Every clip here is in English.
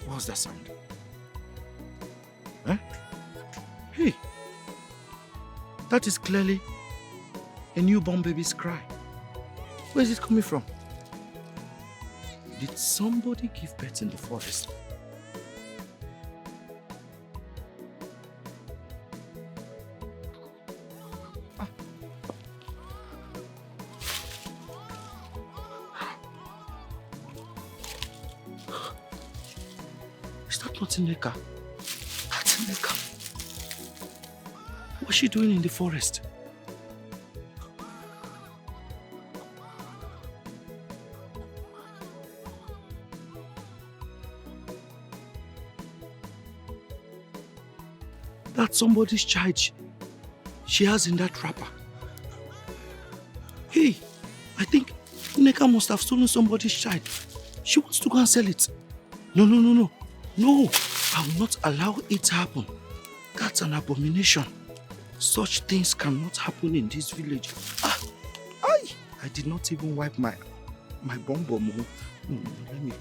What's that sound? Huh? Hey, that is clearly a newborn baby's cry. Where is it coming from? Did somebody give birth in the forest? Is that not Nneka? That's Nneka. What's she doing in the forest? That's somebody's child she has in that wrapper. Hey, I think Nneka must have stolen somebody's child. She wants to go and sell it. No. No, I will not allow it to happen. That's an abomination. Such things cannot happen in this village. I did not even wipe my bum bum. Let me.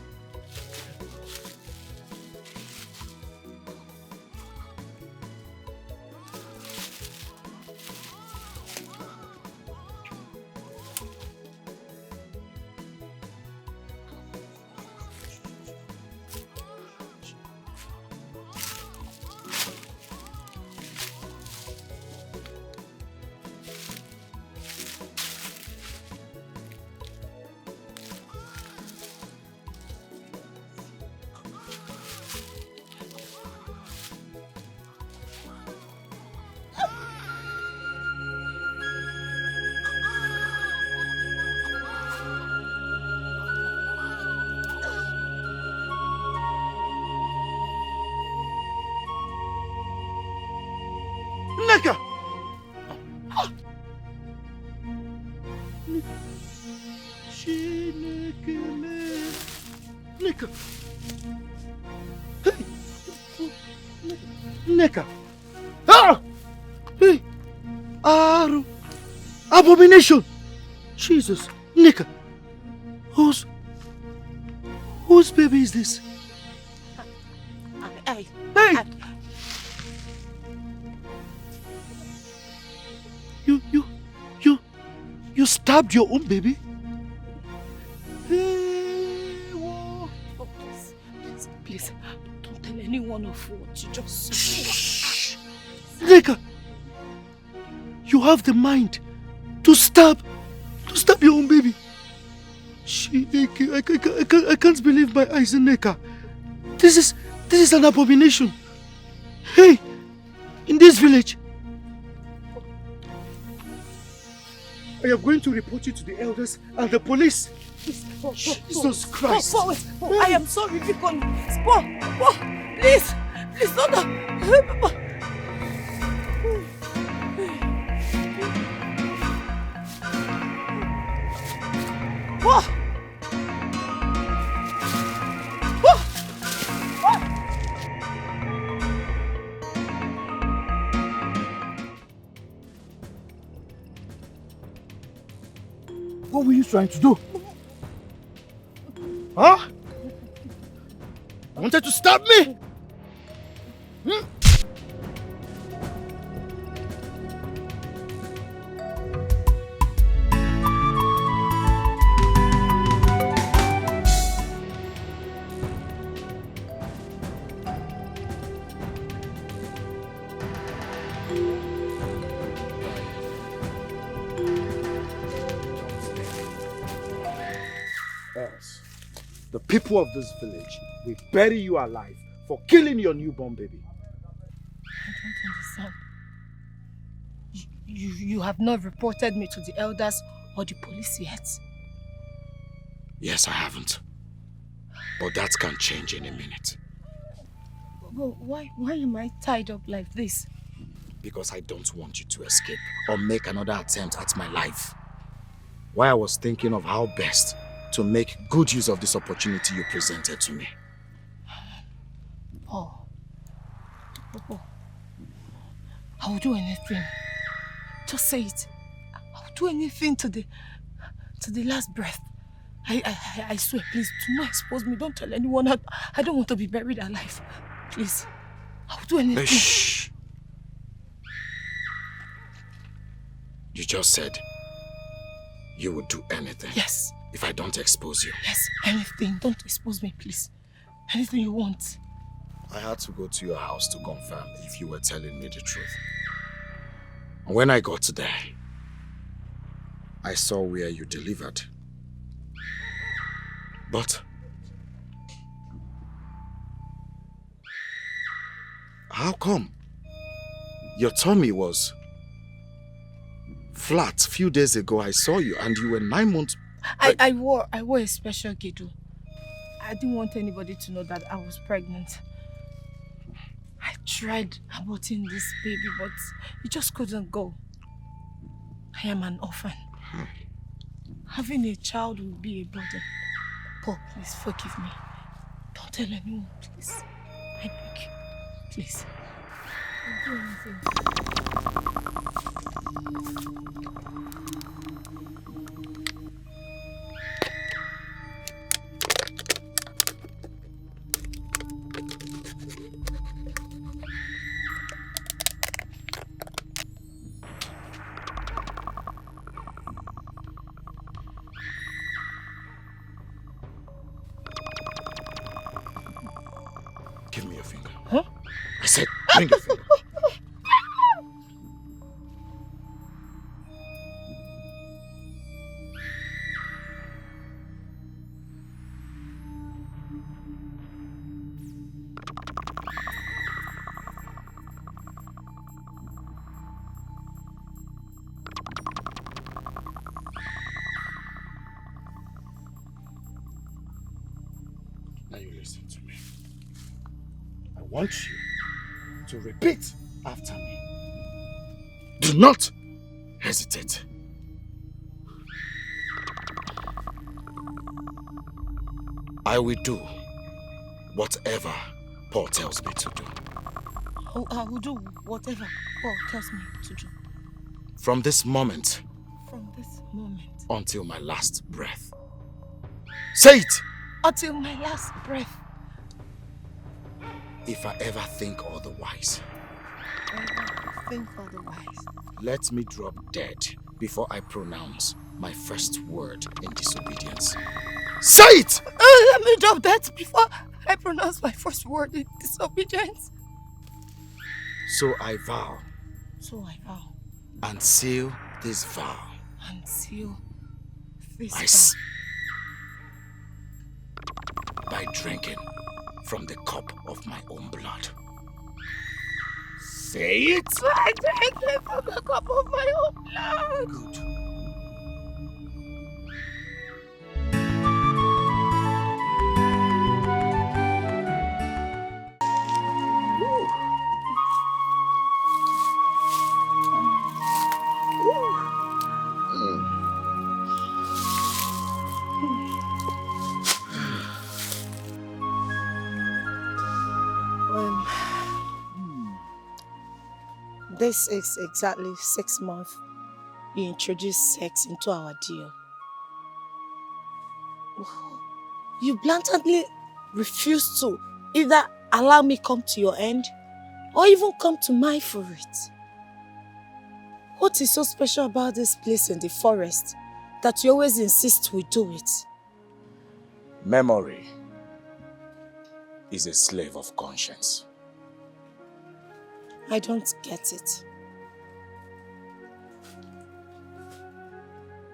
Nneka! Nneka! Hey! Nneka! Ah! Hey! Aru! Abomination! Jesus! Nneka! Whose baby is this? Hey! You stabbed your own baby? Hey, whoa. Oh, please, don't tell anyone of what you just said. Shh! Nneka! You have the mind to stab your own baby. I can't believe my eyes, Nneka. This is an abomination. Hey, in this village, I am going to report you to the elders and the police. Jesus Christ. I am sorry, Vikon. Please, don't. What were you trying to do? Huh? You wanted to stab me? Yes. The people of this village will bury you alive for killing your newborn baby. I don't understand. You have not reported me to the elders or the police yet? Yes, I haven't. But that can change in a minute. But why am I tied up like this? Because I don't want you to escape or make another attempt at my life. Why I was thinking of how best to make good use of this opportunity you presented to me. I will do anything. Just say it. I'll do anything to the last breath. I swear, please, do not expose me. Don't tell anyone. I don't want to be buried alive. Please. I'll do anything. Shh. You just said you would do anything. Yes. If I don't expose you. Yes, anything. Don't expose me, please. Anything you want. I had to go to your house to confirm if you were telling me the truth. And when I got there, I saw where you delivered. But how come your tummy was flat? A few days ago I saw you and you were 9 months. I wore a special girdle. I didn't want anybody to know that I was pregnant. I tried aborting this baby, but it just couldn't go. I am an orphan. Having a child will be a burden. Paul, please forgive me. Don't tell anyone, please. I beg you. Please. Don't do anything. Give me your finger. Huh? I said, bring your finger. Now you listen to me. I want you to repeat after me. Do not hesitate. I will do whatever Paul tells me to do. I will do whatever Paul tells me to do. From this moment From this moment. until my last breath. Say it! Until my last breath. If I ever think otherwise, Think otherwise. let me drop dead before I pronounce my first word in disobedience. Say it! Let me drop that before I pronounce my first word in disobedience. So I vow So I vow and seal this vow. and seal this I vow by drinking from the cup of my own blood. Say it! by drinking from the cup of my own blood. Good. This is exactly 6 months you introduced sex into our deal. You blatantly refuse to either allow me come to your end or even come to mine for it. What is so special about this place in the forest that you always insist we do it? Memory is a slave of conscience. I don't get it.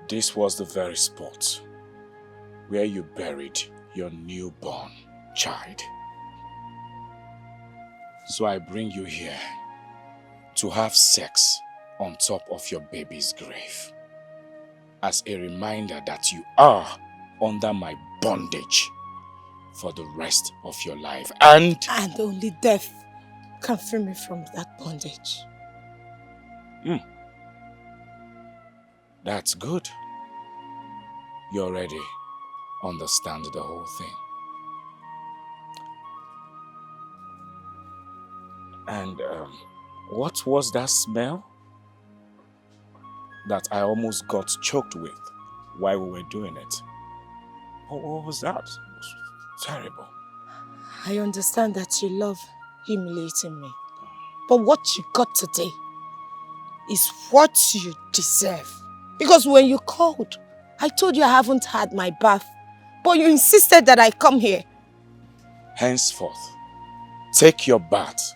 This was the very spot where you buried your newborn child. So I bring you here to have sex on top of your baby's grave as a reminder that you are under my bondage for the rest of your life. And only death can free me from that bondage. That's good. You already understand the whole thing. And what was that smell? that I almost got choked with while we were doing it. What was that? It was terrible. I understand that you love humiliating me. But what you got today is what you deserve. Because when you called, I told you I haven't had my bath. But you insisted that I come here. Henceforth, take your bath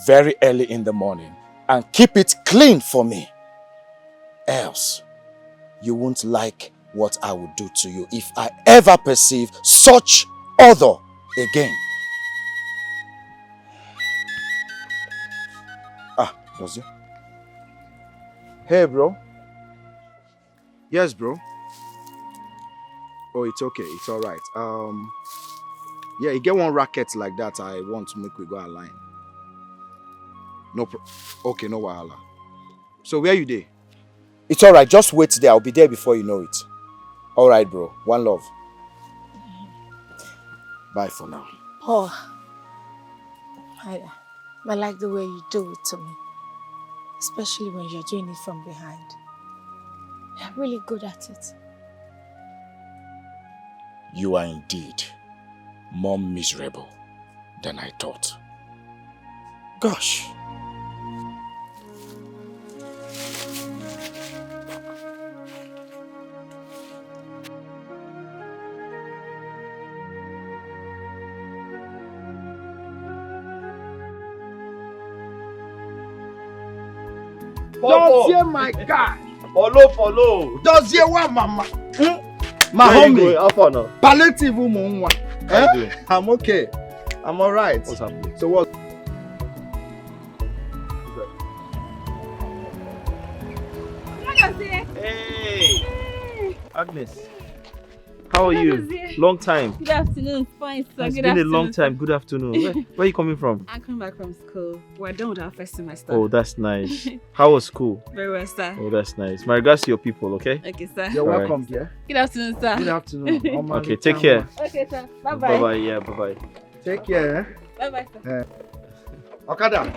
very early in the morning and keep it clean for me. Else, you won't like what I will do to you if I ever perceive such other again. Ah, does it? Hey, bro. Yes, bro. Oh, it's okay. It's all right. Yeah, you get one racket like that. I want to make we go align. No okay, no wahala. So where you dey? It's all right. Just wait there. I'll be there before you know it. All right, bro. One love. Bye for now. Oh, I like the way you do it to me. Especially when you're doing it from behind. You're really good at it. You are indeed more miserable than I thought. Gosh. Does hear my guy? Follow. Does hear what, mama? My Where you homie. going? How far now? Palliative woman. How you doing? I'm okay. I'm all right. What's happening? So what? Hey, Agnes. How are you? Long time. Good afternoon, fine sir. It's Good been afternoon. a long time. Good afternoon. Where are you coming from? I'm coming back from school. We're done with our first semester. Oh, that's nice. How was school? Very well, sir. Oh, that's nice. My regards to your people, okay? Okay, sir. You're All right. welcome, dear. Good afternoon, sir. Good afternoon. Okay, take care. Okay, sir. Bye-bye. Bye-bye. Yeah, bye-bye. Take care. Bye-bye, sir. Okada.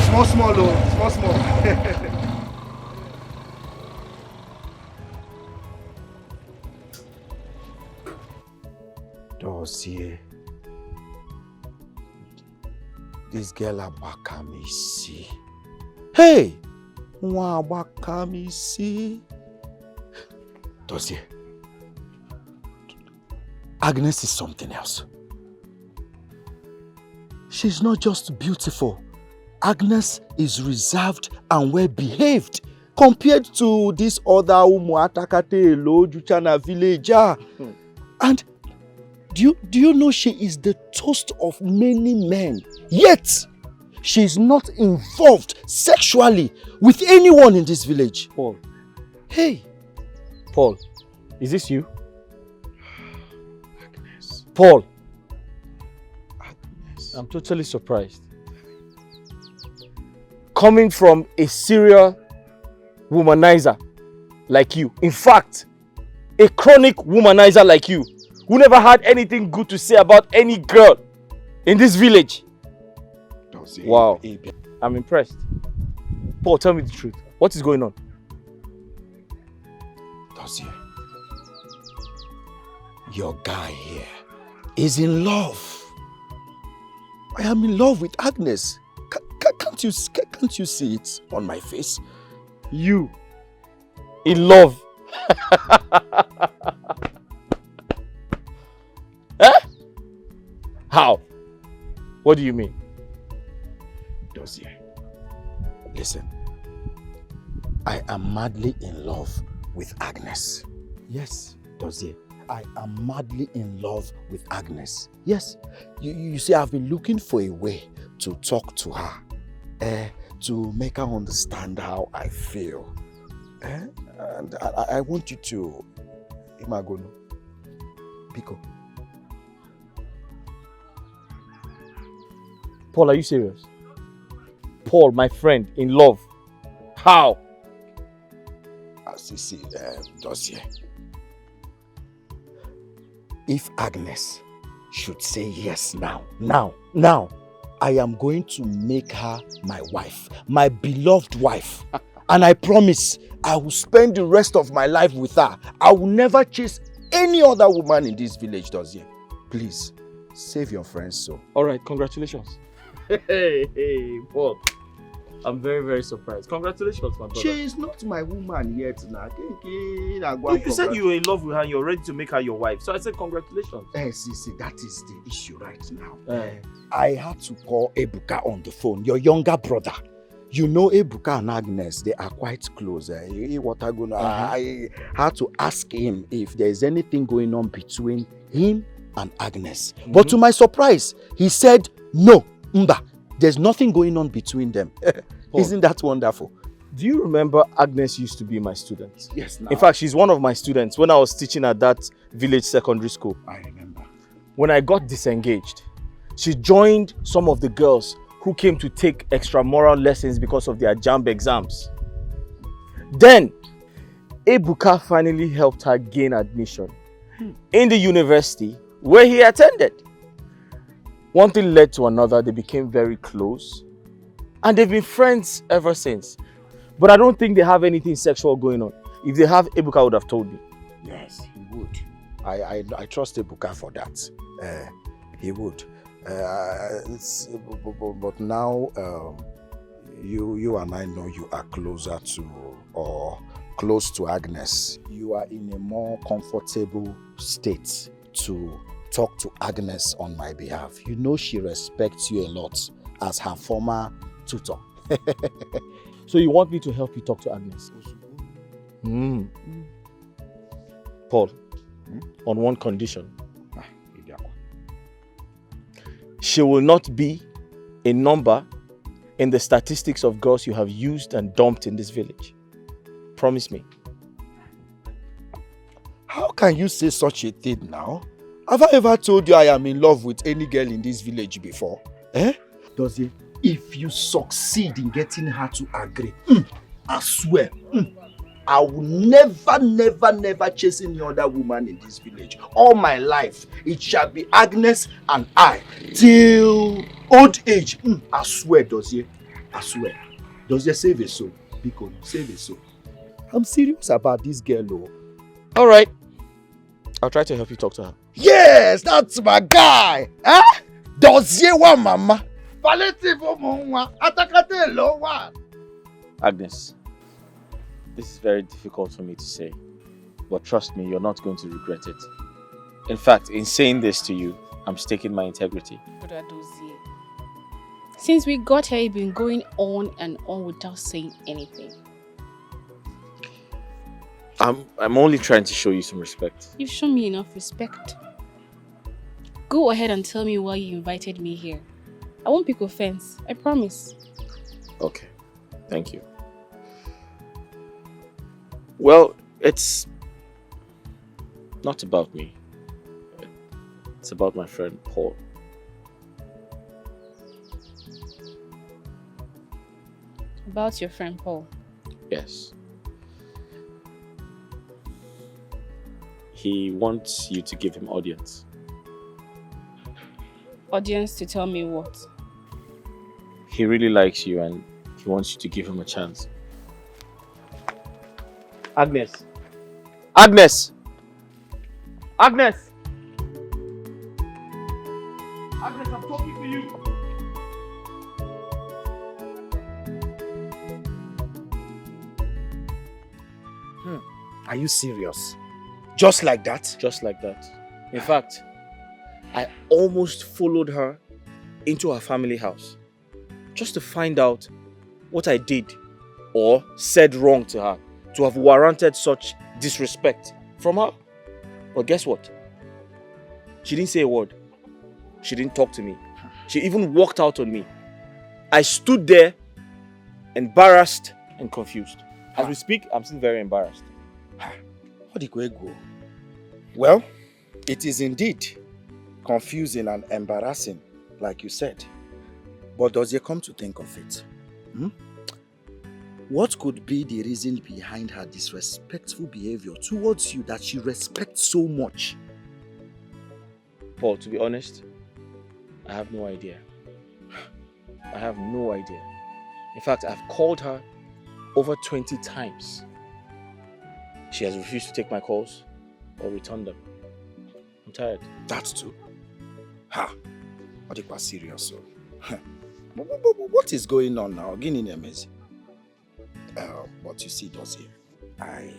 Small, oh. Small. Dossier. This girl abaka see. Hey! Nwa abaka see. Dossier. Agnes is something else. She's not just beautiful. Agnes is reserved and well behaved compared to this other Umuatakate Lojuchana villager. And do you know she is the toast of many men? Yet, she is not involved sexually with anyone in this village. Paul. Hey. Paul, is this you? Agnes. Paul. Agnes. I'm totally surprised. Coming from a serial womanizer like you. In fact, a chronic womanizer like you, who never had anything good to say about any girl in this village. Wow. I'm impressed. Paul, tell me the truth. What is going on? Dossier. Your guy here is in love. I am in love with Agnes. Can't you see it on my face? You in love? Eh? How? What do you mean? Dossier. Listen. I am madly in love with Agnes. Yes, Dossier. I am madly in love with Agnes. Yes. You see, I've been looking for a way to talk to her. To make her understand how I feel. And I want you to... Imagono. Pico. Paul, are you serious? Paul, my friend, in love. How? As you see, Dossier. If Agnes should say yes now, I am going to make her my wife, my beloved wife. And I promise I will spend the rest of my life with her. I will never chase any other woman in this village, Dozie. Please, save your friend's soul. All right, congratulations. Hey, Paul. I'm very, very surprised. Congratulations, my brother. She is not my woman yet now. You said you were in love with her and you're ready to make her your wife. So I said congratulations. See, that is the issue right now. I had to call Ebuka on the phone, your younger brother. You know Ebuka and Agnes, they are quite close. I had to ask him if there is anything going on between him and Agnes. But to my surprise, he said, no, Mba, there's nothing going on between them. Isn't that wonderful? Do you remember Agnes used to be my student? Yes, now. In fact, she's one of my students when I was teaching at that village secondary school. I remember. When I got disengaged, she joined some of the girls who came to take extramural lessons because of their JAMB exams. Then, Ebuka finally helped her gain admission in the university where he attended. One thing led to another, they became very close. And they've been friends ever since. But I don't think they have anything sexual going on. If they have, Ebuka would have told me. Yes, he would. I trust Ebuka for that. He would. But now, you and I know you are closer to, or close to Agnes. You are in a more comfortable state to talk to Agnes on my behalf. You know she respects you a lot as her former tutor. So you want me to help you talk to Agnes? Paul, on one condition. She will not be a number in the statistics of girls you have used and dumped in this village. Promise me. How can you say such a thing now? Have I ever told you I am in love with any girl in this village before? Dozie, if you succeed in getting her to agree, I swear, I will never chase any other woman in this village. All my life, it shall be Agnes and I till old age. I swear, Dozie. I swear. Dozie, save a soul. Biko, save a soul. I'm serious about this girl, though. All right. I'll try to help you talk to her. Yes, that's my guy. Dozie wa mama. Agnes, this is very difficult for me to say, but trust me, you're not going to regret it. In fact, in saying this to you, I'm staking my integrity. Brother Dozie, since we got here, you've been going on and on without saying anything. I'm only trying to show you some respect. You've shown me enough respect. Go ahead and tell me why you invited me here. I won't pick offense, I promise. Okay, thank you. Well, it's not about me. It's about my friend Paul. About your friend Paul? Yes. He wants you to give him audience. Audience to tell me what? He really likes you and he wants you to give him a chance. Agnes! Agnes! Agnes! Agnes, I'm talking to you! Are you serious? Just like that? Just like that. In fact, I almost followed her into her family house just to find out what I did or said wrong to her to have warranted such disrespect from her. But guess what? She didn't say a word. She didn't talk to me. She even walked out on me. I stood there embarrassed and confused. As we speak, I'm still very embarrassed. Well, it is indeed confusing and embarrassing, like you said. But does it come to think of it? What could be the reason behind her disrespectful behavior towards you that she respects so much? Paul, to be honest, I have no idea. I have no idea. In fact, I've called her over 20 times. She has refused to take my calls or return them. I'm tired. That too? Ha! What if was serious? So, what is going on now? Guinea Nemezi. But you see, Dozie, I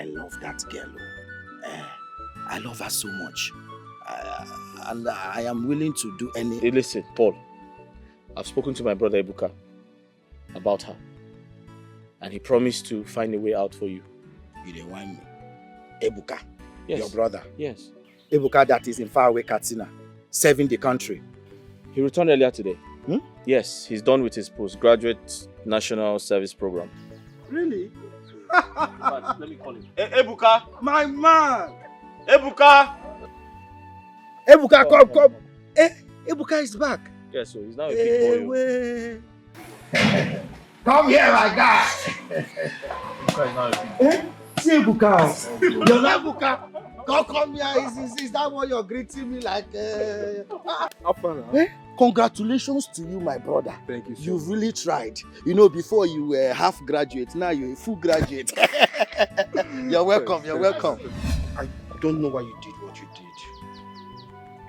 love that girl. I love her so much. And I am willing to do any... Hey, listen, Paul. I've spoken to my brother Ebuka about her. And he promised to find a way out for you. You didn't want me. Ebuka, yes. Your brother. Yes. Ebuka that is in faraway Katsina, serving the country. He returned earlier today. Yes, he's done with his postgraduate national service program. Really? Let me call him. Ebuka! My man! Ebuka! Ebuka, come. Ebuka is back. Yes, so he's now a big boy. Come here, my guy. Ebuka is now a big boy. See Ebuka. You're not Ebuka. Come here. Is that what you're greeting me like? Congratulations to you, my brother. Thank you, sir. You've really tried. You know, before you were half graduate, now you're a full graduate. You're welcome. You're welcome. I don't know why you did what you did.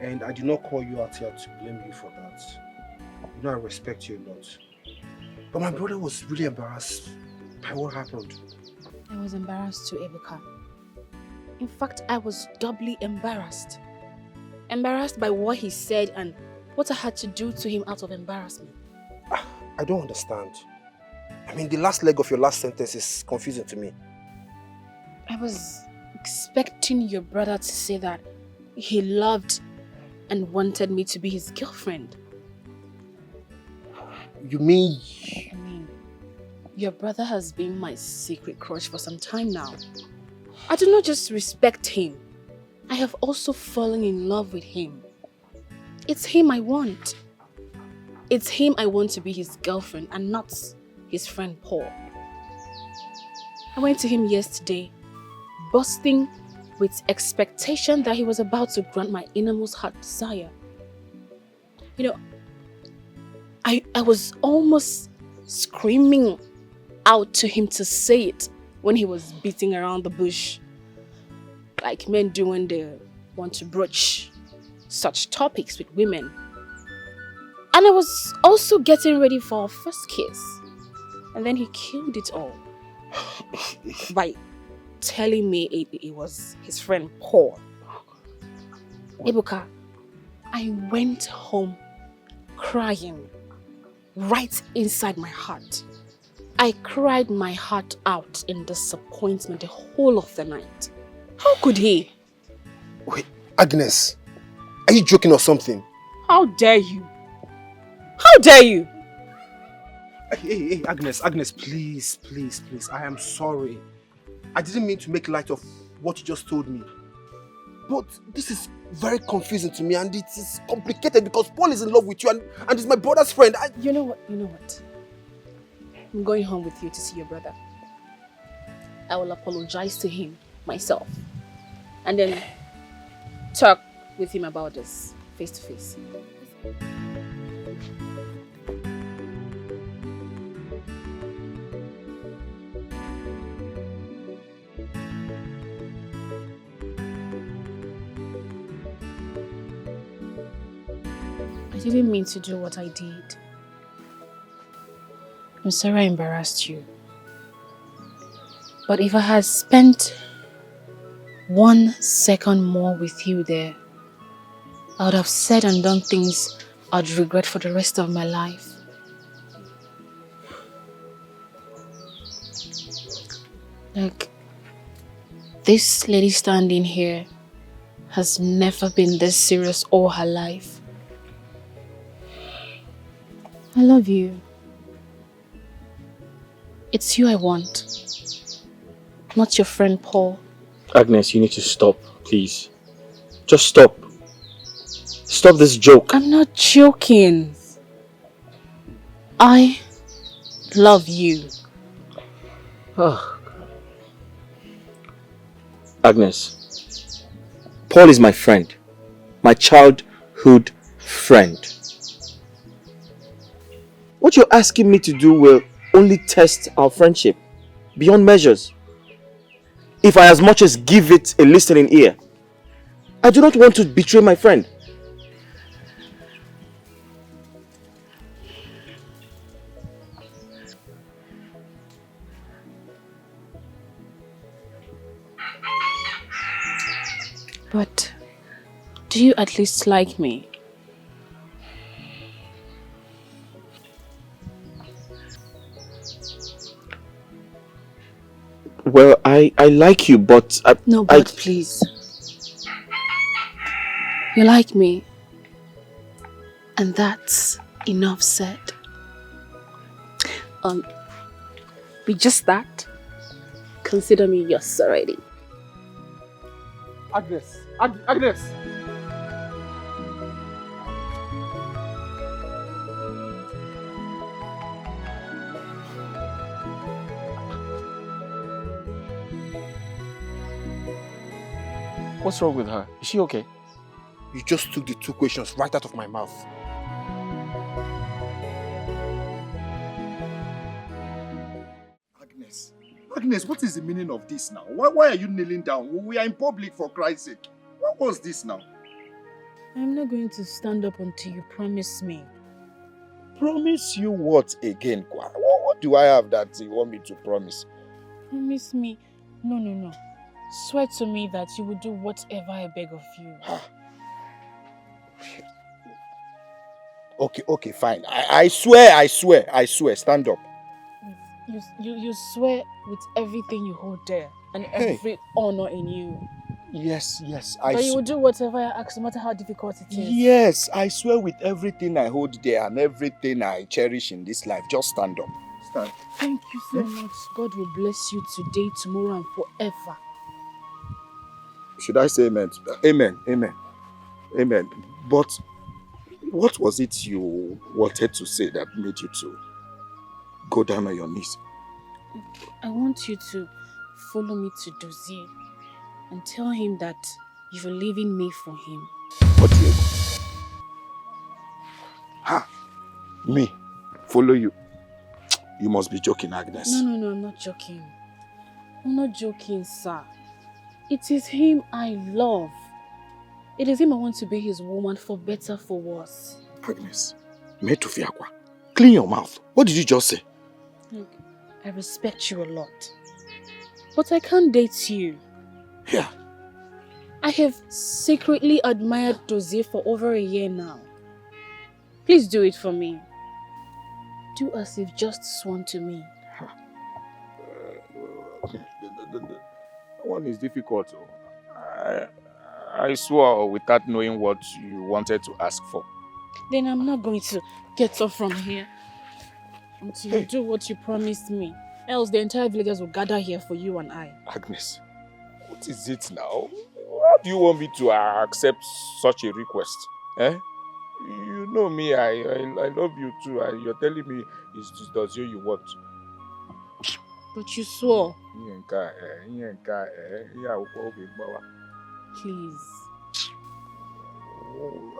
And I did not call you out here to blame you for that. You know, I respect you a lot. But my brother was really embarrassed by what happened. I was embarrassed too, Ebuka. In fact, I was doubly embarrassed. Embarrassed by what he said and what I had to do to him out of embarrassment. I don't understand. I mean, the last leg of your last sentence is confusing to me. I was expecting your brother to say that he loved and wanted me to be his girlfriend. You mean... I mean, your brother has been my secret crush for some time now. I do not just respect him. I have also fallen in love with him. It's him I want. It's him I want to be his girlfriend and not his friend Paul. I went to him yesterday, bursting with expectation that he was about to grant my innermost heart desire. You know, I was almost screaming out to him to say it when he was beating around the bush, like men do when they want to broach such topics with women. And I was also getting ready for our first kiss. And then he killed it all by telling me it was his friend Paul. Ebuka, I went home crying right inside my heart. I cried my heart out in disappointment the whole of the night. How could he? Wait, Agnes, are you joking or something? How dare you? How dare you? Hey, Agnes, please. I am sorry. I didn't mean to make light of what you just told me. But this is very confusing to me and it is complicated because Paul is in love with you and he's my brother's friend. You know what? I'm going home with you to see your brother. I will apologize to him myself and then talk with him about this face to face. I didn't mean to do what I did. I'm sorry I embarrassed you. But if I had spent 1 second more with you there, I would have said and done things I'd regret for the rest of my life. Like, this lady standing here has never been this serious all her life. I love you. It's you I want, not your friend Paul. Agnes, you need to stop, please. Just stop. Stop this joke. I'm not joking. I love you. Agnes, Paul is my friend. My childhood friend. What you're asking me to do will only test our friendship beyond measures. If I as much as give it a listening ear, I do not want to betray my friend. But do you at least like me? Well, I like you, but No, but please. You like me. And that's enough said. With just that, consider me yours already. Agnes! Agnes! What's wrong with her? Is she okay? You just took the two questions right out of my mouth. Agnes, what is the meaning of this now? Why are you kneeling down? We are in public, for Christ's sake. What was this now? I'm not going to stand up until you promise me. Promise you what again, Kwa? What do I have that you want me to promise? Promise me. No. Swear to me that you will do whatever I beg of you. Okay, fine. I swear. Stand up. You swear with everything you hold dear and every honor in you. Yes. That you will do whatever I ask, no matter how difficult it is. Yes, I swear with everything I hold dear and everything I cherish in this life. Just stand up. Stand. Thank you so much. God will bless you today, tomorrow, and forever. Should I say amen? Amen. But what was it you wanted to say that made you to go down on your knees? I want you to follow me to Dozie and tell him that you're leaving me for him. What do you... Me? Follow you? You must be joking, Agnes. No, I'm not joking. I'm not joking, sir. It is him I love. It is him I want to be his woman, for better, for worse. Agnes, Metufiakwa, clean your mouth. What did you just say? Look, I respect you a lot. But I can't date you. Yeah. I have secretly admired Dozie for over a year now. Please do it for me. Do as if just sworn to me. That one is difficult. I swore without knowing what you wanted to ask for. Then I'm not going to get off from here until you do what you promised me. Else the entire villagers will gather here for you and I. Agnes, what is it now? How do you want me to accept such a request? You know me, I love you too, and you're telling me it's just Dozie you want. But you swore. Please.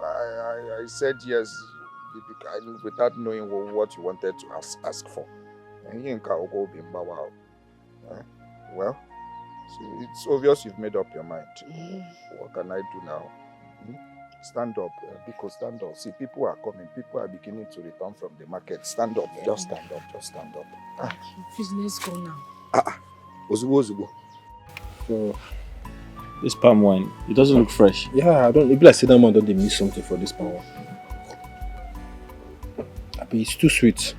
I said yes without knowing what you wanted to ask for. Well, see, it's obvious you've made up your mind. What can I do now? Stand up, because stand up. See, people are coming. People are beginning to return from the market. Stand up. Just stand up. Please, let's go now. Ozubo. So, this palm wine, it doesn't look fresh. Yeah, I don't. Maybe I say that man don't they miss something for this power. It's too sweet.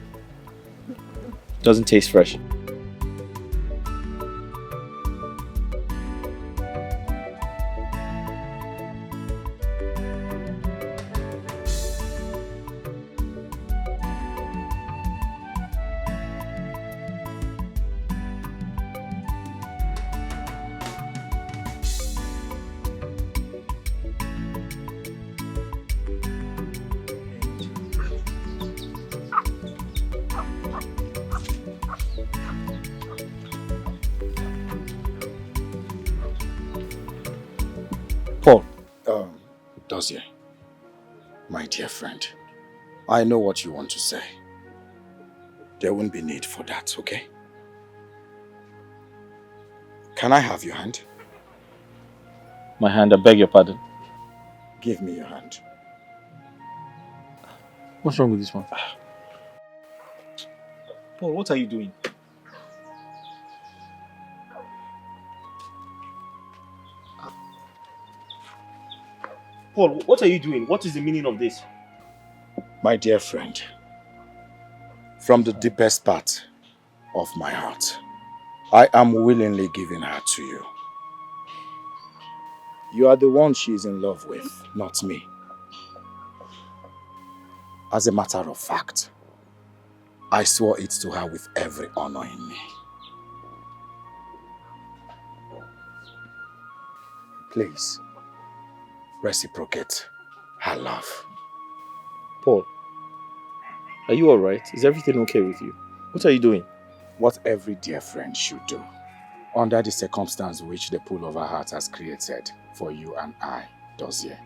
It doesn't taste fresh. Dozie, my dear friend, I know what you want to say. There won't be need for that, okay? Can I have your hand? My hand, I beg your pardon. Give me your hand. What's wrong with this one? Paul, what are you doing? Paul, what are you doing? What is the meaning of this? My dear friend, from the deepest part of my heart, I am willingly giving her to you. You are the one she is in love with, not me. As a matter of fact, I swore it to her with every honor in me. Please, reciprocate her love. Paul, are you alright? Is everything okay with you? What are you doing? What every dear friend should do, under the circumstance which the pool of her heart has created for you and I, Dozier.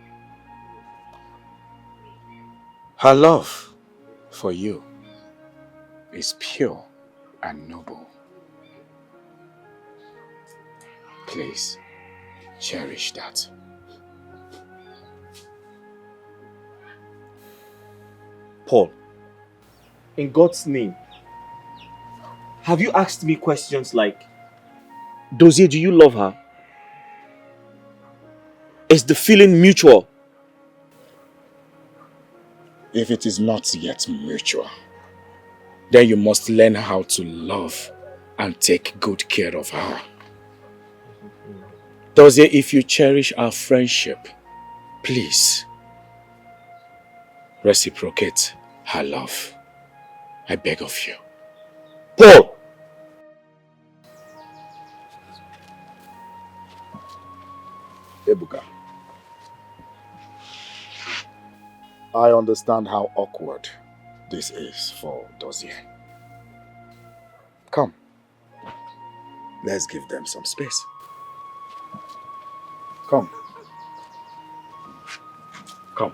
Her love for you is pure and noble. Please, cherish that. Paul, in God's name, have you asked me questions like, Dozier, do you love her? Is the feeling mutual? If it is not yet mutual, then you must learn how to love and take good care of her. Dozier, if you cherish our friendship, please reciprocate her love. I beg of you. Paul! Ebuka, I understand how awkward this is for Dozier. Come, let's give them some space. Come. Come.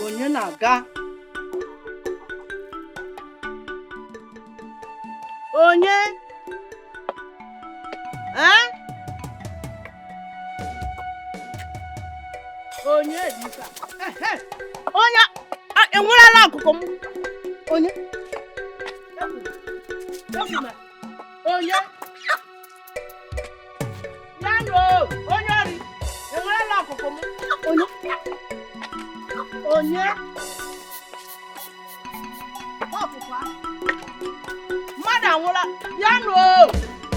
Onye na-aga? Onye? Onye dịka? Onye enwerela akụkụ m. Onye? Onye? Nano, onye ori. Enwerela akụkụ m. Onye? Onye? Ọkụkụ a? Mmadụ anwụla. Ya nụ o!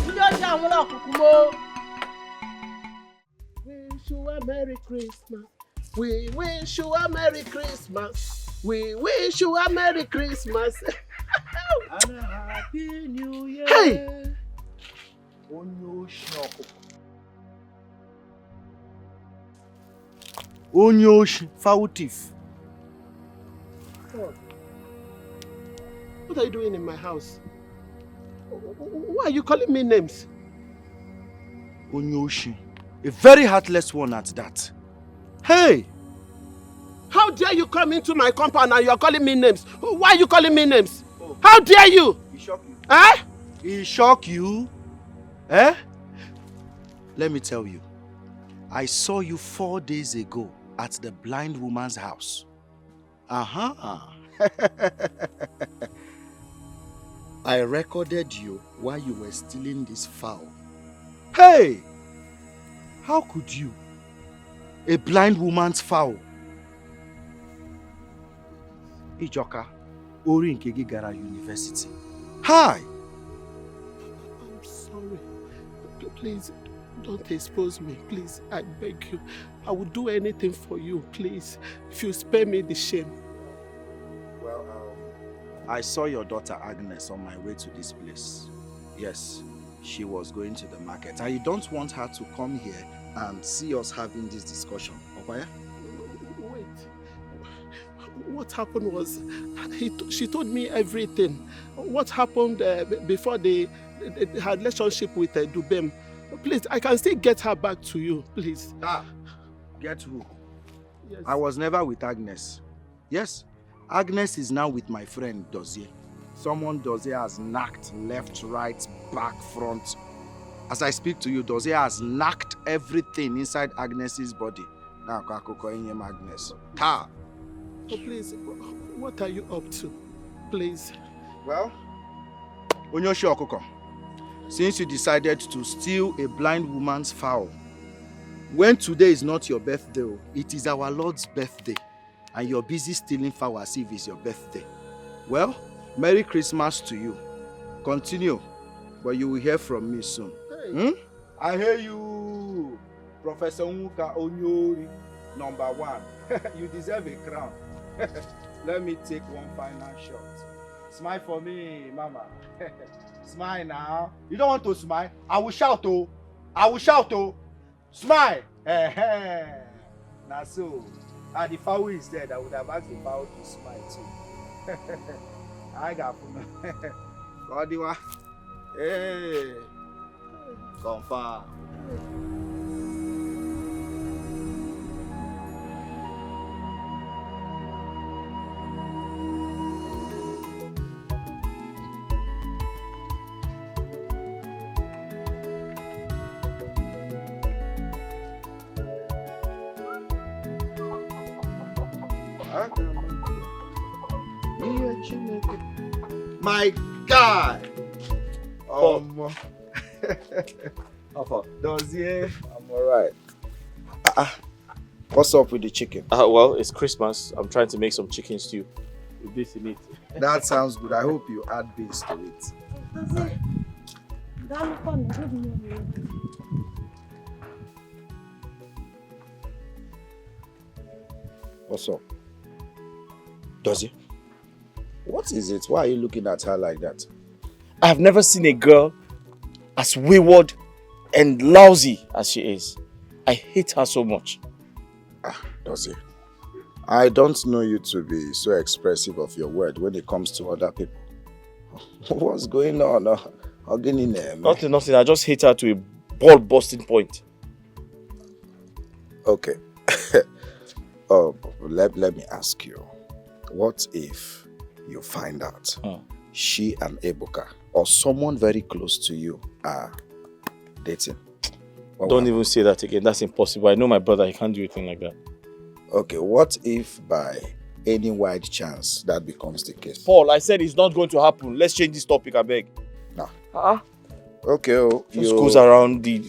Ndị ọjọọ anwụla ọkụkụ m o! Wish you a Merry Christmas. We wish you a Merry Christmas. We wish you a Merry Christmas. And a Happy New Year. Hey! Onyoshi, foul thief. What are you doing in my house? Why are you calling me names? Onyoshi. A very heartless one at that. Hey! How dare you come into my compound and you are calling me names? Why are you calling me names? Oh. How dare you? He shocked you. Eh? He shocked you? Eh? Let me tell you. I saw you 4 days ago at the blind woman's house. I recorded you while you were stealing this fowl. Hey! How could you? A blind woman's fowl. Ijoka, Ori Nkegi Gara University. Hi! I'm sorry. Please, don't expose me. Please, I beg you. I will do anything for you, please. If you spare me the shame. Well, I saw your daughter Agnes on my way to this place. Yes, she was going to the market. And you don't want her to come here and see us having this discussion, okay? Wait. What happened was, she told me everything. What happened before they had relationship with Dubem. Please, I can still get her back to you, please. Get who? Yes. I was never with Agnes. Yes, Agnes is now with my friend Dozier. Someone Dozier has knocked left, right, back, front. As I speak to you, Dozier has knocked everything inside Agnes's body. Now, Agnes. Ta! Oh, please, what are you up to? Please. Well, Onyoshi Okoko, since you decided to steal a blind woman's fowl, when today is not your birthday, it is our Lord's birthday, and you're busy stealing fowl as if it's your birthday. Well, Merry Christmas to you. Continue, but you will hear from me soon. Hey. I hear you, Professor Nwoka Onyori, number 1. You deserve a crown. Let me take one final shot. Smile for me, Mama. Smile now. You don't want to smile? I will shout, oh. I will shout, oh. Smile. Now so, the fowl is dead. I would have asked the fowl to smile too. I got Godiwa. Hey. Confirm. My God! Dozier, I'm alright. What's up with the chicken? Well, it's Christmas. I'm trying to make some chicken stew with this in it. That sounds good. I hope you add beans to it. What's up? Dozier? What is it? Why are you looking at her like that? I have never seen a girl as wayward and lousy as she is. I hate her so much. Dozier, I don't know you to be so expressive of your word when it comes to other people. What's going on? Nothing. I just hate her to a ball-busting point. Okay. Let me ask you. What if you find out she and Ebuka or someone very close to you are dating? Don't even say that again. That's impossible. I know my brother. He can't do anything like that. Okay, what if by any wide chance that becomes the case? Paul, I said it's not going to happen. Let's change this topic, I beg. No. Okay, just goes around the...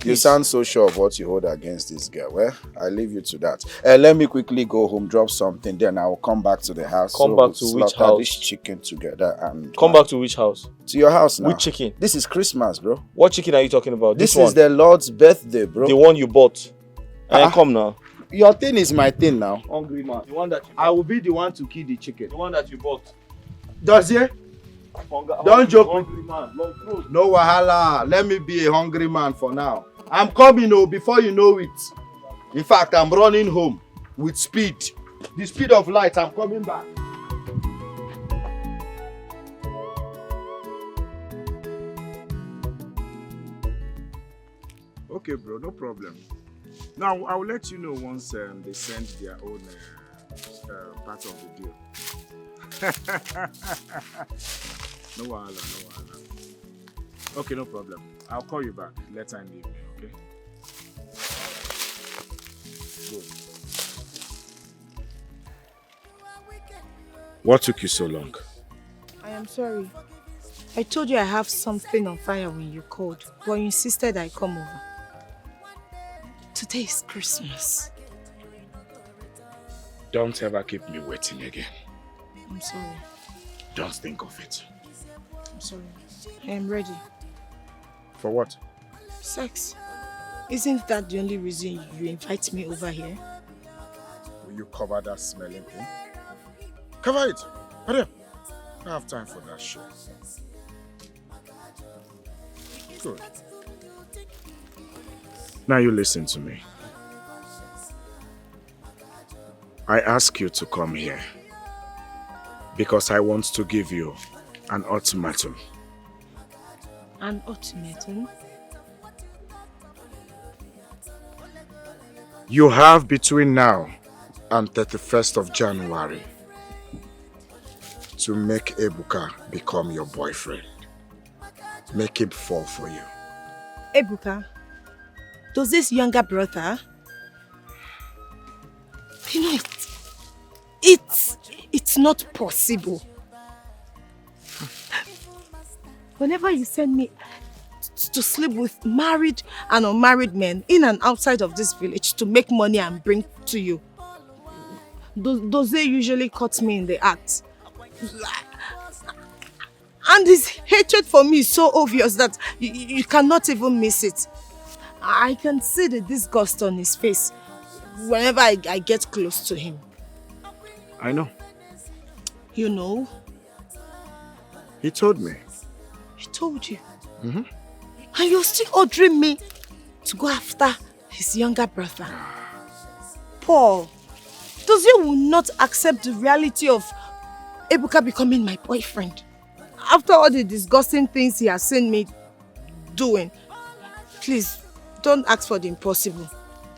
You sound so sure of what you hold against this girl. Well, I leave you to that. Let me quickly go home, drop something, then I will come back to the house. Come back to which house? This chicken together and... Come back to which house? To your house now. Which chicken? This is Christmas, bro. What chicken are you talking about? This is the Lord's birthday, bro. The one you bought. Come now. Your thing is my thing now. Hungry man. The one that you I will be the one to kill the chicken. The one that you bought. Dozier? Don't joke. Hungry man. No wahala. Let me be a hungry man for now. I'm coming before you know it. In fact, I'm running home with speed. The speed of light. I'm coming back. Okay, bro, no problem. Now, I will let you know once they send their own part of the deal. No wahala. Okay, no problem. I'll call you back later in the evening, okay? Good. What took you so long? I am sorry. I told you I have something on fire when you called, but you insisted I come over. Today is Christmas. Don't ever keep me waiting again. I'm sorry. Don't think of it. I'm sorry. I am ready. For what? Sex. Isn't that the only reason you invite me over here? Will you cover that smelling thing? Cover it! Hurry up! I don't have time for that shit. Good. Now you listen to me. I ask you to come here because I want to give you an ultimatum. An ultimatum? You have between now and 31st of January to make Ebuka become your boyfriend. Make him fall for you. Ebuka, does this younger brother? You know, it's not possible. Whenever you send me to sleep with married and unmarried men in and outside of this village to make money and bring to you, does they usually cut me in the act? And his hatred for me is so obvious that you cannot even miss it. I can see the disgust on his face whenever I get close to him. I know. You know? He told me. He told you? Mm-hmm. And you're still ordering me to go after his younger brother. Paul, does you will not accept the reality of Ebuka becoming my boyfriend? After all the disgusting things he has seen me doing, please, don't ask for the impossible.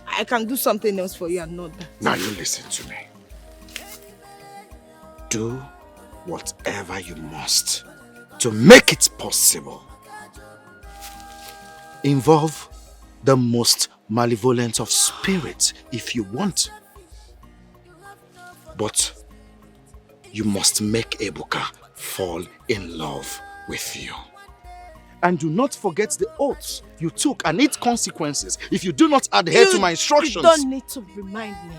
I can do something else for you and not that. Now you listen to me. Do whatever you must to make it possible. Involve the most malevolent of spirits if you want. But you must make Ebuka fall in love with you. And do not forget the oaths you took and its consequences if you do not adhere to my instructions. You don't need to remind me.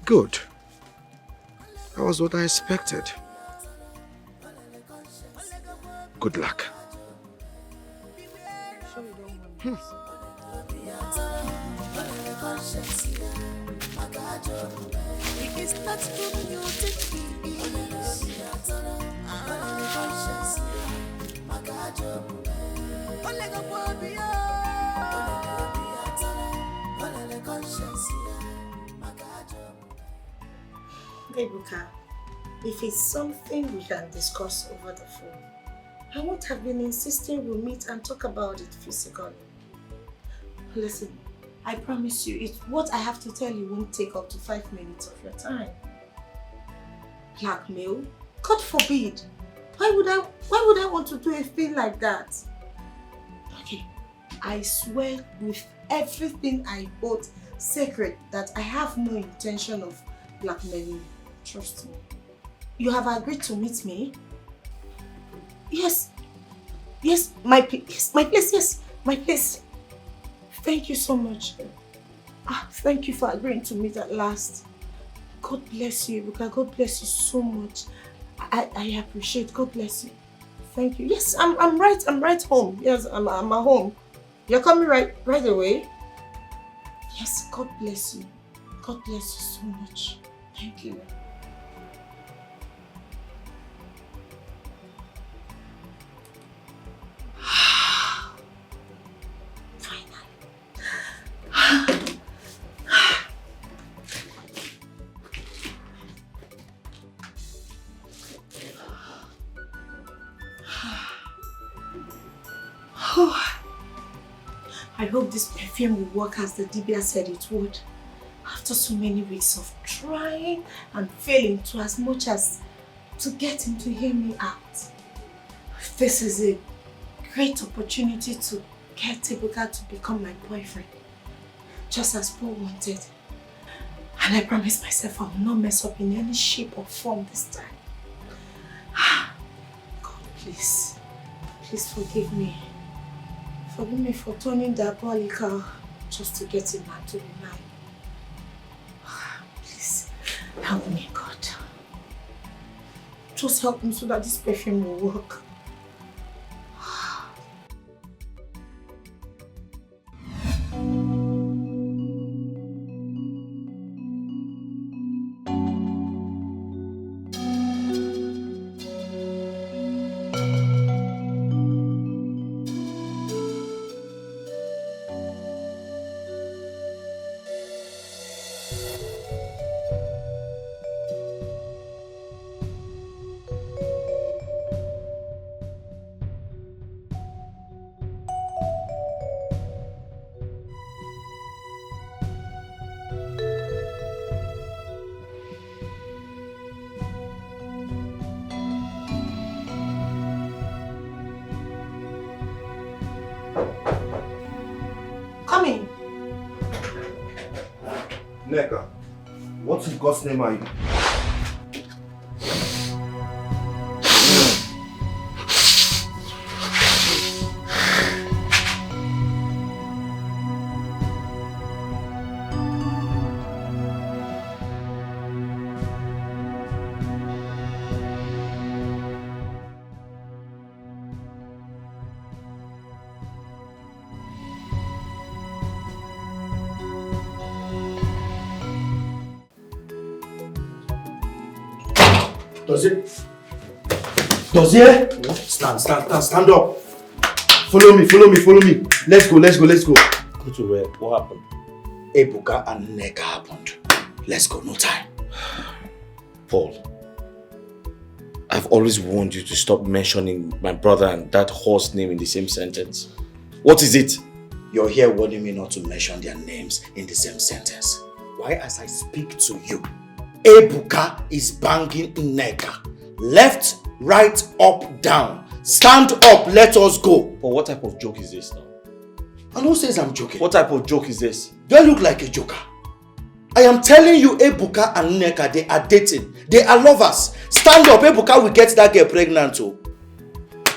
Good. That was what I expected. Good luck. Ebuka, if it's something we can discuss over the phone, I won't have been insisting we'll meet and talk about it physically. Listen, I promise you, what I have to tell you won't take up to 5 minutes of your time. Blackmail? God forbid! Why would I want to do a thing like that? Okay, I swear with everything I hold sacred that I have no intention of blackmailing you. Trust me. You have agreed to meet me? Yes. Yes, my place, yes, my place. Thank you so much. Thank you for agreeing to meet at last. God bless you, Ebuka. God bless you so much. I appreciate. God bless you. Thank you. Yes, I'm right home. Yes, I'm at home. You're coming right away? Yes, God bless you. God bless you so much. Thank you. I hope this perfume will work as the Dibia said it would. After so many weeks of trying and failing to as much as to get him to hear me out. This is a great opportunity to get Ebuka to become my boyfriend. Just as Paul wanted. And I promise myself I will not mess up in any shape or form this time. God, please forgive me. Forgive me for turning diabolical just to get him back to be mine. Please, help me, God. Just help me so that this perfume will work. Nneka, what in God's name are you? Dozie? Stand up. Follow me. Let's go. Go to where? What happened? Ebuka and Nneka happened. Let's go, no time. Paul, I've always warned you to stop mentioning my brother and that horse name in the same sentence. What is it? You're here warning me not to mention their names in the same sentence. Why, as I speak to you, Ebuka is banging Nneka. Left, right, up, down. Stand up, let us go. But what type of joke is this now? And who says I'm joking? What type of joke is this? Do I look like a joker? I am telling you, Ebuka and Nneka, they are dating. They are lovers. Stand up, Ebuka will get that girl pregnant too.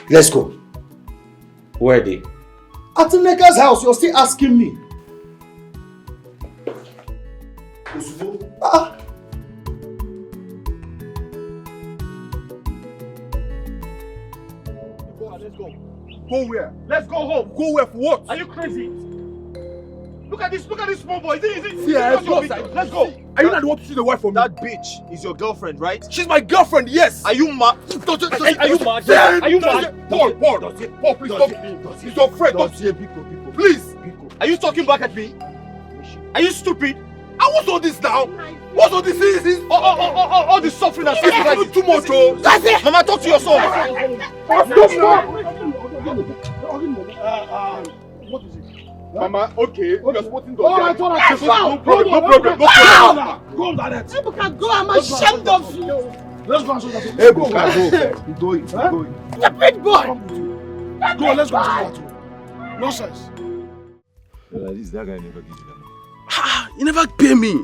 Let's go. Where are they? At Nneka's house, you're still asking me. Let's go. Go where? Let's go home. Go where for what? Are you crazy? Look at this small boy. Is it? Yeah, let's go. Are you not the one to see the wife from me? That bitch is your girlfriend, right? She's my girlfriend, yes. Are you mad? Are you mad? Are you mad? Paul, please stop. He's your friend. Please. Are you talking back at me? Are you stupid? And what's all this now? What's all this? All this suffering and sacrifice. Too much, oh. That's it. Mama, talk to your son. What is it? Mama, okay. You're supporting the I thought I said no problem. Go on, Dad. Ebuka, go. I'm ashamed of you. Let's go and show that. Ebuka, go. He's going. The big boy. Go, let's go and show that. Nonsense. That guy never gives you that money. You never pay me.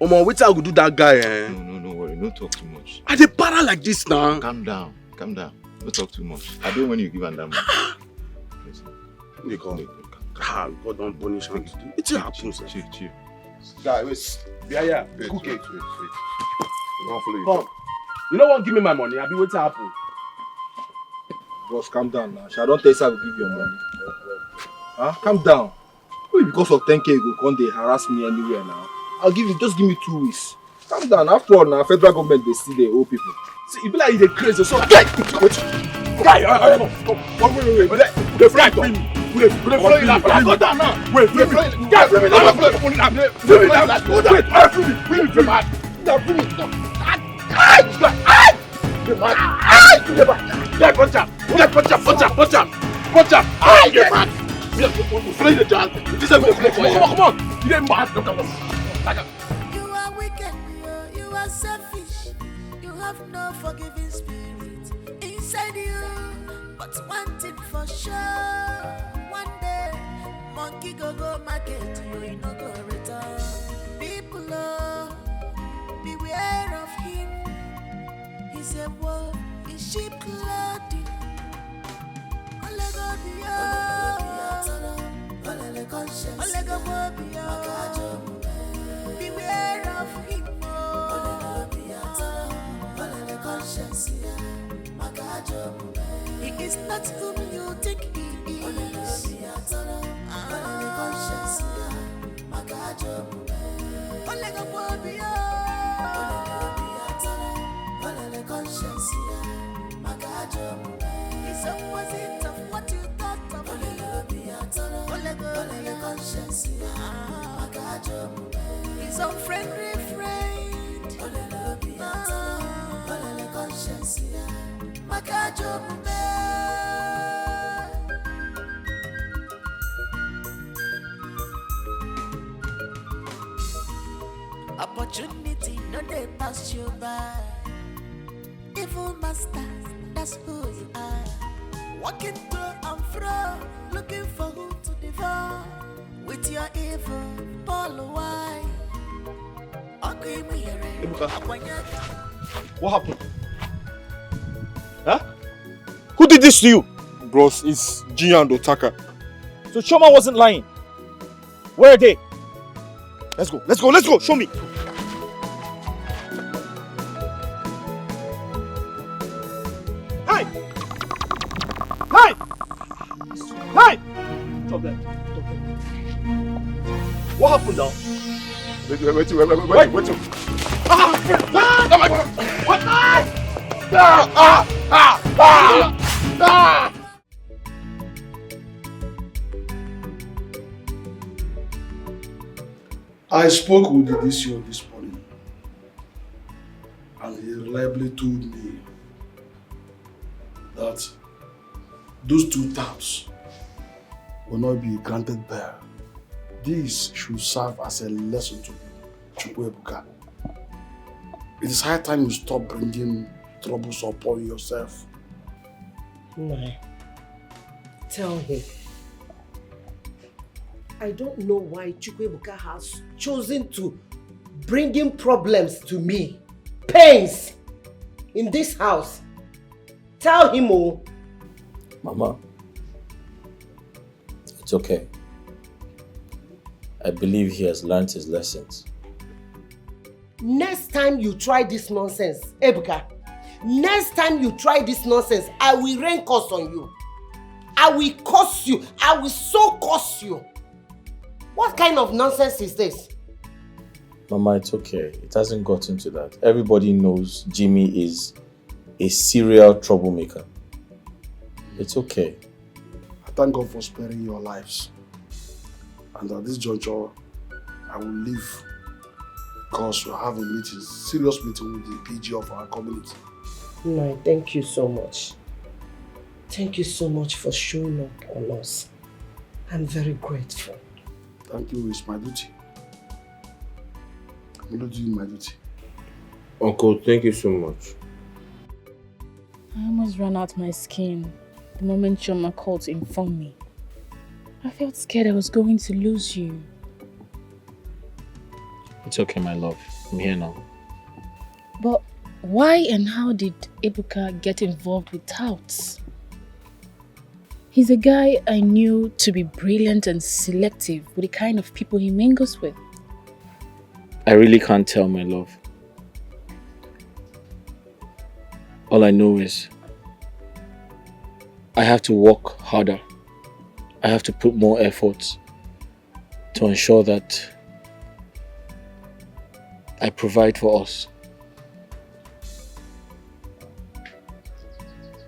Omo, wait till I go do that guy, eh? No worry. Don't talk too much. I dey para like this now. Calm down. Don't talk too much. I don't want you to give him that money. They come. God don't punish him. It's a happen, sir. Chill. Guy, wait. Yeah. Cook it. Wait. Come. You don't want to give me my money. I'll be waiting to happen. Boss, calm down now. I don't tell you I will give you your money. Huh? Calm down. Wait, because of 10k you go they harass me anywhere now. I'll give you, just give me 2 weeks. Calm down. After all, now federal government they see the old people. See, you be like you're crazy. So, guy, wait. The friend, Wait, go down now. Wait, go down. Come on. You didn't mad. You are wicked, you are selfish. You have no forgiving spirit inside you. But one thing for sure, one day, monkey go market, you no go return. People, beware of him. He's a wolf in sheep clothing. Ole go beware of him. He is not whom you think he is. He's opposite of what you thought of him. He's unfriendly friend. Opportunity no they pass you by. Evil master, that's who you are. Walking to and fro, looking for who to devour. With your evil, Paul, why? Ebuka, what happened? Huh? Who did this to you? Bros, it's Gia and Otaka. So Choma wasn't lying. Where are they? Let's go, show me. Hey! Stop that. What happened now? Wait. I spoke with the DCO this morning, and he reliably told me that those 2 terms will not be granted bail. This should serve as a lesson to Chukwuebuka. It is high time you stop bringing troubles upon yourself. Nai, tell him. I don't know why Chukwuebuka has chosen to bring in problems to me, pains, in this house. Tell him, oh. Mama, it's okay. I believe he has learned his lessons. Next time you try this nonsense, Ebuka, next time you try this nonsense, I will rain curse on you. I will curse you. I will so curse you. What kind of nonsense is this? Mama, it's okay. It hasn't gotten to that. Everybody knows Jimmy is a serial troublemaker. It's okay. I thank God for sparing your lives. And at this juncture, I will leave because we have a meeting, serious meeting with the PG of our community. No, thank you so much. Thank you so much for showing up on us. I'm very grateful. Thank you, it's my duty. I'm only doing my duty. Uncle, thank you so much. I almost ran out my skin the moment Choma called to inform me. I felt scared I was going to lose you. It's okay, my love. I'm here now. But why and how did Ebuka get involved with touts? He's a guy I knew to be brilliant and selective with the kind of people he mingles with. I really can't tell, my love. All I know is I have to work harder. I have to put more effort to ensure that I provide for us.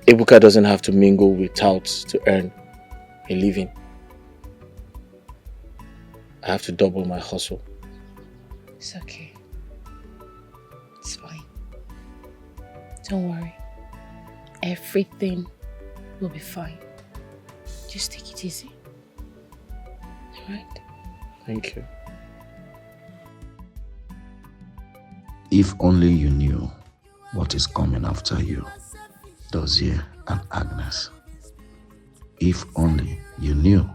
Ebuka doesn't have to mingle with touts to earn a living. I have to double my hustle. It's okay. It's fine. Don't worry. Everything will be fine. Just take it easy. Alright? Thank you. If only you knew what is coming after you, Dozier and Agnes. If only you knew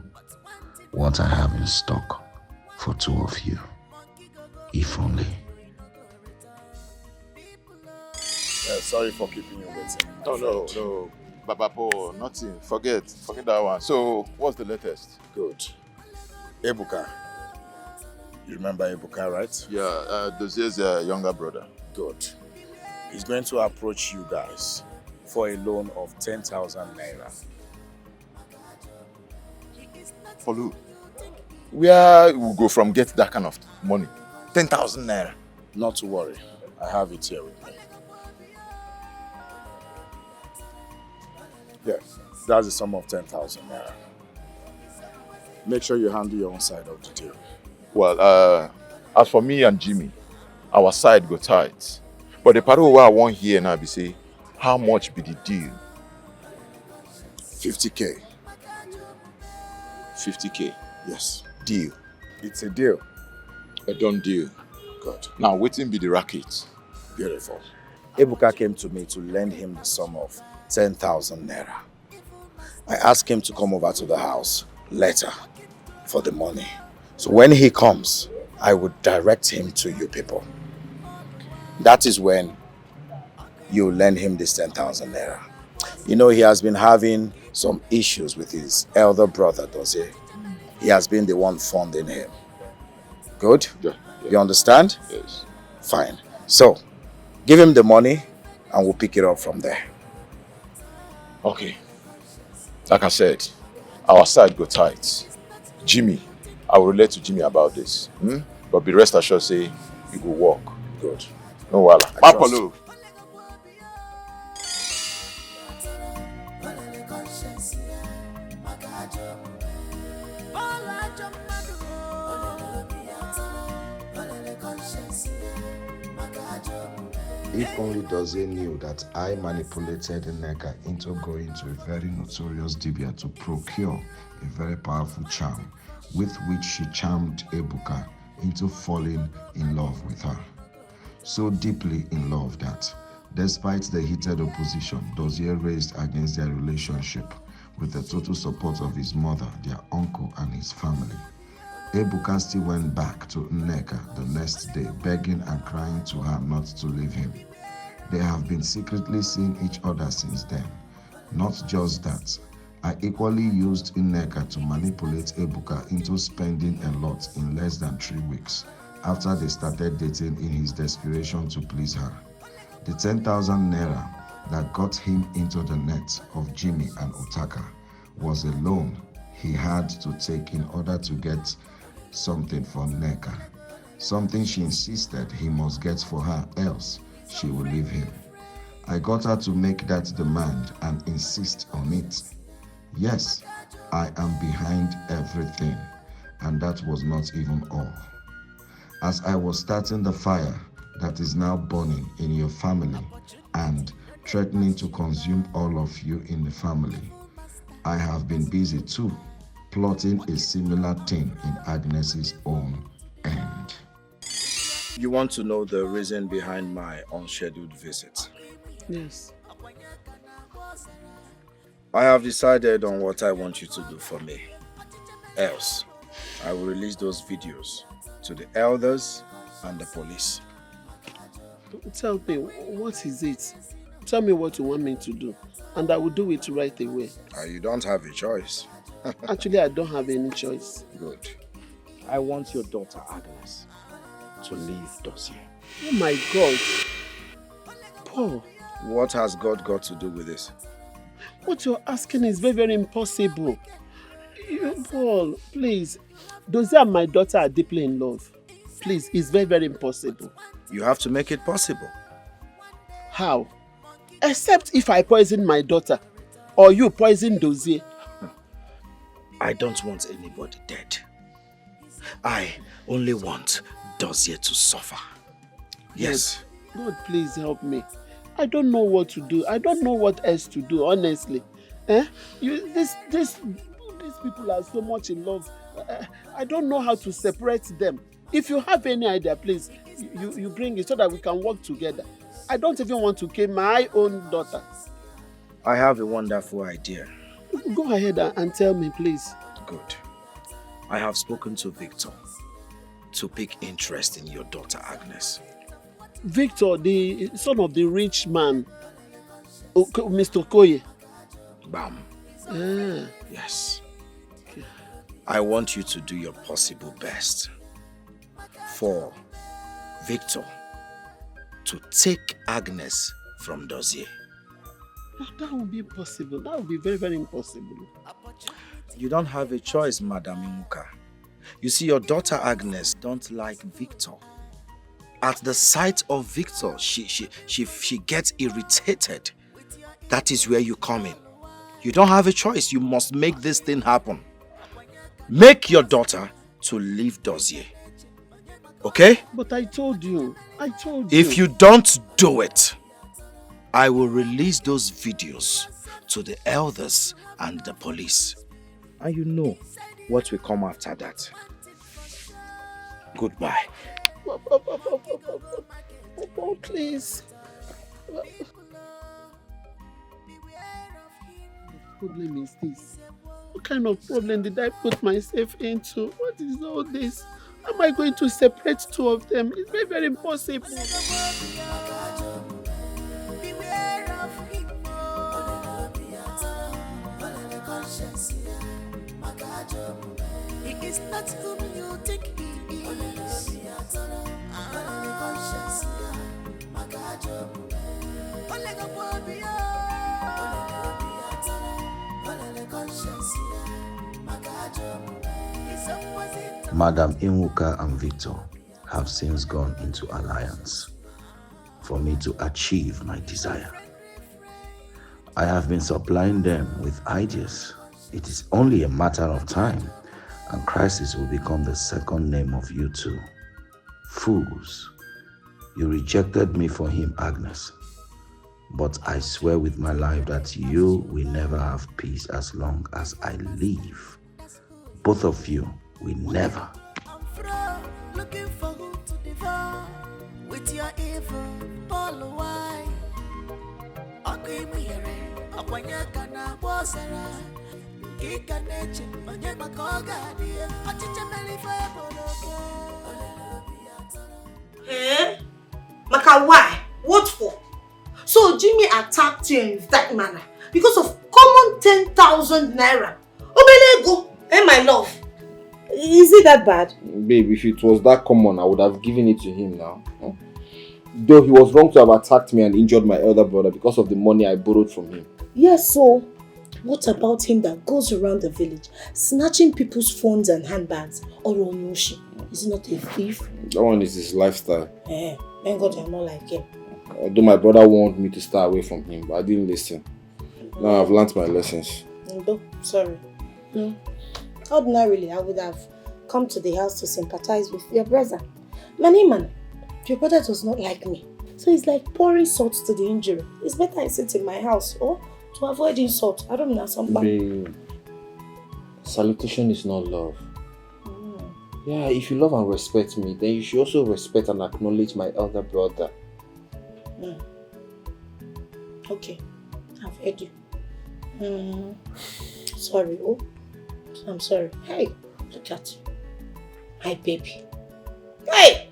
what I have in stock for 2 of you. If only. Sorry for keeping you waiting. Oh, no. Babapo, nothing. Forget that one. So, what's the latest? Good. Ebuka. You remember Ebuka, right? Yeah, Dozier's younger brother. Good. He's going to approach you guys for a loan of 10,000 naira. For who? Where we go from get that kind of money? 10,000 naira. Not to worry. I have it here with me. Yeah, that's the sum of 10,000 naira. Make sure you handle your own side of the deal. Well, as for me and Jimmy, our side go tight. But the part where I want here now be say, how much be the deal? 50K. 50K? Yes. Deal? It's a deal. A done deal. Good. Now, waiting be the racket. Beautiful. Ebuka came to me to lend him the sum of 10,000 naira. I asked him to come over to the house later for the money. So when he comes, I would direct him to you people. that is when you lend him this 10,000 naira. You know, he has been having some issues with his elder brother, does he? He has been the one funding him. Good? Yeah. You understand? Yes. Fine. So, give him the money and we'll pick it up from there. Okay. Like I said, our side go tight. Jimmy, I will relate to Jimmy about this. But be rest assured, say, it will work. Good. No wala. Papalo. If only Dozie knew that I manipulated Nneka into going to a very notorious Dibia to procure a very powerful charm with which she charmed Ebuka into falling in love with her. So deeply in love that, despite the heated opposition Dozie raised against their relationship, with the total support of his mother, their uncle, and his family, Ebuka still went back to Nneka the next day, begging and crying to her not to leave him. They have been secretly seeing each other since then. Not just that, I equally used Nneka to manipulate Ebuka into spending a lot in less than 3 weeks after they started dating in his desperation to please her. The 10,000 naira that got him into the net of Jimmy and Otaka was a loan he had to take in order to get something for Nneka, something she insisted he must get for her, else she will leave him. I got her to make that demand and insist on it. Yes, I am behind everything, and that was not even all. As I was starting the fire that is now burning in your family and threatening to consume all of you in the family, I have been busy too, plotting a similar thing in Agnes's own end. You want to know the reason behind my unscheduled visit? Yes. I have decided on what I want you to do for me. Else, I will release those videos to the elders and the police. Tell me, what is it? Tell me what you want me to do, and I will do it right away. You don't have a choice. Actually, I don't have any choice. Good. I want your daughter Agnes to leave Dozie. Oh my God. Paul. What has God got to do with this? What you're asking is very, very impossible. Paul, please. Dozie and my daughter are deeply in love. Please, it's very, very impossible. You have to make it possible. How? Except if I poison my daughter, or you poison Dozie. I don't want anybody dead. I only want Dozie to suffer. Yes. God, please help me. I don't know what to do. I don't know what else to do, honestly. These people are so much in love. I don't know how to separate them. If you have any idea, please, you bring it so that we can work together. I don't even want to kill my own daughter. I have a wonderful idea. Go ahead and tell me, please. Good. I have spoken to Victor to pick interest in your daughter Agnes. Victor, the son of the rich man, Mr. Okoye. Bam. Ah. Yes. Okay. I want you to do your possible best for Victor to take Agnes from Dozie. That would be possible. That would be very, very impossible. You don't have a choice, Madam Imuka. You see, your daughter Agnes don't like Victor. At the sight of Victor, she gets irritated. That is where you come in. You don't have a choice. You must make this thing happen. Make your daughter to leave Dozie. Okay? But I told you. If you don't do it, I will release those videos to the elders and the police. And you know what will come after that. Goodbye. Oh, please. What problem is this? What kind of problem did I put myself into? What is all this? How am I going to separate two of them? It's very, very impossible. Beware of him. He is not whom you think he is. Madam Inwuka and Victor have since gone into alliance for me to achieve my desire. I have been supplying them with ideas. It is only a matter of time, and crisis will become the second name of you two. Fools, you rejected me for him, Agnes. But I swear with my life that you will never have peace as long as I live. Both of you will never. Looking for who to devour with your evil ball why? Okay, Akwanyaka na bosara Kika neche Onye makoga dia Achiche melifa boloke. Eh? Maka, why? What for? So Jimmy attacked you in that manner because of common 10,000 naira. Obelego, my love. Is it that bad? Babe, if it was that common, I would have given it to him now. Though he was wrong to have attacked me and injured my elder brother because of the money I borrowed from him. Yes, so what about him that goes around the village snatching people's phones and handbags? Or Onoshi? Is he not a thief? That one is his lifestyle. Thank God you're not like him. Although my brother wanted me to stay away from him, but I didn't listen. Now I've learnt my lessons. Sorry. No. Ordinarily, I would have come to the house to sympathize with your brother. Man, your brother does not like me. So it's like pouring salt to the injury. It's better I sit in my house or to avoid insult. I don't know somebody. Babe, salutation is not love. Yeah, if you love and respect me, then you should also respect and acknowledge my elder brother. Okay, I've heard you. Sorry, I'm sorry. Hey, look at you. My baby. Hey!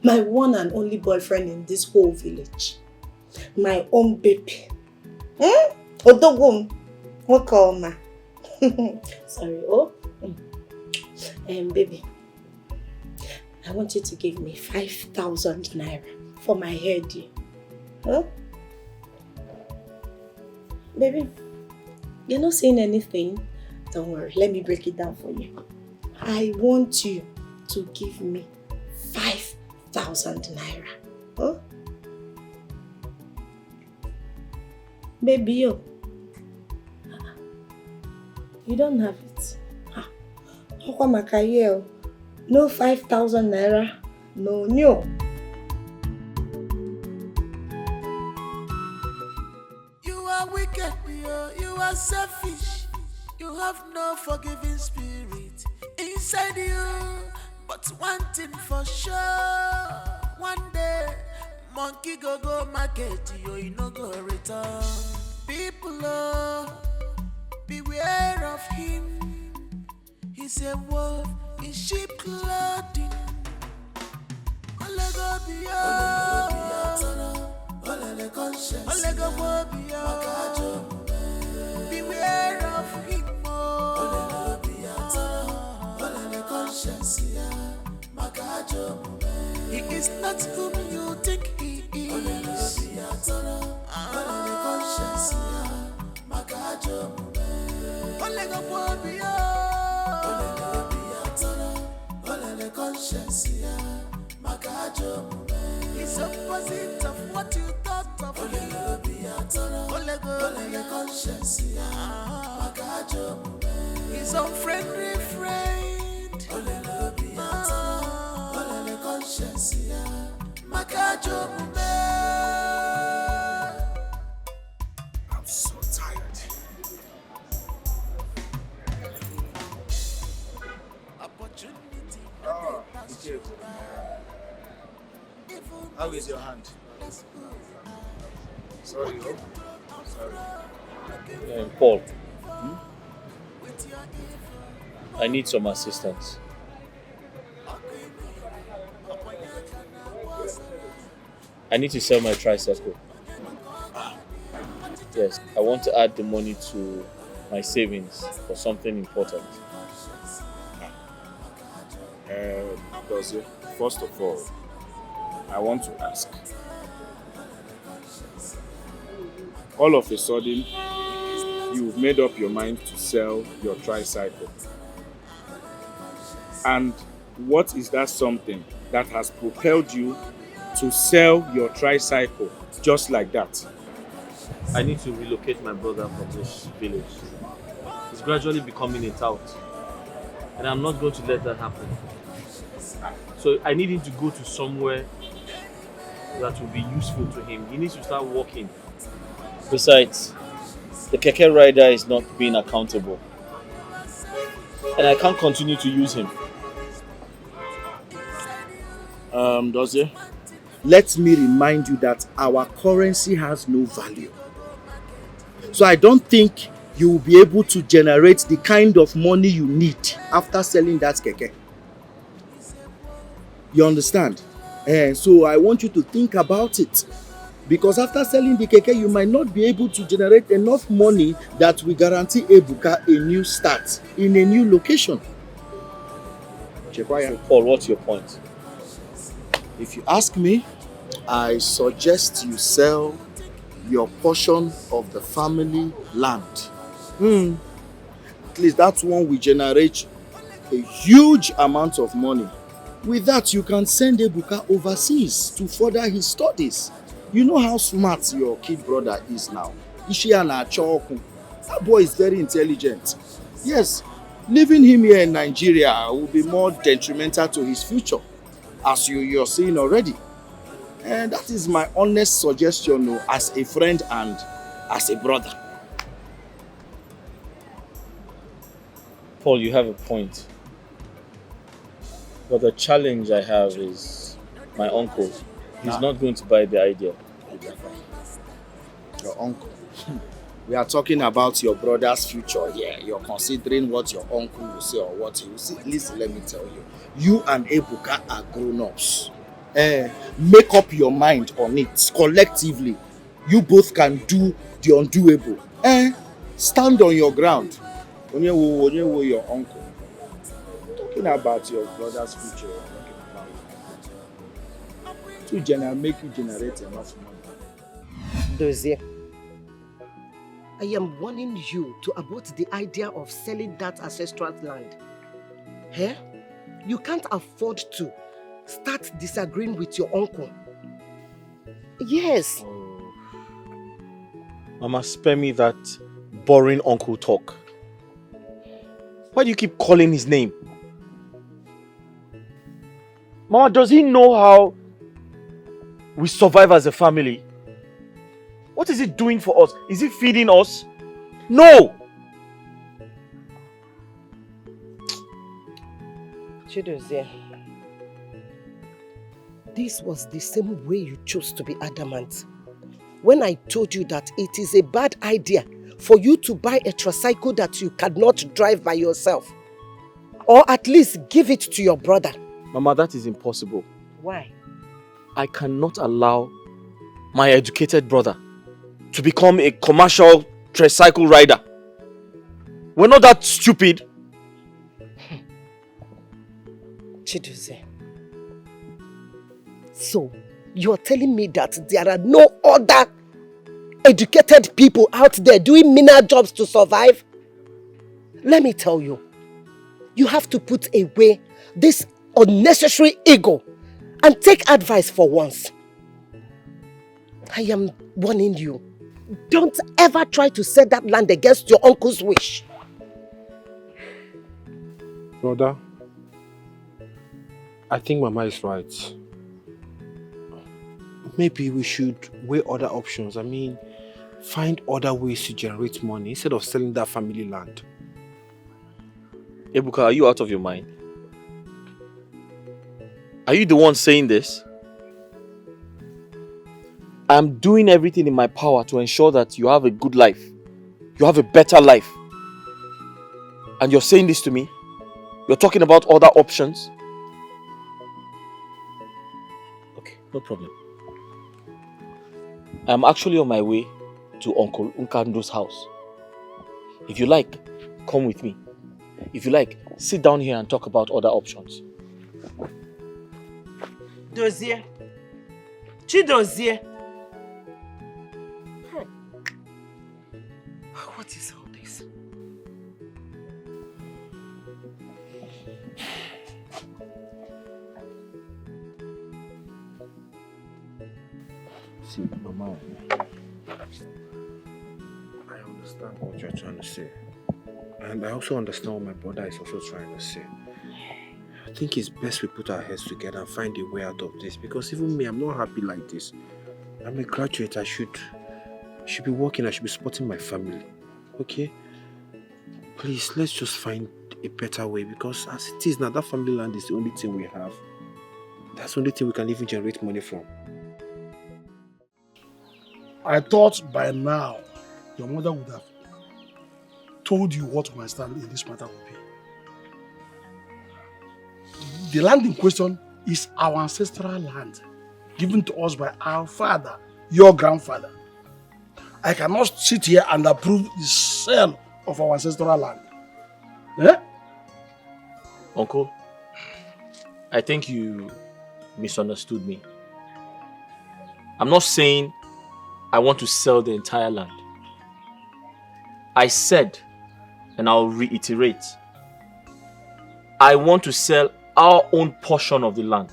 My one and only boyfriend in this whole village. My own baby. Odogum. What call ma? Sorry, baby. I want you to give me 5,000 naira for my hair deal. Huh? Baby, you're not saying anything. Don't worry, let me break it down for you. I want you to give me 5,000 naira. Huh? Baby, you don't have it. No 5,000 naira. No. You are wicked, you are selfish. You have no forgiving spirit inside you. But one thing for sure, one day, monkey go market, you no go return. People, beware of him. He's a wolf in sheep clothing. Beware of him. He is not whom you think he is. He's opposite of what you thought of him. He's unfriendly friend. I'm so tired. How is your hand? Sorry, Sorry. Paul, I need some assistance. I need to sell my tricycle. Yes, I want to add the money to my savings for something important. Dozie, first of all, I want to ask. All of a sudden, you've made up your mind to sell your tricycle. And what is that something that has propelled you to sell your tricycle just like that? I need to relocate my brother from this village. He's gradually becoming a tout. And I'm not going to let that happen. So I need him to go to somewhere that will be useful to him. He needs to start working. Besides, the keke rider is not being accountable. And I can't continue to use him. Dozie, let me remind you that our currency has no value. So I don't think you will be able to generate the kind of money you need after selling that keke. You understand? So I want you to think about it. Because after selling the keke, you might not be able to generate enough money that will guarantee Ebuka a new start in a new location. So Paul, what's your point? If you ask me, I suggest you sell your portion of the family land. At least that one will generate a huge amount of money. With that, you can send Ebuka overseas to further his studies. You know how smart your kid brother is now. That boy is very intelligent. Yes, leaving him here in Nigeria will be more detrimental to his future, as you're seeing already. And that is my honest suggestion as a friend and as a brother. Paul, you have a point. But the challenge I have is my uncle. He's not going to buy the idea. Your uncle. We are talking about your brother's future here. You're considering what your uncle will say or what he will say. Listen, let me tell you. You and Ebuka are grown-ups. Make up your mind on it collectively. You both can do the undoable. Stand on your ground. Onyewo your uncle. Talking about your brother's future. To make you generate enough money. Dozie, I am warning you to abort the idea of selling that ancestral land. You can't afford to start disagreeing with your uncle. Yes. Mama, spare me that boring uncle talk. Why do you keep calling his name? Mama, does he know how we survive as a family? What is he doing for us? Is he feeding us? No! Chidozie, this was the same way you chose to be adamant. When I told you that it is a bad idea for you to buy a tricycle that you cannot drive by yourself. Or at least give it to your brother. Mama, that is impossible. Why? I cannot allow my educated brother to become a commercial tricycle rider. We're not that stupid. Chidozie. So, you're telling me that there are no other educated people out there doing menial jobs to survive? Let me tell you, you have to put away this unnecessary ego and take advice for once. I am warning you. Don't ever try to sell that land against your uncle's wish. Brother, I think Mama is right. Maybe we should weigh other options. I mean, find other ways to generate money instead of selling that family land. Ebuka, are you out of your mind? Are you the one saying this? I'm doing everything in my power to ensure that you have a good life. You have a better life. And you're saying this to me? You're talking about other options? Okay, no problem. I'm actually on my way to Uncle Nkando's house. If you like, come with me. If you like, sit down here and talk about other options. Dozier. Chidozie. What is all this? See, Mama, I understand what you're trying to say. And I also understand what my brother is also trying to say. I think it's best we put our heads together and find a way out of this, because even me, I'm not happy like this. I'm a graduate. I should be working. I should be supporting my family. Okay? Please, let's just find a better way, because as it is now, that family land is the only thing we have. That's the only thing we can even generate money from. I thought by now your mother would have told you what my stand in this matter would be. The land in question is our ancestral land, given to us by our father, your grandfather. I cannot sit here and approve the sale of our ancestral land. Eh? Uncle, I think you misunderstood me. I'm not saying I want to sell the entire land. I said, and I'll reiterate, I want to sell our own portion of the land.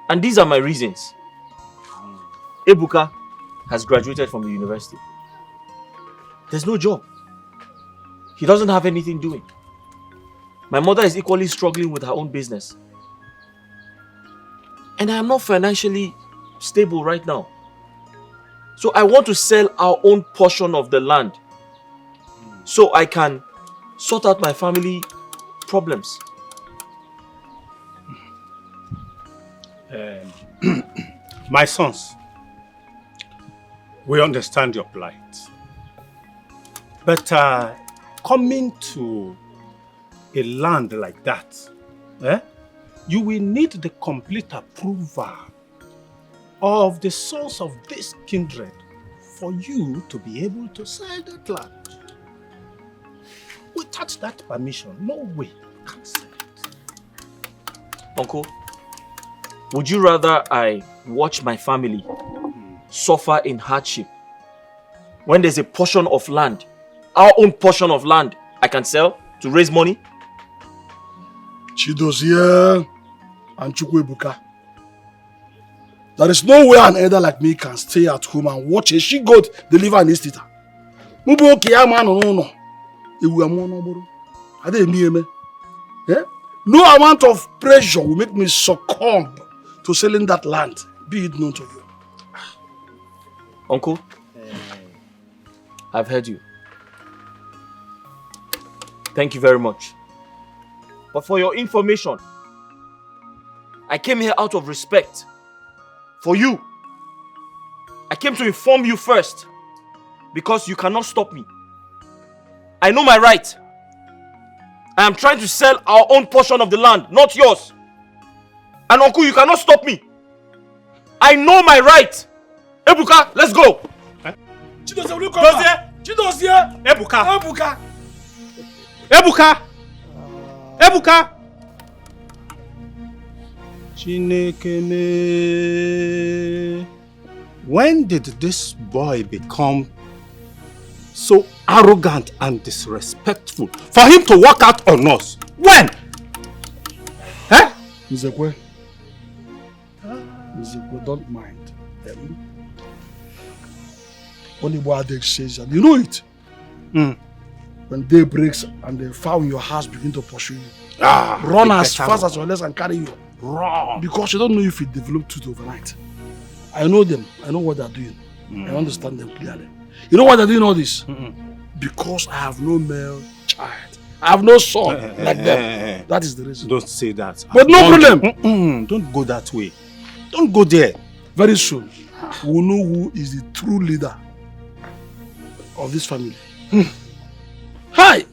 And these are my reasons. Ebuka has graduated from the university. There's no job. He doesn't have anything doing. My mother is equally struggling with her own business. And I am not financially stable right now. So I want to sell our own portion of the land so I can sort out my family problems. My sons, we understand your plight. But coming to a land like that, you will need the complete approval of the sons of this kindred for you to be able to sell that land. Without that permission, no way you can sell it. Uncle, would you rather I watch my family suffer in hardship when there's a portion of land, our own portion of land, I can sell to raise money? Chidozie and Chukwuebuka. There is no way an elder like me can stay at home and watch a she-goat deliver an istita. No amount of pressure will make me succumb to selling that land, be it known to you. Uncle, I've heard you. Thank you very much. But for your information, I came here out of respect for you. I came to inform you first because you cannot stop me. I know my right. I am trying to sell our own portion of the land, not yours. And Uncle, you cannot stop me. I know my right. Ebuka, let's go. Chidozie, will you come back? Chidozie! Ebuka! Ebuka! Ebuka! Ebuka! Chinekene. When did this boy become so arrogant and disrespectful for him to walk out on us? When? Eh? Nzekwe, don't mind. When the adage says that, you know it. When day breaks and the fowl in your house begin to pursue you, run as fast as your legs can carry you. Run. Because you don't know if it developed truth overnight. I know them. I know what they're doing. I understand them clearly. You know why they're doing all this? Because I have no male child. I have no son like them. That is the reason. Don't say that. But no problem. Don't go that way. Don't go there. Very soon, we'll know who is the true leader of this family. Hi!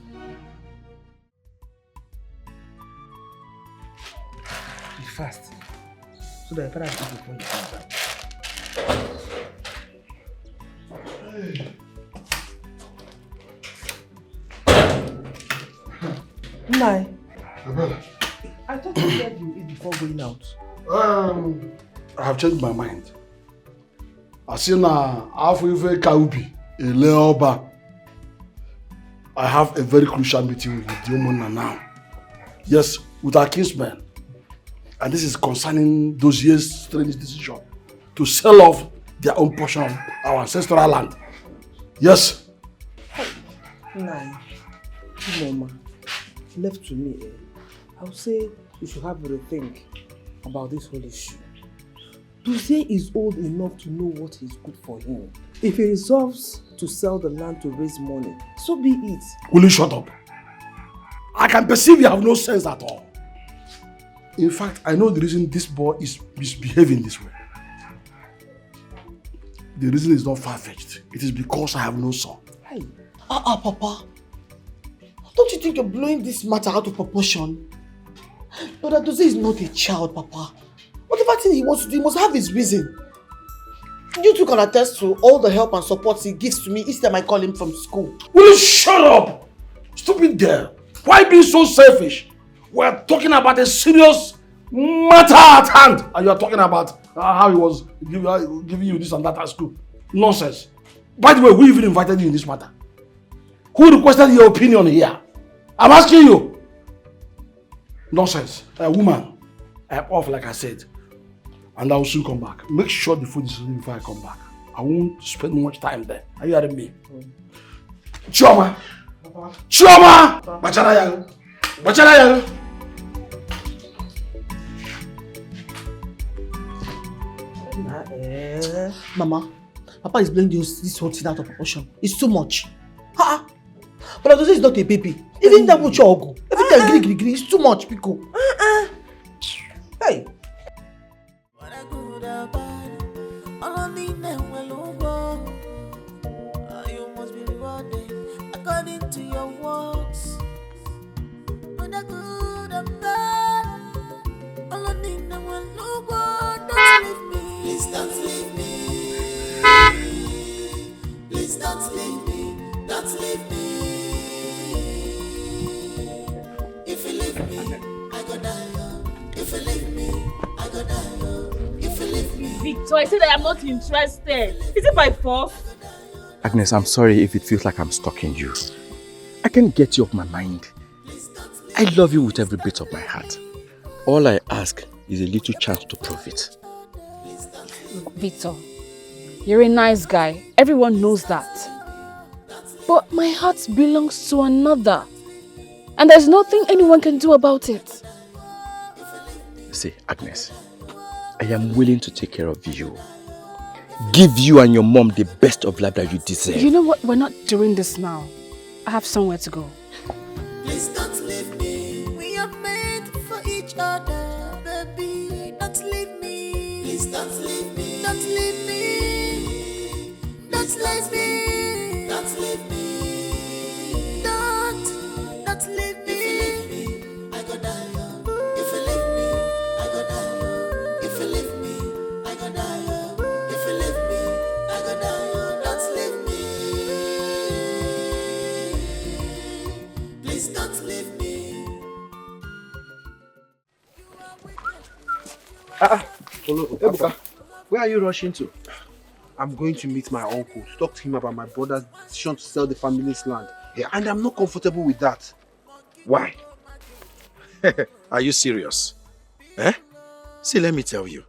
Be fast. So that your father will give you phone to come back. Nai, I thought you said you eat before going out. I have changed my mind. I see now, after Kaubi, Eleoba, I have a very crucial meeting with the woman now. Yes, with our kinsmen. And this is concerning those years' strange decision to sell off their own portion of our ancestral land. Yes. Nai, Mama, left to me, I would say you should have a rethink about this whole issue. Duzie is old enough to know what is good for him. If he resolves to sell the land to raise money, so be it. Will you shut up? I can perceive you have no sense at all. In fact, I know the reason this boy is misbehaving this way. The reason is not far-fetched. It is because I have no son. Hey. Papa. Don't you think you're blowing this matter out of proportion? Brother Duzie is not a child, Papa. Whatever thing he wants to do, he must have his reason. You two can attest to all the help and support he gives to me each time I call him from school. Will you shut up? Stupid girl. Why be so selfish? We're talking about a serious matter at hand. And you're talking about how he was giving you this and that at school. Nonsense. By the way, who even invited you in this matter? Who requested your opinion here? I'm asking you. Nonsense. Woman, I'm off like I said. And I will soon come back. Make sure the food is ready before I come back. I won't spend much time there. Are you hearing me? Chioma! Chioma! Bachara yago! Bachara yago! Mama, Papa is blowing this whole thing out of proportion. It's too much. But Adoze is not a baby. Even that much ogo. Every time gree, it's too much, Pico. Hey. You must be rewarded according to your works. When I good and bad, all I need now will look good. Don't leave me. Please don't leave me. Please don't leave me. Don't leave me. If you leave me, I go die. If you leave me, I go die. If you leave me. Victor, I said I am not interested. Is it by force? Agnes, I'm sorry if it feels like I'm stalking you. I can't get you off my mind. I love you with every bit of my heart. All I ask is a little chance to prove it. Victor, you're a nice guy. Everyone knows that. But my heart belongs to another. And there's nothing anyone can do about it. See, Agnes, I am willing to take care of you. Give you and your mom the best of life that you deserve. You know what? We're not doing this now. I have somewhere to go. Please don't leave me. We are made for each other, baby. Don't leave me. Please don't leave me. Don't leave me. Don't leave me. Don't leave me. Don't leave me. If you leave me, I go die. If you leave me, I go die. If you leave me, I go die. If you leave me, I go die. Don't leave me. Please don't leave me. Ebuka, where are you rushing to? I'm going to meet my uncle to talk to him about my brother's decision to sell the family's land. Yeah. And I'm not comfortable with that. Why? Are you serious? Eh? See, let me tell you.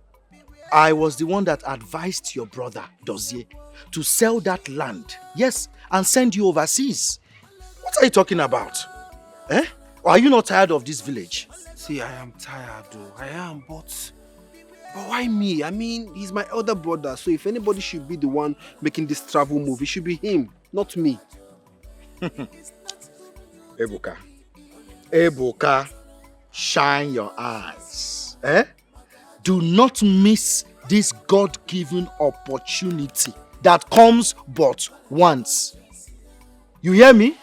I was the one that advised your brother, Dozie, to sell that land. Yes, and send you overseas. What are you talking about? Eh? Or are you not tired of this village? See, I am tired though. I am, but why me? I mean, he's my elder brother, so if anybody should be the one making this travel move, it should be him, not me. Ebuka, shine your eyes. Eh? Do not miss this God-given opportunity that comes but once. You hear me?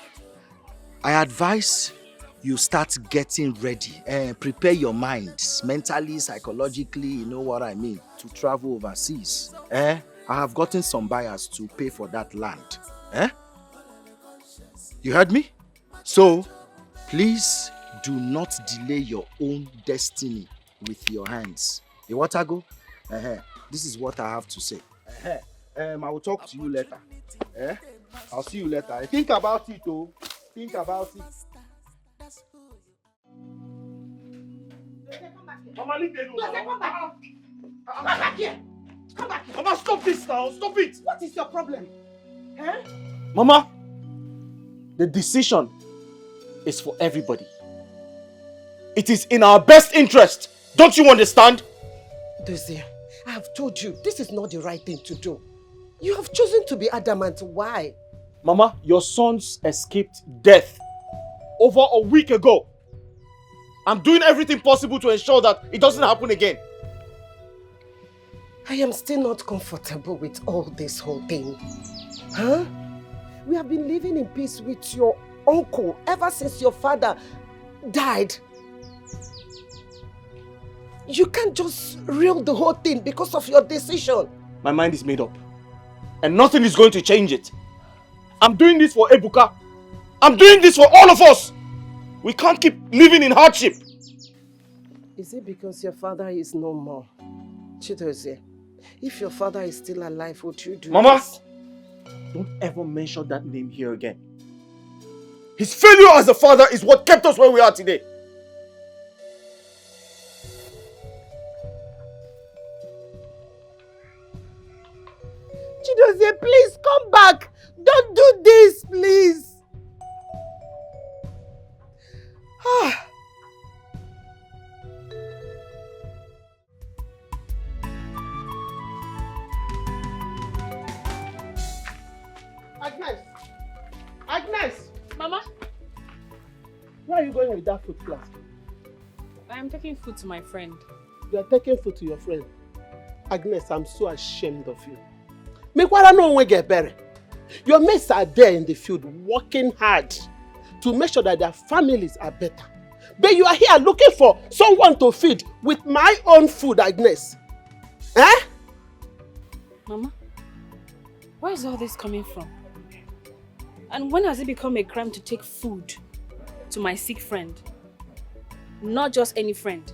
I advise you start getting ready. Prepare your minds mentally, psychologically, you know what I mean, to travel overseas. I have gotten some buyers to pay for that land. You heard me? So, please Do not delay your own destiny with your hands. You want to go? This is what I have to say. I will talk to you later. I'll see you later. Think about it, oh. Think about it. Mama, leave them alone. Come back. Come back here. Come back here. Mama, stop this now. Stop it. What is your problem? Huh? Mama, the decision is for everybody. It is in our best interest. Don't you understand? Dozie, I have told you, this is not the right thing to do. You have chosen to be adamant. Why? Mama, your sons escaped death over a week ago. I'm doing everything possible to ensure that it doesn't happen again. I am still not comfortable with all this whole thing. Huh? We have been living in peace with your uncle ever since your father died. You can't just reel the whole thing because of your decision. My mind is made up. And nothing is going to change it. I'm doing this for Ebuka. I'm doing this for all of us. We can't keep living in hardship. Is it because your father is no more? Chidozie, if your father is still alive, would you do Mama, this? don't ever mention that name here again. His failure as a father is what kept us where we are today. Chidozie, please come back. Don't do this, please. Agnes! Mama? Where are you going with that food flask? I am taking food to my friend. You are taking food to your friend. Agnes, I'm so ashamed of you. Mekwara no one get better. Your mates are there in the field working hard to make sure that their families are better. But you are here looking for someone to feed with my own food, Agnes. Eh? Mama, where is all this coming from? And when has it become a crime to take food to my sick friend? Not just any friend.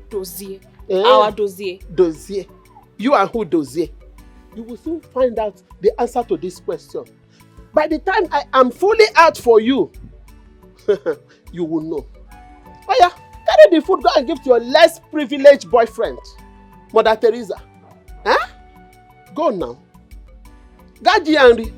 Dozier. Our Dozier. Dozier. You are who Dozier? You will soon find out the answer to this question. By the time I am fully out for you, you will know. Oh yeah, carry the food, go and give to your less privileged boyfriend, Mother Teresa. Huh? Go now. Gaji Henry.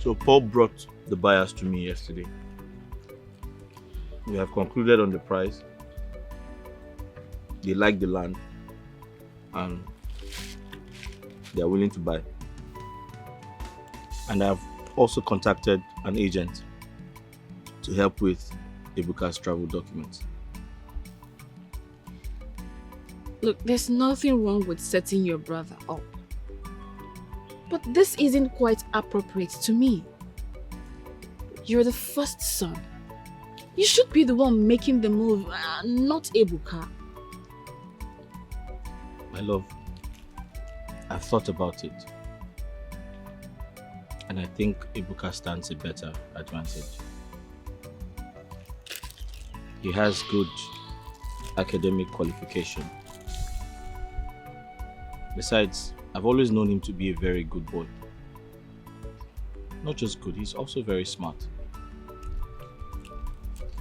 So Paul brought the buyers to me yesterday. We have concluded on the price. They like the land and they are willing to buy. And I have also contacted an agent to help with Ebuka's travel documents. Look, there's nothing wrong with setting your brother up. But this isn't quite appropriate to me. You're the first son. You should be the one making the move, not Ebuka. My love, I've thought about it. And I think Ebuka stands a better advantage. He has good academic qualification. Besides, I've always known him to be a very good boy. Not just good, he's also very smart.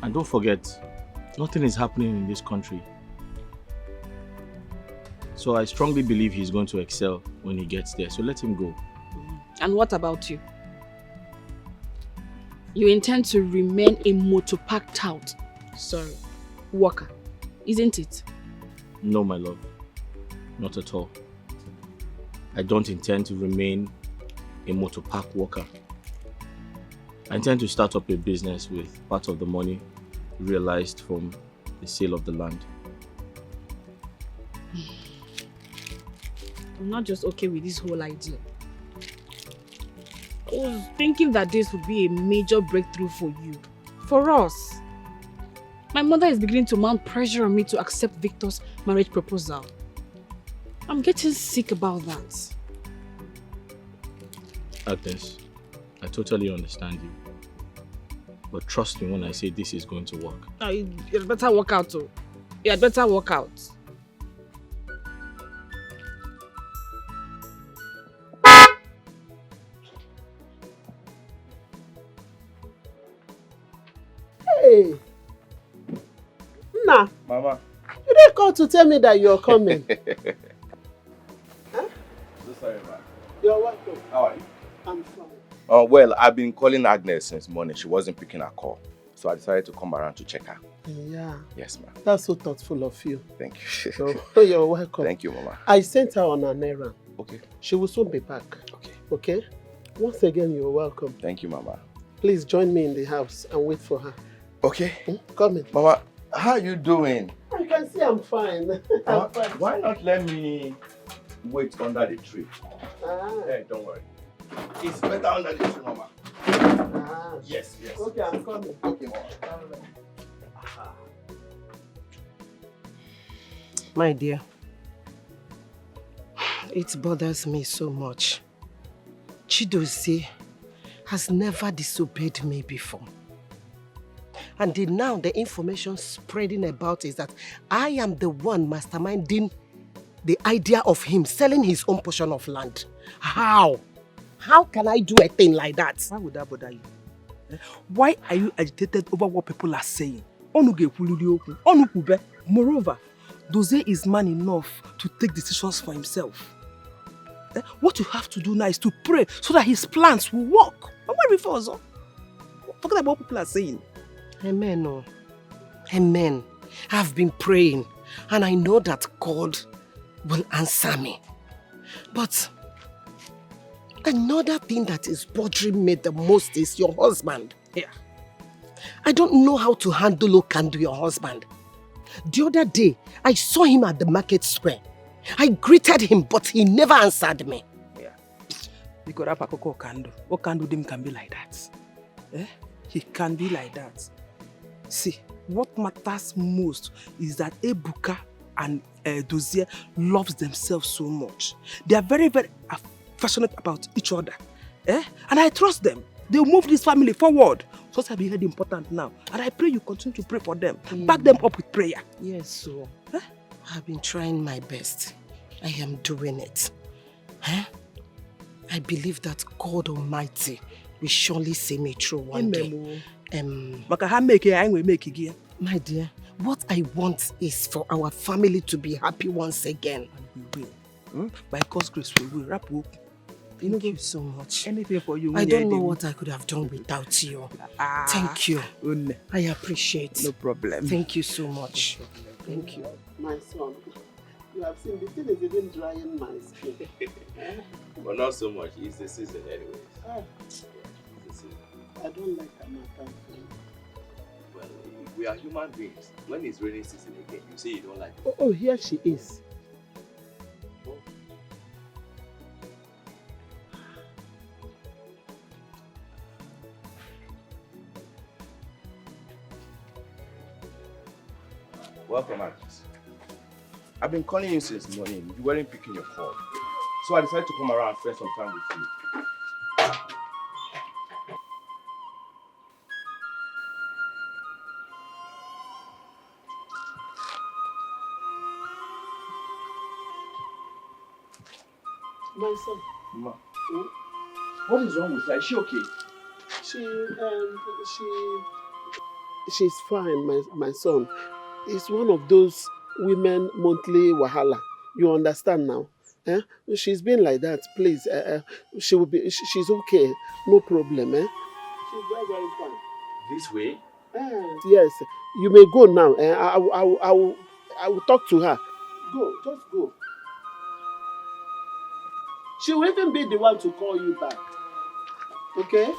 And don't forget, nothing is happening in this country. So I strongly believe he's going to excel when he gets there. So let him go. And what about you? You intend to remain a motopark tout. Sorry, worker, isn't it? No, my love. Not at all. I don't intend to remain a motor park worker. I intend to start up a business with part of the money realized from the sale of the land. I'm not just okay with this whole idea. I was thinking that this would be a major breakthrough for you. For us. My mother is beginning to mount pressure on me to accept Victor's marriage proposal. I'm getting sick about that. Agnes, I totally understand you. But trust me when I say this is going to work. You'd better work out too. You'd better work out. Hey! Nah. Mama. You didn't call to tell me that you're coming. So sorry, ma. You're welcome. How are you? I'm fine. Well, I've been calling Agnes since morning. She wasn't picking her call. So I decided to come around to check her. Yeah. Yes, ma'am. That's so thoughtful of you. Thank you. So, you're welcome. Thank you, Mama. I sent her on an errand. Okay. She will soon be back. Okay. Okay? Once again, you're welcome. Thank you, Mama. Please join me in the house and wait for her. Okay. Come in. Mama, how are you doing? You can see I'm fine. I'm fine. Why not let me wait under the tree? Hey, don't worry. It's better under the tree, Mama. Yes, yes. Okay, I'm coming. Okay, Mama. My dear, it bothers me so much. Chidozie has never disobeyed me before. And now the information spreading about is that I am the one masterminding the idea of him selling his own portion of land. How? How can I do a thing like that? Why would that bother you? Why are you agitated over what people are saying? Moreover, Dozie is man enough to take decisions for himself. What you have to do now is to pray so that his plans will work. Forget about what people are saying. Amen. Oh. Amen. I've been praying and I know that God will answer me. But another thing that is bothering me the most is your husband. Yeah. I don't know how to handle your husband. The other day, I saw him at the market square. I greeted him, but he never answered me. Yeah. Because Okando can be like that. He can be like that. See, what matters most is that Ebuka and Dozie loves themselves so much. They are very, very affectionate about each other. And I trust them. They'll move this family forward. So that's very important now. And I pray you continue to pray for them. Back them up with prayer. Yes, so I've been trying my best. I am doing it. I believe that God Almighty will surely see me through one day. My dear, what I want is for our family to be happy once again. And we will. By God's grace, we will. Wrap up. Thank you so much. Anything for you. I don't know what I could have done without you. Thank you. I appreciate it. No problem. Thank you so much. Thank you. My son, you have seen the thing is even drying my skin. But not so much. It's the season anyways. I don't like Amaka. Well, we are human beings. When it's raining season again, you say you don't like it. Oh, here she is. Welcome, Agnes. I've been calling you since morning. You weren't picking your call. So I decided to come around and spend some time with you. My son. Ma, what is wrong with her? Is she okay? She's fine, my son. It's one of those women monthly wahala. You understand now? She's been like that. Please, she will be. She's okay. No problem. She's very, very fine. This way? Yes. You may go now. I will talk to her. Go. Just go. She will even be the one to call you back. Okay?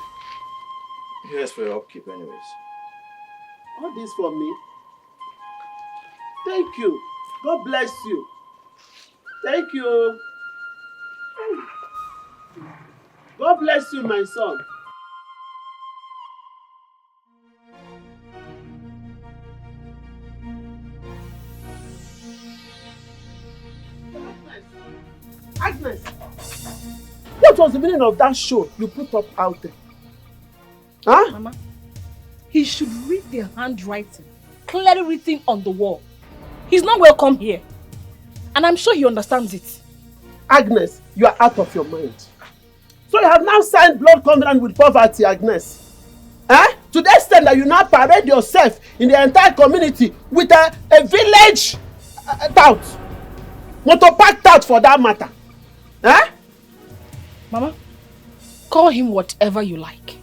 Here's for your upkeep anyways. All this for me? Thank you. God bless you. Thank you. God bless you, my son. Agnes, what was the meaning of that show you put up out there? Huh? Mama, he should read the handwriting clearly written on the wall. He's not welcome here. And I'm sure he understands it. Agnes, you are out of your mind. So you have now signed blood covenant with poverty, Agnes. Eh? To the extent that you now parade yourself in the entire community with a village tout. Motor park tout for that matter. Eh? Mama, call him whatever you like.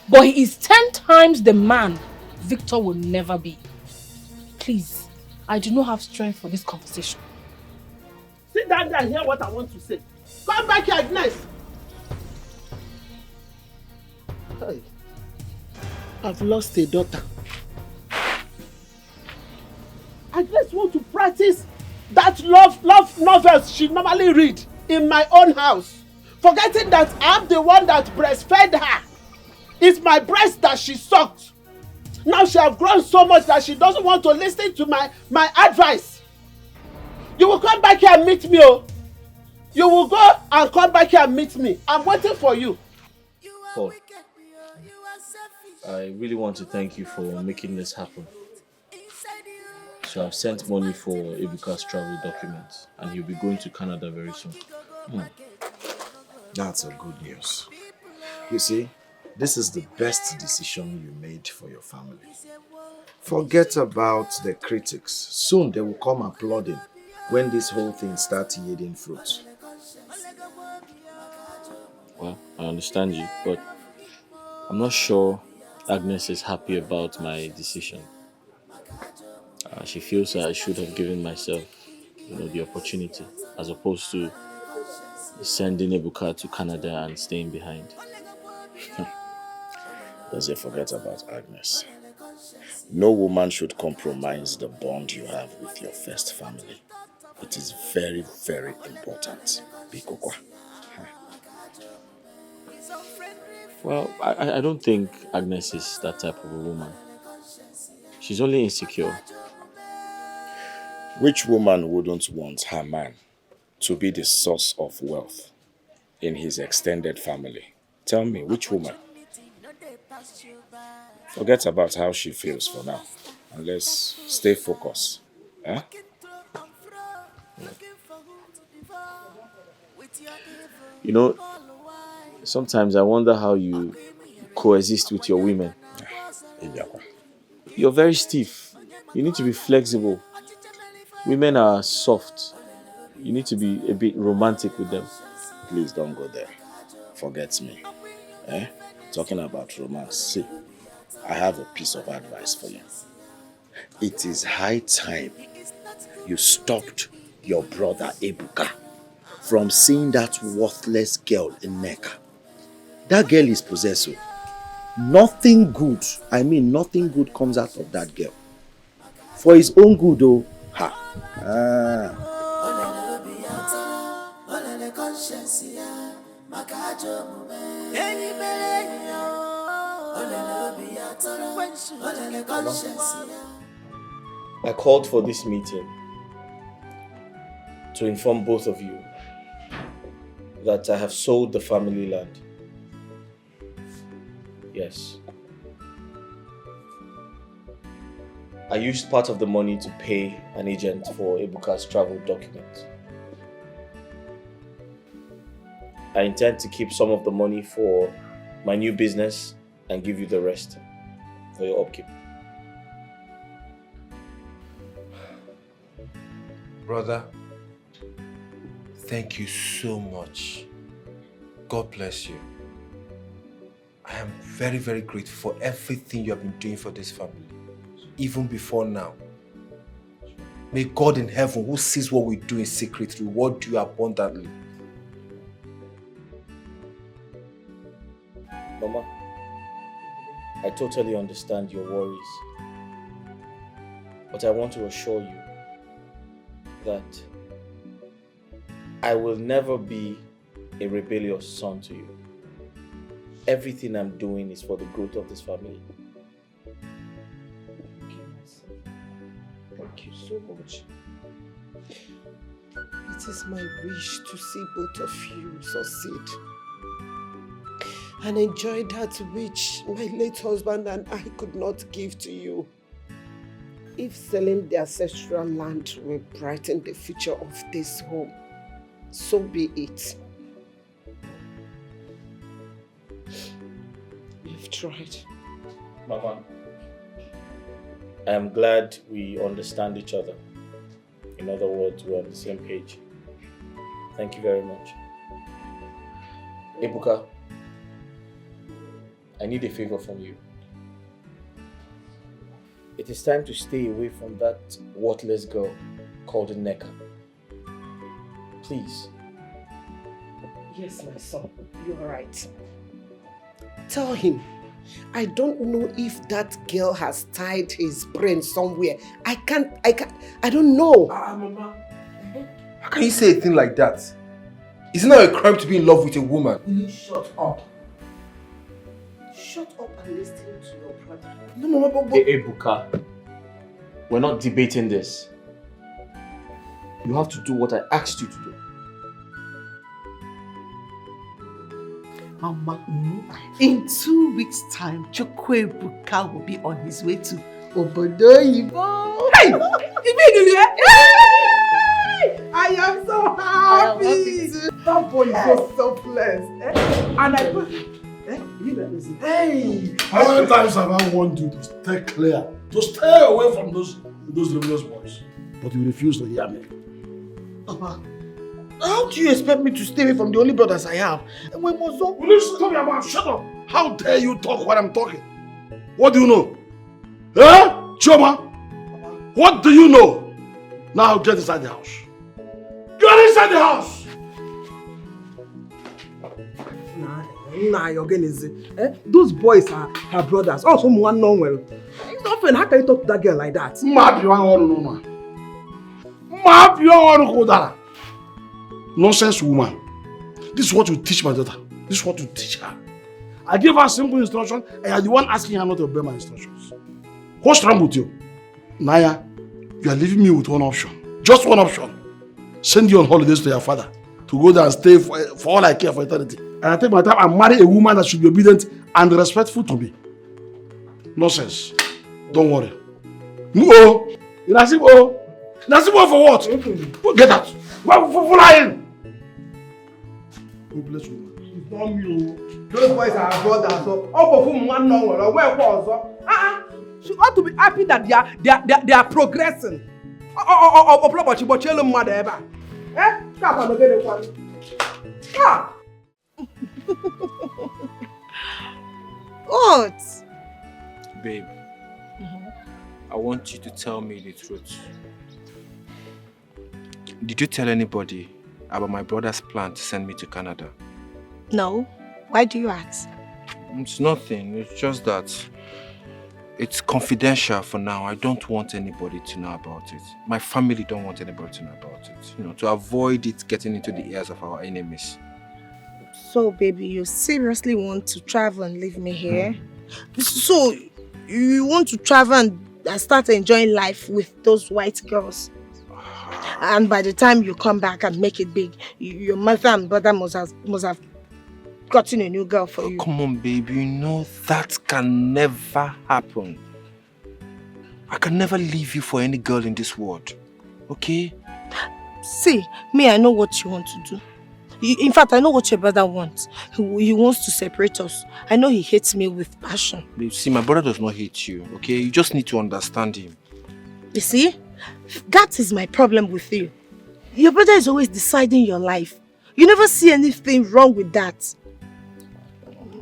But he is 10 times the man Victor will never be. Please, I do not have strength for this conversation. Sit down there and hear what I want to say. Come back here, Agnes. Hey, I've lost a daughter. Agnes wants to practice that love novels she normally read in my own house. Forgetting that I'm the one that breastfed her. It's my breast that she sucked. Now she has grown so much that she doesn't want to listen to my advice. You will come back here and meet me, oh. You will go and come back here and meet me. I'm waiting for you. Paul, I really want to thank you for making this happen. So I've sent money for Ebuka's travel documents and he'll be going to Canada very soon. That's a good news. You see, this is the best decision you made for your family. Forget about the critics. Soon they will come applauding when this whole thing starts yielding fruit. Well, I understand you, but I'm not sure Agnes is happy about my decision. She feels I should have given myself, the opportunity, as opposed to sending Ebuka to Canada and staying behind. Does it forget about Agnes? No woman should compromise the bond you have with your first family. It is very, very important. Bikokwa. Well, I don't think Agnes is that type of a woman. She's only insecure. Which woman wouldn't want her man to be the source of wealth in his extended family? Tell me, which woman? Forget about how she feels for now. And let's stay focused. Eh? Sometimes I wonder how you coexist with your women. You're very stiff. You need to be flexible. Women are soft. You need to be a bit romantic with them. Please don't go there. Forget me. Talking about romance. See, I have a piece of advice for you. It is high time you stopped your brother Ebuka from seeing that worthless girl in Neka. That girl is possessive. Nothing good, nothing good comes out of that girl. For his own good, though. I called for this meeting to inform both of you that I have sold the family land. Yes. I used part of the money to pay an agent for Ebuka's travel documents. I intend to keep some of the money for my new business and give you the rest for your upkeep. Brother, thank you so much. God bless you. I am very, very grateful for everything you have been doing for this family, even before now. May God in heaven, who sees what we do in secret, reward you abundantly. Mama, I totally understand your worries. But I want to assure you that I will never be a rebellious son to you. Everything I'm doing is for the growth of this family. Thank you, my son. Thank you so much. It is my wish to see both of you succeed and enjoy that which my late husband and I could not give to you. If selling the ancestral land will brighten the future of this home, so be it. We've tried. Mama, I am glad we understand each other. In other words, we're on the same page. Thank you very much. Ebuka, I need a favor from you. It is time to stay away from that worthless girl called Nneka. Please. Yes, my son, you're right. Tell him, I don't know if that girl has tied his brain somewhere. I don't know. Mama. How can you say a thing like that? Is it not a crime to be in love with a woman? Will you shut up? Shut up and listen to your brother. No, Mama, but... Hey, Ebuka, we're not debating this. You have to do what I asked you to do. Mama, in 2 weeks' time, Chukwuebuka will be on his way to Obodoyibo. Hey! I am so happy! That boy is so selfless. And I put... Hey! How many times have I warned you to stay clear, to stay away from those rebellious boys? But you refuse to hear me. Papa, how do you expect me to stay away from the only brothers I have? And when was so... Will you stop your mouth? Shut up! How dare you talk when I'm talking? What do you know? Eh? Choma? What do you know? Now get inside the house. Get inside the house! Nah, you're getting easy. Those boys are her brothers. Also, one known well. It's not fair. How can you talk to that girl like that? Map you want to know, man. Map you want to go. Nonsense woman. This is what you teach my daughter. This is what you teach her. I gave her simple instruction and you're the one asking her not to obey my instructions. What's wrong with you? Naya, you are leaving me with one option. Just one option. Send you on holidays to your father to go there and stay for all I care for eternity. And I take my time and marry a woman that should be obedient and respectful to me. Nonsense. Don't worry. No. Inasibo. Inasibo for what? Get out. For lying. God bless you. It's not me. Those boys are her brothers. So all of whom one known well. Where was she ought to be happy that they are progressing. What? Babe, I want you to tell me the truth. Did you tell anybody about my brother's plan to send me to Canada? No. Why do you ask? It's nothing. It's just that it's confidential for now. I don't want anybody to know about it. My family don't want anybody to know about it. You know, to avoid it getting into the ears of our enemies. So, baby, you seriously want to travel and leave me here? So, you want to travel and start enjoying life with those white girls? And by the time you come back and make it big, your mother and brother must have gotten a new girl for you. Come on, baby. You know that can never happen. I can never leave you for any girl in this world. Okay? See, me, I know what you want to do. In fact, I know what your brother wants. He wants to separate us. I know he hates me with passion. Babe, see, my brother does not hate you, okay? You just need to understand him. You see? That is my problem with you. Your brother is always deciding your life. You never see anything wrong with that.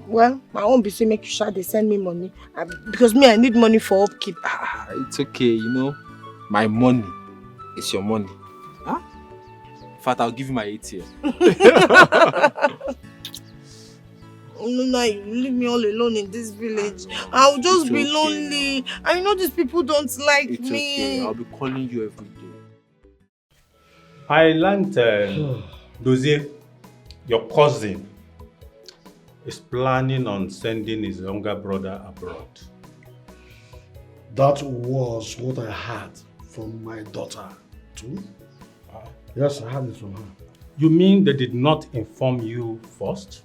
Well, I won't be saying make you sure they send me money. Because me, I need money for upkeep. It's okay, you know. My money is your money. Huh? In fact, I'll give you my ATM. now you leave me all alone in this village. I'll just be lonely. Now. I know these people don't like It's me. okay. I'll be calling you every day. I learned, Dozie, your cousin is planning on sending his younger brother abroad. That was what I heard from my daughter too. Yes, I heard it from her. You mean they did not inform you first?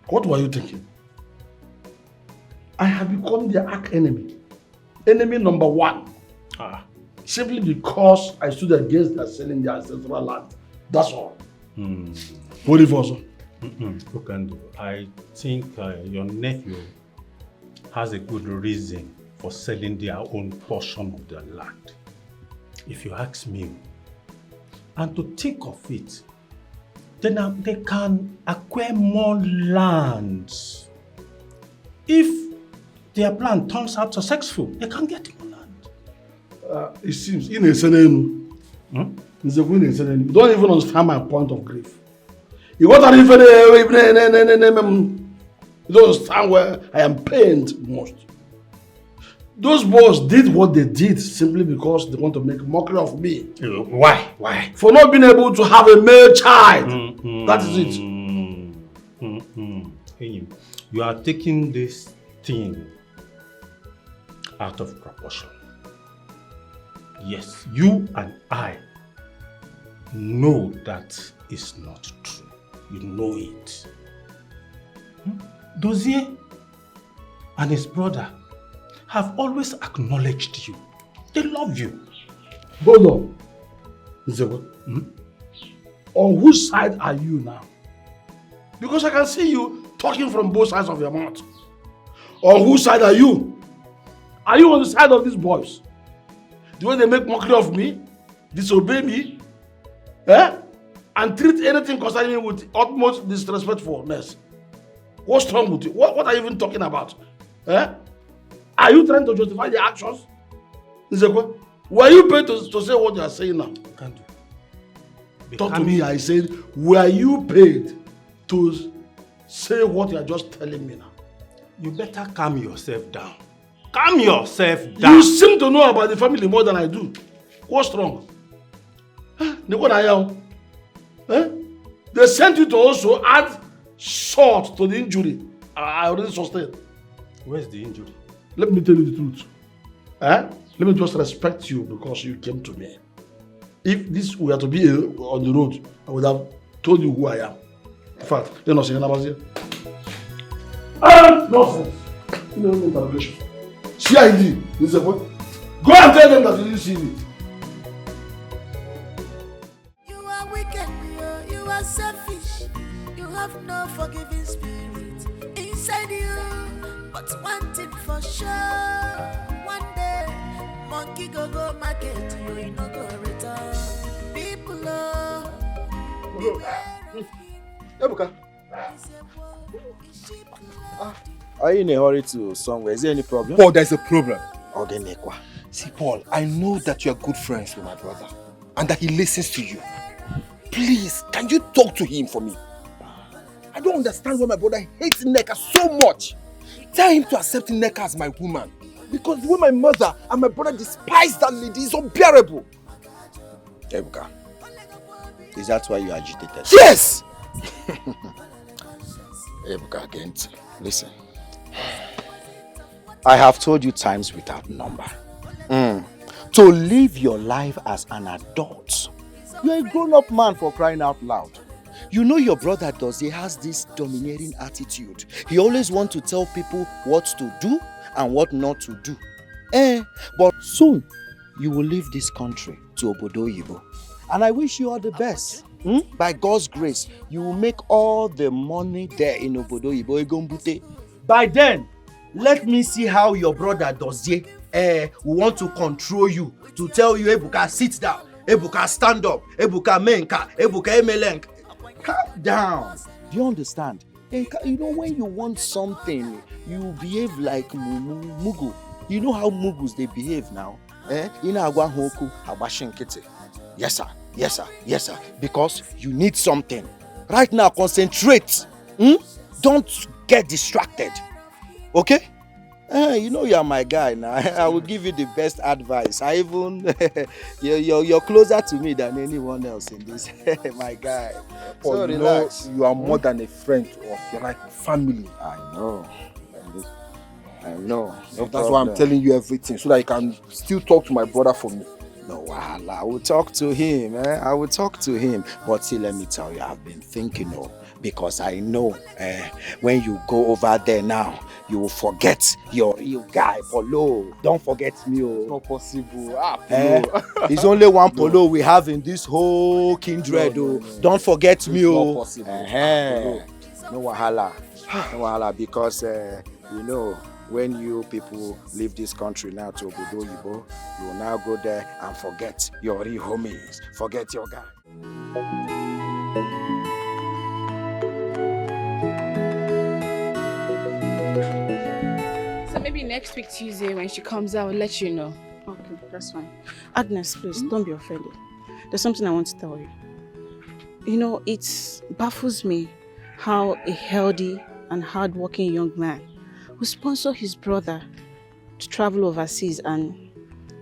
What were you thinking? I have become their arch enemy. Enemy number one. Simply because I stood against their selling their ancestral land. That's all. What if also? I think your nephew has a good reason for selling their own portion of the land. If you ask me, and to think of it, then they can acquire more lands. If their plan turns out successful, they can get more land. It seems, in a sudden, you don't even understand my point of grief. You don't understand where I am pained most. Those boys did what they did simply because they want to make mockery of me. Why? Why? For not being able to have a male child. That is it. You are taking this thing out of proportion. Yes, you and I know that is not true. You know it. Dozie and his brother have always acknowledged you. They love you. Hold on. On whose side are you now? Because I can see you talking from both sides of your mouth. On whose side are you? Are you on the side of these boys? The way they make mockery of me, disobey me, and treat anything concerning me with utmost disrespectfulness. What's wrong with you? What are you even talking about? Are you trying to justify the actions? Were you paid to say what you are saying now? Talk to me, I said, were you paid to say what you are just telling me now? You better calm yourself down. Calm yourself down. You seem to know about the family more than I do. What's wrong? They sent you to also add salt to the injury I already sustained. Where's the injury? Let me tell you the truth. Let me just respect you because you came to me. If this were to be on the road, I would have told you who I am. In fact, you're not saying about here. Nonsense. No interrogation. CID. This is a point. Go and tell them that you didn't see me. You are wicked, you are selfish. You have no forgiving spirit inside you. But one thing for sure, one day, monkey go market, you no go return. People Ebuka. Are you in a hurry to somewhere? Is there any problem? Paul, there's a problem. Okay, see, Paul, I know that you are good friends with my brother and that he listens to you. Please, can you talk to him for me? I don't understand why my brother hates Nneka so much. Tell him to accept Nneka as my woman. Because the way my mother and my brother despise that lady is unbearable. Ebuka, is that why you agitated? Yes! Ebuka, Gent, listen. I have told you times without number. To live your life as an adult. You're a grown-up man, for crying out loud. You know your brother Dozie has this domineering attitude. He always wants to tell people what to do and what not to do. But soon, you will leave this country to Obodo Oyibo. And I wish you all the best. By God's grace, you will make all the money there in Obodo Oyibo Egombute. By then, let me see how your brother Dozie will want to control you, to tell you, Ebuka, sit down. Ebuka, stand up. Ebuka, menka. Ebuka, emelenk. Calm down. Do you understand? You know, when you want something, you behave like Mugu. You know how Mugus they behave now? Yes, sir. Yes, sir. Yes, sir. Because you need something. Right now, concentrate. Don't get distracted. Okay? You know you're my guy now. I will give you the best advice. I even you're closer to me than anyone else in this. My guy. Paul, So you relax. know you are more than a friend to us. You're like family. I know. I know. So that's why I'm telling you everything, so that you can still talk to my brother for me. No, I will talk to him. I will talk to him. But see, let me tell you, I've been thinking, because I know when you go over there now, you will forget your real guy, Polo. Don't forget me. It's not possible. Polo. It's only one Polo we have in this whole kindred. No. Don't forget me. It's not possible. No wahala. No wahala, because when you people leave this country now to Obodo Yibo, you will now go there and forget your real homies, forget your guy. So maybe next week Tuesday when she comes out, I'll let you know. Okay, that's fine. Agnes, please, don't be offended. There's something I want to tell you. You know, it baffles me how a healthy and hard-working young man who sponsor his brother to travel overseas and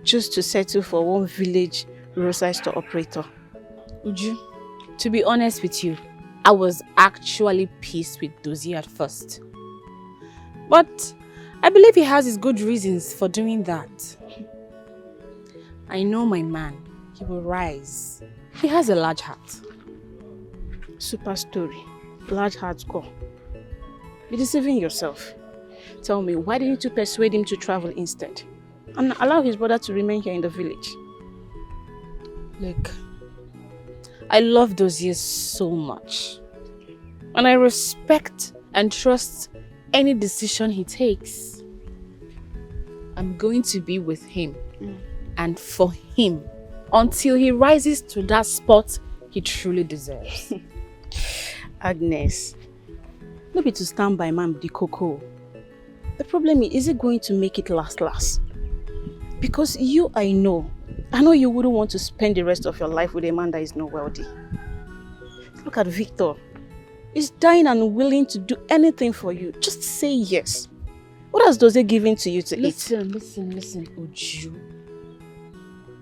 just to settle for one village roadside store operator. Uju, to be honest with you, I was actually pissed with Dozie at first. But I believe he has his good reasons for doing that. I know my man, he will rise. He has a large heart. Super story, large heart core. You're deceiving yourself. Tell me, why didn't you persuade him to travel instead? And allow his brother to remain here in the village? Look, I love Dozie so much. And I respect and trust any decision he takes. I'm going to be with him and for him until he rises to that spot he truly deserves. Agnes, no be to stand by man with the cocoa. The problem is it going to make it last? Because I know you wouldn't want to spend the rest of your life with a man that is not wealthy. Look at Victor. He's dying and willing to do anything for you. Just say yes. What else does he give in to you to eat? Listen, Uju.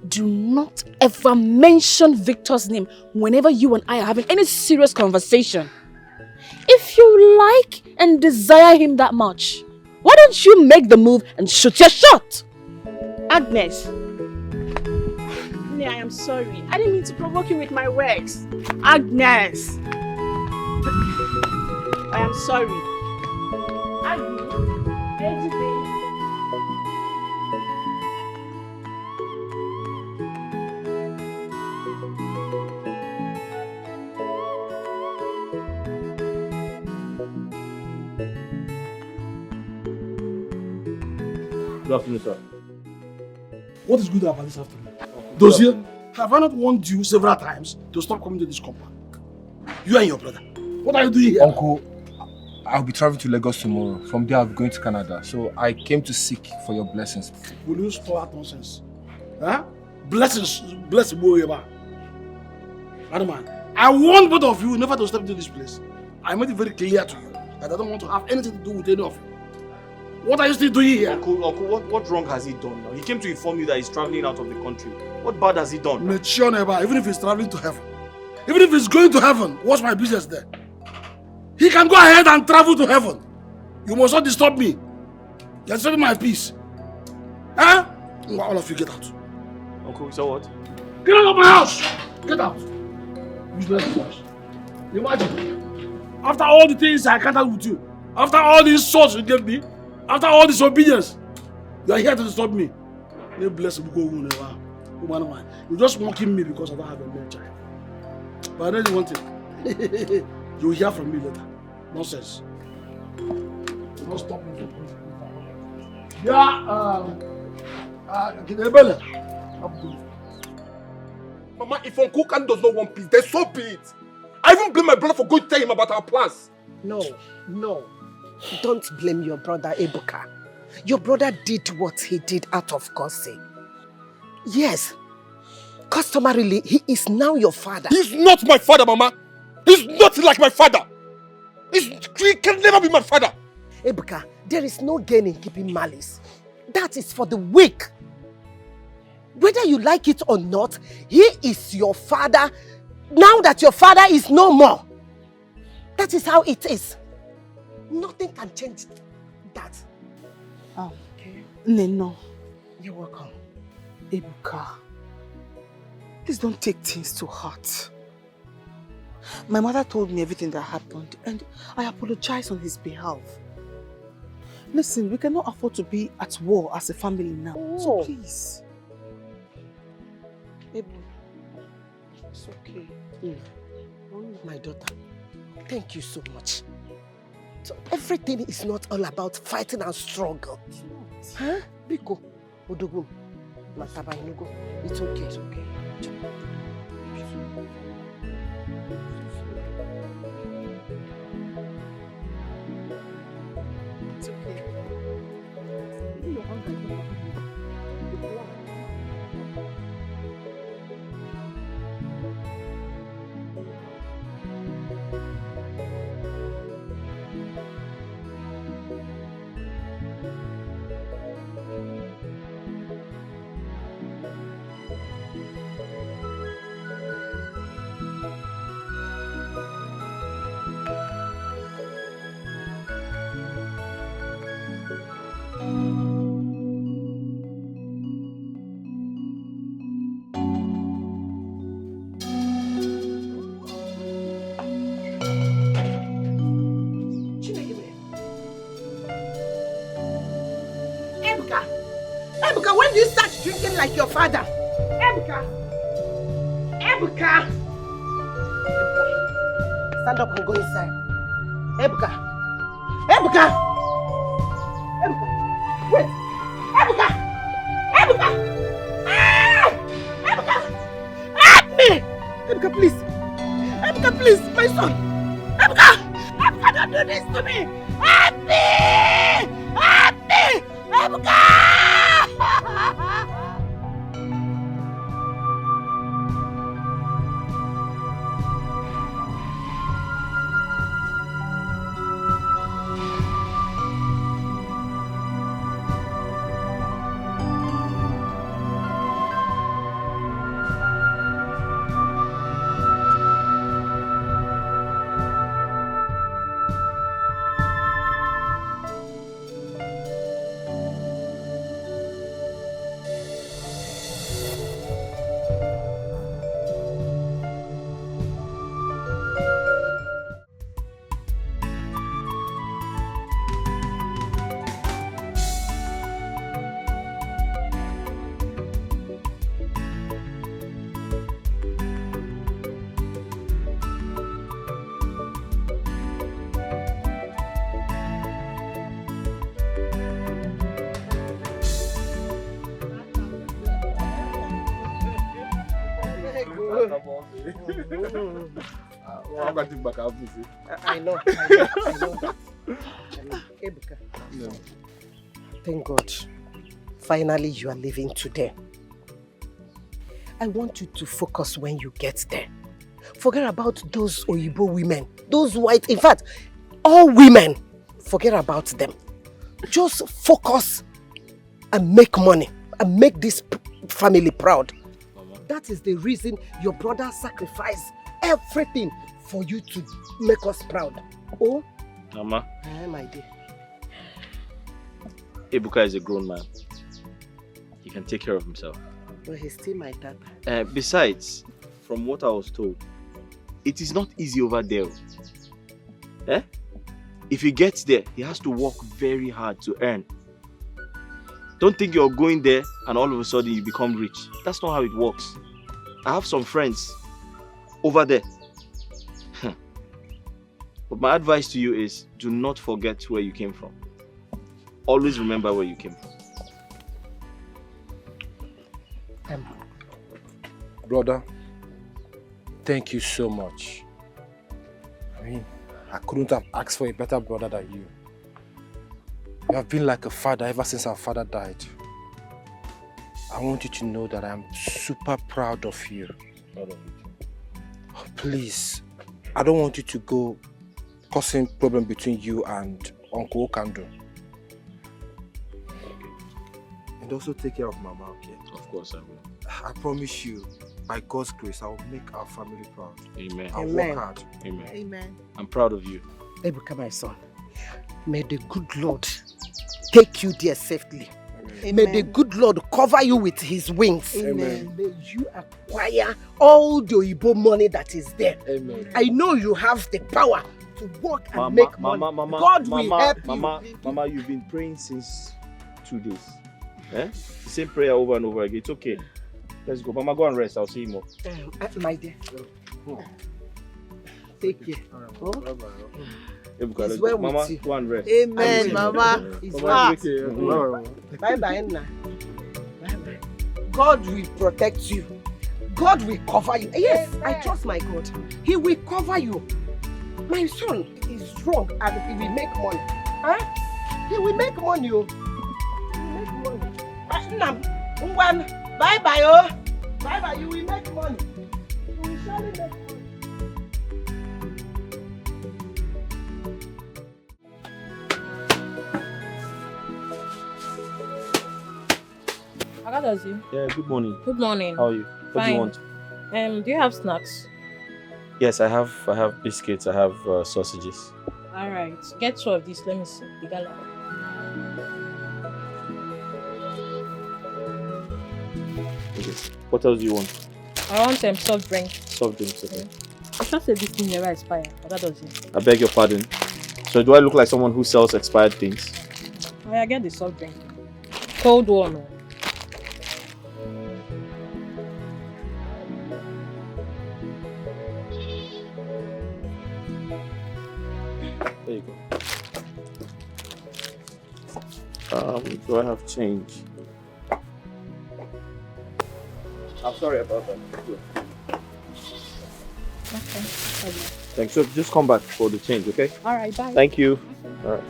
Do not ever mention Victor's name whenever you and I are having any serious conversation. If you like and desire him that much, why don't you make the move and shoot your shot? Agnes. I am sorry. I didn't mean to provoke you with my words. Agnes. I am sorry. Agnes. Good afternoon, sir. What is good about this afternoon? Dozie, have I not warned you several times to stop coming to this compound? You and your brother. What are you doing here? Uncle, I'll be traveling to Lagos tomorrow. From there, I'll be going to Canada. So I came to seek for your blessings. Will you stop that nonsense? Huh? Bless Boyeba. Madam man, I warned both of you never to step into this place. I made it very clear to you that I don't want to have anything to do with any of you. What are you still doing here? Uncle, what wrong has he done now? He came to inform you that he's traveling out of the country. What bad has he done? Even if he's traveling to heaven, even if he's going to heaven, what's my business there? He can go ahead and travel to heaven. You must not disturb me. You're disturbing my peace. Huh? All of you get out. Uncle, so what? Get out of my house! Get out! Useless boys. Imagine. After all the things I counted with you, after all the insults you gave me, after all this obedience, you are here to disturb me. May bless you go never. You're just mocking me because I don't have a male child. But I know you want it. You'll hear from me later. Nonsense. Don't stop me. Mama, if Uncle Khan does not want peace, then so be it. I even blame my brother for going to tell him about our plans. No. Don't blame your brother, Ebuka. Your brother did what he did out of God's sake. Yes, customarily, he is now your father. He's not my father, Mama. He's not like my father. He can never be my father. Ebuka, there is no gain in keeping malice. That is for the weak. Whether you like it or not, he is your father now that your father is no more. That is how it is. Nothing can change that. Okay. Neno. You're welcome. Ebuka, please don't take things to heart. My mother told me everything that happened and I apologize on his behalf. Listen, we cannot afford to be at war as a family now. So please. Ebu, it's okay. My daughter, thank you so much. So everything is not all about fighting and struggle. Huh? Biko, Odogum, Mataba Inugo. It's okay. It's okay. It's okay. Ebuka, when do you start drinking like your father? Ebuka! Ebuka! Stand up and go inside. Ebuka! Ebuka! Ebuka! Wait! Ebuka! Ebuka! Ah! Ebuka! Help me! Ebuka, please! Ebuka, please! My son! Ebuka! Ebuka, don't do this to me! Help me! Help me! Ebuka! I know that. Ebuka. No. Thank God. Finally, you are leaving today. I want you to focus when you get there. Forget about those Oyibo women, those white, in fact, all women. Forget about them. Just focus and make money and make this family proud. Mama. That is the reason your brother sacrificed everything for you to make us proud. Oh? Mama. My dear. Ebuka is a grown man. He can take care of himself. But he's still my dad. Besides, from what I was told, it is not easy over there. Eh? If he gets there, he has to work very hard to earn. Don't think you're going there and all of a sudden you become rich. That's not how it works. I have some friends over there. But my advice to you is, do not forget where you came from. Always remember where you came from. Brother, thank you so much. I mean, I couldn't have asked for a better brother than you. You have been like a father ever since our father died. I want you to know that I'm super proud of you. Please, I don't want you to go causing problem between you and Uncle Okando. And also take care of Mama, okay? Of course I will. I promise you, by God's grace, I will make our family proud. Amen. I'll work hard. Amen. Amen. I'm proud of you. Ebuka, my son, may the good Lord take you there safely. Amen. May the good Lord cover you with his wings. Amen. May you acquire all the Igbo money that is there. Amen. I know you have the power to work and make money. God will help you. Mama, you've been praying since 2 days. Eh? The same prayer over and over again. It's okay. Let's go. Mama, go and rest. I'll see you more. My dear. Take care. It's well Mama, with you. go and rest. Amen, Mama. It's Mama, well. Bye-bye, Nna. Bye-bye. God will protect you. God will cover you. Yes, I trust my God. He will cover you. My son is strong and he will make money. Huh? He will make money. Oh. He will make money. Bye-bye, oh. Bye-bye, you will make money. You will surely make money. How does you? Yeah, good morning. Good morning. How are you? What do you want? Do you have snacks? Yes, I have biscuits, I have sausages. Alright, get 2 of these. Let me see. The gala. Okay. What else do you want? I want soft drink. Soft drinks, okay. I just said this thing never expired. How does it? I beg your pardon. So do I look like someone who sells expired things? I get the soft drink. Cold one. There you go. Do I have change? I'm sorry about that. Okay. Thanks. So just come back for the change, okay? Alright, bye. Thank you. Alright.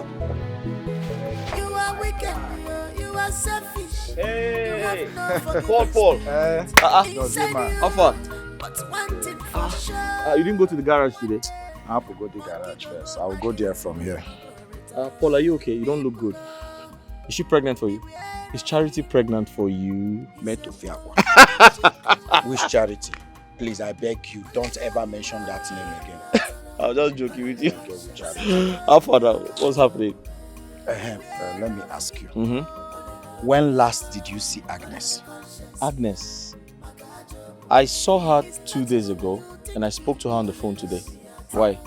You are wicked, you are selfish. Hey! Paul. How far? But one thing for sure. You didn't go to the garage today? I have to go to the garage first. I will go there from here. Paul, are you okay? You don't look good. Is she pregnant for you? Is Charity pregnant for you? Which Charity? Please, I beg you, don't ever mention that name again. I was just joking with you. How far now? What's happening? Let me ask you. When last did you see Agnes? Agnes? I saw her 2 days ago and I spoke to her on the phone today. Why?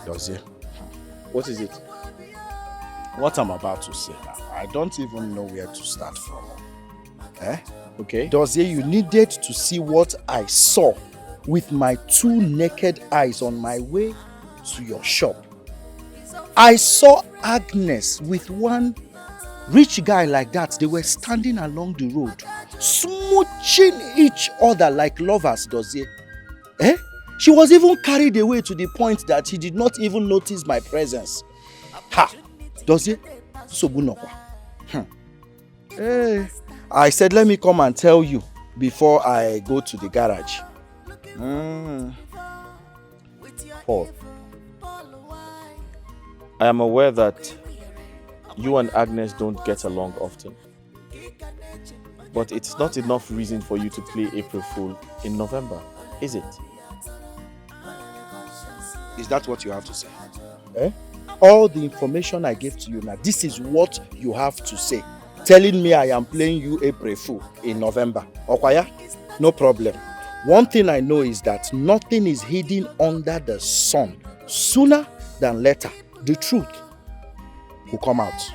Dozie. What is it? What I'm about to say now, I don't even know where to start from. Okay. Dozie, you needed to see what I saw with my 2 naked eyes on my way to your shop. I saw Agnes with one rich guy like that. They were standing along the road, smooching each other like lovers, Dozie. She was even carried away to the point that he did not even notice my presence. Ha! Dozie, Sobunokwa. I said, let me come and tell you before I go to the garage. Paul, I am aware that you and Agnes don't get along often. But it's not enough reason for you to play April Fool in November, is it? Is that what you have to say? All the information I gave to you now, this is what you have to say. Telling me I am playing you April Fool in November. Okwaya? No problem. One thing I know is that nothing is hidden under the sun. Sooner than later, the truth will come out.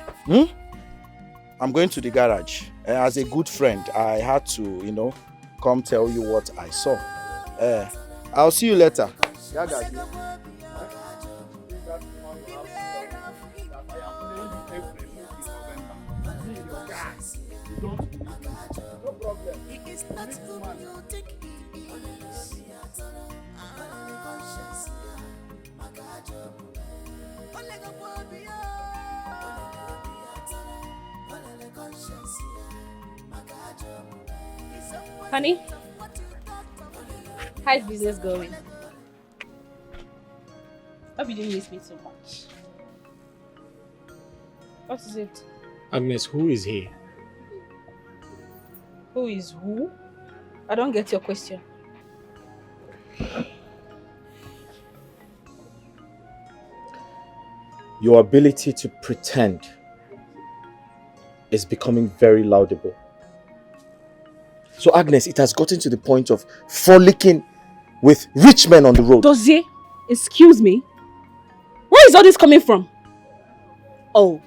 I'm going to the garage. As a good friend, I had to, come tell you what I saw. I'll see you later. Yeah, guys. Honey, how's business going? hope you didn't miss me so much. What is it? Agnes, who is he? Who is who? I don't get your question. Your ability to pretend is becoming very laudable. So Agnes, it has gotten to the point of frolicking with rich men on the road. Dozie, excuse me. Where is all this coming from? Oh,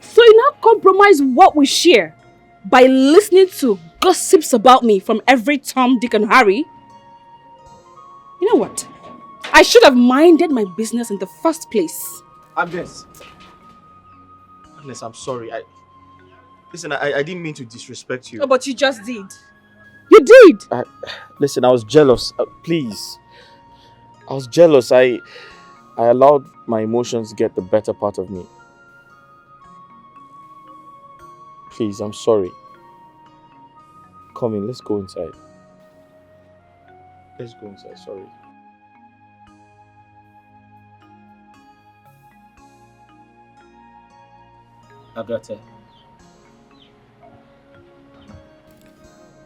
so you now compromise what we share by listening to gossips about me from every Tom, Dick and Harry? You know what? I should have minded my business in the first place. Agnes, I'm sorry. Listen, I didn't mean to disrespect you. Oh, but you just did. You did! Listen, I was jealous. Please. I was jealous. I allowed my emotions get the better part of me. Please, I'm sorry. Come in, let's go inside. Let's go inside, sorry. Agatha.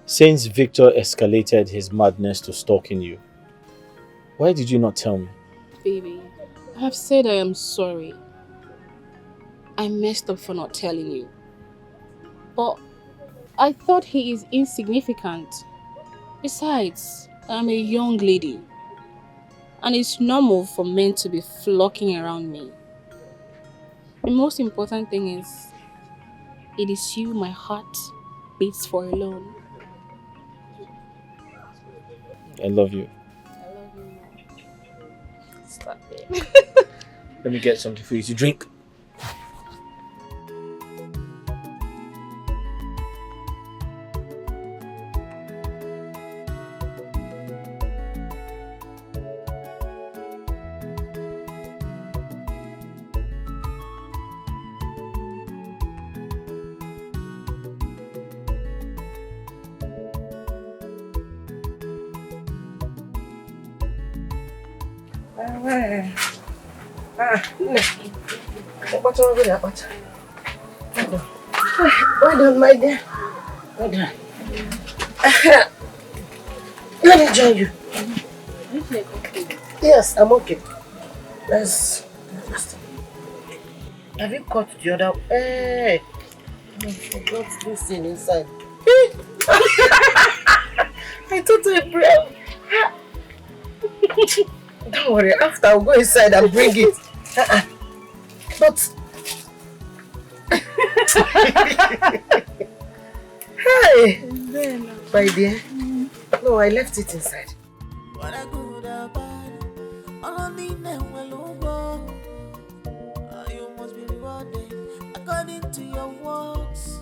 Since Victor escalated his madness to stalking you, why did you not tell me? Baby, I have said I am sorry. I messed up for not telling you. But I thought he is insignificant. Besides, I'm a young lady. And it's normal for men to be flocking around me. The most important thing is, it is you my heart beats for alone. I love you. I love you more. Stop it. Let me get something for you to drink. Well done, my dear. Well done. Let me join you. Yes, I'm okay. Let's. Have you cut the other? Hey, I forgot this thing inside. I thought I brought. Don't worry, after I'll go inside and bring it. But hey, my dear. No, I left it inside. You must be rewarded according to your works.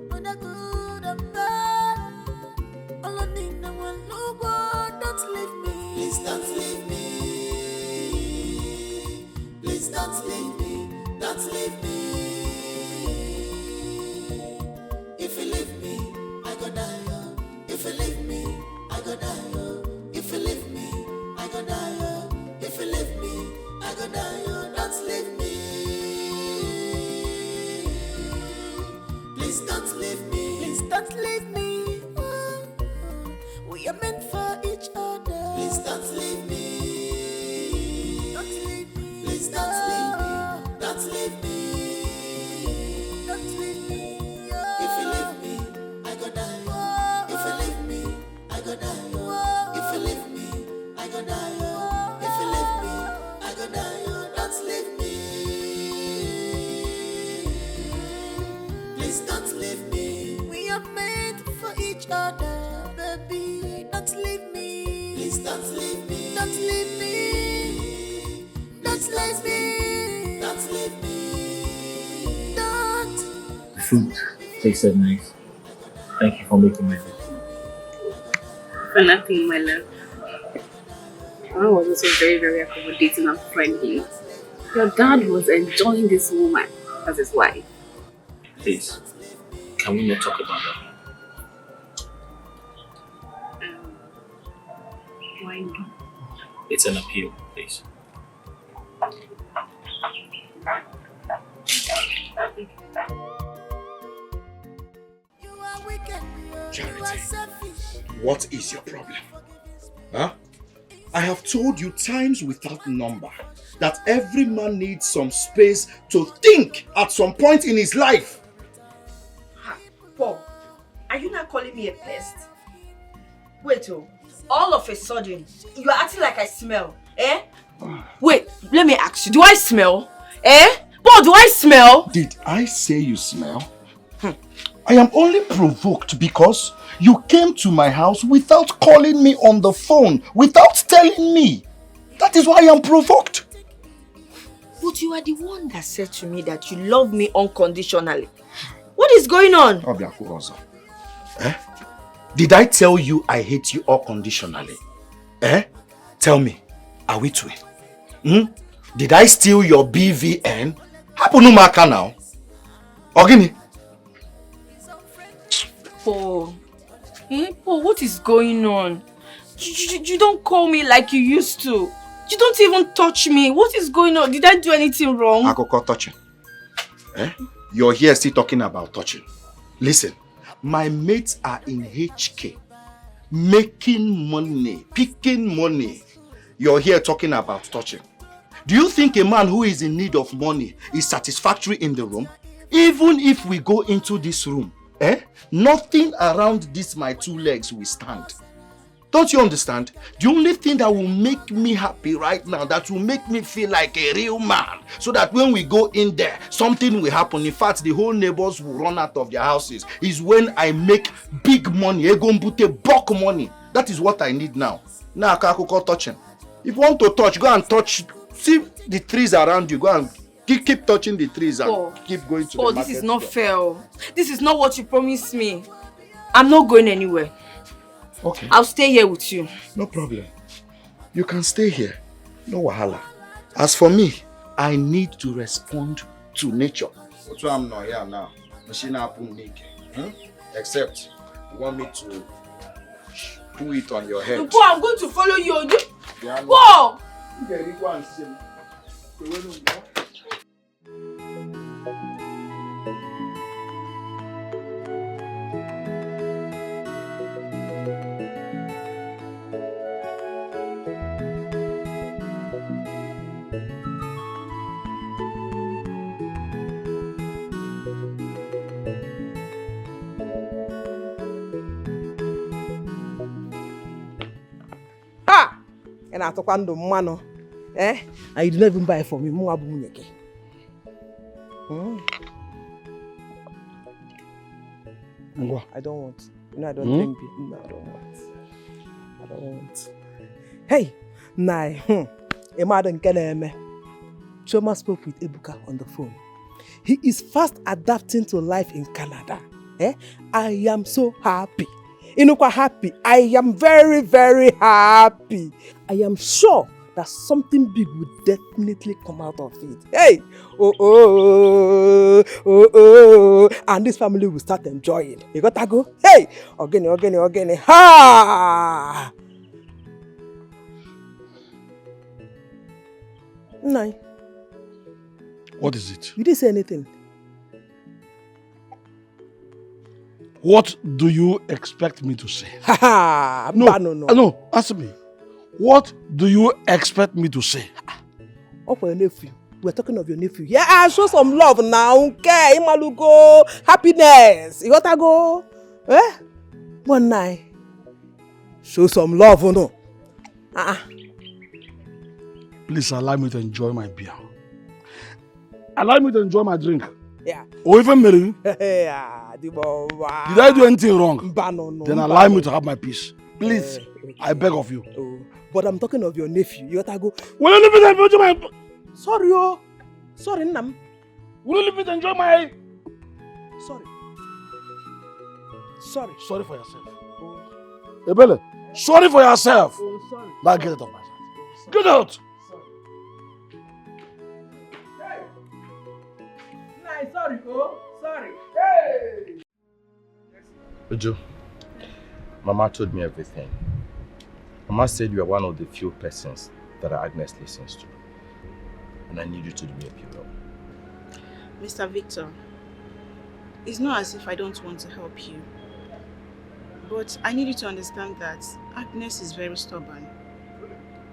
When I good and bad, all I need now will look good. Don't leave me. Please don't leave me. Please don't leave me. Don't leave me. If you leave me, I go die. If you leave me, I go die. If you leave me, I go die. If you leave me, I go die. Don't leave me. Please don't leave me. Please don't leave me. We are meant for each other. Please don't leave me. Don't leave me. Please don't leave me. Don't leave me. Don't leave me. If you leave me, I go die. If you leave me, I go die. If you leave me, I go die. If you leave me, I go die. Don't leave me. Please don't leave me. We are meant for each other, baby. Don't leave me. Please don't leave me. Don't leave me. Don't leave me. Don't leave me. Don't. The food tasted nice. Thank you for making my food. For nothing, my love. Mom was also very, very accommodating and friendly. Your dad was enjoying this woman as his wife. Please, can we not talk about that? Why not? It's an appeal, please. Charity, what is your problem? Huh? I have told you times without number that every man needs some space to think at some point in his life. Paul, are you not calling me a pest? Wait, all of a sudden, you are acting like I smell, eh? Wait, let me ask you, do I smell? Eh? Paul, do I smell? Did I say you smell? I am only provoked because you came to my house without calling me on the phone, without telling me. That is why I am provoked. But you are the one that said to me that you love me unconditionally. What is going on? Eh? Did I tell you I hate you unconditionally? Eh? Tell me, are we twin? Did I steal your BVN? Happen maka now. Ogini? Paul. Paul, what is going on? You don't call me like you used to. You don't even touch me. What is going on? Did I do anything wrong? Akoko touching. Eh? You're here still talking about touching. Listen, my mates are in HK. Making money, picking money. You're here talking about touching. Do you think a man who is in need of money is satisfactory in the room? Even if we go into this room, nothing around this my two legs will stand. Don't you understand? The only thing that will make me happy right now, that will make me feel like a real man, so that when we go in there, something will happen. In fact, the whole neighbors will run out of their houses, is when I make big money, bulk money. That is what I need now. Now, Kakoko touching. If you want to touch, go and touch. See the trees around you. Go and keep touching the trees and keep going to the market. This is not fair. This is not what you promised me. I'm not going anywhere. Okay. I'll stay here with you. No problem. You can stay here. No wahala. As for me, I need to respond to nature. That's why I'm not here now. Except you want me to do it on your head. Paul, I'm going to follow you. Paul! And I talk on the mano. And you didn't even buy it for me. I don't want. No, I don't drink beer. No, I don't want. I don't want. Hey, Nai. Madam Keneme. Choma spoke with Ebuka on the phone. He is fast adapting to life in Canada. I am so happy. Happy. I am very, very happy. I am sure that something big will definitely come out of it. Hey! And this family will start enjoying. You got to go? Hey! Organi. Ha! Nai. What is it? You didn't say anything. What do you expect me to say? No, answer me. What do you expect me to say? Oh, for your nephew. We're talking of your nephew. Yeah, show some love now. Okay, Imalugo. Happiness. You gotta go. One night. Show some love, no? Please allow me to enjoy my beer. Allow me to enjoy my drink. Yeah. Or even marry. Yeah. Did I do anything wrong? No. Then allow me to have my peace. Please, I beg of you. But I'm talking of your nephew. You gotta go. Will you leave me to enjoy my... Sorry, Sorry, Nam. Will you leave me to enjoy my... Sorry. Sorry for yourself. Ebele, sorry for yourself. Sorry. Now get it off my side. Get out. Sorry. Sorry. Hey! Uju, Mama told me everything. Mama said you are one of the few persons that Agnes listens to. And I need you to do me a favor. Mr. Victor, It's not as if I don't want to help you. But I need you to understand that Agnes is very stubborn.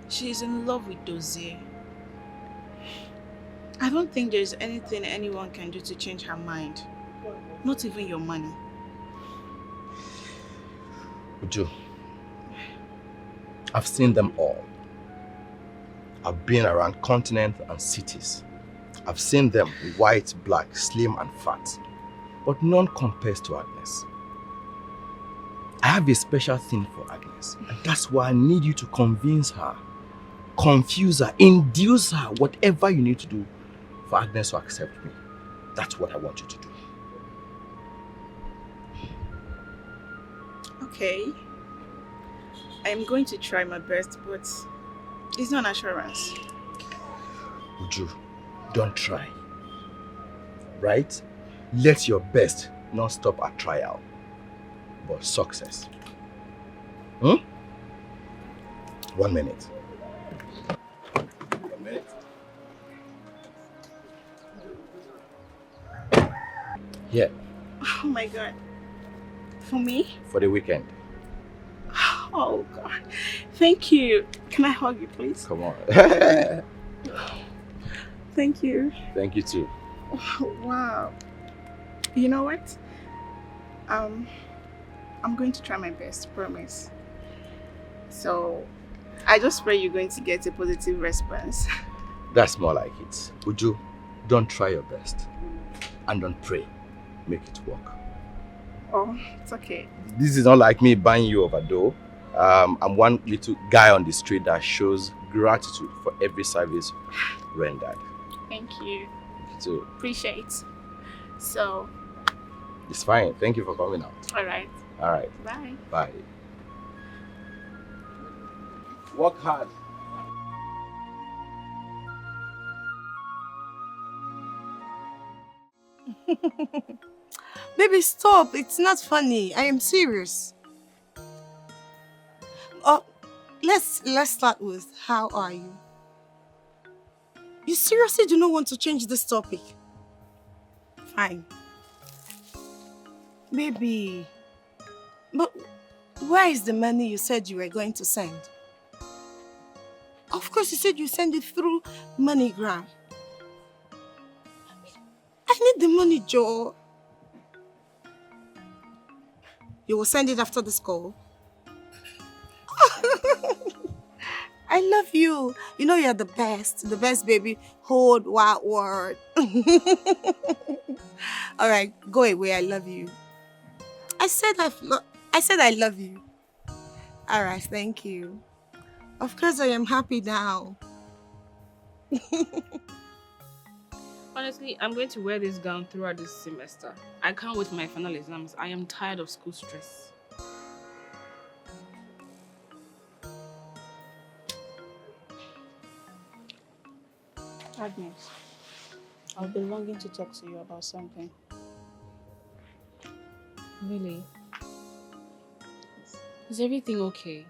She is in love with Dozier. I don't think there's anything anyone can do to change her mind. Not even your money. Uju, I've seen them all. I've been around continents and cities. I've seen them white, black, slim and fat. But none compares to Agnes. I have a special thing for Agnes. And that's why I need you to convince her, confuse her, induce her, whatever you need to do for Agnes to accept me. That's what I want you to do. Okay. I'm going to try my best, but it's not an assurance. Uju, don't try. Right? Let your best not stop at trial, but success. 1 minute. 1 minute. Here, Oh my God. For me? for the weekend. Oh God. Thank you. Can I hug you, please? Come on. Thank you. Thank you too. Wow. You know what? I'm going to try my best, promise. So, I just pray you're going to get a positive response. That's more like it. Uju, don't try your best. And don't pray. Make it work. Oh, it's okay. This is not like me buying you over dough. I'm one little guy on the street that shows gratitude for every service rendered. Thank you. Thank you too. Appreciate. So, It's fine. Thank you for coming out. alright. Alright. Bye. Bye. Work hard. Baby, stop. It's not funny. I am serious. Oh, let's start with how are you? You seriously do not want to change this topic? Fine. Baby, but where is the money you said you were going to send? Of course, you said you send it through MoneyGram. I need the money, Joe. You will send it after this call? I love you. You know you're the best baby, whole wide world. All right, go away. I love you. I said I love you. All right, thank you. Of course, I am happy now. Honestly, I'm going to wear this gown throughout this semester. I can't wait for my final exams. I am tired of school stress. Agnes, I'll be longing to talk to you about something. Really? Is everything okay?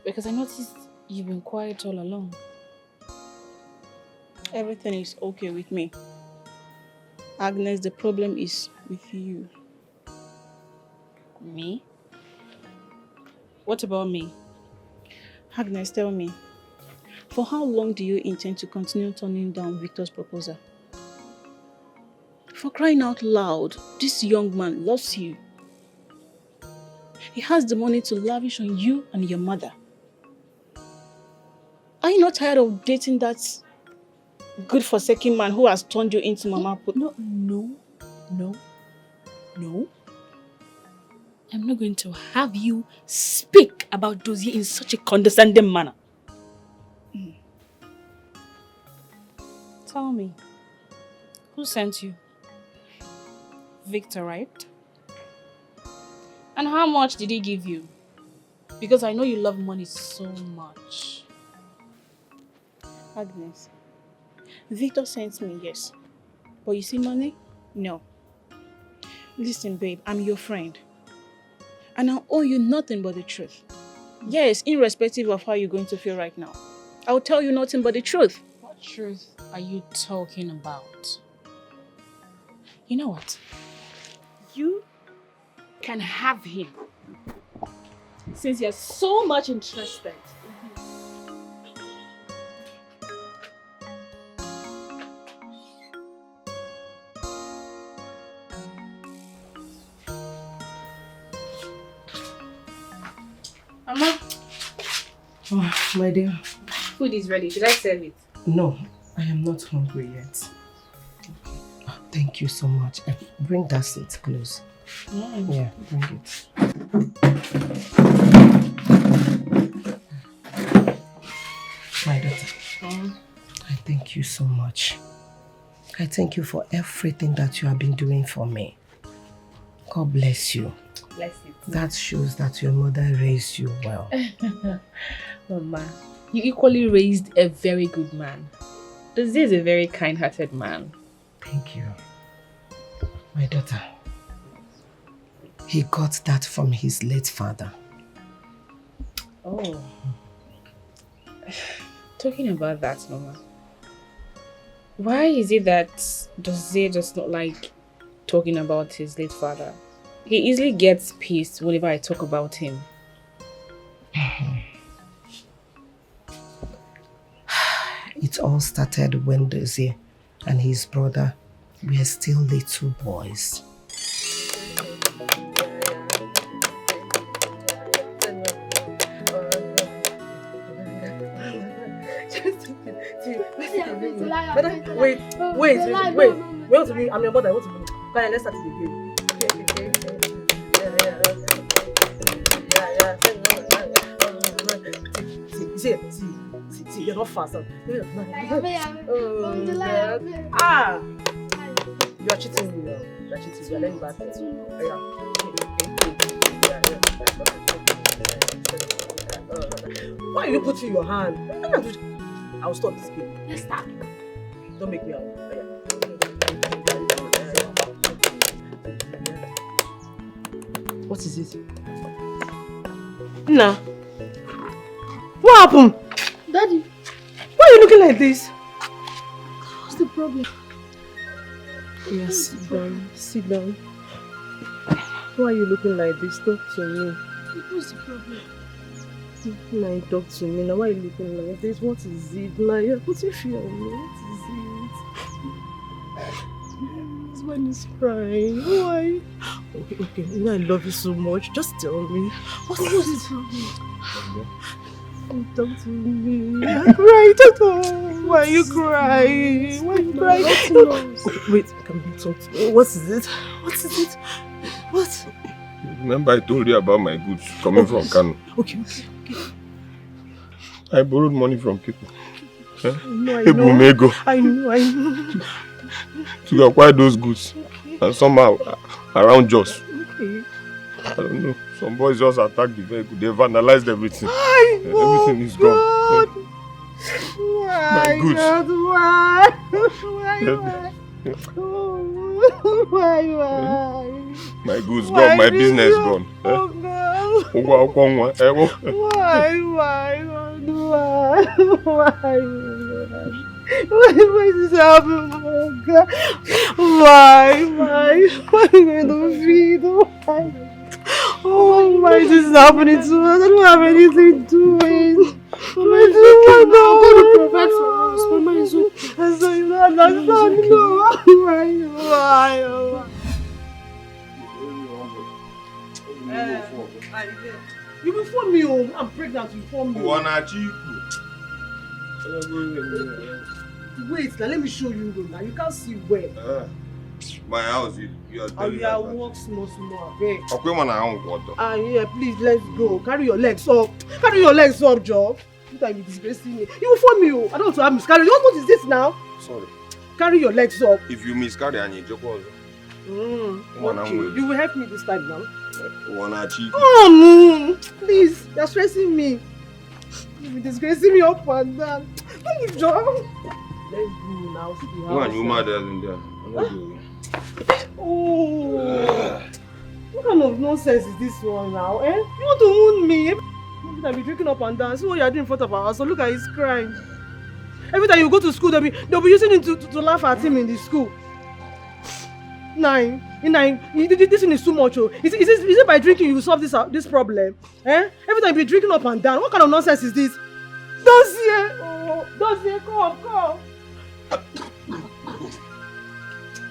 Because I noticed you've been quiet all along. Everything is okay with me. Agnes, the problem is with you. Me? What about me? Agnes, tell me, for how long do you intend to continue turning down Victor's proposal? For crying out loud, this young man loves you. He has the money to lavish on you and your mother. Are you not tired of dating that good-forsaken man who has turned you into Mama Put? No. I'm not going to have you speak about Dozier in such a condescending manner. Tell me, who sent you? Victor, right? And how much did he give you? Because I know you love money so much. Agnes, Victor sent me, yes. But you see money? No. Listen, babe, I'm your friend. And I owe you nothing but the truth. Yes, irrespective of how you're going to feel right now. I'll tell you nothing but the truth. What truth are you talking about? You know what? You can have him. Since you're so much interested. Mama. Oh, my dear. Food is ready. Should I serve it? No, I am not hungry yet. Oh, thank you so much. Bring that seat close. Yeah, bring it. My daughter, I thank you so much. I thank you for everything that you have been doing for me. God bless you. Bless you. That shows that your mother raised you well. Mama, you equally raised a very good man. This is a very kind-hearted man. Thank you. My daughter, he got that from his late father. Oh. Talking about that, Mama, why is it that Dozie does not like talking about his late father? He easily gets pissed whenever I talk about him. It all started when Dozie and his brother were still little boys. Wait. Wait to me. I'm your mother. Wait to me. Come on, let's start it again. See, you're not fast. You are cheating me. You are cheating. You are letting back. Why are you putting your hand? I'll stop this game. Let's start. Don't make me out. What is it? Nah. What happened? Daddy. Why are you looking like this? What's the problem? Yes, sit down. Sit down. Why are you looking like this? Talk to me. What's the problem? Now talk to me. Now why are you looking like this? What is it? Now you're putting fear on me. What is it? This man is crying. Why? Okay. You know I love you so much. Just tell me. What's the problem? Talk to me. I'm crying. Why are you crying? Why are you crying? Wait, can we talk to me? What is it? What is it? What? Remember I told you about my goods coming from Kano. Okay. I borrowed money from people. No, I know. I know. To acquire those goods. Okay. And somehow, around Jos. Okay. I don't know. Some boys just attacked the vehicle. They vandalized everything. Everything is God. gone. Why? My goods. God, why? My goods gone. My business gone. Oh God. Why? Why is this happening? Oh God. Why are you going to feed? Why? Oh, why is this happening to us? I don't have anything doing. Mama is okay now. I'm going to provide for us. Mama is okay. So you don't understand. Why? You will phone me home. I'm pregnant. You phone me. Wait, now let me show you. Now you can't see where. My house, you are telling me. I walk small. Okay. Okay, man, I want water. Yeah, please, let's go. Carry your legs up, Joe. You can't be disgracing me. You will phone me. I don't want to have miscarriage. What is this now? Sorry. Carry your legs up. If you miscarry and you joke also. Okay. You will help me this time now. Please, you're stressing me. You'll be disgracing me up and down. Don't you, Joe? Let's go now. See the house. You mad as in there. Oh, what kind of nonsense is this one now? You want to wound me? Every time you're drinking up and down. See what you're doing in front of our house. So look at his crying. Every time you go to school, they'll be using him to laugh at him in the school. Nine, this thing is too much. Oh. Is it by drinking you solve this problem? Eh? Every time you be drinking up and down. What kind of nonsense is this? Dossier, come.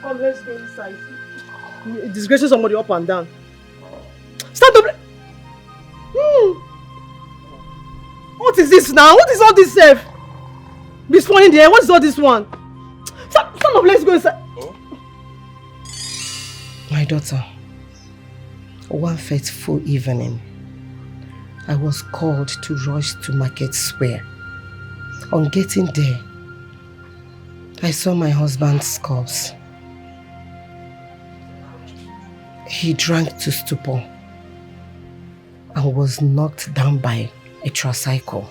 Come, let's go inside. You're disgracing somebody up and down. Start to What is this now? What is all this self? Be spawning the air. What is all this one? Stand up, let's go inside. My daughter, one fateful evening, I was called to rush to Market Square. On getting there, I saw my husband's corpse. He drank to stupor and was knocked down by a tricycle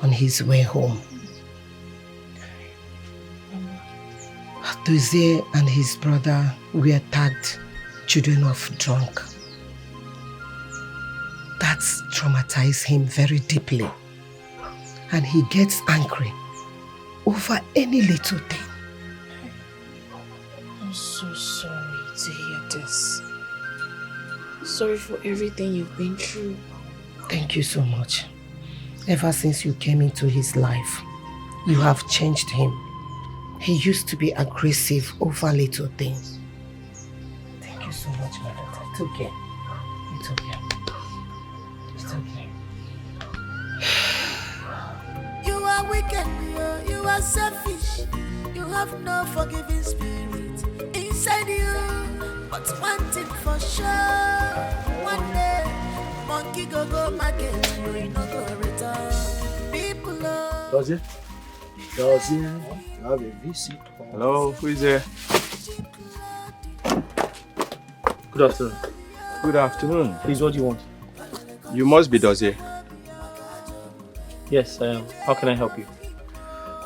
on his way home. Dozie and his brother were tagged children of drunk. That traumatized him very deeply, and he gets angry over any little thing. I'm so sorry to hear this. Sorry for everything you've been through. Thank you so much. Ever since you came into his life, you have changed him. He used to be aggressive over little things. Thank you so much, my daughter. It's okay. It's okay. It's okay. You are wicked, you are selfish. You have no forgiving spirit inside you. But one thing for sure, one day, monkey go market, you no go return. People love. Dozie, you have a visit. Hello, who is there? Good afternoon. Good afternoon. Please, what do you want? You must be Dozie. Yes, I am. How can I help you?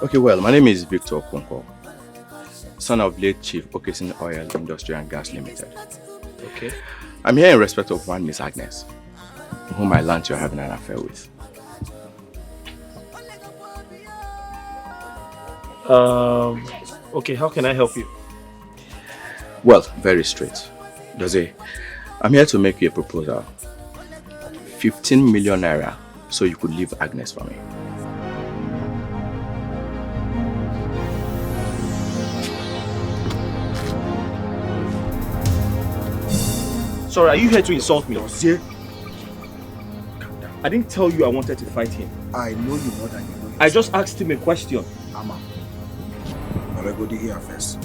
Okay, well, my name is Victor Okonkwo, son of late Chief Okesin Oil Industry and Gas Limited. Okay. I'm here in respect of one Miss Agnes, whom I learned you're having an affair with. Okay, how can I help you? Well, very straight. Dozie, I'm here to make you a proposal. 15 million naira so you could leave Agnes for me. Sorry, are you here to insult me? Dozie, I didn't tell you I wanted to fight him. I know you more than you know. I just asked him a question. Ama, I'll go here first.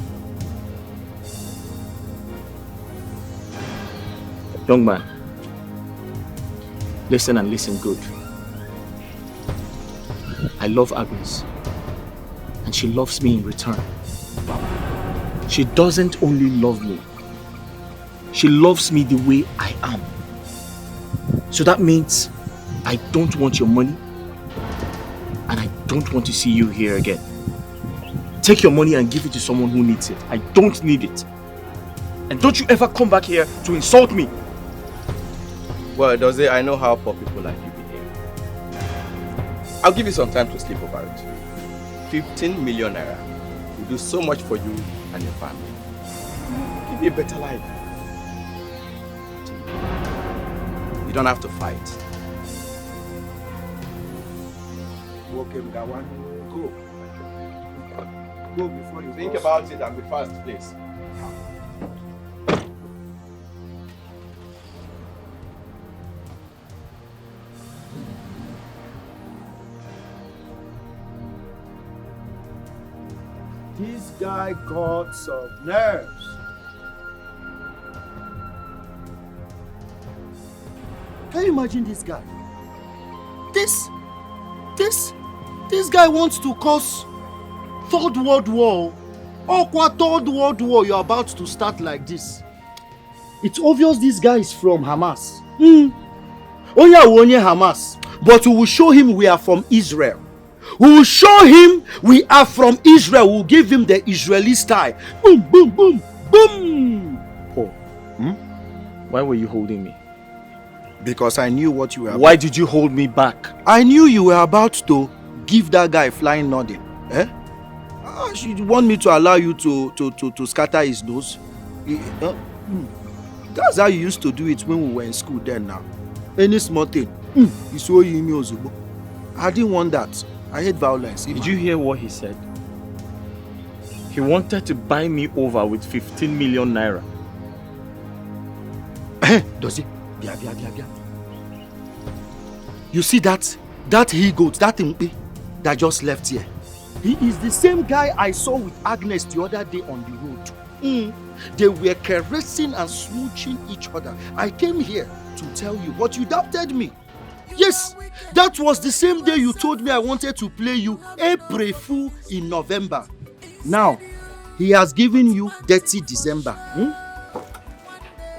Young man, listen and listen good. I love Agnes, and she loves me in return. She doesn't only love me, she loves me the way I am. So that means I don't want your money, and I don't want to see you here again. Take your money and give it to someone who needs it. I don't need it. And don't you ever come back here to insult me. Well, Dozie, I know how poor people like you behave. I'll give you some time to sleep over it. 15 million naira will do so much for you and your family. Give you a better life. You don't have to fight. Okay, with that one, go. Go before you think about it and be fast, please. This guy got some nerves. Can you imagine this guy? This guy wants to cause Third World War. Third World War you're about to start like this. It's obvious this guy is from Hamas. Onye Hamas. But we will show him we are from Israel. We will show him we are from Israel. We will give him the Israeli style. Boom, boom, boom, boom. Paul, why were you holding me? Because I knew what you were about. Why did you hold me back? I knew you were about to give that guy flying nodding. Eh? She want me to allow you to scatter his nose? That's how you used to do it when we were in school then now. Any small thing, you saw him Ozubo. I didn't want that. I hate violence. Did you hear what he said? He wanted to buy me over with 15 million naira. Does he? Bia. You see that he-goat, that impi that just left here? He is the same guy I saw with Agnes the other day on the road. They were caressing and smooching each other. I came here to tell you, but you doubted me. Yes, that was the same day you told me I wanted to play you April Fool in November. Now, he has given you Dirty December.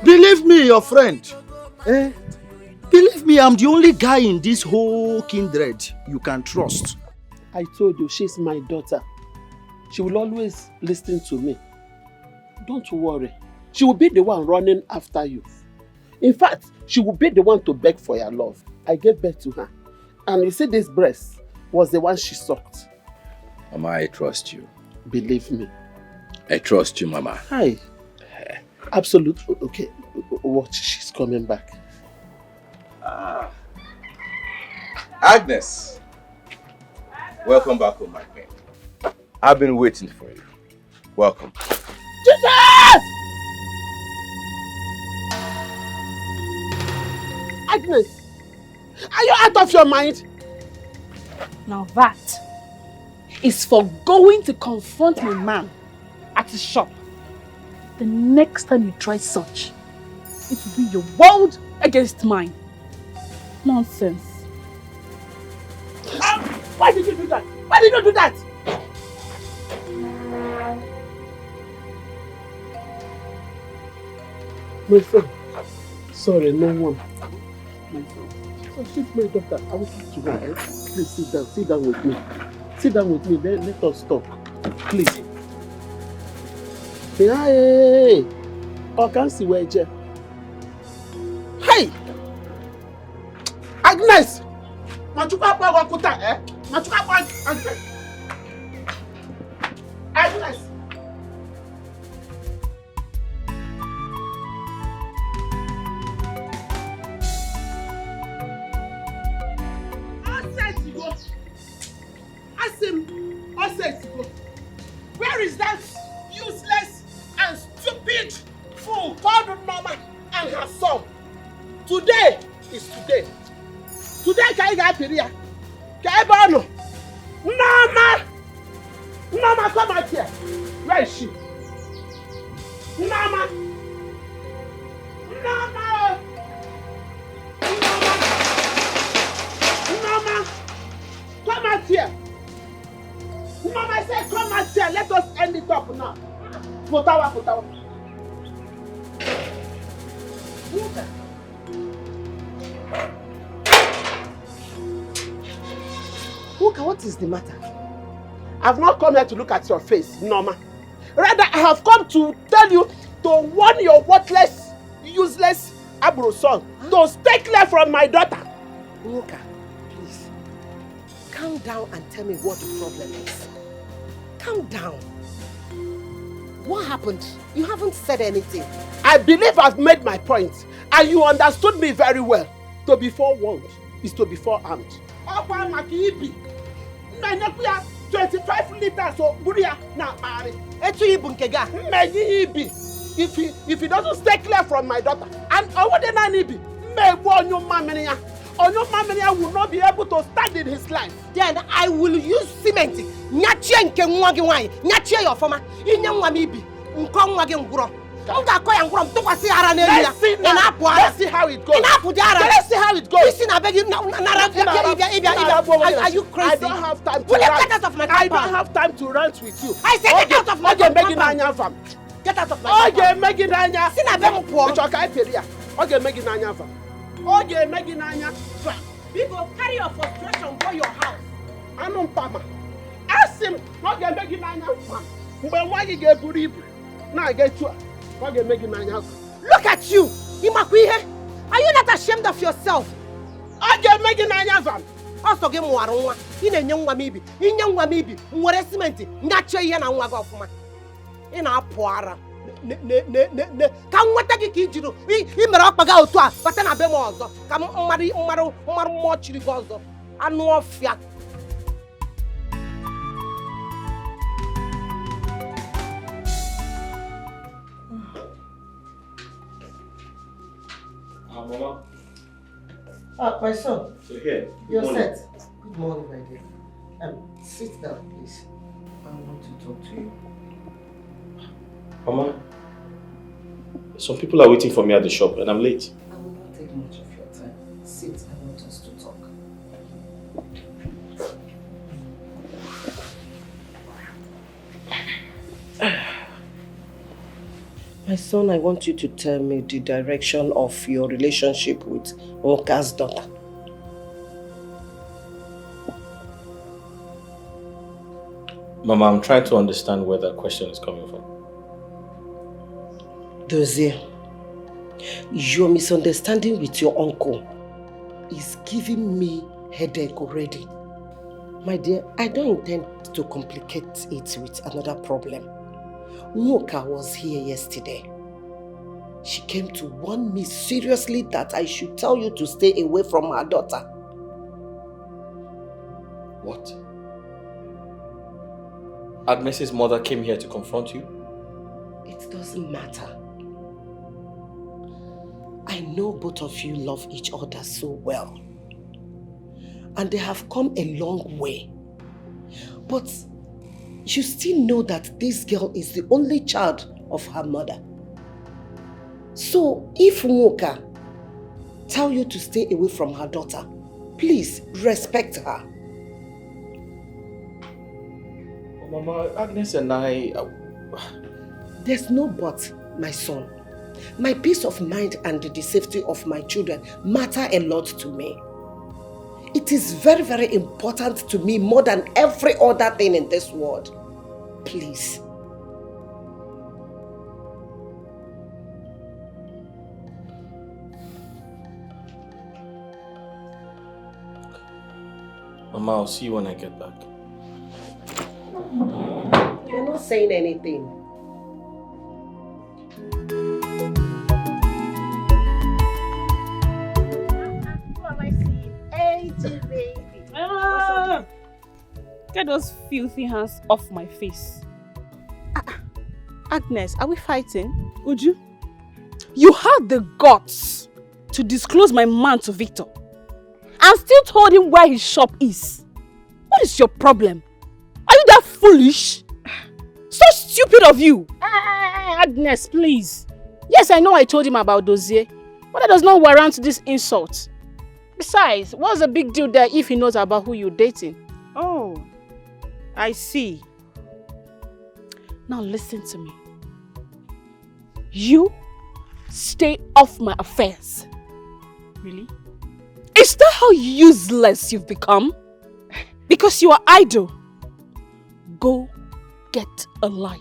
Believe me, your friend. Believe me, I'm the only guy in this whole kindred you can trust. I told you, she's my daughter. She will always listen to me. Don't worry. She will be the one running after you. In fact, she will be the one to beg for your love. I gave birth to her. And you see, this breast was the one she sucked. Mama, I trust you. Believe me. I trust you, Mama. Hi. Absolutely. Okay. Watch, she's coming back. Agnes. Welcome back home, my queen. I've been waiting for you. Welcome. Jesus! Agnes, are you out of your mind? Now that is for going to confront my man at his shop. The next time you try such, it will be your world against mine. Nonsense. Why did you do that? Why did you do that? My friend, sorry, no one. My friend. So she's my daughter. I will talk to her. Please sit down with me. Sit down with me, let us talk. Please. Hey! I can't see where you. Hey! Agnes! Machuka Wakuta, eh? Machuka Agnes! Agnes! Where is that useless and stupid fool called Mama and her son? Today is today. Today can you get here? Can you Mama! Mama, come out here. Where is she? Mama! Mama! Mama! Come out here. Mama, I said come out here. Let us end it up now. Potawa. Uka, what is the matter? I've not come here to look at your face, Norma. Rather, I have come to tell you to warn your worthless, useless Abro son to stay clear from my daughter. Uka, please, calm down and tell me what the problem is. Calm down. What happened? You haven't said anything. I believe I've made my point, and you understood me very well. To be forewarned is to be forearmed. 25 liters of buria na pari. If he doesn't stay clear from my daughter, and Onyomamenia will not be able to stand in his life. Then I will use cement. Nyachie nke nwa gi nwan. Nyachie your former. Inye nwa mi bi. Nko nwa gi nguro. Let's see how it goes. Let's see how it goes. Are you crazy? I don't have time to rant. Get out of my I don't have time to rant with you. I said get out of my compound. Get out of my compound. Okay, Meggy Nanya. People carry your frustration to your house. Anumpama. Ask him. Okay, Meggy Nanya. But why you get buried? Now I get you. Look at you! Are you not ashamed of yourself? Okay, Meggy Nanya. ọsọ gị mụwara nwa ị na-enye nwa m ibi inye nwa m ibi nwere simenti ngachi ihe na nwa gị ọfụma ị na-apụ ara ka m nweta gị ka i jiri i mere ọkpa gị otu a bata na be m ọzọ ka mmadụ mmụọ chiri gị ọzọ anụ ọfịa. Mama. My son. So here. You're set. Good morning, my dear. Sit down, please. I want to talk to you. Mama, some people are waiting for me at the shop and I'm late. I will not take much of your time. Sit, I want us to talk. My son, I want you to tell me the direction of your relationship with Nwoka's daughter. Mama, I'm trying to understand where that question is coming from. Dozie, your misunderstanding with your uncle is giving me headache already. My dear, I don't intend to complicate it with another problem. Nwoka was here yesterday. She came to warn me seriously that I should tell you to stay away from her daughter. What? Agnes's mother came here to confront you? It doesn't matter. I know both of you love each other so well. And they have come a long way. But you still know that this girl is the only child of her mother. So if Nwoka tell you to stay away from her daughter, please respect her. Mama, Agnes and I... There's no but, my son. My peace of mind and the safety of my children matter a lot to me. It is very, very important to me more than every other thing in this world. Please. Mama, I'll see you when I get back. You're not saying anything. Who am I seeing? AJ, baby. Get those filthy hands off my face. Agnes, are we fighting? Uju, you had the guts to disclose my man to Victor and still told him where his shop is. What is your problem? Are you that foolish? So stupid of you. Agnes, please. Yes, I know I told him about Dozie, but that does not warrant this insult. Besides, what's the big deal there if he knows about who you're dating? Oh, I see. Now listen to me. You stay off my affairs. Really? Is that how useless you've become? Because you are idle. Go get a life.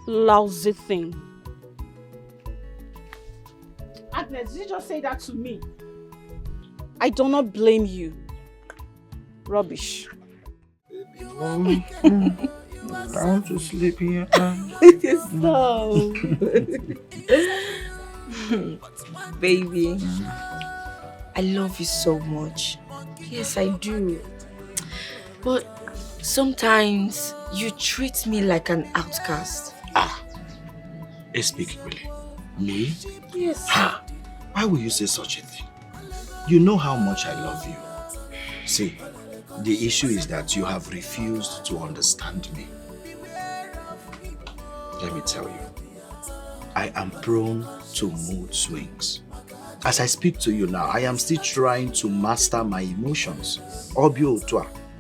Lousy thing. Agnes, did you just say that to me? I do not blame you. Rubbish. I want to sleep here. So, baby, I love you so much. Yes, I do. But sometimes you treat me like an outcast. Speak really. Me? Yes. Why will you say such a thing? You know how much I love you. See, the issue is that you have refused to understand me. Let me tell you, I am prone to mood swings. As I speak to you now, I am still trying to master my emotions. Obio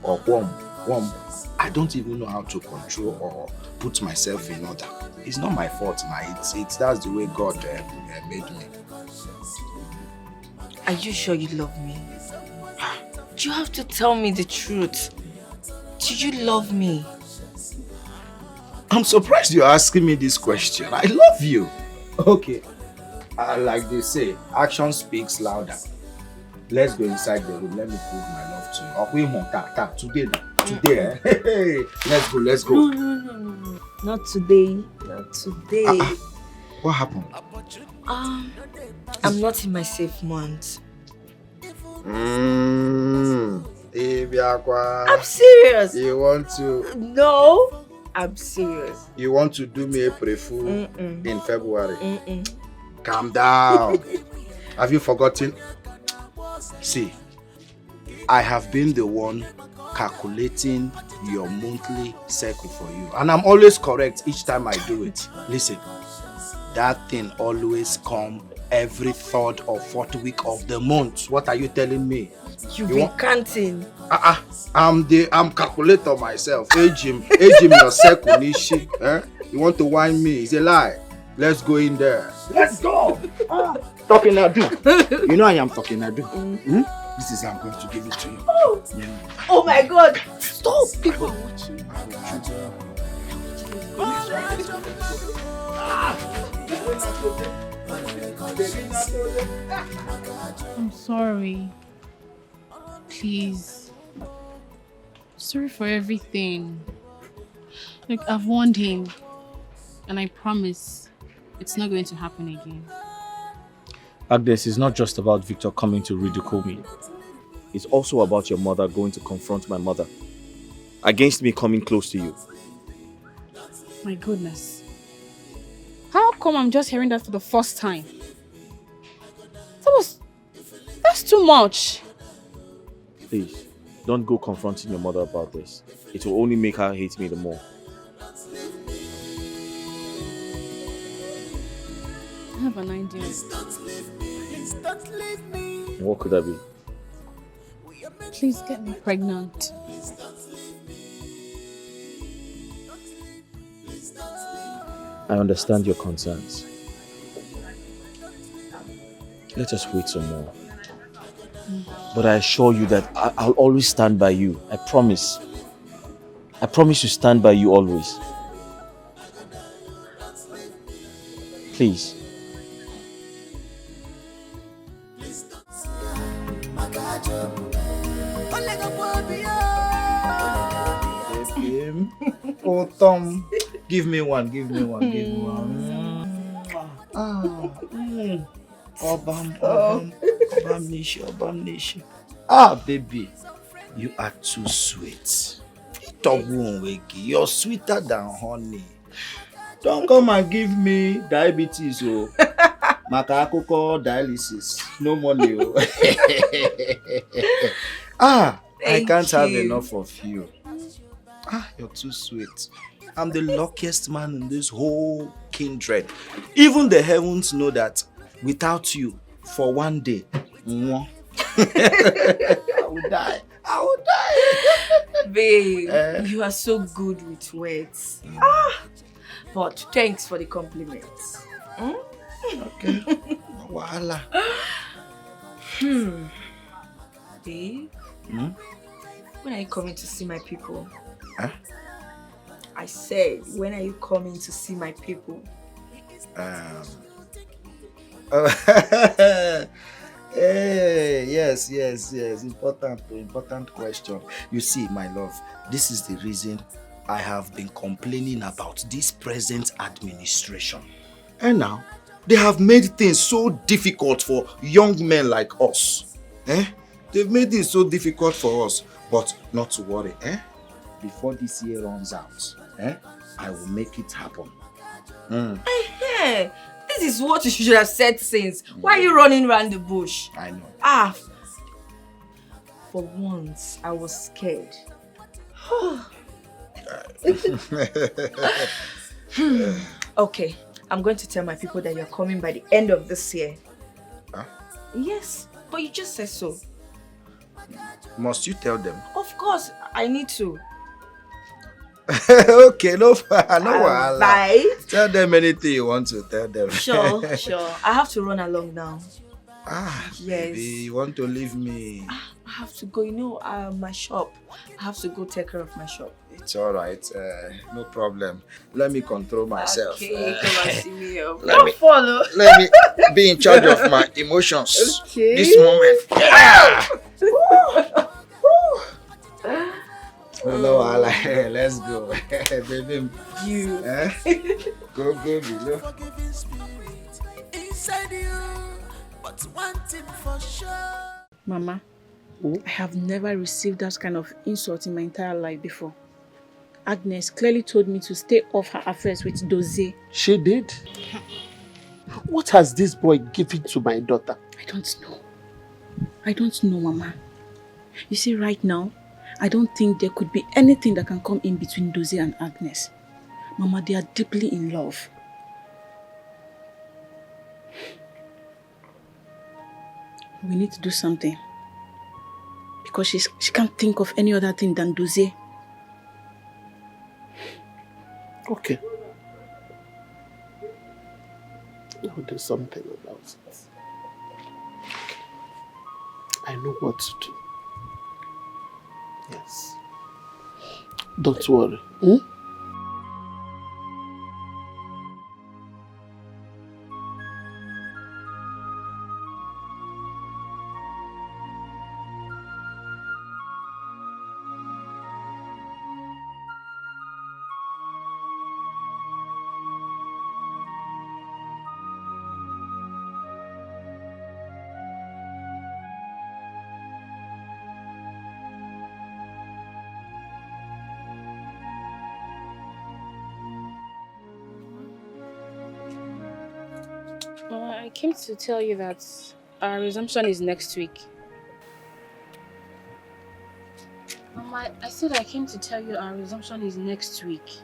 or wom. I don't even know how to control or put myself in order. It's not my fault, it's that's the way God made me. Are you sure you love me? You have to tell me the truth. Do you love me? I'm surprised you're asking me this question. I love you. Okay. Like they say, action speaks louder. Let's go inside the room. Let me prove my love Today. Hey, let's go. No. Not today. Not today. What happened? I'm not in my safe month. I'm serious. You want to? No, I'm serious. You want to do me a pre-fool in February? Calm down. Have you forgotten? See, I have been the one calculating your monthly cycle for you. And I'm always correct each time I do it. Listen, that thing always comes every 3rd or 4th week of the month. What are you telling me? You be counting. I'm calculator myself. Age him your cycle, Nishi. You want to whine me? It's a lie. Let's go in there. Let's go. Talking I do. You know I am talking I do. This is how I'm going to give it to you. Oh my God! Stop! People are watching. I'm sorry. Please. Sorry for everything. Look, I've warned him. And I promise it's not going to happen again. Agnes, it's not just about Victor coming to ridicule me. It's also about your mother going to confront my mother. Against me coming close to you. My goodness. How come I'm just hearing that for the first time? That's too much. Please, don't go confronting your mother about this. It will only make her hate me the more. I have an idea. And what could that be? Please get me pregnant. I understand your concerns. Let us wait some more. But I assure you that I'll always stand by you. I promise. I promise to stand by you always. Please. Oh, Tom, give me one. Baby, you are too sweet. You're sweeter than honey. Don't come and give me diabetes, oh. Makakoko dialysis. No money, oh. I can't have enough of you. You're too sweet. I'm the luckiest man in this whole kindred. Even the heavens know that without you, for one day, I will die. Babe, you are so good with words. But thanks for the compliments. Okay. Voila. Babe, when are you coming to see my people? I said, when are you coming to see my people? Hey, yes. Important question. You see, my love, this is the reason I have been complaining about this present administration. And now, they have made things so difficult for young men like us. They've made it so difficult for us. But not to worry, before this year runs out, I will make it happen. This is what you should have said since. Why are you running around the bush? I know. For once, I was scared. Okay, I'm going to tell my people that you're coming by the end of this year. Yes, but you just said so. Must you tell them? Of course, I need to. Okay, no wahala. Bye. Tell them anything you want to tell them. Sure. I have to run along now. Yes. Baby, you want to leave me? I have to go, my shop. I have to go take care of my shop. It's all right. No problem. Let me control myself. Okay, come and see me. Let me be in charge of my emotions. Okay. This moment. No, I like, let's go. Baby. You. Eh? Go below. Forgiving spirit inside you, but one thing for sure. Mama, I have never received that kind of insult in my entire life before. Agnes clearly told me to stay off her affairs with Dozie. She did? What has this boy given to my daughter? I don't know. I don't know, Mama. You see, right now, I don't think there could be anything that can come in between Dozie and Agnes. Mama, they are deeply in love. We need to do something. Because she can't think of any other thing than Dozie. Okay. I'll do something about it. I know what to do. Yes. Don't worry. Hmm? I came to tell you that our resumption is next week. Mama, I said I came to tell you our resumption is next week.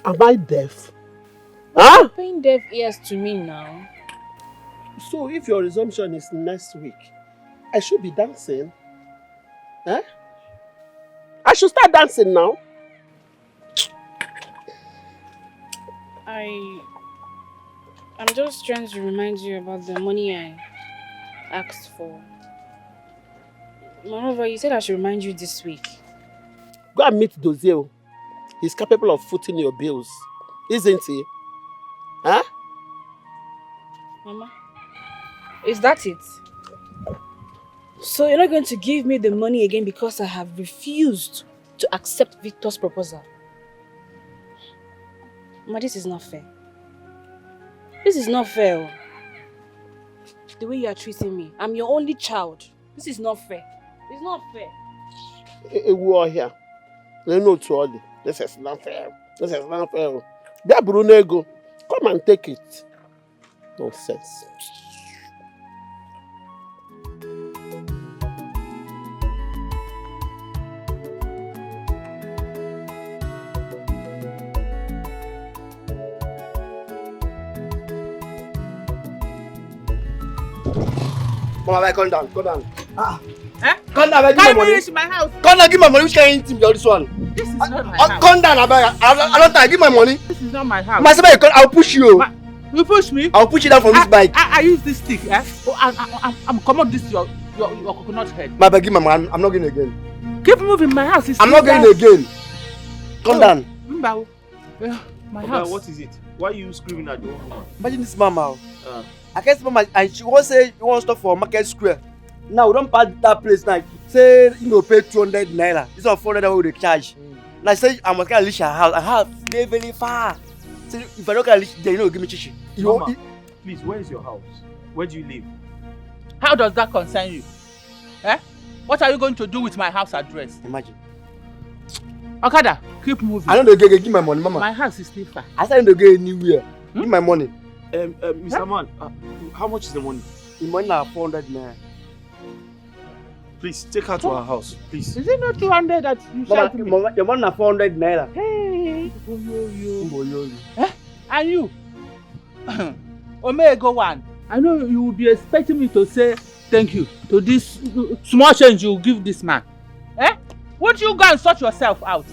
Am I deaf? You're paying deaf ears to me now. So if your resumption is next week, I should be dancing. Eh? I should start dancing now. I'm just trying to remind you about the money I asked for. Moreover, you said I should remind you this week. Go and meet Dozie. He's capable of footing your bills. Isn't he? Huh? Mama, is that it? So you're not going to give me the money again because I have refused to accept Victor's proposal? Mama, this is not fair. This is not fair. The way you are treating me. I'm your only child. This is not fair. It's not fair. We are here. No, to this is not fair. This is not fair. That Brunego, come and take it. Nonsense. Mama, come down, come down. Eh? Come down, give Carry my money. to my house. Come down, give my money. Which kind of thing be this one? This is not my house. Come down, I don't time. Give my money. This is not my house. My son, I'll push you. You push me? I'll push you down from this bike. I use this stick, eh? Oh, I'm come up this your coconut head. My bag, give my money. I'm not going again. Keep moving, my house is. I'm not going again. Come down. My Oga, house. what is it? Why are you screaming at the old woman? Imagine this mama. I guess mama, and she won't say you want stop for Market Square. Now we don't pass that place now. Say you go pay 200 naira. This one 400 naira we dey charge. Now I say I must go reach her house. Her house dey very far. So if I don't can reach there, you know, give me chichi. Mama, please, where is your house? Where do you live? How does that concern you? Eh? What are you going to do with my house address? Imagine. Okada, keep moving. I don't give my money, mama. My house is still far. I said I don't go anywhere. Give my money. Mr. Man, how much is the money? The money now 400 naira. Please, take her to our house, please. Is it not 200 that you said to me? Mama, your money now 400 naira. Hey, Boyoyo. Eh? And you? Omega one. I know you will be expecting me to say thank you to this small change you give this man. Eh? Won't you go and sort yourself out?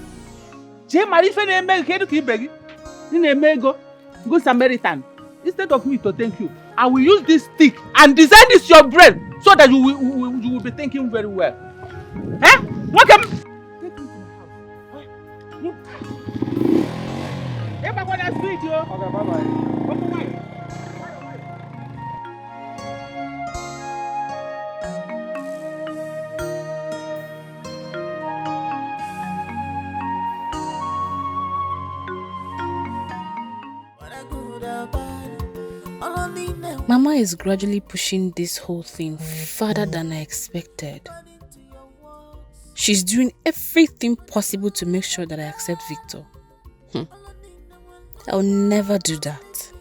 Good Samaritan. Instead of me to thank you, I will use this stick and design this your brain so that you will be thinking very well. Eh? What can... Take me to my house. Hey, but what I speak, yo. Okay, bye-bye. Mama is gradually pushing this whole thing further than I expected. She's doing everything possible to make sure that I accept Victor. I'll never do that.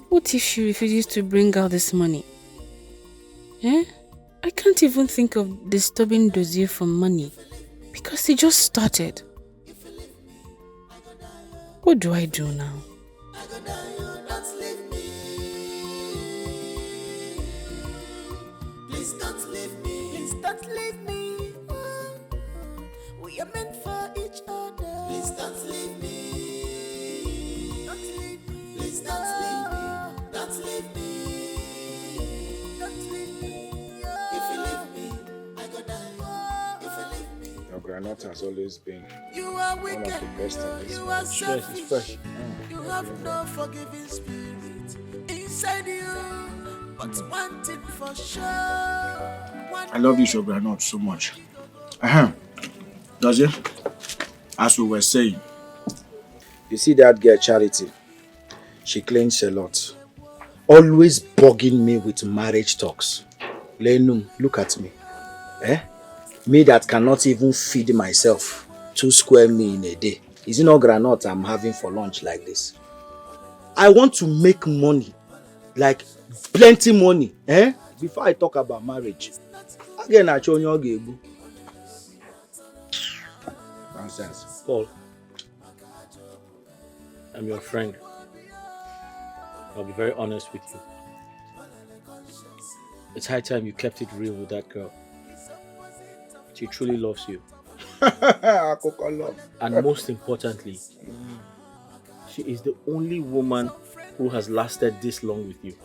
What if she refuses to bring out this money? I can't even think of disturbing Dozier for money because he just started. What do I do now? Please don't leave me. Please don't leave me. We are meant for each other. Please don't leave me. Don't leave me. Please don't leave me. Don't leave me. Don't leave me. If you leave me, I go die. If you leave me. Your granite has always been You are one of wicked. the best in this You are village. selfish. It's fresh. You have no forgiving spirit inside you. But one thing for sure. I love you, Shogranot, so much. Does it? As we were saying, you see that girl Charity? She claims a lot. Always bugging me with marriage talks. Lenum, look at me. Me that cannot even feed myself 2 square meals in a day. Is it not granite I'm having for lunch like this? I want to make money. Like plenty money. Before I talk about marriage. Again, I show you. Nonsense. Paul, I'm your friend. I'll be very honest with you. It's high time you kept it real with that girl. She truly loves you. And most importantly, she is the only woman who has lasted this long with you.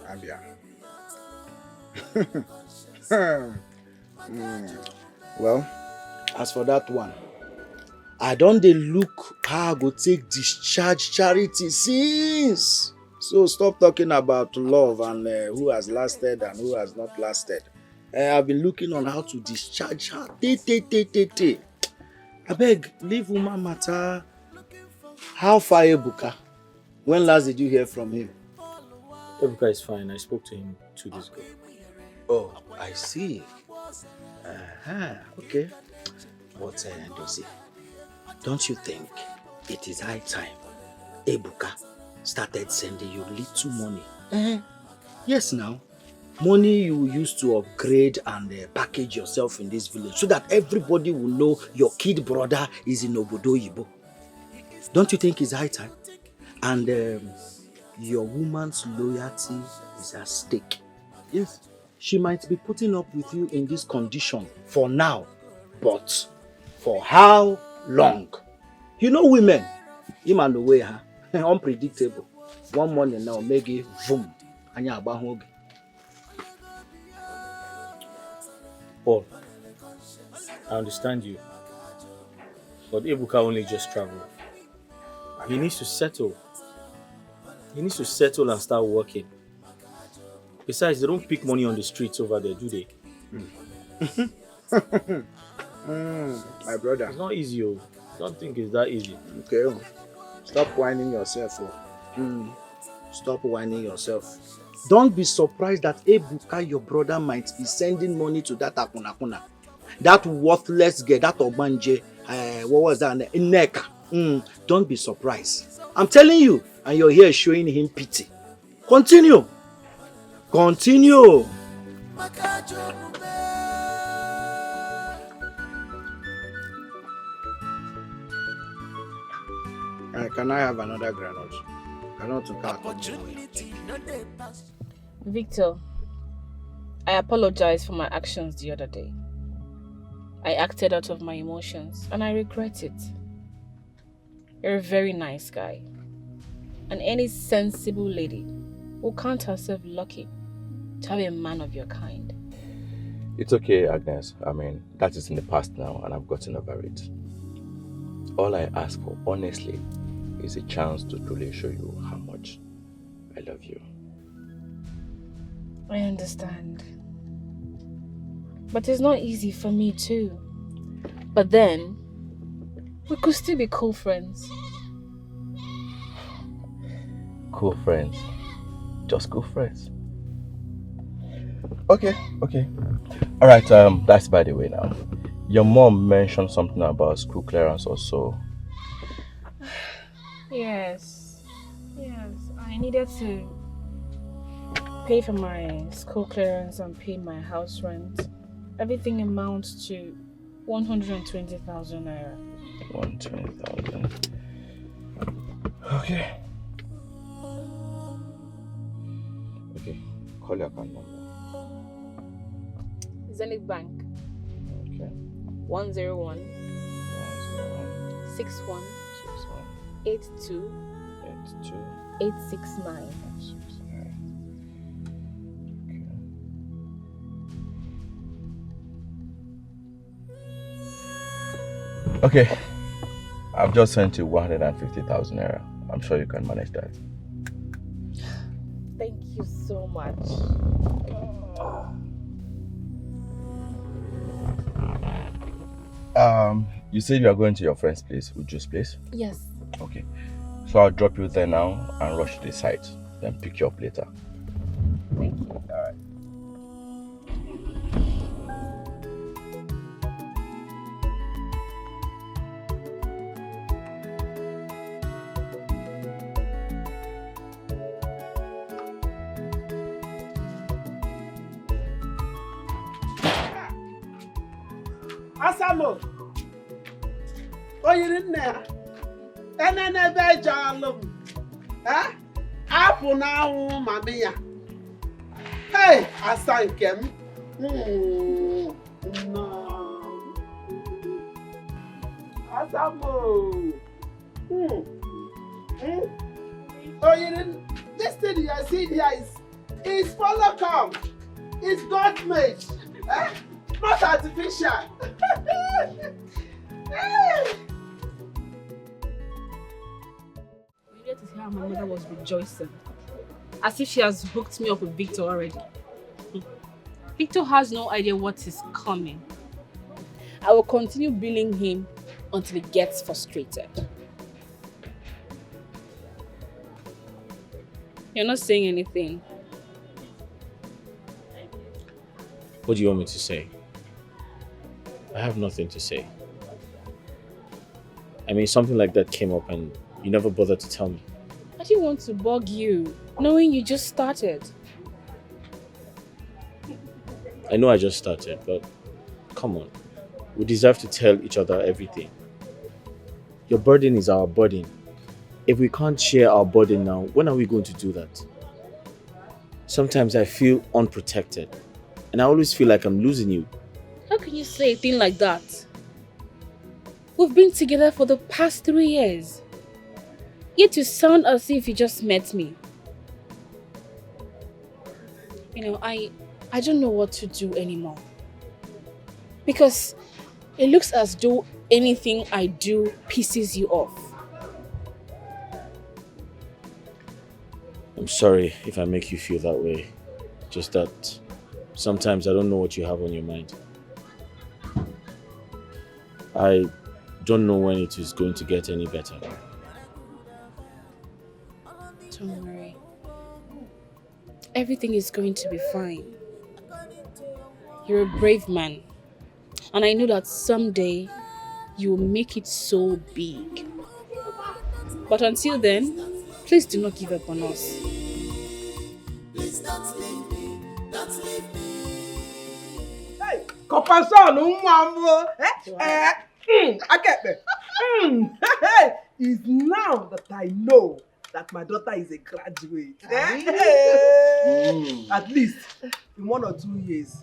Well, as for that one, I don't dey look how I go take discharge Charity since. So stop talking about love and who has lasted and who has not lasted. I've been looking on how to discharge her. I beg, leave woman matter. How far Ebuka? When last did you hear from him? Ebuka is fine. I spoke to him 2 days ago. Oh, I see. Okay. But Dozie, don't you think it is high time Ebuka started sending you little money? Yes, now. Money you use to upgrade and package yourself in this village so that everybody will know your kid brother is in Obodo Yibo. Don't you think it's high time? And your woman's loyalty is at stake. Yes. She might be putting up with you in this condition for now, but for how long? You know women, him and the way, unpredictable. One morning now, make it boom, and you're about home. Paul, I understand you, but Ebuka only just traveled. He needs to settle. He needs to settle and start working. Besides, they don't pick money on the streets over there, do they? My brother. It's not easy, oh. Don't think it's that easy. Okay. Stop whining yourself. Stop whining yourself. Don't be surprised that Ebuka, your brother, might be sending money to that Akunakuna. That worthless girl, that Obanje, what was that? Neka. Don't be surprised. I'm telling you, and you're here showing him pity. Continue. Continue. Can I have another granite? Victor, I apologize for my actions the other day. I acted out of my emotions and I regret it. You're a very nice guy. And any sensible lady will count herself lucky to have a man of your kind. It's okay, Agnes. I mean, that is in the past now and I've gotten over it. All I ask for, honestly, is a chance to truly show you how much I love you. I understand. But it's not easy for me too. But then, We could still be cool friends. Cool friends. Just cool friends. Okay. Alright, that's by the way now. Your mom mentioned something about school clearance also. Yes. I needed to pay for my school clearance and pay my house rent. Everything amounts to 120,000 naira. 120,000. Okay. Call your account number. Zenith Bank. Okay. 101 61 82 869. Okay. I've just sent you 150,000 naira. I'm sure you can manage that. Thank you so much. You said you are going to your friend's place, Uju's place? Yes. Okay. So I'll drop you there now and rush to the site, then pick you up later. Thank you. Alright. Asamo. Oyiri nne ya. Enene be jalum. Apụ n'anwụ mami ya. Hey, asa nke m. Asamo. Oyiri, this thing you are seeing here is follow come. It's God made. Not artificial. You get to see how my mother was rejoicing. As if she has hooked me up with Victor already. Victor has no idea what is coming. I will continue billing him until he gets frustrated. You're not saying anything. What do you want me to say? I have nothing to say. I mean, something like that came up and you never bothered to tell me. I didn't want to bug you, knowing you just started. I know I just started, but come on. We deserve to tell each other everything. Your burden is our burden. If we can't share our burden now, when are we going to do that? Sometimes I feel unprotected, and I always feel like I'm losing you. How can you say a thing like that? We've been together for the past 3 years. Yet you sound as if you just met me. You know, I don't know what to do anymore. Because it looks as though anything I do pisses you off. I'm sorry if I make you feel that way. Just that sometimes I don't know what you have on your mind. I don't know when it is going to get any better. Don't worry. Everything is going to be fine. You're a brave man. And I know that someday you will make it so big. But until then, please do not give up on us. Please don't leave me. Don't leave me. Hey, Kopanson, Umambo. I get me. It's now that I know that my daughter is a graduate. At least in 1 or 2 years,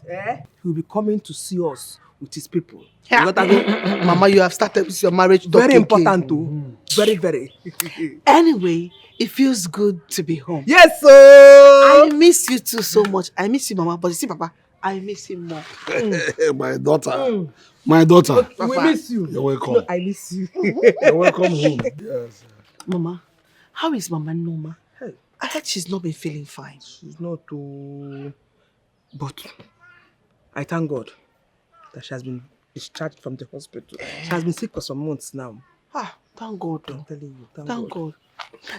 he'll be coming to see us with his people. Mama, you have started with your marriage. Very important too. Very, very. Anyway, it feels good to be home. Yes, sir. I miss you too so much. I miss you, Mama. But you see, Papa, I miss him more. My daughter. My daughter. Okay, we miss you. You're welcome. No, I miss you. You're welcome home. Yes. Mama, how is Mama Noma? Hey. I heard she's not been feeling fine. She's not too... But I thank God that she has been discharged from the hospital. She has been sick for some months now. Thank God. I'm telling you, Thank God.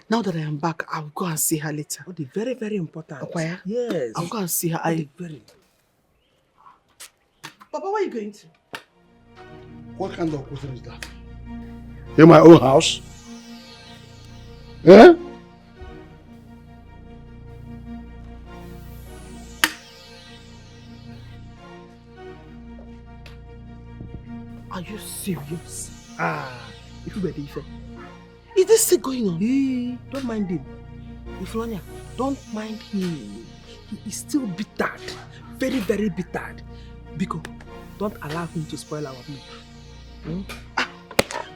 Now that I am back, I'll go and see her later. Oh, very, very important. Okwaya? Yes. I'll go and see her. Very. Papa, where are you going to? What kind of question is that? In my own house? Eh? Are you serious? If you better, Ife. Is this still going on? Hey, don't mind him. Iflonia, don't mind him. He is still bitter. Very, very bitter. Because don't allow him to spoil our mood.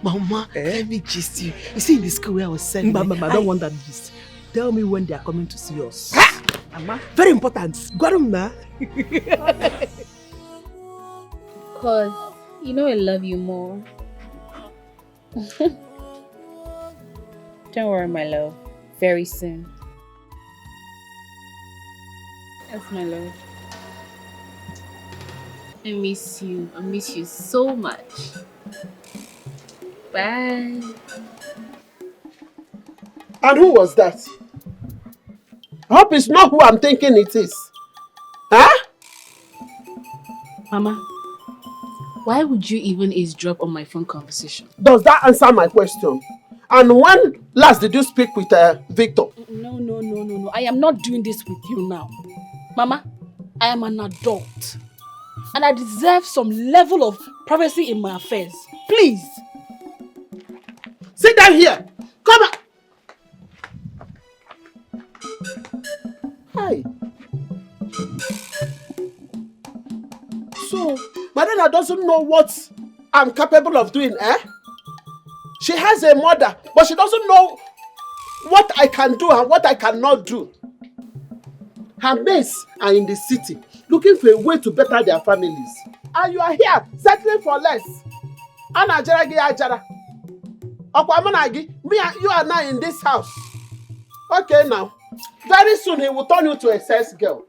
Mama, let me gist you. You see in the school where I was sent. Mama, I don't want that gist. Tell me when they are coming to see us. Mama, very important. Got him now. Cause you know I love you more. Don't worry, my love. Very soon. That's my love. I miss you. I miss you so much. Bye. And who was that? I hope it's not who I'm thinking it is. Huh? Mama, why would you even eavesdrop on my phone conversation? Does that answer my question? And when last did you speak with Victor? No. I am not doing this with you now. Mama, I am an adult. And I deserve some level of privacy in my affairs. Please. Sit down here. Come on. Hi. So, Madonna doesn't know what I'm capable of doing, eh? She has a mother, but she doesn't know what I can do and what I cannot do. Her mates are in the city, looking for a way to better their families. And you are here, settling for less. Anna Jaragi Ajara. Okwamanagi, me and you are now in this house. Okay now. Very soon he will turn you to a sex girl.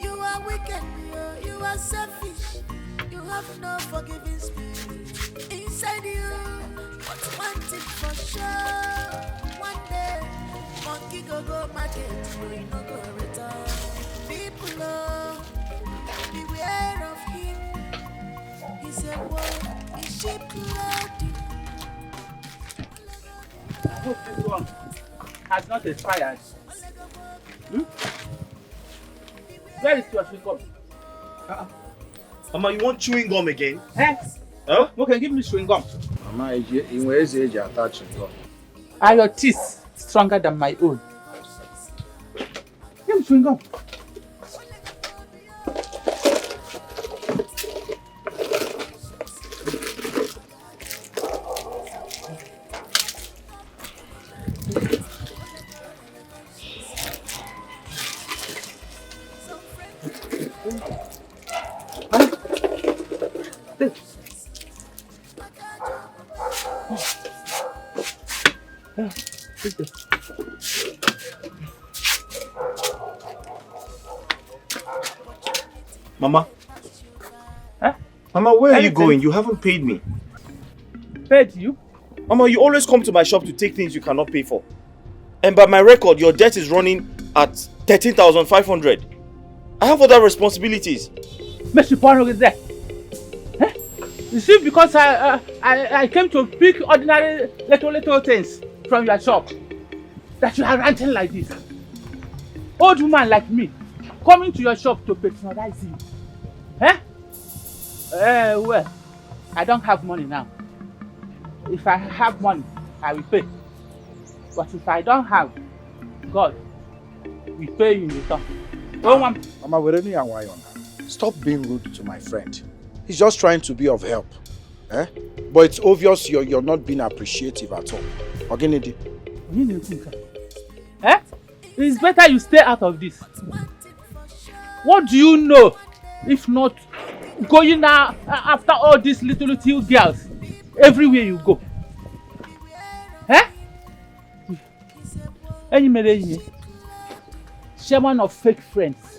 You are wicked, you are selfish. You have no forgiving spirit inside you. But one thing for sure, one day, monkey go market, you no go return. People beware of him. He's a wolf, he's sheep clothing. I hope this one has not expired. Where is your chewing gum? Mama, you want chewing gum again? Eh? Huh? Okay, give me chewing gum. Mama, in where is age attaching gum? Are your teeth stronger than my own? Give me chewing gum. Mama? Huh? Mama, where are you Anything? going? You haven't paid me. Paid you? Mama, you always come to my shop to take things you cannot pay for. And by my record, your debt is running at 13,500. I have other responsibilities. Mr. Pono is there. Eh? You see, because I came to pick ordinary little things from your shop, that you are ranting like this. Old woman like me, coming to your shop to patronize you. Eh? Well, I don't have money now. If I have money, I will pay. But if I don't have, God will pay you in return. Mama, we're only a while now. Stop being rude to my friend. He's just trying to be of help. Eh? But it's obvious you're not being appreciative at all. Ogenedi. Eh? It's better you stay out of this. What do you know if not going now after all these little girls everywhere you go? Eh? Any Chairman of fake friends.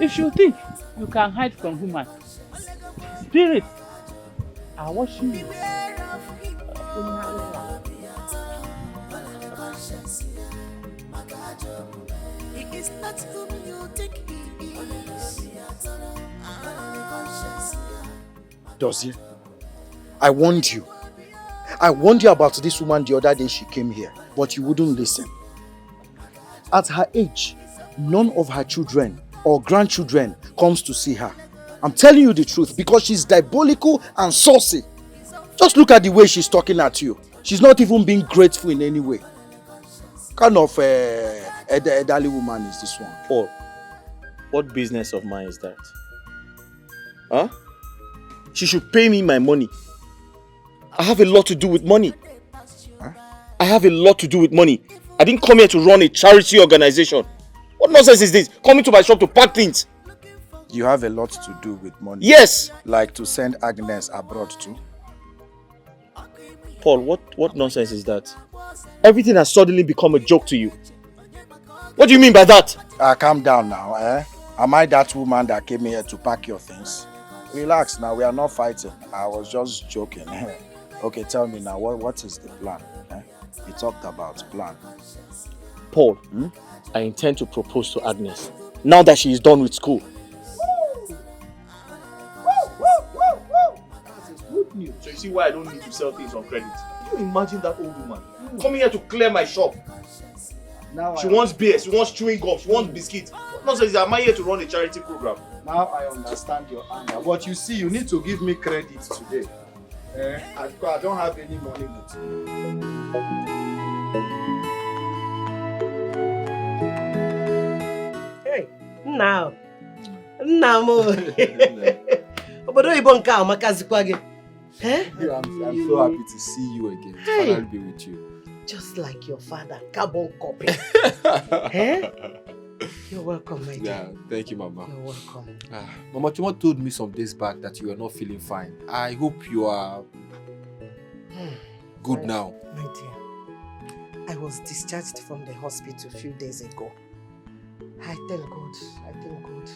If you think you can hide from human spirit, I watch you. He is not whom you think he is. Dozie, I warned you. I warned you about this woman the other day she came here, but you wouldn't listen. At her age, none of her children or grandchildren comes to see her. I'm telling you the truth because she's diabolical and saucy. Just look at the way she's talking at you. She's not even being grateful in any way. Kind of elderly woman is this one. Paul, what business of mine is that? Huh? She should pay me my money. I have a lot to do with money. Huh? I have a lot to do with money. I didn't come here to run a charity organization. What nonsense is this? Coming to my shop to pack things. You have a lot to do with money. Yes. Like to send Agnes abroad too. Paul, what nonsense is that? Everything has suddenly become a joke to you. What do you mean by that? Calm down now, eh? Am I that woman that came here to pack your things? Relax now, we are not fighting. I was just joking. Okay, tell me now, what is the plan? Eh? We talked about plan. Paul, I intend to propose to Agnes now that she is done with school. That's good news. So you see why I don't need to sell things on credit. Can you imagine that old woman coming here to clear my shop? Now she wants beer, she wants chewing gum, she wants biscuits. What nonsense, am I here to run a charity program? Now I understand your anger, but you see, you need to give me credit today. I don't have any money with you. Hey, now. Obodo oyibo nke a makazikwa gị. I'm so happy to see you again. To finally be with you. Just like your father, carbon copy. You're welcome, my dear. Yeah, thank you, Mama. You're welcome. Mama Chuma told me some days back that you are not feeling fine. I hope you are good now. My dear, I was discharged from the hospital a few days ago. I thank God. I thank God.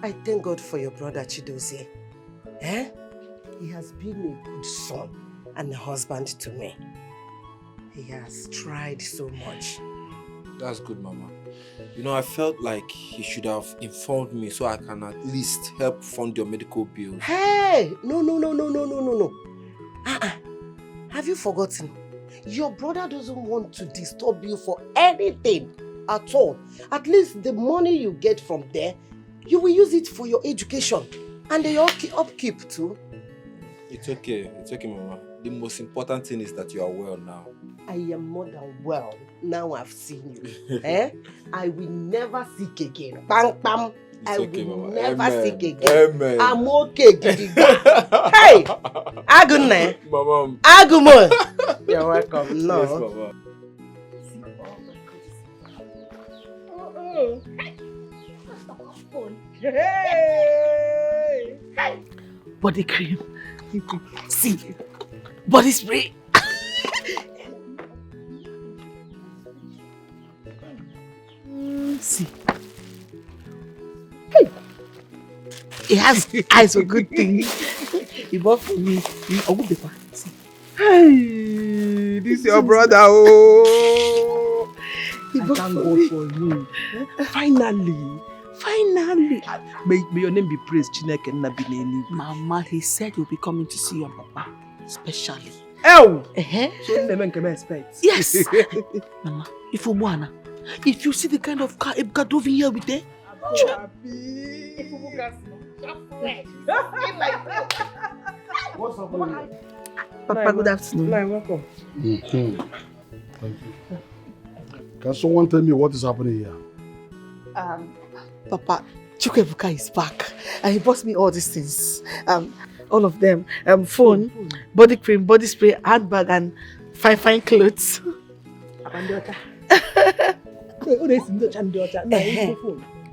I thank God for your brother Chidozie. He has been a good son and a husband to me. He has tried so much. That's good, Mama. You know, I felt like he should have informed me so I can at least help fund your medical bills. Hey! No. Have you forgotten? Your brother doesn't want to disturb you for anything at all. At least the money you get from there, you will use it for your education and your upkeep too. It's okay, Mama. The most important thing is that you are well now. I am more than well. Now I've seen you. I will never sick again. Bang, bang. I okay, will Mama. never Amen. sick again. Amen. I'm okay, Gidiga. Hey! Agune. Mama. Agumo. You're welcome. No. Yes, Mama. Hey! Body cream. See, body spray. See. Hey. He has eyes for good things. He bought for me. A good paper. See. Hey, this is your brother. Oh, He bought thank for God me. for you. Finally. May your name be praised, Chineke Nabineni. Mama, he said he'll be coming to see your papa, especially. Oh! So never can expect. Yes! Mama, if you see the kind of car Ebuka drove in here with them, What's up, Papa, good afternoon. Welcome. Thank you. Can someone tell me what is happening here? Papa, Chukwuebuka is back and he bought me all these things. All of them. Phone, body cream, body spray, handbag and fine clothes.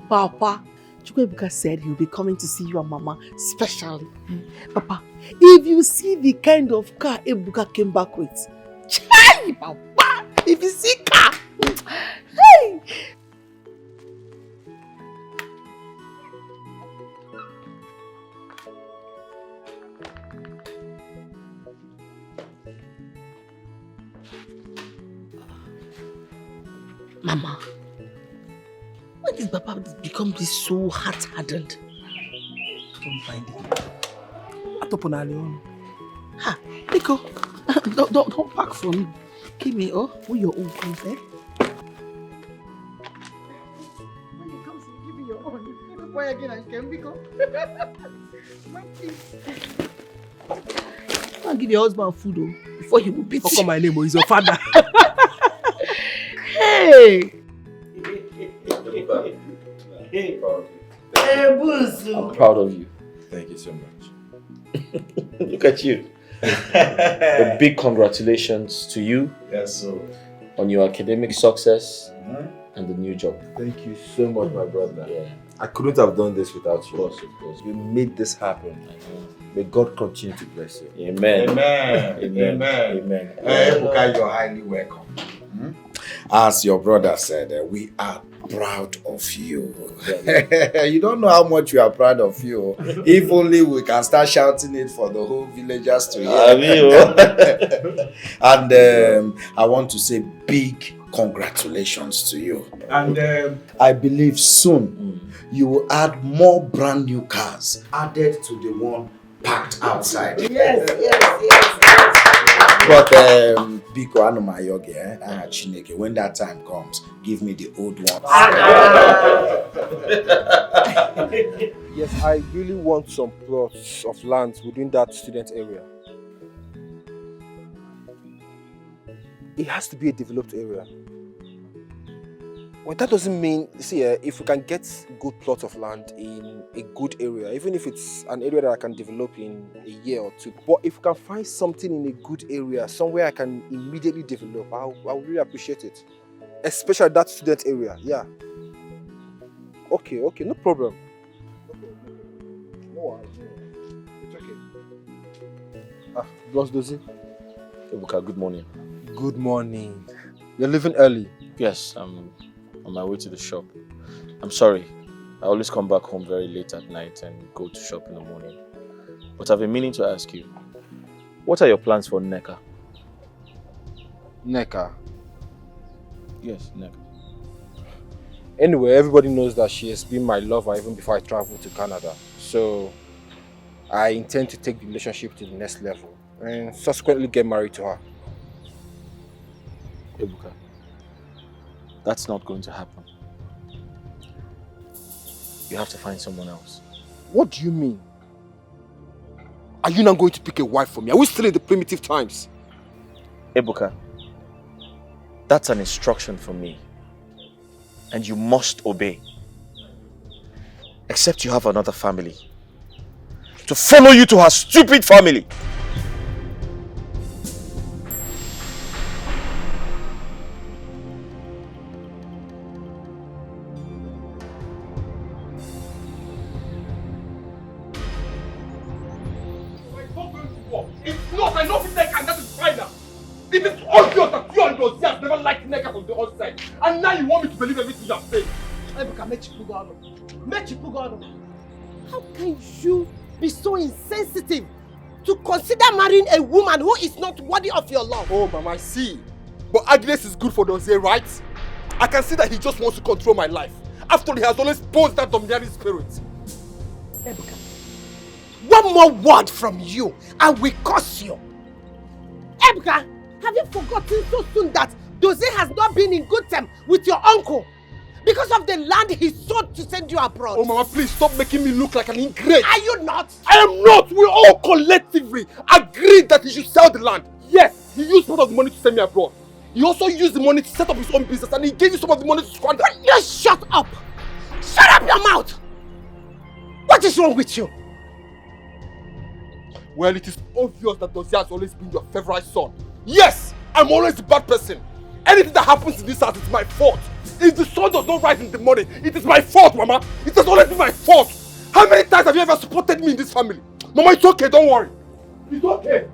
Papa, Chukwuebuka said he'll be coming to see you and Mama specially. Papa, if you see the kind of car Ebuka came back with, chai, Papa, if you see car, hey! Mama, when did Papa become this so hard-hardened? Don't find it. Atoponalion. Ha, Nico, don't pack for me. Give me, who your own comes, eh? When it comes to giving your own, why again I can Nico? I'll give your husband food before he will beat you. How come my name is your father? Hey! I'm proud of you. Thank you so much. Look at you. A big congratulations to you. Yes, sir. On your academic success and the new job. Thank you so much, my brother. Yeah. I couldn't have done this without you. Of course. You made this happen. May God continue to bless you. Amen. Amen. Amen. Amen. Ebuka, you're highly welcome. As your brother said, we are proud of you. You don't know how much we are proud of you. If only we can start shouting it for the whole villagers to hear. And I want to say big congratulations to you. And I believe soon you will add more brand new cars added to the one parked outside. Yes. But Biko Anumayoge, Chineke, when that time comes, give me the old one. Yes, I really want some plots of land within that student area. It has to be a developed area. Well, that doesn't mean, see, if we can get good plots of land in a good area, even if it's an area that I can develop in a year or two, but if we can find something in a good area, somewhere I can immediately develop, I would really appreciate it. Especially that student area, yeah. Okay, no problem. No worries. It's okay. Boss Dozie. Ebuka, good morning. Good morning. You're leaving early? Yes, I'm on my way to the shop. I'm sorry. I always come back home very late at night and go to shop in the morning. But I've been meaning to ask you, what are your plans for Nneka? Nneka? Yes, Nneka. Anyway, everybody knows that she has been my lover even before I traveled to Canada. So, I intend to take the relationship to the next level and subsequently get married to her. Ebuka, that's not going to happen. You have to find someone else. What do you mean? Are you not going to pick a wife for me? Are we still in the primitive times? Ebuka, that's an instruction from me. And you must obey. Except you have another family to follow you to her stupid family. It's not, I know Nneka, and that is fine now. It is obvious that you and Dozie have never liked Nneka from the outside. And now you want me to believe everything you have said. How can you be so insensitive to consider marrying a woman who is not worthy of your love? Oh, Mama, I see. But Agnes is good for Dozie, right? I can see that he just wants to control my life. After all, he has always posed that domineering spirit. Ebuka, one more word from you and we curse you. Ebuka, have you forgotten so soon that Dozie has not been in good terms with your uncle because of the land he sold to send you abroad? Oh, Mama, please stop making me look like an ingrate. Are you not? I am not. We all collectively agreed that he should sell the land. Yes, he used part of the money to send me abroad. He also used the money to set up his own business and he gave you some of the money to squander. Just shut up! Shut up your mouth! What is wrong with you? Well, it is obvious that Dozie has always been your favorite son. Yes, I'm always the bad person. Anything that happens in this house is my fault. If the sun does not rise in the morning, it is my fault, Mama. It has always been my fault. How many times have you ever supported me in this family? Mama, it's okay, don't worry. It's okay.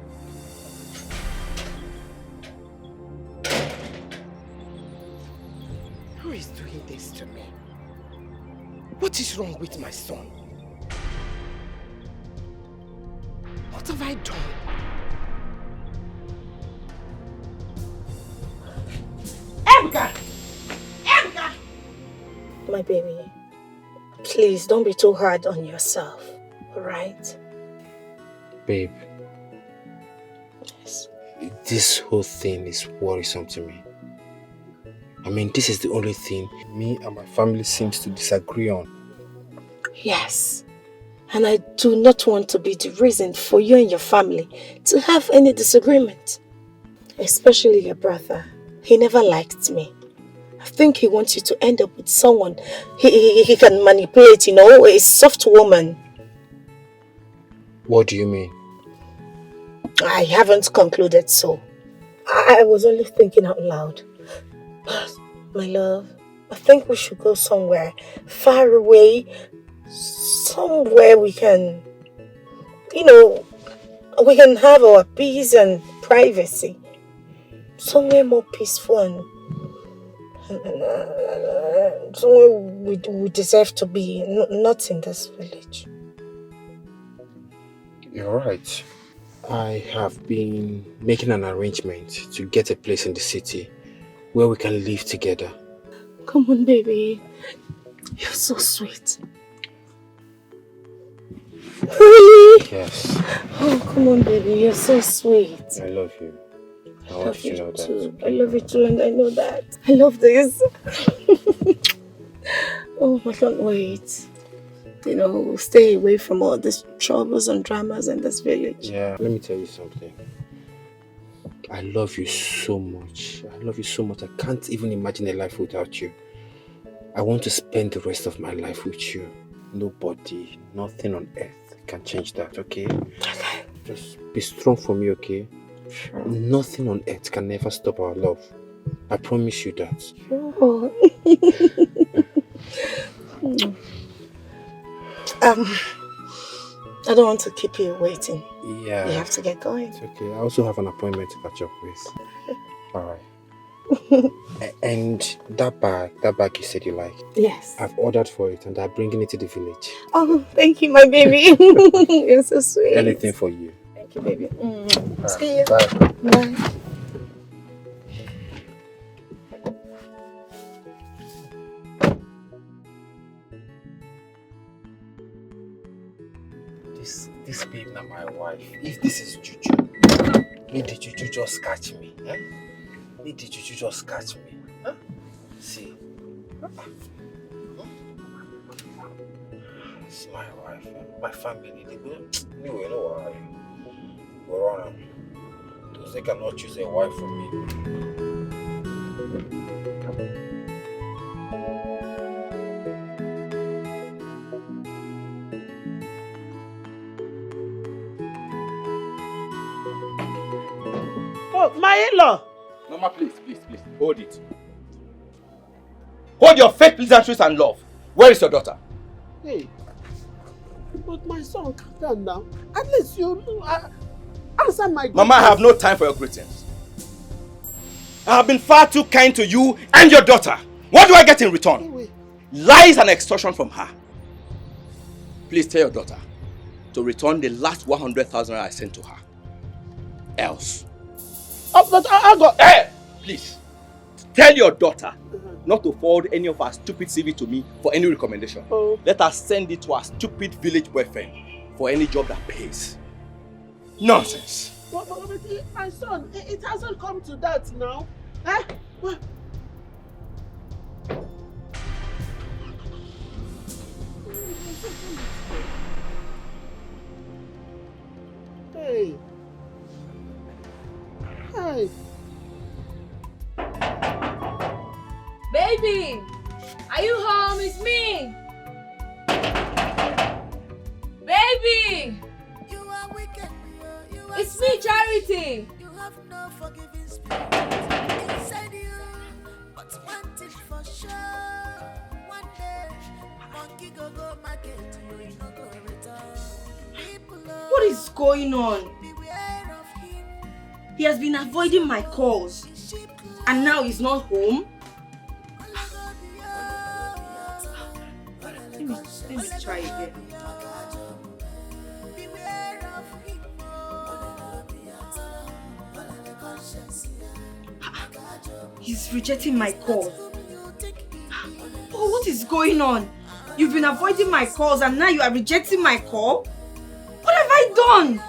Who is doing this to me? What is wrong with my son? What have I done? Ebuka! My baby, please don't be too hard on yourself, alright? Babe, Yes. this whole thing is worrisome to me. I mean, this is the only thing me and my family seems to disagree on. Yes. And I do not want to be the reason for you and your family to have any disagreement. Especially your brother. He never liked me. I think he wants you to end up with someone he can manipulate, a soft woman. What do you mean? I haven't concluded so. I was only thinking out loud. My love, I think we should go somewhere far away. Somewhere we can, we can have our peace and privacy. Somewhere more peaceful and somewhere we deserve to be, not in this village. You're right. I have been making an arrangement to get a place in the city where we can live together. Come on, baby. You're so sweet. Really? Yes. Oh, come on, baby. You're so sweet. I love you. I want you to know that. I love you too, and I know that. I love this. Oh, I can't wait. Stay away from all these troubles and dramas in this village. Yeah, let me tell you something. I love you so much. I love you so much. I can't even imagine a life without you. I want to spend the rest of my life with you. Nobody, nothing on earth can change that, okay? Okay. Just be strong for me, okay? Sure. Nothing on earth can ever stop our love. I promise you that. Sure. I don't want to keep you waiting. Yeah. You have to get going. It's okay. I also have an appointment to catch up with. Alright. And that bag you said you like. Yes. I've ordered for it and I'm bringing it to the village. Oh, thank you, my baby. You're so sweet. Anything for you. Thank you, baby. Right. See you. Bye. Bye. This babe now my wife. If this is juju, may the juju just catch me. Eh? May the juju just catch me. Huh? See. It's my wife. My family. They go. Anyway, no worry. Go on. Because they cannot choose a wife for me. Oh, my in-law! Mama, please, hold it. Hold your fake pleasantries and love. Where is your daughter? Hey, but my son, calm down now. At least you answer my greetings. Mama, I have no time for your greetings. I have been far too kind to you and your daughter. What do I get in return? Lies and extortion from her. Please tell your daughter to return the last 100,000 I sent to her. Else. Oh, but I got... Hey! Please. Tell your daughter not to forward any of her stupid CV to me for any recommendation. Oh. Let her send it to her stupid village boyfriend for any job that pays. Nonsense. But my son, it hasn't come to that now. Eh? What? Hey. Hi. Baby, are you home? It's me. Baby, it's me, Charity. You have no forgiving spirit inside you, but one thing for sure. One day, monkey go market, you no go return. What is going on? He has been avoiding my calls, and now he's not home. Let me try again. He's rejecting my calls. Oh, what is going on? You've been avoiding my calls and now you are rejecting my call? What have I done?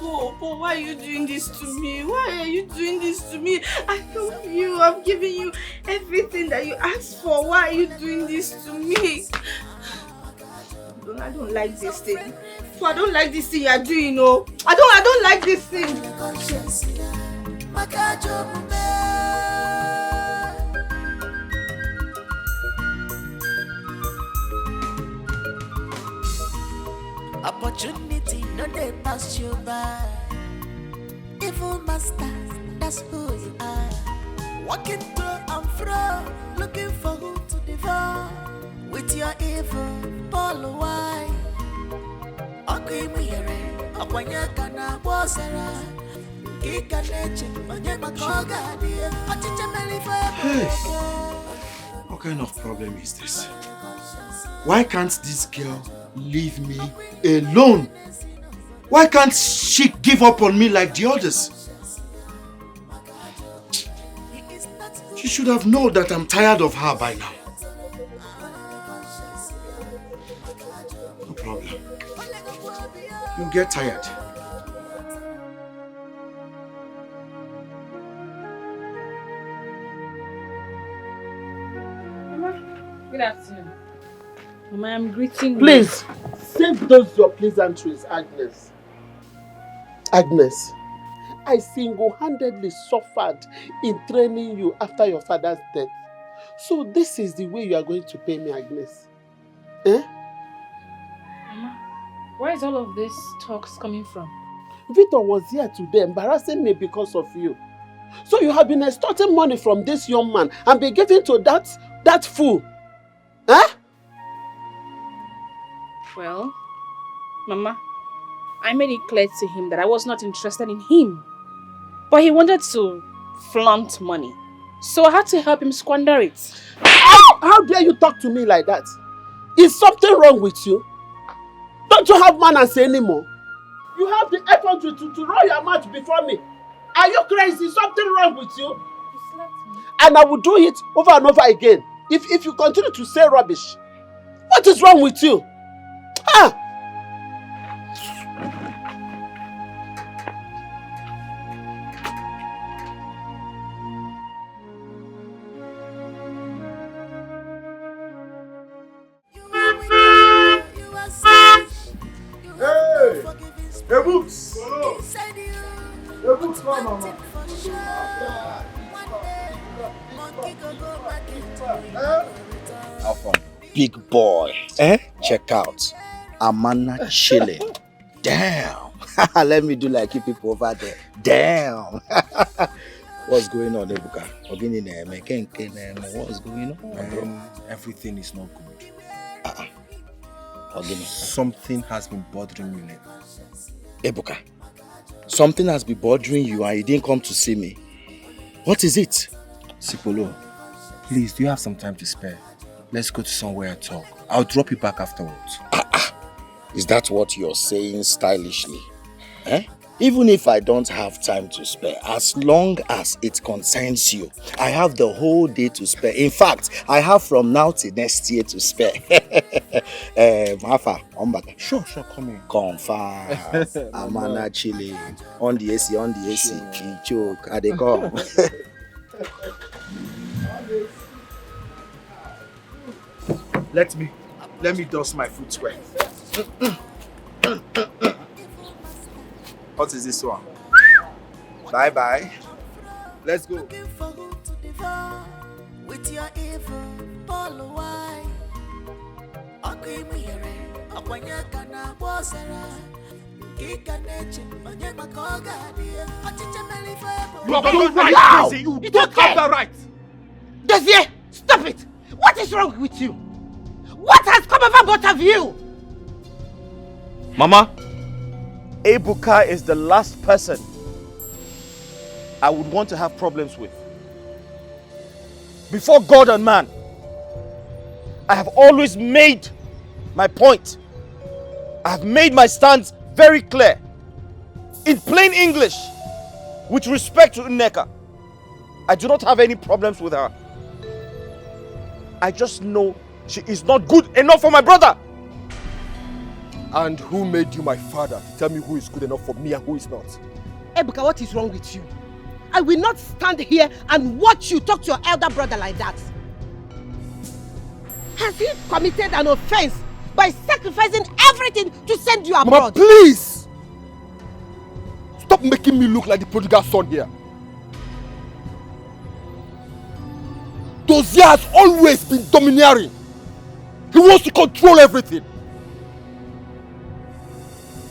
Oh, why are you doing this to me? Why are you doing this to me? I love you. I've given you everything that you asked for. Why are you doing this to me? I don't like this thing. So I don't like this thing you are doing, no. I don't like this thing. Opportunity, no they pass you by. Evil masters, that's who you are. Walking to and fro, looking for who to devour. With your evil, Paul why? Okimire, Okwanyaka na Bosara. Kika neche, Onyema Koga, dear. Hey, what kind of problem is this? Why can't this girl leave me alone? Why can't she give up on me like the others? She should have known that I'm tired of her by now. No problem. You'll get tired. Mama, good afternoon. Mama, I'm greeting you. Please, save those your pleasantries, Agnes. Agnes, I single-handedly suffered in training you after your father's death. So this is the way you are going to pay me, Agnes. Eh? Mama, where is all of this talks coming from? Victor was here today embarrassing me because of you. So you have been extorting money from this young man and been giving to that fool. Eh? Well, Mama, I made it clear to him that I was not interested in him. But he wanted to flaunt money. So I had to help him squander it. How dare you talk to me like that? Is something wrong with you? Don't you have manners anymore? You have the effort to roll your mouth before me. Are you crazy? Is something wrong with you? You slapped me. And I will do it over and over again. If you continue to say rubbish. What is wrong with you? Ah! Hey! Hey, books! Hey, books, come, mama. Alpha, big boy. Check out. Amana chilling. Damn. Let me do like you people over there. Damn. What's going on, Ebuka? What's going on? Everything is not good. Ogini. Something has been bothering me lately. Ebuka, something has been bothering you and you didn't come to see me. What is it? Sipolo, please, do you have some time to spare? Let's go to somewhere and talk. I'll drop you back afterwards. Is that what you're saying stylishly? Eh? Even if I don't have time to spare, as long as it concerns you, I have the whole day to spare. In fact, I have from now till next year to spare. Mafa, Sure, come in. Confirm. Amana chili. On the AC. Choke. Are they come? Let me dust my footwear. What is this one? Bye. Let's go. With your evil, Paul why? Okimire, Okwanyaka na Bosara. Kika neche, Onyema Koga, dear. Achicha Melifebo. You don't right, crazy. You don't have the right. Dozie, stop it. What is wrong with you? What has come over both of you? Mama, Ebuka is the last person I would want to have problems with. Before God and man, I have always made my point. I have made my stance very clear. In plain English, with respect to Nneka, I do not have any problems with her. I just know she is not good enough for my brother. And who made you my father to tell me who is good enough for me and who is not? Ebuka, what is wrong with you? I will not stand here and watch you talk to your elder brother like that. Has he committed an offense by sacrificing everything to send you abroad? Mama, please! Stop making me look like the prodigal son here. Dozier has always been domineering. He wants to control everything.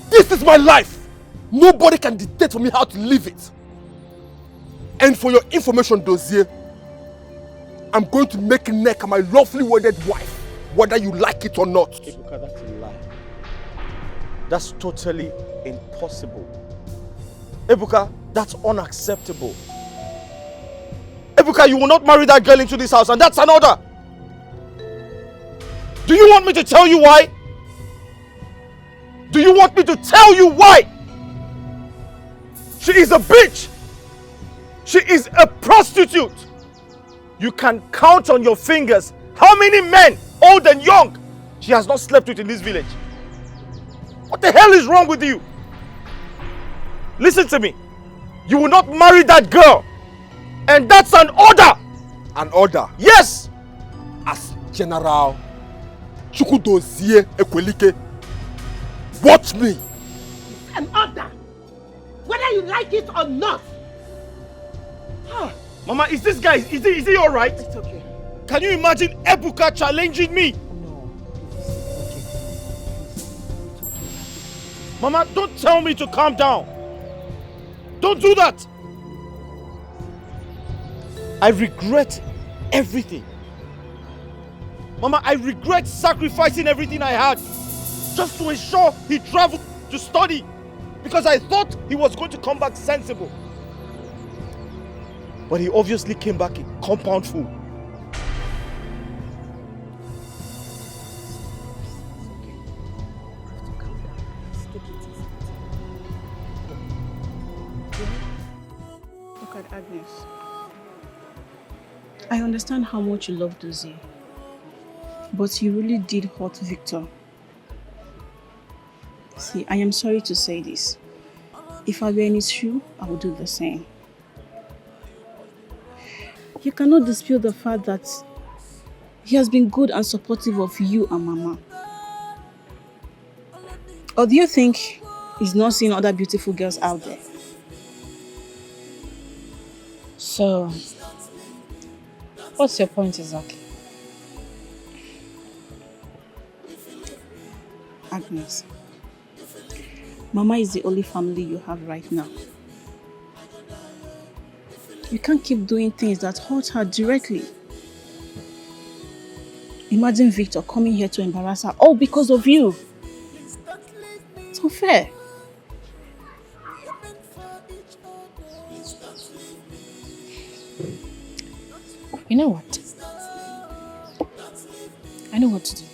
This is my life. Nobody can dictate for me how to live it. And for your information, Dozier, I'm going to make Nneka my lawfully wedded wife, whether you like it or not. Ebuka, that's a lie. That's totally impossible. Ebuka, that's unacceptable. Ebuka, you will not marry that girl into this house, and that's an order. Do you want me to tell you why? Do you want me to tell you why? She is a bitch. She is a prostitute. You can count on your fingers how many men, old and young, she has not slept with in this village. What the hell is wrong with you? Listen to me. You will not marry that girl. And that's an order. An order? Yes. As General Chukwudozie Ekwelike, watch me. An order. Whether you like it or not. Mama, is this guy, is he alright? It's okay. Can you imagine Ebuka challenging me? No. Mama, don't tell me to calm down. Don't do that. I regret everything. Mama, I regret sacrificing everything I had just to ensure he traveled to study, because I thought he was going to come back sensible. But he obviously came back a compound fool. Look at Agnes. I understand how much you love Dozie, but you really did hurt Victor. See, I am sorry to say this. If I were in his shoe, I would do the same. You cannot dispute the fact that he has been good and supportive of you and Mama. Or do you think he's not seeing other beautiful girls out there? So, what's your point exactly? Agnes, Mama is the only family you have right now. You can't keep doing things that hurt her directly. Imagine Victor coming here to embarrass her all because of you. It's unfair. You know what? I know what to do.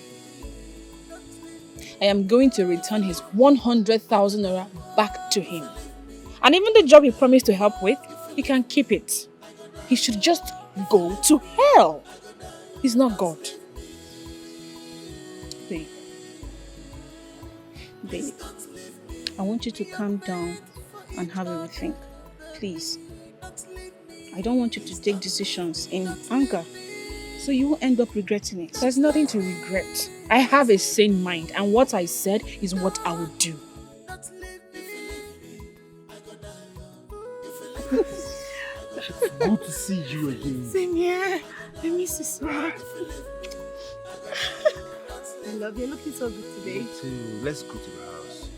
I am going to return his 100,000 naira back to him. And even the job he promised to help with, he can keep it. He should just go to hell. He's not God. Babe. Babe, I want you to calm down and have a rethink. Please. I don't want you to take decisions in anger, so you will end up regretting it. There's nothing to regret. I have a sane mind, and what I said is what I will do. Good to see you again. Same here. I miss you so much. I love you. Looking so good today. Me too. Let's go to the house.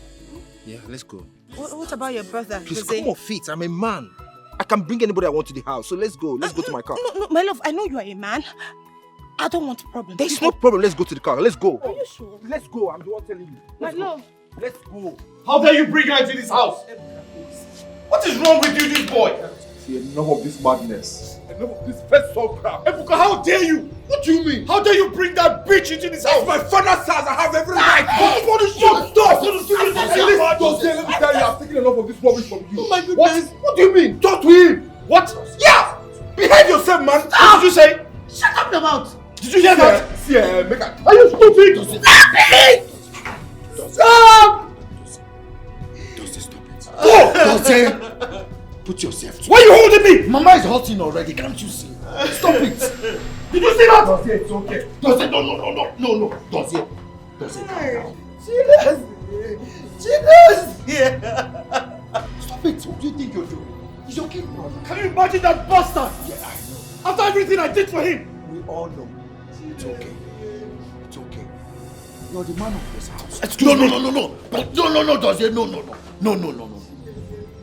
Yeah, let's go. What about your brother? Please Jose? come off it. I'm a man. I can bring anybody I want to the house. So let's go. Let's go to my car. No, my love. I know you are a man. I don't want problems. There's no problem. Let's go to the car. Let's go. Are you sure? Let's go. I'm the one telling you. My love. Let's go. How dare you bring her into this house? What is wrong with you, this boy? See, enough of this madness. Enough of this first soul crap. Ebuka, how dare you? What do you mean? How dare you bring that bitch into this house? It's my father's house. I have every right. What is your stop? Let me tell you, I've taken enough of this rubbish from you. Oh my goodness. What do you mean? Talk to him. What? Yeah! Behave yourself, man. What did you say? Shut up your mouth. Did you hear See, make a... Are you stupid? Stop it! Stop! Stop it. Go! Dozie! Put yourself... Why are you holding me? Mama is hurting already, can't you see? Stop it! Did you see that? Dozie, it's okay. Dozie, no. Dozie, calm down. Stop it. What do you think you're doing? It's okay, brother. Can you imagine that bastard? Yeah, I know. After everything I did for him. We all know. It's okay. It's okay. You're the man of this house. Excuse me. No. But no, Dozie, no.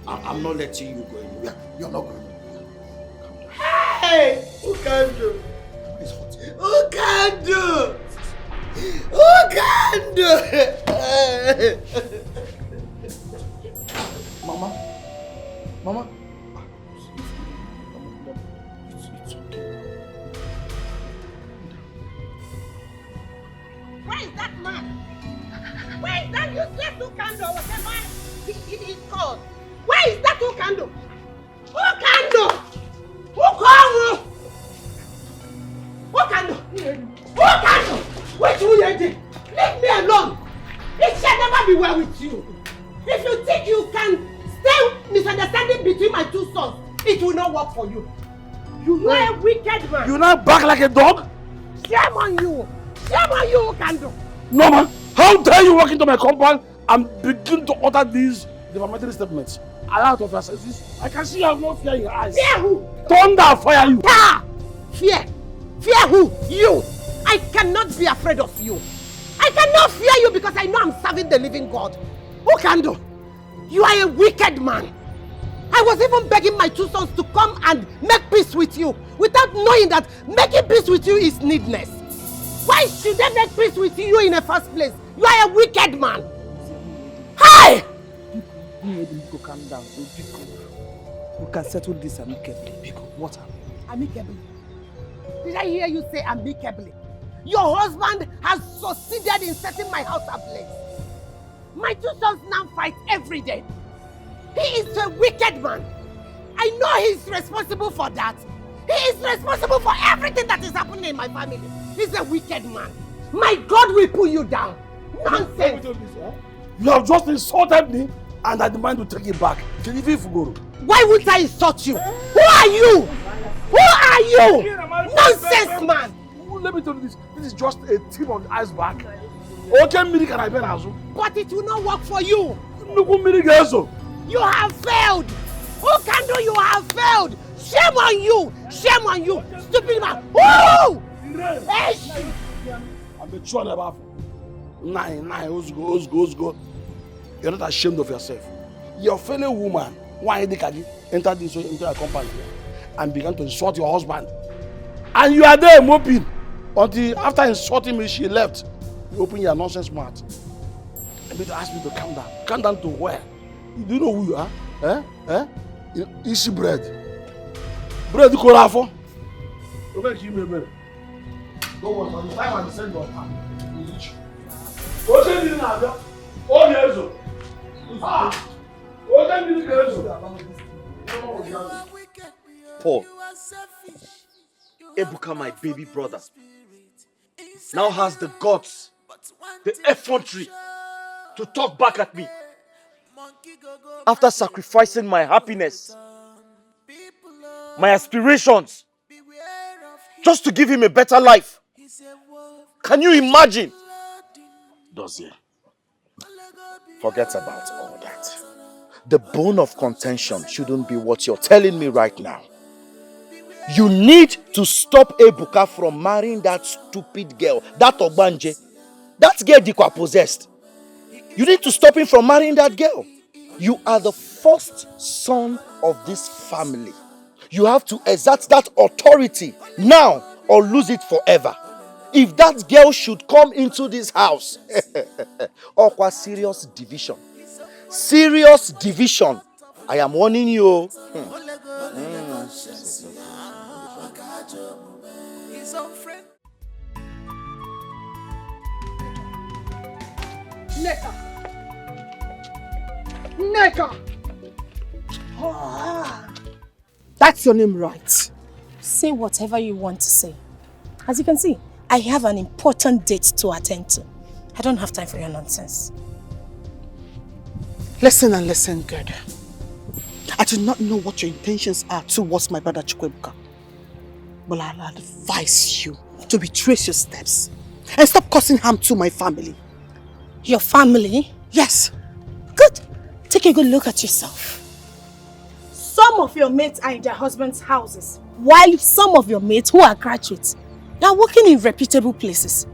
I'm not letting you go anywhere. You're not going anywhere. Hey! Who can do? It's hot. Who can do? Who can do? Mama. Where is that man? Where is that useless Ukando? Whatever he's called. Where is that Ukando? Ukando! Ukando! Ukando! Wait till you leave me alone. It shall never be well with you. If you think you can stay misunderstanding between my two sons, it will not work for you. You are a wicked man. You now bark like a dog? Shame on you! Shame on you, Ukando! No, man. How dare you walk into my compound and begin to utter these defamatory statements? Out of your senses, I can see you have no fear in your eyes. Fear who? Thunder fire you! Fear? Fear who? You! I cannot be afraid of you. I cannot fear you because I know I'm serving the living God. Ukando, you are a wicked man. I was even begging my two sons to come and make peace with you without knowing that making peace with you is needless. Why should they make peace with you in the first place? You are a wicked man. Hi! Calm down. We can settle this amicably. What happened? Amicably? Did I hear you say amicably? Your husband has succeeded in setting my house ablaze. My two sons now fight every day. He is a wicked man. I know he's responsible for that. He is responsible for everything that is happening in my family. He's a wicked man. My God will pull you down. Nonsense. You have just insulted me and I demand to take it back. Why would I insult you? Who are you? Who are you? Nonsense, man. Let me tell you this. This is just a tip on the iceberg. Okay, Miri can I bear as well? But it will not work for you. You have failed. Who can do? You have failed. Shame on you. Shame on you. Stupid man. Woo! I'm the true about nine. Go. You're not ashamed of yourself. Your fellow woman, why did you enter into a company and began to insult your husband? And you are there moping until after insulting me, she left. You open your nonsense mouth. And they ask me to calm down. Calm down to where? Do you know who you are? Easy bread. Bread you call for? Okay, give me a bread. Don't worry, by the time I send your time, you reach. What's it in there? Oh, yes. Paul, Ebuka, my baby brother, now has the guts, the effrontery to talk back at me. After sacrificing my happiness, my aspirations, just to give him a better life. Can you imagine? Dozie, forget about all that. The bone of contention shouldn't be what you're telling me right now. You need to stop Ebuka from marrying that stupid girl, that Ogbanje. That girl Dikwa possessed. You need to stop him from marrying that girl. You are the first son of this family. You have to exert that authority now or lose it forever. If that girl should come into this house, or serious division. Serious division. I am warning you. Neka! That's your name, right? Say whatever you want to say. As you can see, I have an important date to attend to. I don't have time for your nonsense. Listen and listen good. I do not know what your intentions are towards my brother Chukwuebuka, but I'll advise you to retrace your steps and stop causing harm to my family. Your family? Yes. Good. Take a good look at yourself. Some of your mates are in their husbands' houses, while some of your mates who are graduates, they are working in reputable places.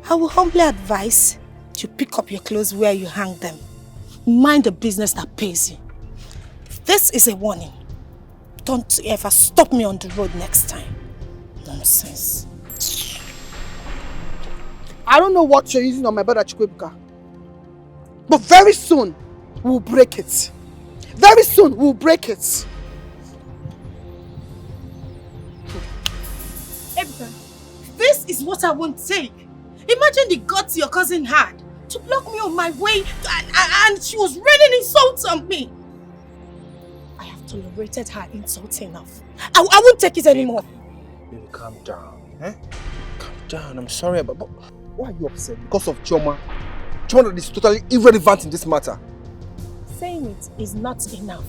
I will humbly advise you pick up your clothes where you hang them. Mind the business that pays you. This is a warning. Don't ever stop me on the road next time. Nonsense. I don't know what you're using on my brother Chukwuebuka, but very soon we'll break it. Very soon we'll break it. Ebuka, this is what I won't take. Imagine the guts your cousin had to block me on my way and she was raining insults on me. I have tolerated her insults enough. I won't take it anymore. Baby, calm down. Eh? Calm down. I'm sorry, but why are you upset? Because of Choma? Choma that is totally irrelevant in this matter. Saying it is not enough.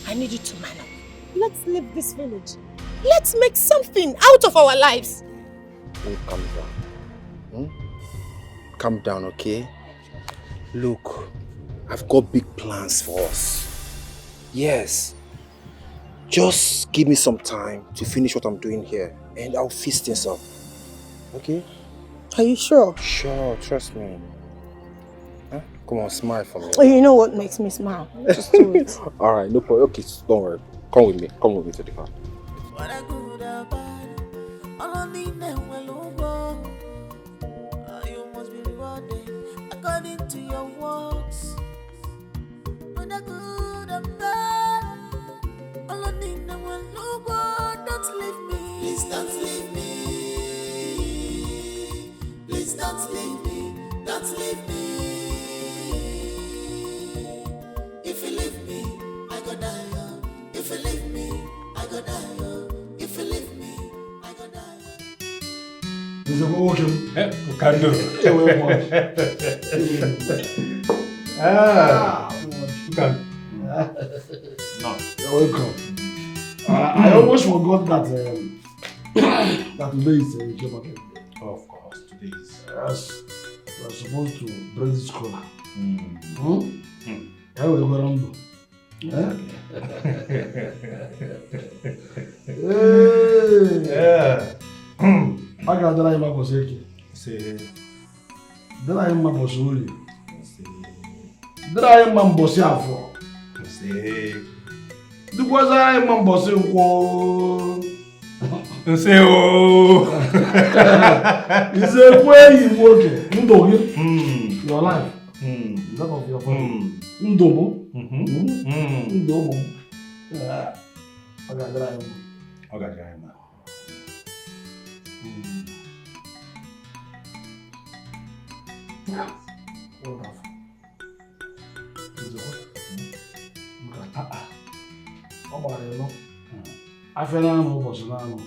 I need you to man up. Let's leave this village. Let's make something out of our lives. Oh, calm down. Calm down, okay? Look, I've got big plans for us. Yes. Just give me some time to finish what I'm doing here and I'll fix things up. Okay? Are you sure? Sure, trust me. Huh? Come on, smile for me. Oh, you know what makes me smile? Just do it. Alright, no problem. Okay, don't worry. Come with me. Come with me to the car. You must be rewarded according to your works. When I good and bad, all I need now will look. Don't leave me. Please don't leave me. Please don't leave me. Don't leave me. If you leave me, I go die. If you leave me, I go die. If you leave me, I go die. Is it okay? We can do. You can. No. You're welcome. I almost forgot that that today is Joma birthday. Of course, today is. Yes. We are supposed to bring this cola. How will you go around? Yeah. I got the line of Oseki. The line of Osuli. The line of Bosiafo. The was I am Bosu. Say, oh, it's a way you work it. Your life. That of your family. Ndobo. Ndobo. I got the line. Okay, yeah. Wonderful. Is it what? Come on, you know. I feel no person now.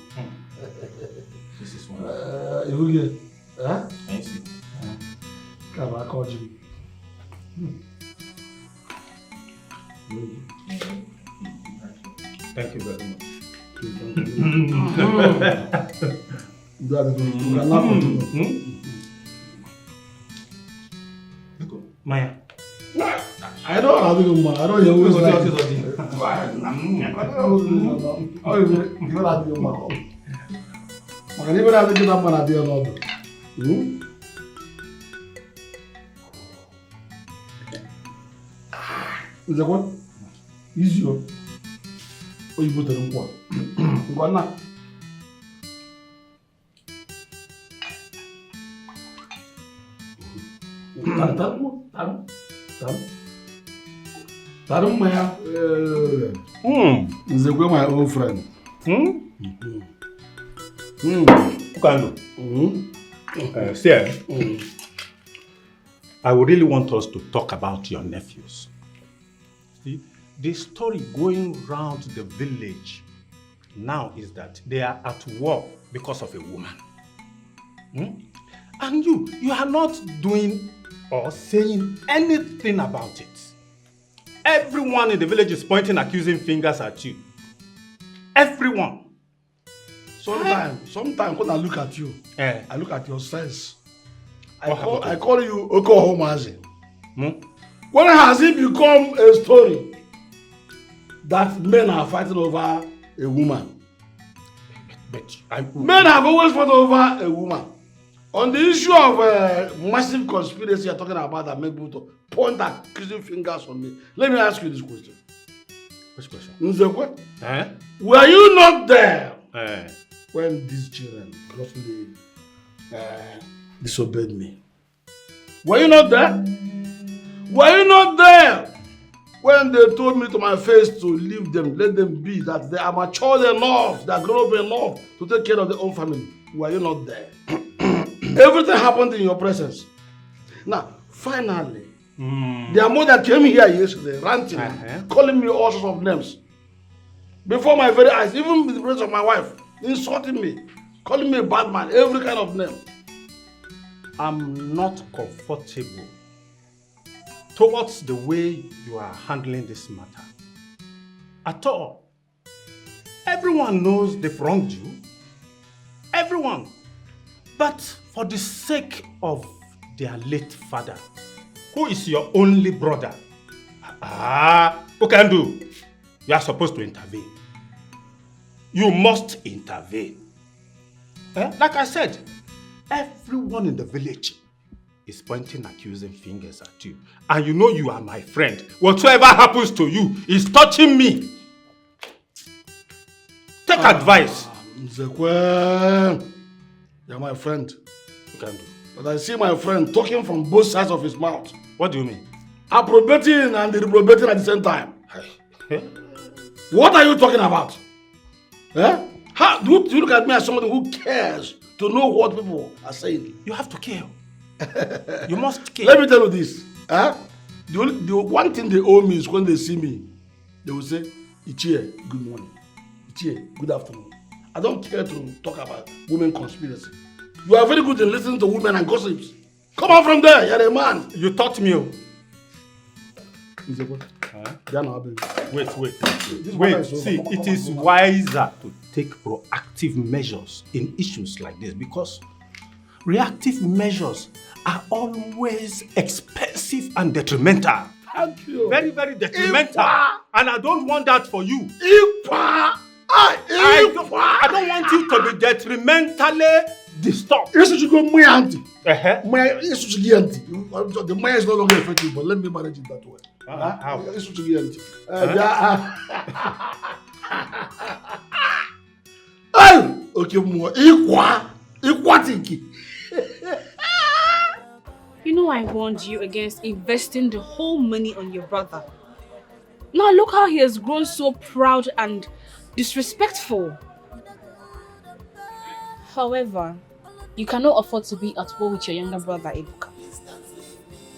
This is one. If we get, I see. Come on, call you. Thank you very much. Maya. I don't have to go. I don't know who's that. Is that what? Easy. Oh, you put it in what? What not? Tarum Maya. Is my old friend. Sir, I would really want us to talk about your nephews. See, the story going round the village now is that they are at war because of a woman. And you are not doing or saying anything about it. Everyone in the village is pointing accusing fingers at you. Everyone. Sometimes when I look at you, I look at your sense. I What call you Okohomazi. When has it become a story that men are fighting over a woman? Men have always fought over a woman. On the issue of massive conspiracy you're talking about that make people to point accusing fingers on me, let me ask you this question. Which question? Nzekwe, were you not there when these children grossly disobeyed me? Were you not there? Were you not there when they told me to my face to leave them, let them be, that they are matured enough, they are grown up enough to take care of their own family? Were you not there? Everything happened in your presence. Now, finally, their mother came here yesterday, ranting, calling me all sorts of names. Before my very eyes, even with the presence of my wife, insulting me, calling me a bad man, every kind of name. I'm not comfortable towards the way you are handling this matter. At all. Everyone knows they've wronged you. Everyone. But for the sake of their late father, who is your only brother, who can do? You are supposed to intervene. You must intervene. Like I said, everyone in the village is pointing accusing fingers at you. And you know you are my friend. Whatever happens to you is touching me. Take advice. Nzekwe, you're my friend. You can do. But I see my friend talking from both sides of his mouth. What do you mean? Approbating and reprobating at the same time. What are you talking about? How do you look at me as somebody who cares to know what people are saying? You have to care. You must care. Let me tell you this. The one thing they owe me is when they see me, they will say, Ichie, good morning. Ichie, good afternoon. I don't care to talk about women conspiracy. You are very good in listening to women and gossips. Come on from there, you're a man. You taught me. Wait. See, it is wiser to take proactive measures in issues like this because reactive measures are always expensive and detrimental. Thank you. Very, very detrimental. And I don't want that for you. I don't want you to be detrimentally disturbed. Yes, you go my auntie. The money is no longer effective, but let me manage it that way. How? Okay, more equality. You know I warned you against investing the whole money on your brother. Now look how he has grown so proud and disrespectful. However, you cannot afford to be at war with your younger brother, Ebuka.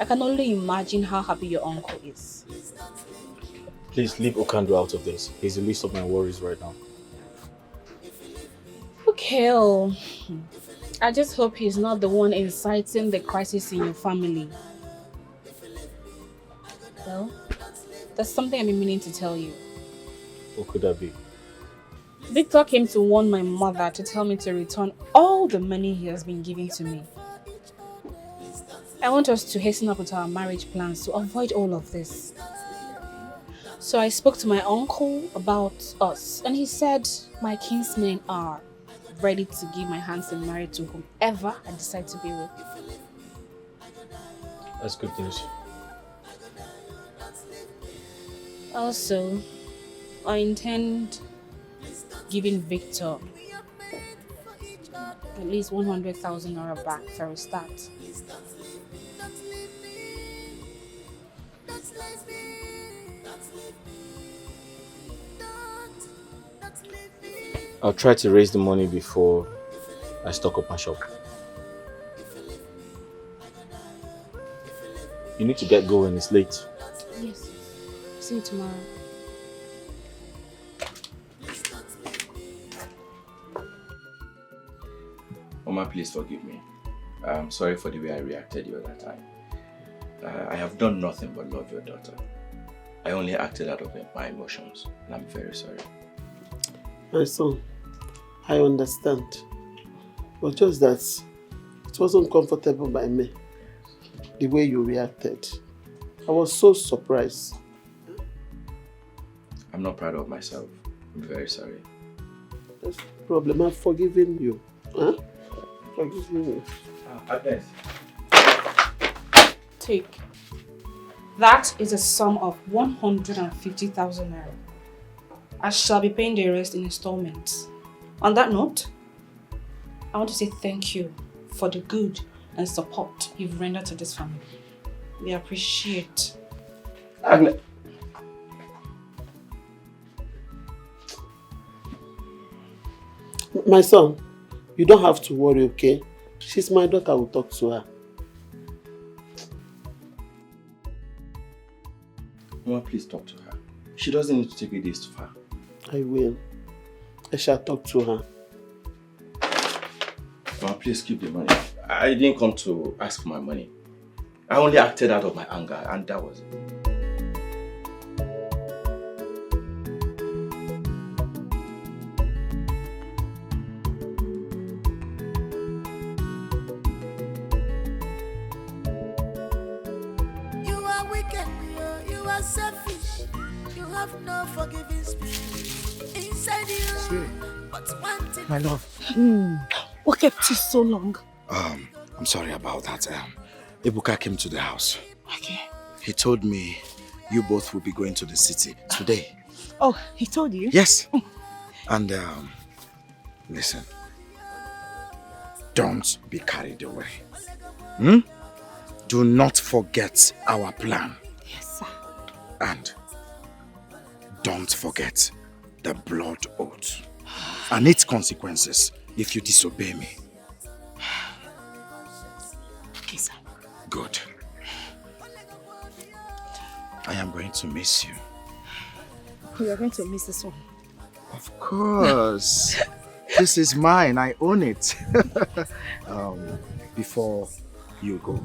I can only imagine how happy your uncle is. Please leave Okandu out of this. He's the least of my worries right now. Okay, I just hope he's not the one inciting the crisis in your family. Well, there's something I've been meaning to tell you. What could that be? Victor came to warn my mother to tell me to return all the money he has been giving to me. I want us to hasten up with our marriage plans to avoid all of this. So I spoke to my uncle about us and he said my kinsmen are ready to give my hands in marriage to whomever I decide to be with. That's good news. Also, I intend giving Victor at least 100,000 naira back for a start. I'll try to raise the money before I stock up my shop. You need to get going, it's late. Yes. See you tomorrow. Mama, Mama, please forgive me. I'm sorry for the way I reacted the other time. I have done nothing but love your daughter. I only acted out of my emotions, and I'm very sorry. My son, I understand. But just that it wasn't comfortable by me, the way you reacted. I was so surprised. I'm not proud of myself. I'm very sorry. That's the problem. I've forgiven you. Huh? Forgiven you. Agnes. Take. That is a sum of 150,000 naira. I shall be paying the rest in installments. On that note, I want to say thank you for the good and support you've rendered to this family. We appreciate. Agnes. My son, you don't have to worry, okay? She's my daughter, I will talk to her. Mama, please talk to her. She doesn't need to take it this far. I will. I shall talk to her. Mama, please keep the money. I didn't come to ask for my money. I only acted out of my anger, and that was it. You are wicked, you are selfish. You have no forgiving spirit inside you. But one thing. My love. What kept you so long? I'm sorry about that. Ebuka came to the house. Okay. He told me you both will be going to the city today. Oh, he told you? Yes. And listen, don't be carried away. Do not forget our plan. Yes, sir. And don't forget the blood oath and its consequences if you disobey me. Okay, sir. Good. I am going to miss you. You are going to miss this one. Of course. This is mine. I own it. Before you go,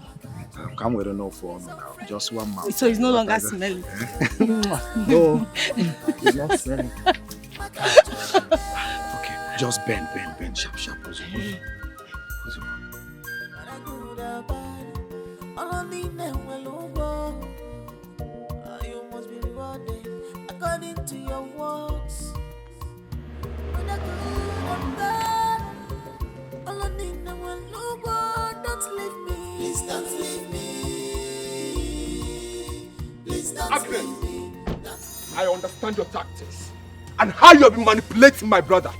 come with a no for now. Just one mouth. So it's no longer smelling. No, it's not smelling. Okay, just bend, sharp. You must be rewarded according to your works. Don't leave me. Please don't leave me. Please don't leave me. I understand your tactics and how you have been manipulating my brother.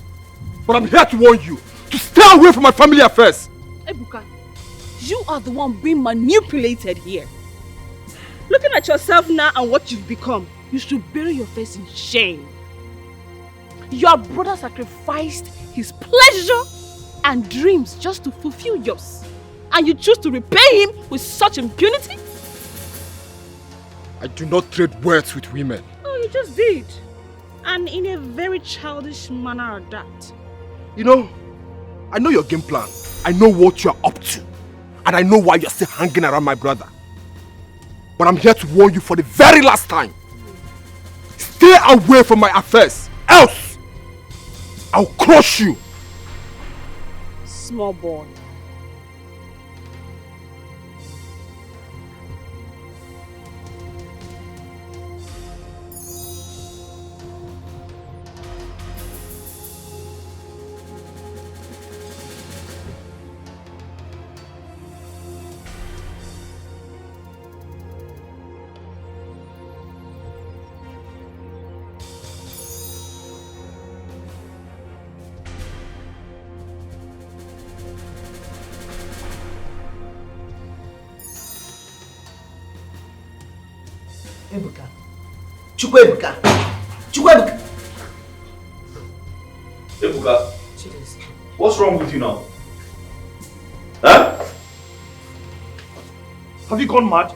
But I'm here to warn you to stay away from my family affairs. Ebuka, you are the one being manipulated here. Looking at yourself now and what you've become, you should bury your face in shame. Your brother sacrificed his pleasure and dreams just to fulfill yours. And you choose to repay him with such impunity? I do not trade words with women. Oh, you just did. And in a very childish manner at that. You know, I know your game plan. I know what you're up to. And I know why you're still hanging around my brother. But I'm here to warn you for the very last time. Stay away from my affairs. Else, I'll crush you. Small boy. Ebuka. Chukwuebuka. Chukwuebuka. Ebuka, what's wrong with you now? Huh? Have you gone mad?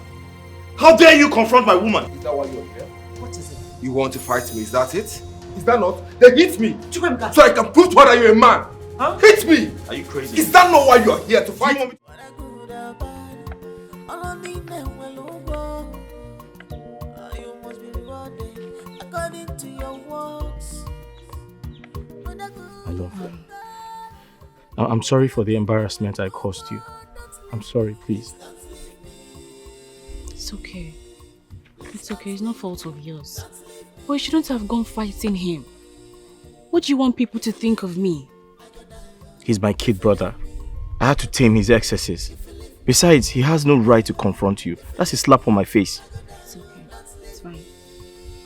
How dare you confront my woman? Is that why you're here? What is it? You want to fight me, is that it? Is that not? Then hit me! Chukwuebuka. So I can prove to her that you're a man! Huh? Hit me! Are you crazy? Is that not why you are here to fight? You must be rewarded according to your works. I love her. I'm sorry for the embarrassment I caused you. I'm sorry, please. It's okay. It's okay, it's no fault of yours. But you shouldn't have gone fighting him. What do you want people to think of me? He's my kid brother. I had to tame his excesses. Besides, he has no right to confront you. That's a slap on my face. It's okay. It's fine.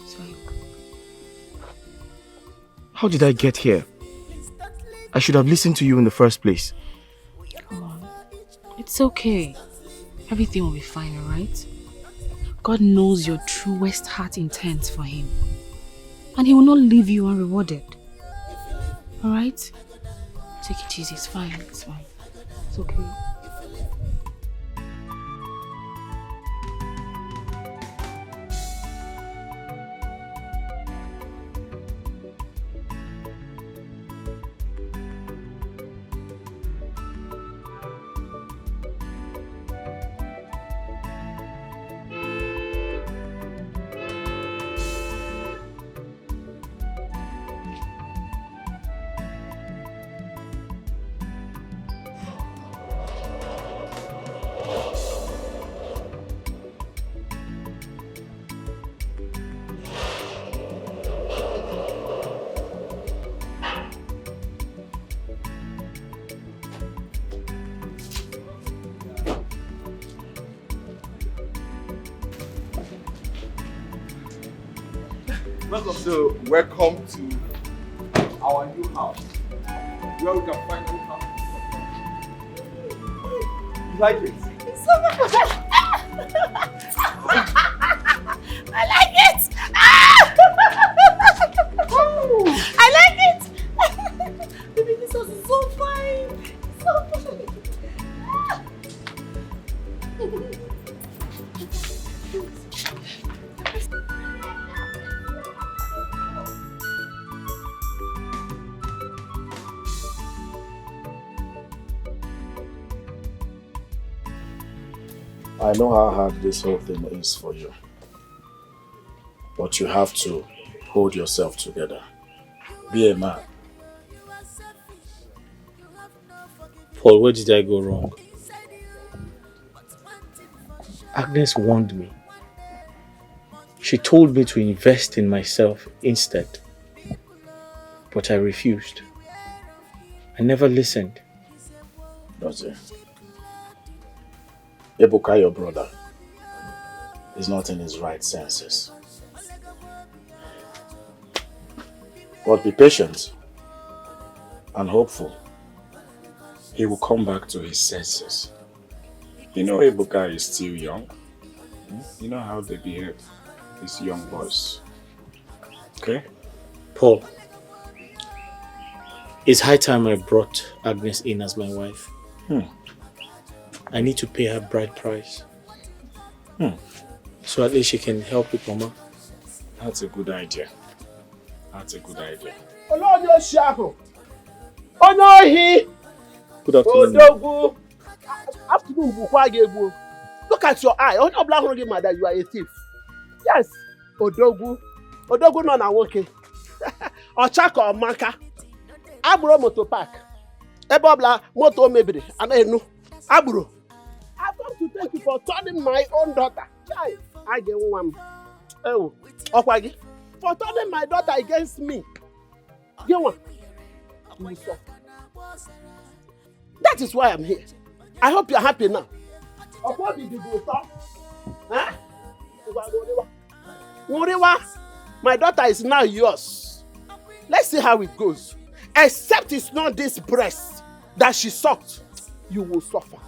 It's fine. How did I get here? I should have listened to you in the first place. Come on. It's okay. Everything will be fine, alright? God knows your truest heart intent for him. And he will not leave you unrewarded. Alright? Take it easy, it's fine, it's fine. It's okay. So, welcome to our new house, where we can finally have. You like it? It's so much. I like it. I like it. Baby, this house is so fine. So fine. I know how hard this whole thing is for you. But you have to hold yourself together. Be a man. Paul, where did I go wrong? Agnes warned me. She told me to invest in myself instead. But I refused. I never listened. Does it? Ebuka, your brother, is not in his right senses. But be patient and hopeful. He will come back to his senses. You know Ebuka is still young. You know how they behave, these young boys. Okay? Paul, it's high time I brought Agnes in as my wife. I need to pay her bride price. So at least she can help with Mama. That's a good idea. That's a good idea. Good afternoon. Odogu. Afternoon, Bukwagegu. Look at your eye. Only black hungry mother, you are a thief. Yes, Odogu. Odogu no na woke. Ochaka or Maka. Aburo motor park. Ebobla motor mebiri. Anenu. Aburo. I've come to thank you for turning my own daughter. Chai, I get one. Oh, Okwagi. For turning my daughter against me. Get one. That is why I'm here. I hope you're happy now. My daughter is now yours. Let's see how it goes. Except it's not this breast that she sucked, you will suffer.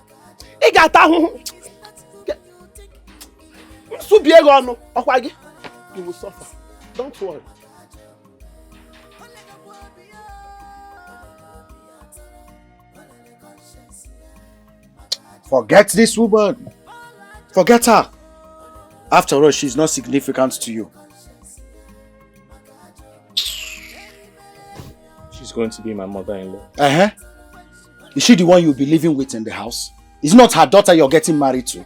You will suffer. Don't worry. Forget this woman. Forget her. After all, she's not significant to you. She's going to be my mother-in-law. Uh-huh. Is she the one you'll be living with in the house? It's not her daughter you're getting married to.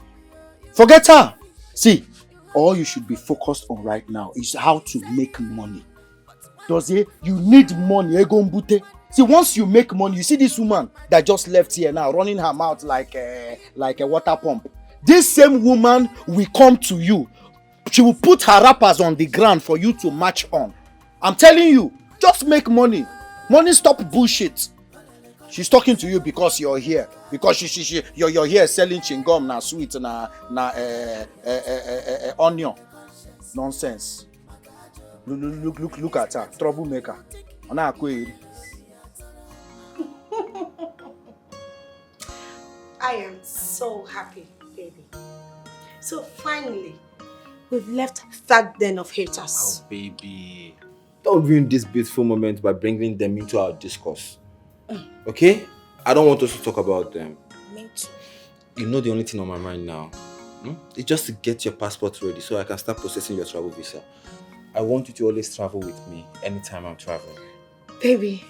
Forget her. See, all you should be focused on right now is how to make money. Dozie, you need money. See, once you make money, you see this woman that just left here now, running her mouth like a water pump. This same woman will come to you. She will put her wrappers on the ground for you to match on. I'm telling you, just make money. Money stop bullshit. She's talking to you because you're here. Because you're here selling chewing-gum, na sweet, na onion. Nonsense. Look at her. Troublemaker. I am so happy, baby. So finally, we've left that den of haters. Oh, baby. Don't ruin this beautiful moment by bringing them into our discourse. Okay? I don't want us to talk about them. Me too. You know the only thing on my mind now. It's just to get your passport ready so I can start processing your travel visa. I want you to always travel with me anytime I'm traveling. Baby,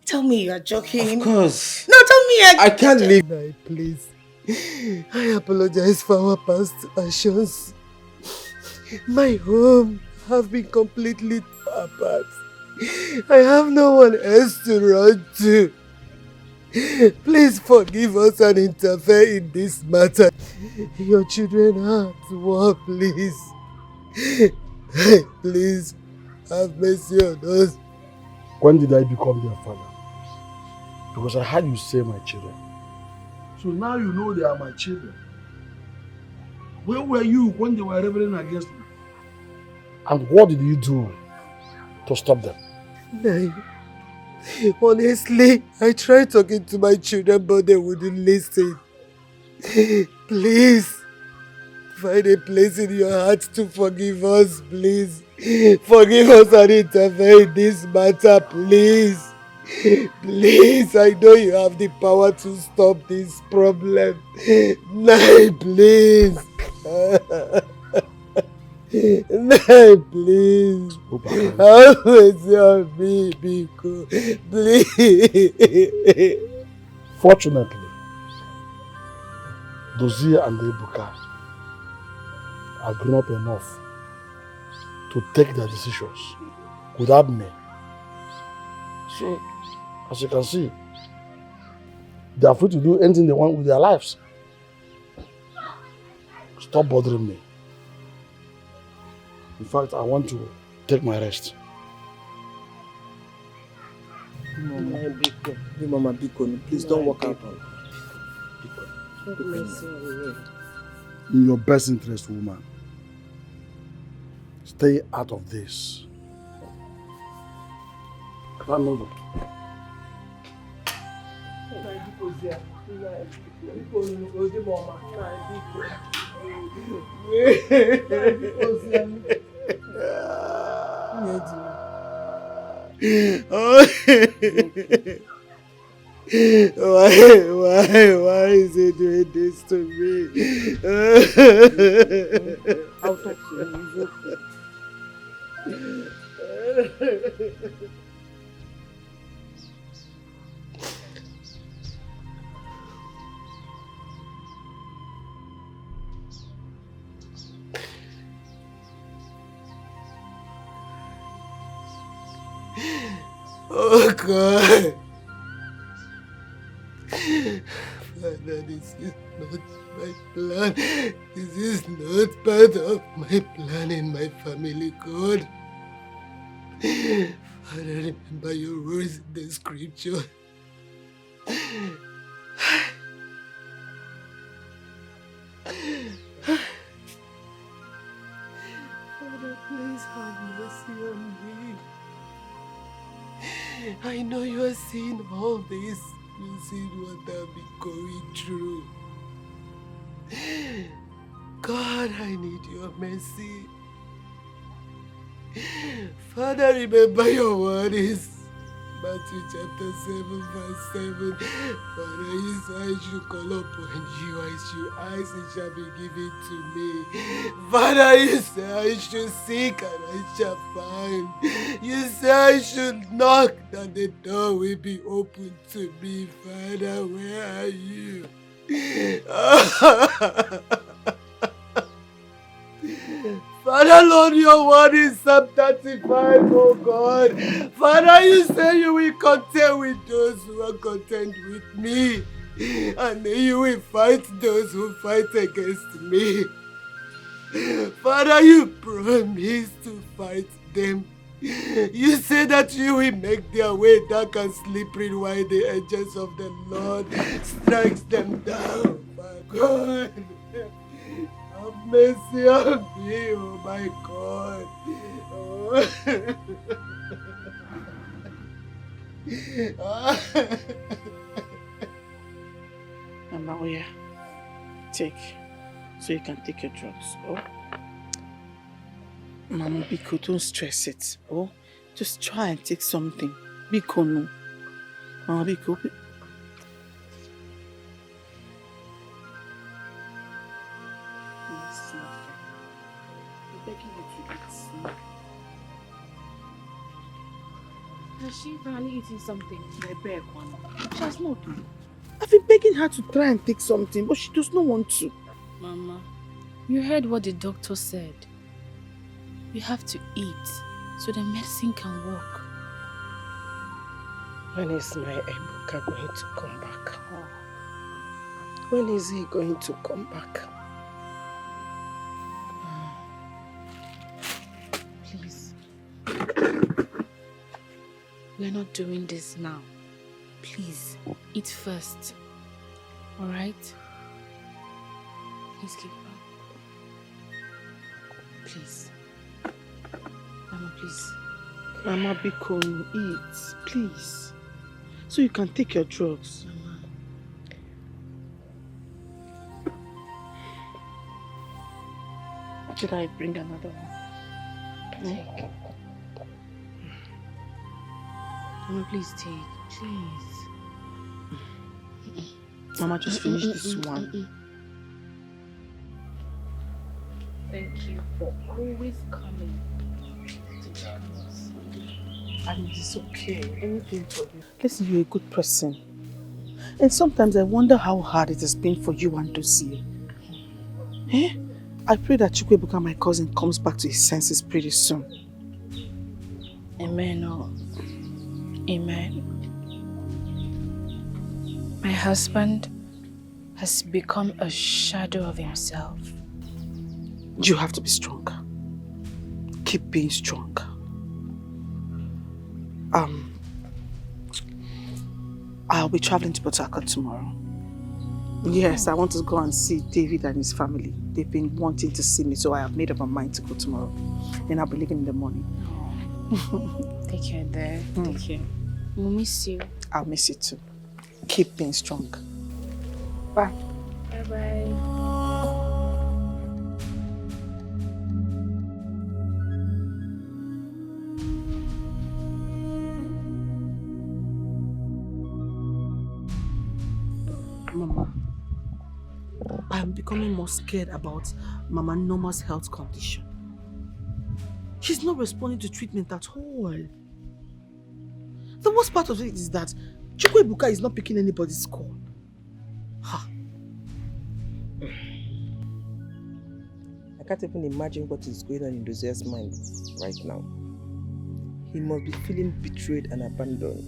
tell me you're joking. Of course. No, tell me I can't leave. No, please. I apologize for our past actions. My home have been completely apart. I have no one else to run to. Please forgive us and interfere in this matter. Your children are at war, please. Please have mercy on us. When did I become their father? Because I heard you say my children. So now you know they are my children. Where were you when they were rebelling against me? And what did you do to stop them? No. Honestly, I tried talking to my children, but they wouldn't listen. Please, find a place in your heart to forgive us, please. Forgive us and interfere in this matter, please. Please, I know you have the power to stop this problem. No, please. No, please. Have mercy on me, Biko. Please. Fortunately, Dozie and Ebuka are grown up enough to take their decisions without me. So, as you can see, they are free to do anything they want with their lives. Stop bothering me. In fact, I want to take my rest. Mama Biko, please don't walk out. In your best interest, woman, stay out of this. Come over. Why is he doing this to me? I'll talk to you. Oh God. Father, this is not my plan. This is not part of my plan in my family, God. Father, remember your words in the scripture. Father, please have mercy on me. I know you are seeing all this. You see what I've been going through. God, I need your mercy. Father, remember your words. Matthew chapter 7 verse 7. Father, you say I should call upon you, I should ask, it shall be given to me. Father, you say I should seek and I shall find. You say I should knock that the door will be opened to me. Father, where are you? Father, Lord, your word is Psalm 35, oh God. Father, you say you will contend with those who are content with me. And then you will fight those who fight against me. Father, you promise to fight them. You say that you will make their way dark and slippery while the angels of the Lord strikes them down. My God, have mercy on me, oh my God. Mama, oh yeah. Take. So you can take your drugs, oh? Mama, Biko, don't stress it, oh? Just try and take something. Biko, no. Mama, Biko. Yes, I'm begging you to eat. Has she finally eaten something? I beg one. She has not. I've been begging her to try and take something, but she does not want to. Mama, you heard what the doctor said. You have to eat so the medicine can work. When is my Ebuka going to come back? When is he going to come back? Please. We're not doing this now. Please, eat first. Alright? Please keep on. Please. Mama, please. Mama, Biko, eat, please. So you can take your drugs. Mama. Should I bring another one? Take. Mama, please take. Please. Mama, just finish this one. Thank you for always coming to join us. And it's okay. Anything for you. Listen, you're a good person. And sometimes I wonder how hard it has been for you and Dozie. Eh? I pray that Chukwuebuka, my cousin, comes back to his senses pretty soon. Amen. Oh. Amen. My husband has become a shadow of himself. You have to be strong. Keep being strong. I'll be traveling to Port Harcourt tomorrow. Yes, I want to go and see David and his family. They've been wanting to see me, so I have made up my mind to go tomorrow. And I'll be leaving in the morning. Take care there. Take care. We'll miss you. I'll miss you too. Keep being strong. Bye. Bye-bye. Mama, I'm becoming more scared about Mama Norma's health condition. She's not responding to treatment at all. The worst part of it is that Chukwuebuka is not picking anybody's call. Ha. I can't even imagine what is going on in Dozier's mind right now. He must be feeling betrayed and abandoned.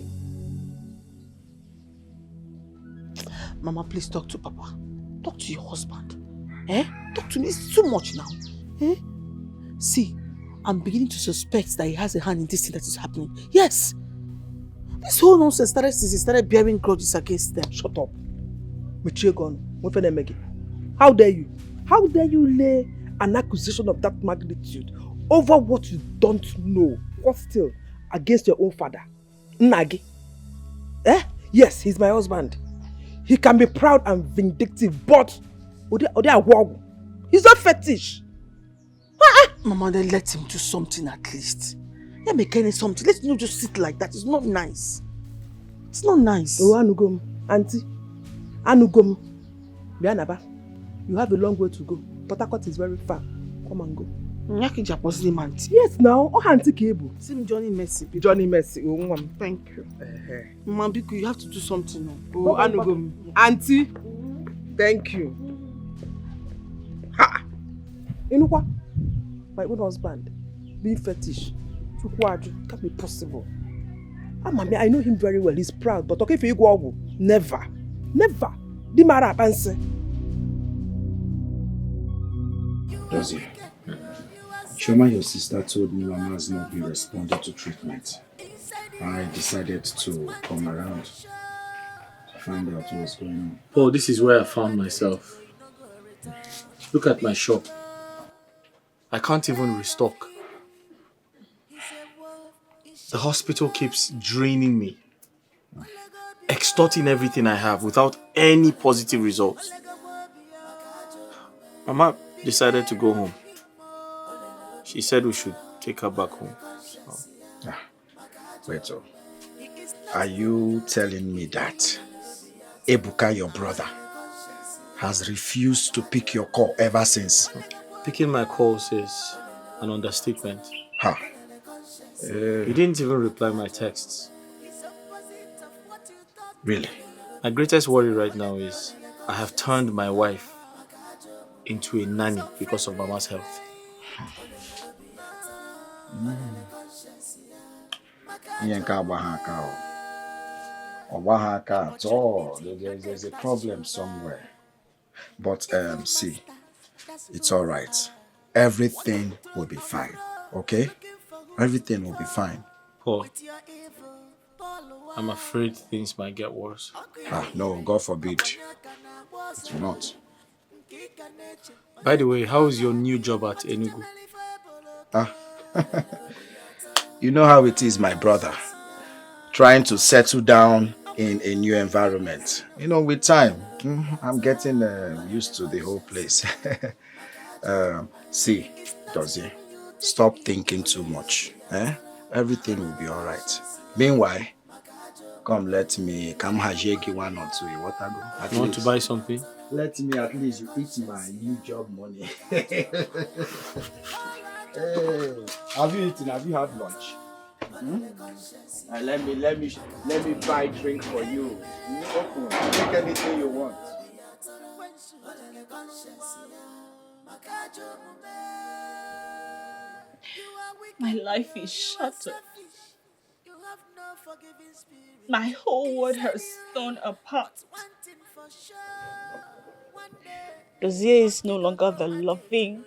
Mama, please talk to Papa. Talk to your husband. Eh? Talk to me. It's too much now. Eh? See, I'm beginning to suspect that he has a hand in this thing that is happening. Yes! This whole nonsense started since he started bearing grudges against them. Shut up. How dare you? How dare you lay an accusation of that magnitude over what you don't know, what still, against your own father? Nagi. Eh? Yes, he's my husband. He can be proud and vindictive, but he's not fetish. Mama, then let him do something at least. Yeah, make any something. Let's not just sit like that. It's not nice. It's not nice. Oh, Anugom, Auntie. Anugom. Bianaba, you have a long way to go. Port Harcourt is very far. Come and go. Yes, now. Oh, Auntie Cable. See Johnny Mercy. Johnny Mercy. Oh, thank you. Mama, you have to do something now. Oh, Anugom. Auntie, thank you. Ha! Inukwa, my own husband, being fetish. It can't be possible. Mami, I know him very well. He's proud, but okay, if you go, never. Never. Di mara panse. Dozie, Shoma, your sister told me Mama has not been responding to treatment. I decided to come around to find out what's going on. Oh, this is where I found myself. Look at my shop. I can't even restock. The hospital keeps draining me, extorting everything I have without any positive results. Mama decided to go home. She said we should take her back home. So. Wait, are you telling me that Ebuka, your brother, has refused to pick your call ever since? Picking my calls is an understatement. He didn't even reply my texts. Really? My greatest worry right now is I have turned my wife into a nanny because of Mama's health. At all. There's a problem somewhere. But see, it's all right. Everything will be fine. Okay? Everything will be fine. Paul, I'm afraid things might get worse. No, God forbid. It will not. By the way, how is your new job at Enugu? You know how it is, my brother. Trying to settle down in a new environment. With time, I'm getting used to the whole place. See, Dozie, stop thinking too much. Everything will be all right. Meanwhile, come hajegi one or two. You want to buy something? Let me at least eat my new job money. Hey, have you eaten? Have you had lunch? Let me buy a drink for you. Take anything you want. My life is shattered. My whole world has torn apart. Dozier is no longer the loving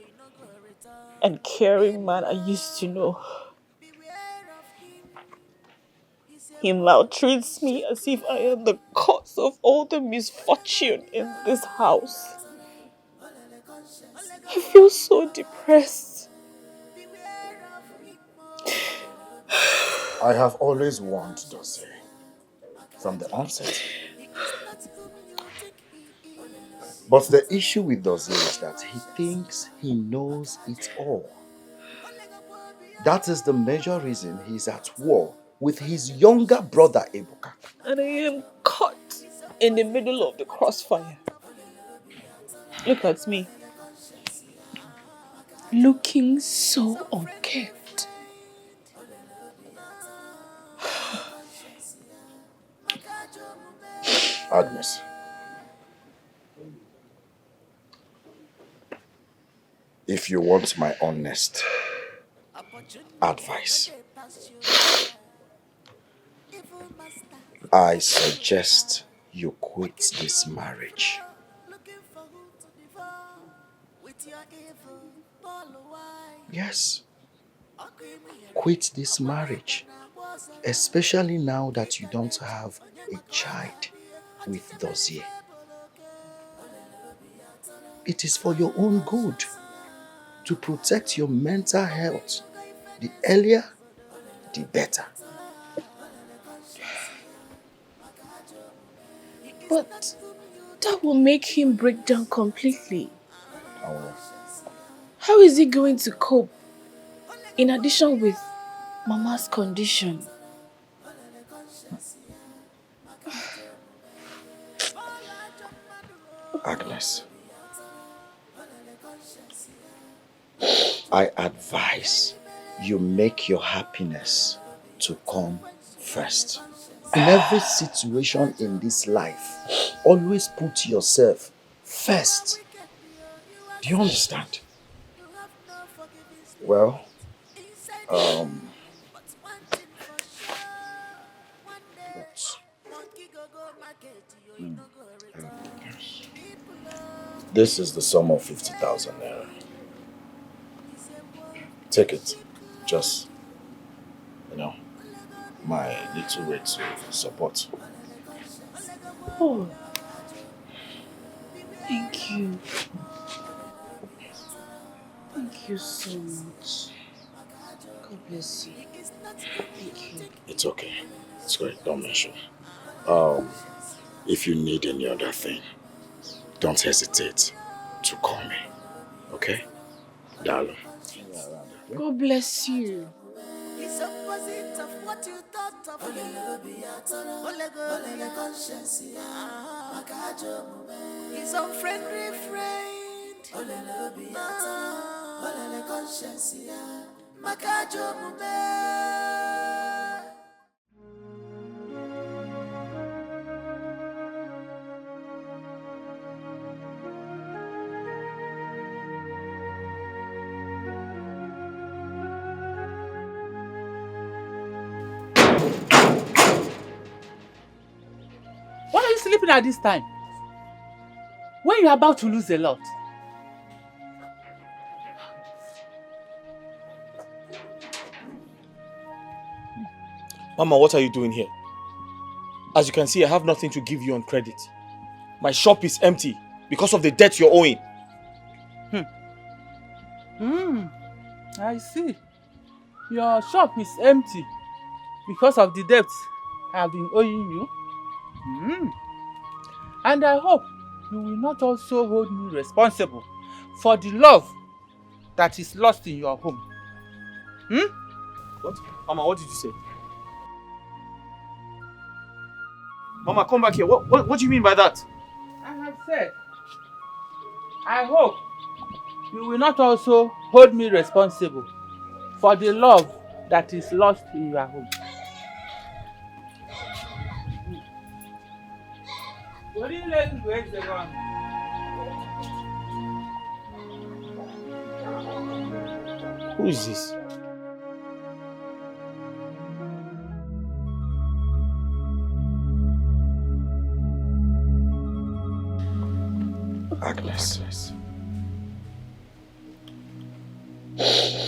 and caring man I used to know. He maltreats me as if I am the cause of all the misfortune in this house. I feel so depressed. I have always warned Dozie from the onset. But the issue with Dozie is that he thinks he knows it all. That is the major reason he's at war with his younger brother, Ebuka. And I am caught in the middle of the crossfire. Look at me. Looking so unkempt. Agnes. If you want my honest advice, I suggest you quit this marriage. Yes. Quit this marriage. Especially now that you don't have a child with Dozie. It is for your own good to protect your mental health. The earlier, the better. But that will make him break down completely. Oh. How is he going to cope? In addition with Mama's condition. Agnes, I advise you make your happiness to come first. In every situation in this life, always put yourself first. Do you understand? Well, this is the sum of 50,000 naira. Take it. Just, my little way to support. Oh, thank you. Thank you so much. God bless you. Thank you. It's okay. It's great. Don't mention. If you need any other thing, don't hesitate to call me. Okay? Darling. God bless you. It's opposite of what you thought of His unfriendly friend. Why are you sleeping at this time? When you're about to lose a lot. Mama, what are you doing here? As you can see, I have nothing to give you on credit. My shop is empty because of the debt you're owing. I see. Your shop is empty because of the debt I have been owing you. And I hope you will not also hold me responsible for the love that is lost in your home. What? Mama, what did you say? Mama, come back here. What do you mean by that? I have said, I hope you will not also hold me responsible for the love that is lost in your home. Who is this? Agnes,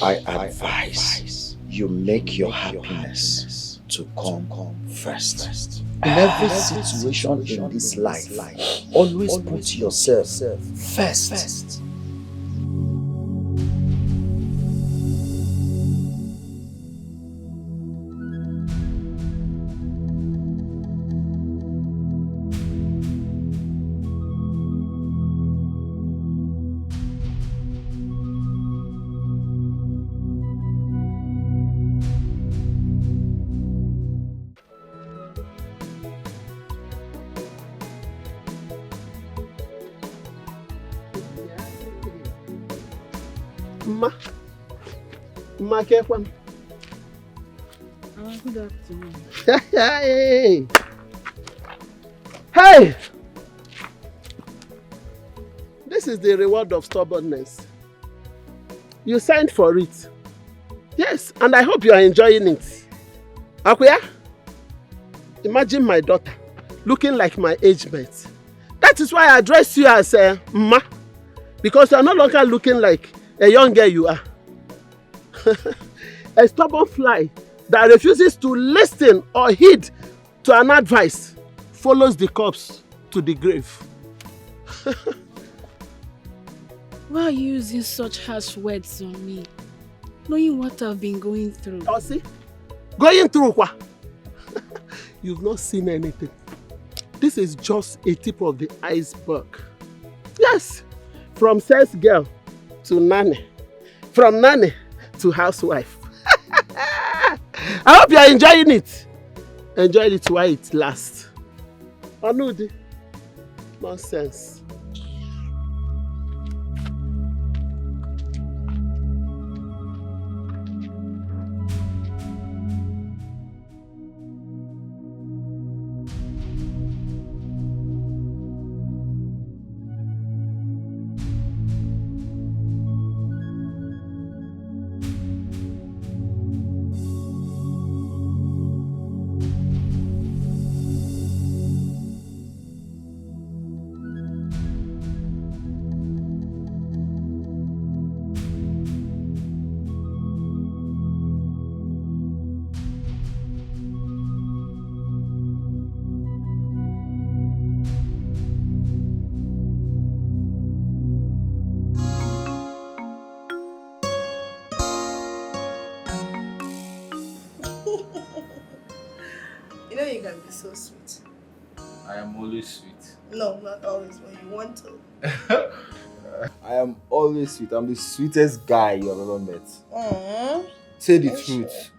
I advise you make your happiness to come first. In every situation in this life, always put yourself first. Kekwan. Good afternoon. Hey! Hey! This is the reward of stubbornness. You signed for it. Yes, and I hope you are enjoying it. Akuya, imagine my daughter looking like my age mate. That is why I address you as Ma, because you are no longer looking like a young girl you are. A stubborn fly that refuses to listen or heed to an advice follows the corpse to the grave. Why are you using such harsh words on me? Knowing what I've been going through. Oh, see? Going through what? You've not seen anything. This is just a tip of the iceberg. Yes, from sales girl to nanny. From nanny to housewife. I hope you are enjoying it. Enjoy it while it lasts. Anudi. Nonsense. You know you can be so sweet. I am always sweet. No, not always when you want to. I am always sweet. I'm the sweetest guy you have ever met. Aww. Say the truth.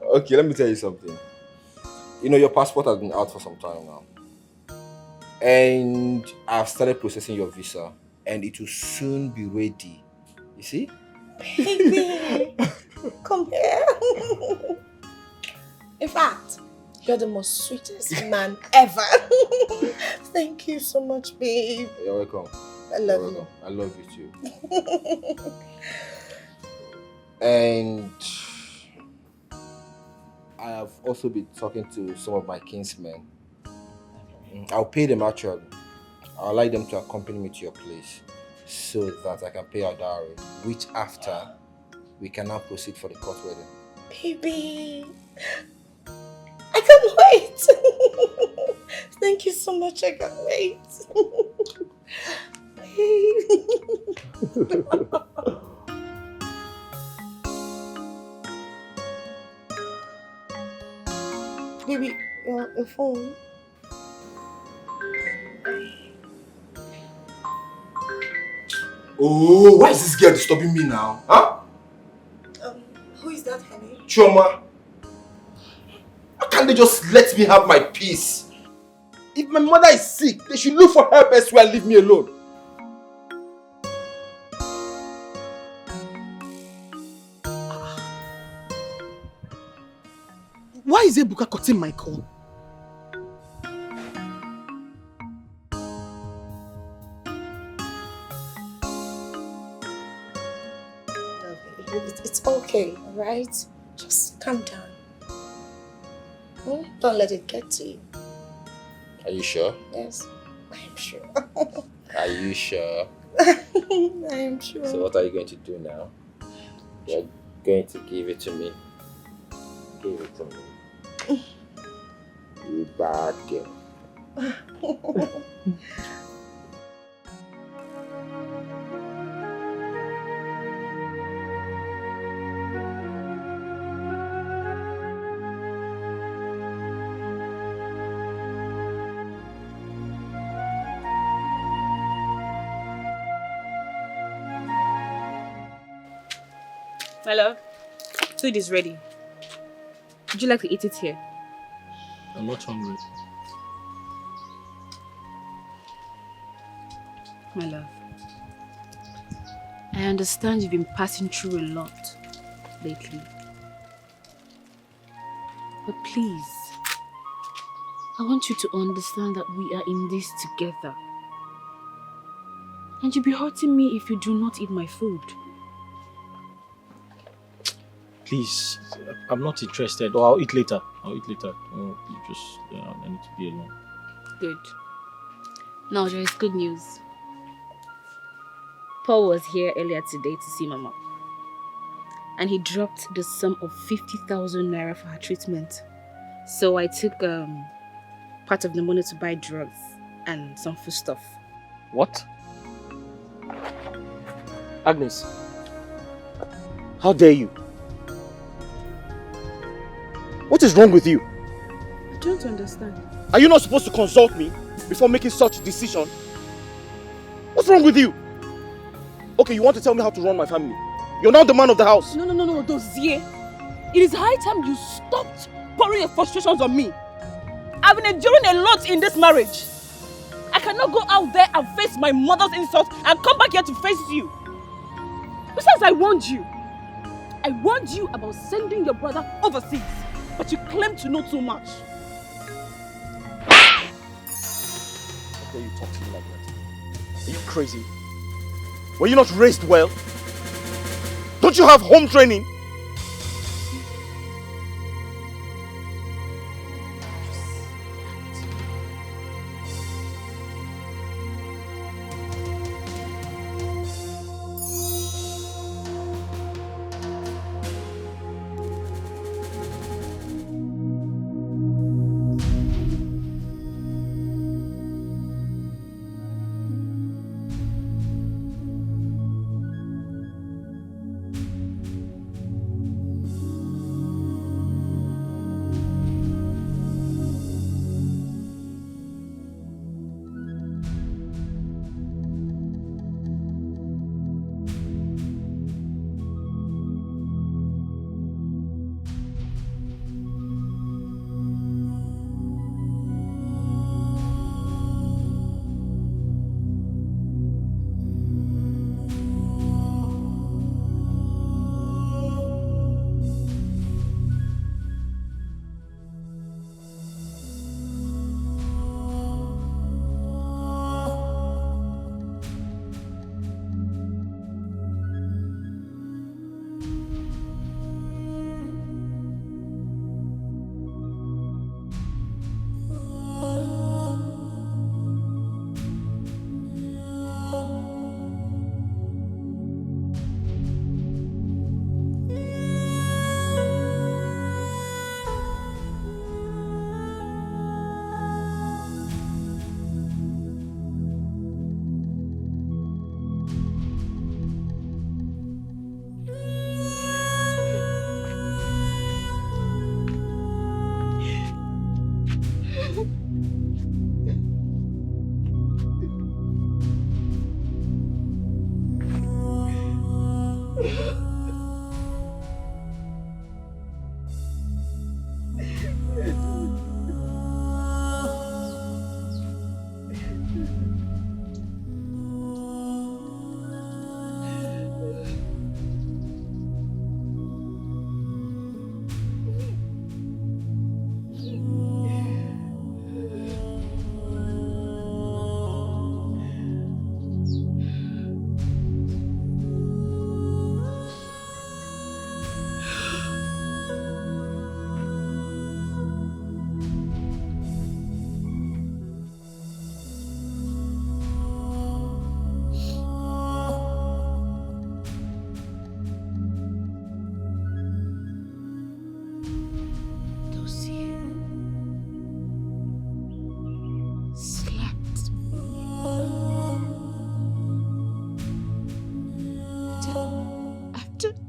Okay, let me tell you something. You know, your passport has been out for some time now. And I've started processing your visa. And it will soon be ready. You see? Baby, come here. In fact, you're the most sweetest man ever. Thank you so much, babe. You're welcome. I love you. I love you too. And I have also been talking to some of my kinsmen. I'll pay them actually. I'll like them to accompany me to your place so that I can pay our dowry, which after we can now proceed for the court wedding. Baby, I can't wait. Thank you so much. I can't wait. Baby, your phone. Oh, why is this girl disturbing me now? Huh? Who is that, honey? Chioma. Why can't they just let me have my peace? If my mother is sick, they should look for help elsewhere and leave me alone. Why is Ebuka cutting my call? It's okay, alright? Just calm down. Don't let it get to you. Are you sure? Yes, I am sure. Are you sure? I am sure. So what are you going to do now? You're going to give it to me. Give it to me. You bad girl. My love, food is ready. Would you like to eat it here? I'm not hungry. My love, I understand you've been passing through a lot lately. But please, I want you to understand that we are in this together. And you'll be hurting me if you do not eat my food. Please, I'm not interested. Or I'll eat later. I'll eat later. You just, I need to be alone. Good. Now there is good news. Paul was here earlier today to see Mama. And he dropped the sum of 50,000 naira for her treatment. So I took part of the money to buy drugs and some food stuff. What? Agnes, how dare you? What is wrong with you? I don't understand. Are you not supposed to consult me before making such a decision? What's wrong with you? Okay, you want to tell me how to run my family? You're not the man of the house. No, Dozier. It is high time you stopped pouring your frustrations on me. I've been enduring a lot in this marriage. I cannot go out there and face my mother's insults and come back here to face you. Besides, I warned you. I warned you about sending your brother overseas, but you claim to know too much. How dare you talk to me like that? Are you crazy? Were you not raised well? Don't you have home training?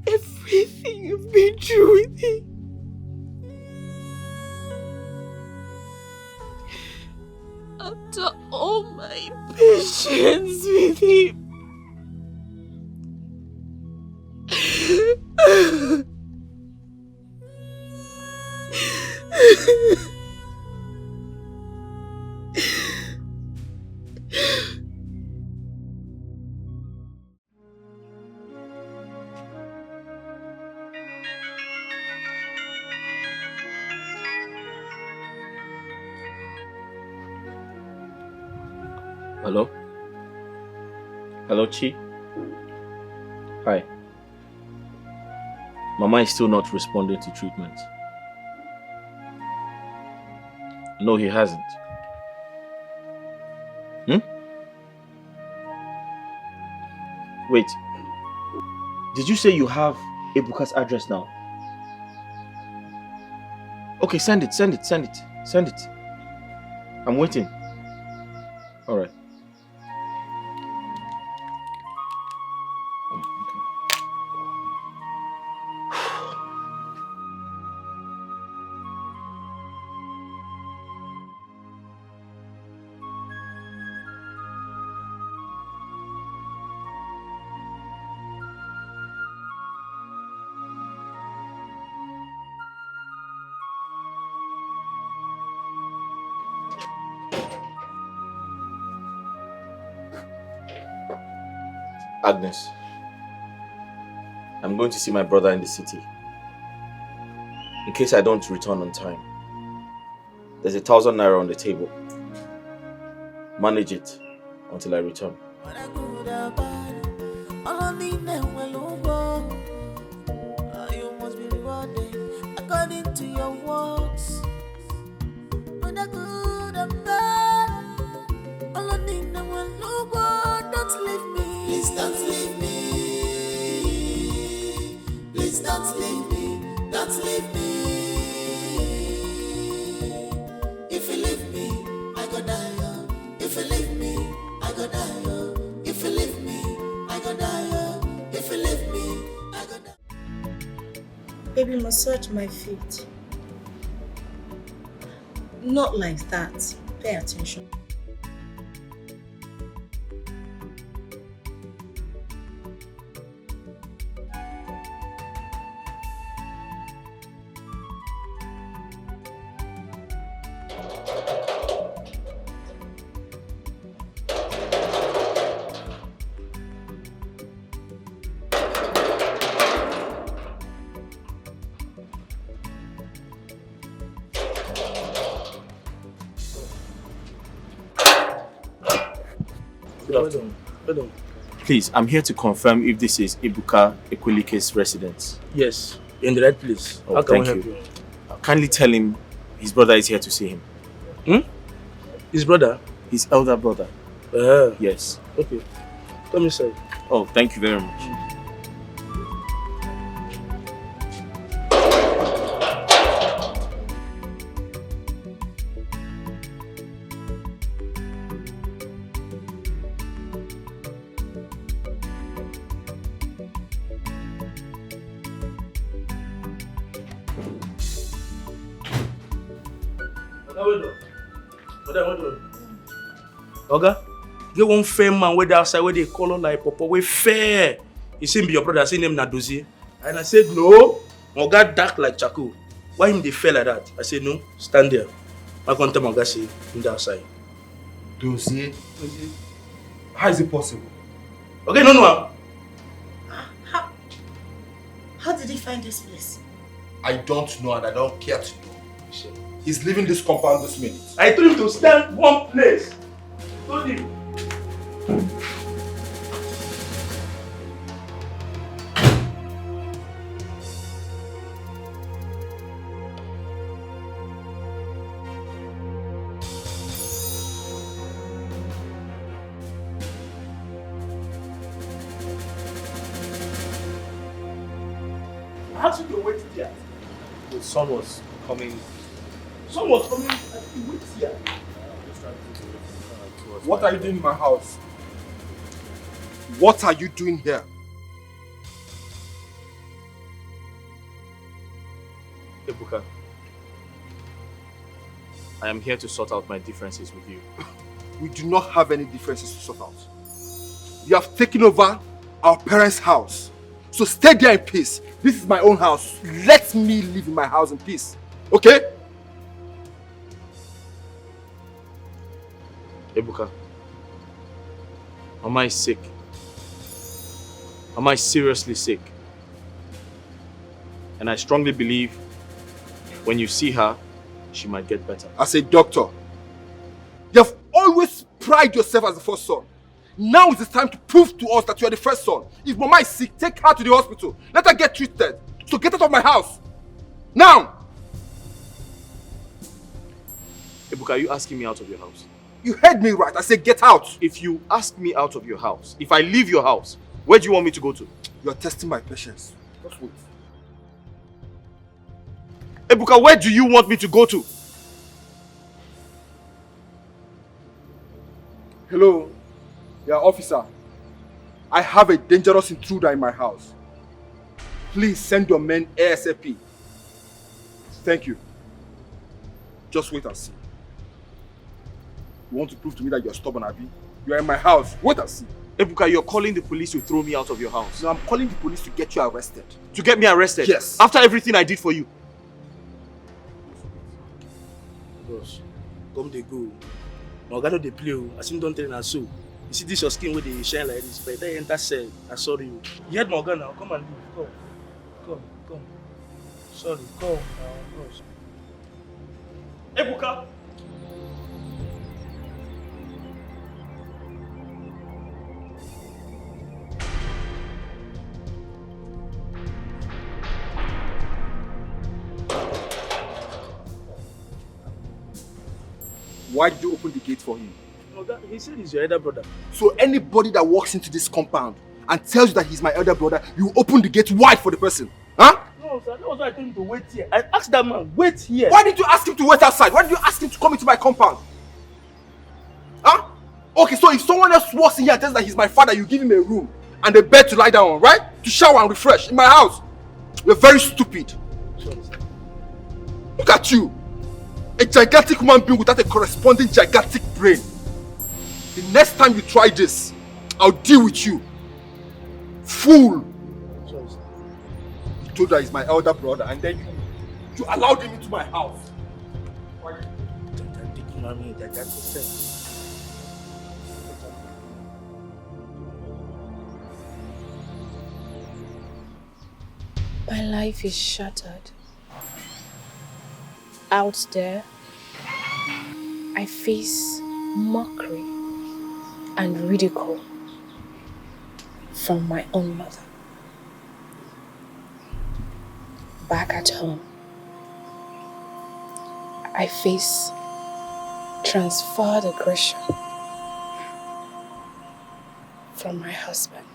Everything you've been through with him. After all my patience with him. Hello? Hello, Chi? Hi. Mama is still not responding to treatment. No, he hasn't. Wait. Did you say you have Ebuka's address now? Okay, send it. Send it. I'm waiting. Alright. Agnes, I'm going to see my brother in the city. In case I don't return on time, there's 1,000 naira on the table. Manage it until I return. You must be rewarded according to your works. When I good and bad, don't leave me. Please don't leave me. Please don't leave me. Don't leave me. If you leave me, I go die. If you leave me, I go die. If you leave me, I go die. If you leave me, I go die. Baby, massage my feet. Not like that. Pay attention. Good afternoon. Please, I'm here to confirm if this is Ebuka Ekwelike's residence. Yes, in the right place. Oh, How can we thank help you. Kindly tell him his brother is here to see him. His brother? His elder brother. Yes. Okay. Come inside. Oh, thank you very much. Oga, get one fair man where outside where they call on like Papa, we fair. He said be your brother, say name Nadozie. And I said no. Oga dark like charcoal. Why him they fell like that? I said no, stand there. I can't tell Oga say him the outside. Dossier? How is it possible? Okay, no. How did he find this place? I don't know and I don't care to know. He's leaving this compound this minute. I told him to stand one place. Told him. How did you wait here? The son was coming. Son was coming and he wait here. What are you doing in my house? What are you doing here? Ebuka, I am here to sort out my differences with you. We do not have any differences to sort out. You have taken over our parents' house. So stay there in peace. This is my own house. Let me live in my house in peace. Okay? Ebuka, Mama is sick. Mama is seriously sick. And I strongly believe when you see her, she might get better. As a doctor, you have always prided yourself as the first son. Now is the time to prove to us that you are the first son. If Mama is sick, take her to the hospital. Let her get treated. So get out of my house. Now! Ebuka, are you asking me out of your house? You heard me right. I said get out. If you ask me out of your house, if I leave your house, where do you want me to go to? You are testing my patience. Just wait. Ebuka, where do you want me to go to? Hello? Yeah, officer. I have a dangerous intruder in my house. Please send your men ASAP. Thank you. Just wait and see. You want to prove to me that you're stubborn, Abi? You are in my house. Wait and see. Ebuka, you're calling the police to throw me out of your house. No, I'm calling the police to get you arrested. To get me arrested? Yes. After everything I did for you? Boss, come they go. Oga no dey play. I him don't tell na so. You see this your skin with the shine like this, but then enter cell. I sorry you. You had my gun now. Come and leave. Come. Sorry, come now. Ebuka. Why did you open the gate for him? He said he's your elder brother. So anybody that walks into this compound and tells you that he's my elder brother, you open the gate wide for the person. Huh? No, sir, that was why I told him to wait here. I asked that man, wait here. Why did you ask him to wait outside? Why did you ask him to come into my compound? Huh? Okay, so if someone else walks in here and tells that he's my father, you give him a room and a bed to lie down on, right? To shower and refresh in my house. You're very stupid. Sorry, sir. Look at you. A gigantic human being without a corresponding gigantic brain. The next time you try this, I'll deal with you. Fool! Sorry, sir. You told her he's my elder brother and then you allowed him into my house. My life is shattered. Out there, I face mockery and ridicule from my own mother. Back at home, I face transferred aggression from my husband.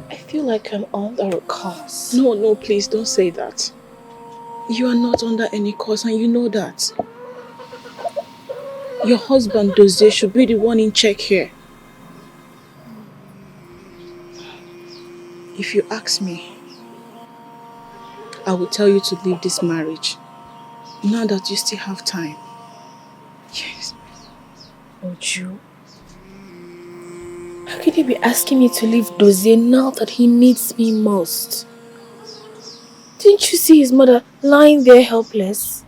I feel like I'm under a curse. No, please don't say that. You are not under any curse and you know that. Your husband, Dozie, should be the one in check here. If you ask me, I will tell you to leave this marriage. Now that you still have time. Yes. Oju, how can you be asking me to leave Dozie now that he needs me most? Didn't you see his mother lying there helpless?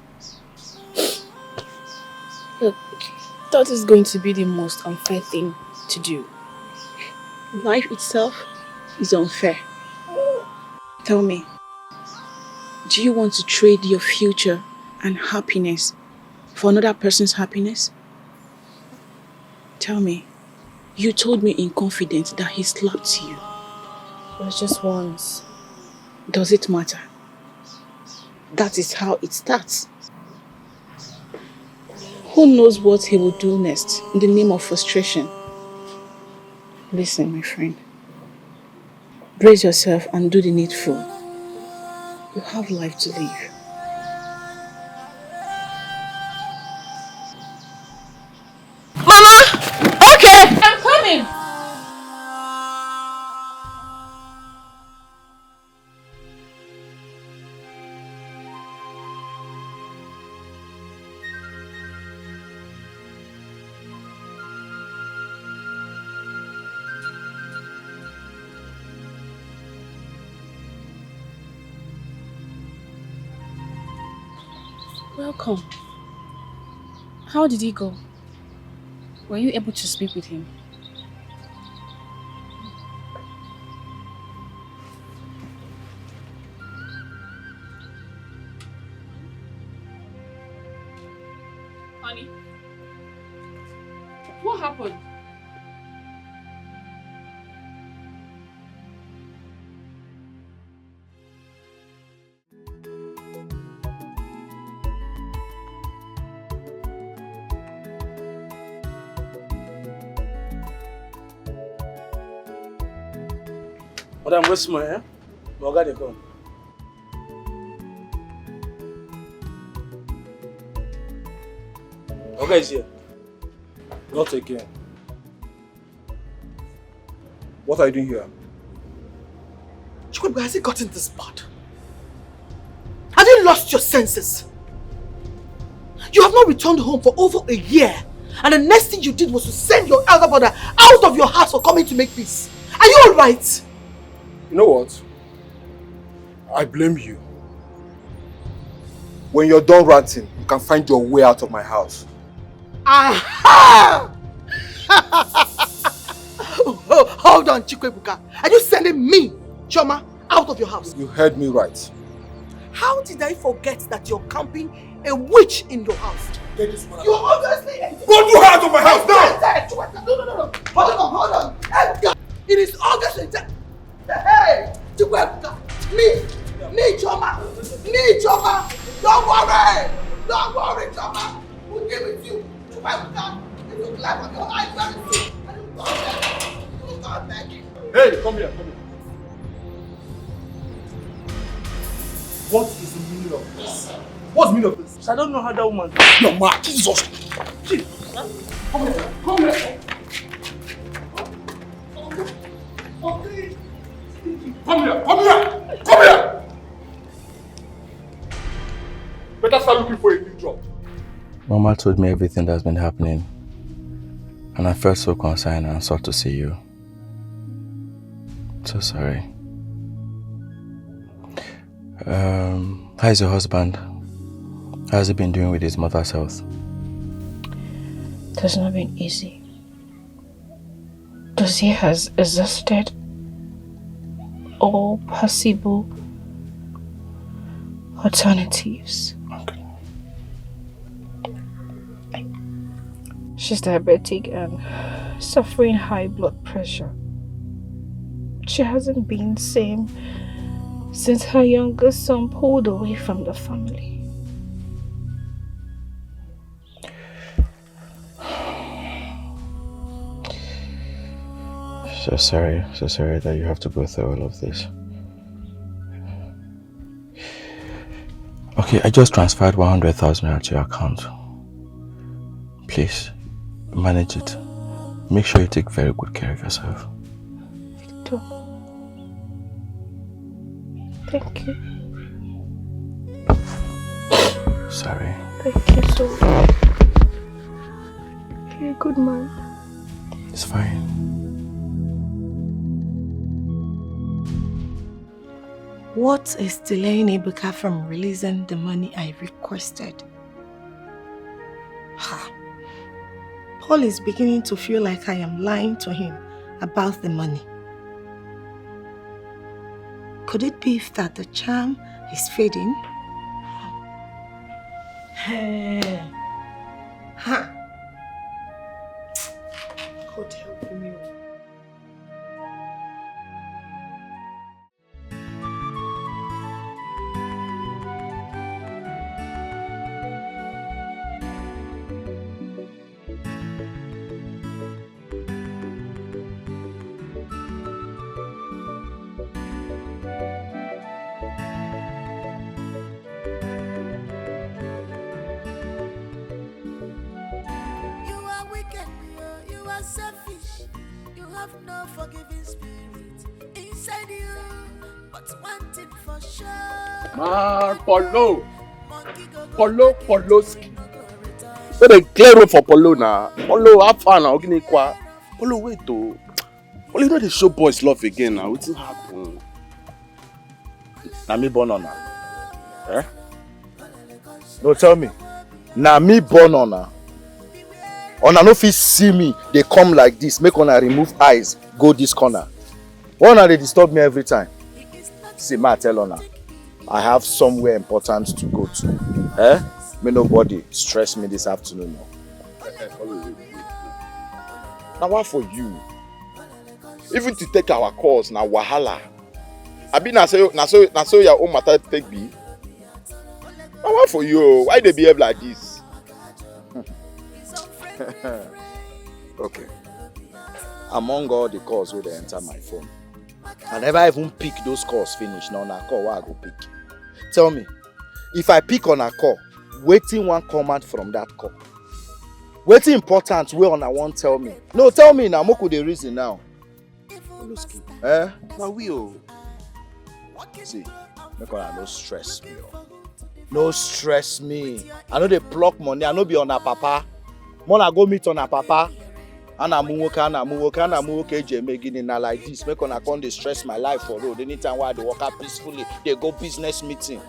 Look, that is going to be the most unfair thing to do. Life itself is unfair. Tell me, do you want to trade your future and happiness for another person's happiness? Tell me, you told me in confidence that he slapped you. It was just once. Does it matter? That is how it starts. Who knows what he will do next in the name of frustration? Listen, my friend. Brace yourself and do the needful. You have life to live. Mama! Okay! I'm coming! Welcome. How did he go? Were you able to speak with him? Honey, what happened? Madam, where's my hair? My guy, they come. Oga is here. Not again. What are you doing here? Chukwuebuka, has it gotten this bad? Have you lost your senses? You have not returned home for over a year, and the next thing you did was to send your elder brother out of your house for coming to make peace. Are you alright? You know what? I blame you. When you're done ranting, you can find your way out of my house. Aha! Hold on, Chikwebuka. Are you sending me, Choma, out of your house? You heard me right. How did I forget that you're camping a witch in your house? You obviously... Put your hands on my house now! No. Hold on. It is obviously... Hey! Chikwebuka! Me, Choma! Don't worry, Choma! We'll give it to you. Chikwebuka! It looks like on your eyes very soon. Hey, come here. What is the meaning of this? What's the meaning of this? I don't know how that woman... You're mad, Jesus! Come here. Come here! Better start looking for a new job. Mama told me everything that's been happening, and I felt so concerned and sought to see you. So sorry. How's your husband? How's he been doing with his mother's health? It has not been easy. Dozie has exhausted all possible alternatives. Okay. She's diabetic and suffering high blood pressure. She hasn't been the same since her youngest son pulled away from the family. So sorry that you have to go through all of this. Okay, I just transferred 100,000 to your account. Please, manage it. Make sure you take very good care of yourself. Victor, thank you. Sorry. Thank you so much. You're a good man. It's fine. What is delaying Ebuka from releasing the money I requested? Paul is beginning to feel like I am lying to him about the money. Could it be that the charm is fading? God help me. Selfish, you have no forgiving spirit inside you, but one thing for sure. Man, Poloski. Where they clear road for Polo now? Polo, have fun now. Polo, wait though. Polo, you know they show boys love again now. What's happen? Na me born on her. Eh? No, tell me. Na me born on her. Una no fit see me, they come like this, make una remove eyes, go this corner. Una they disturb me every time. See, ma tell una, I have somewhere important to go to. May nobody stress me this afternoon. Now what for you? Even to take our calls, now wahala. I be na so your own matter take be. Now what for you? Why they behave like this? Okay. Among all the calls where they enter my phone, I never even pick those calls finish. Now on a call, what I go pick? Tell me, if I pick on a call, waiting one command from that call. Waiting important where on I won't tell me. No, tell me now. Moku the reason now. Now we see, make sure no stress me. No stress me. I know they block money. I know be on a papa. Mona go meet on a papa. Ana muwoke jemegini na like this. Make una come dey stress my life for road. Anytime why I dey walk out peacefully, they go business meeting.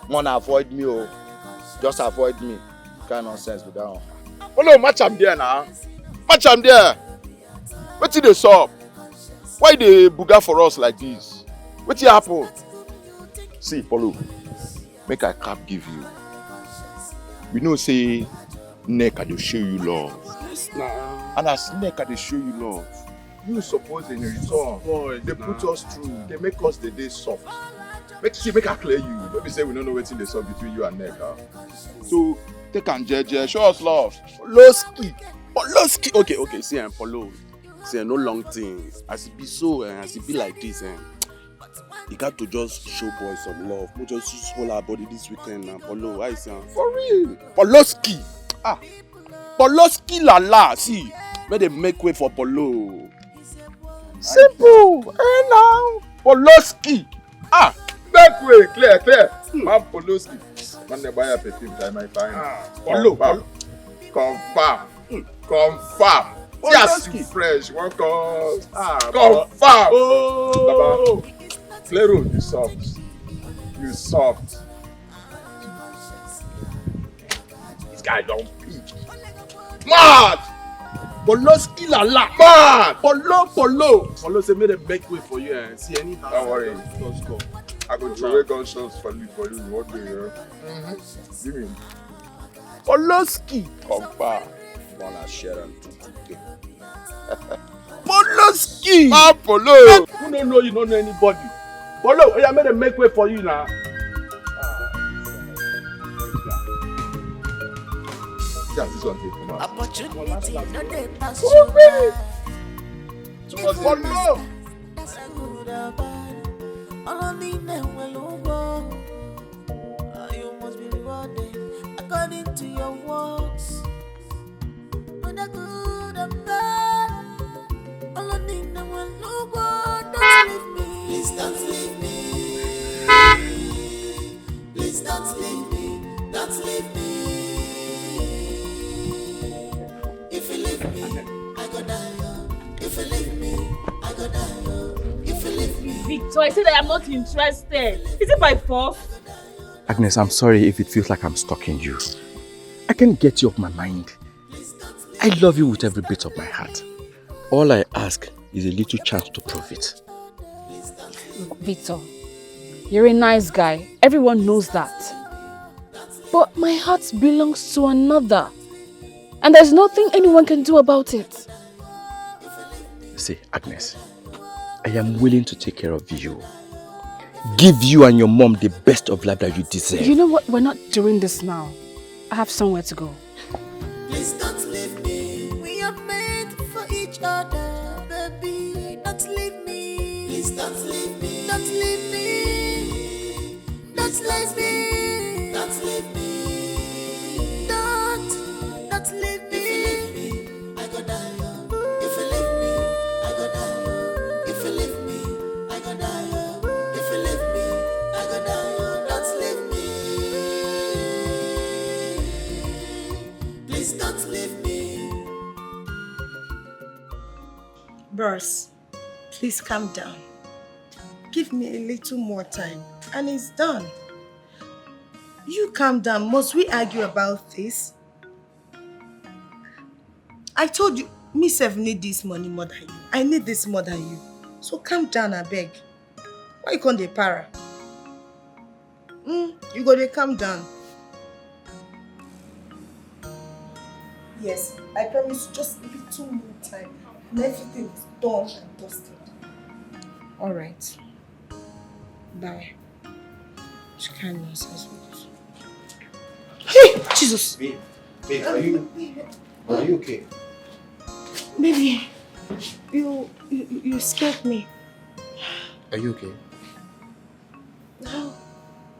Mona avoid me, oh. Just avoid me. Kind nonsense with that one. Polo, match am there now. Match am there. Wetin dey sup? Why they buga for us like this? Wetin happen? See, Polo, make I cap give you. We know say neck I dey show you love. Yes, now. And as neck I dey show you love, you suppose in return. They put us through, they make us the day soft. Make I clear you. Don't be say we don't know wetin dey sup between you and neck. So take and jeje, show us love. Poloski. Okay, see, Polo. See, no long thing. As it be so, as it be like this, you got to just show boys some love. We just hold our body this weekend now, Polo. I say, for real. Poloski. Poloski la. See, may they make way for Polo. Simple. Now. Poloski. Make way, clear. Man, Poloski. Man, they buy a perfume time, I find. Polo. Confirm. See as you fresh. One call. Confirm. Oh. Baba, clear road, you soft. This guy don't peak. Mad! Poloski la. Mad! Polo say, may they make way for you and see any house. Don't worry. Just go. I go throw away gunshots for you one day. Give me. Poloski. Confirm. Wanna share and do. Poloski. Polo. Who don't know you don't know anybody. Polo, I made them make way for you now. This one take come out. Opportunity, no they pass you by. Polo. That's a good or bad. All I need them will go. You must be rewarded according to your works. Whether good or bad, all I need them will go. Don't leave me. Please don't leave me. Please don't leave me. Don't leave me. If you leave me, I go die. If you leave me, I go die. If you leave me. Victor, I said I am not interested. Is it my fault? Agnes, I'm sorry if it feels like I'm stalking you. I can't get you off my mind. I love you with every bit of my heart. All I ask is a little chance to prove it. Victor, you're a nice guy. Everyone knows that. But my heart belongs to another. And there's nothing anyone can do about it. See, Agnes, I am willing to take care of you. Give you and your mom the best of life that you deserve. You know what? We're not doing this now. I have somewhere to go. Please don't leave me. We are meant for each other, baby. Don't leave me. Please don't leave me. Don't leave me. Don't leave me. Don't leave me. Don't leave me. If you leave me, I go die. If you leave me, I go die. If you leave me, I go die. If you leave me, I go die. Don't leave me. Please don't leave me. Bros, please calm down. Give me a little more time and it's done. You calm down. Must we argue about this? I told you, me self need this money more than you. I need this more than you. So calm down, I beg. Why you can't dey para? You go dey calm down. Yes, I promise you just a little more time. And everything is done and dusted. Alright. Bye. Which kind of nonsense with this? Hey! Jesus! Babe, are you okay? Baby, you scared me. Are you okay?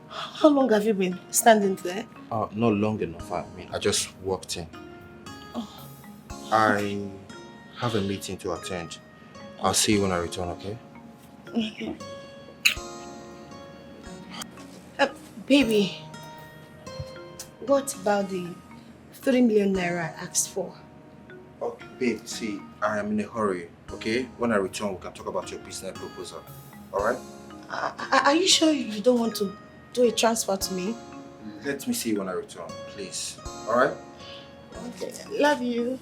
How long have you been standing there? Not long enough. I just walked in. I have a meeting to attend. I'll see you when I return, okay? Okay. Baby, what about the 3 million naira I asked for? Okay, babe, see, I am in a hurry, okay? When I return, we can talk about your business proposal, alright? Are you sure you don't want to do a transfer to me? Let me see you when I return, please, alright? Okay. Love you.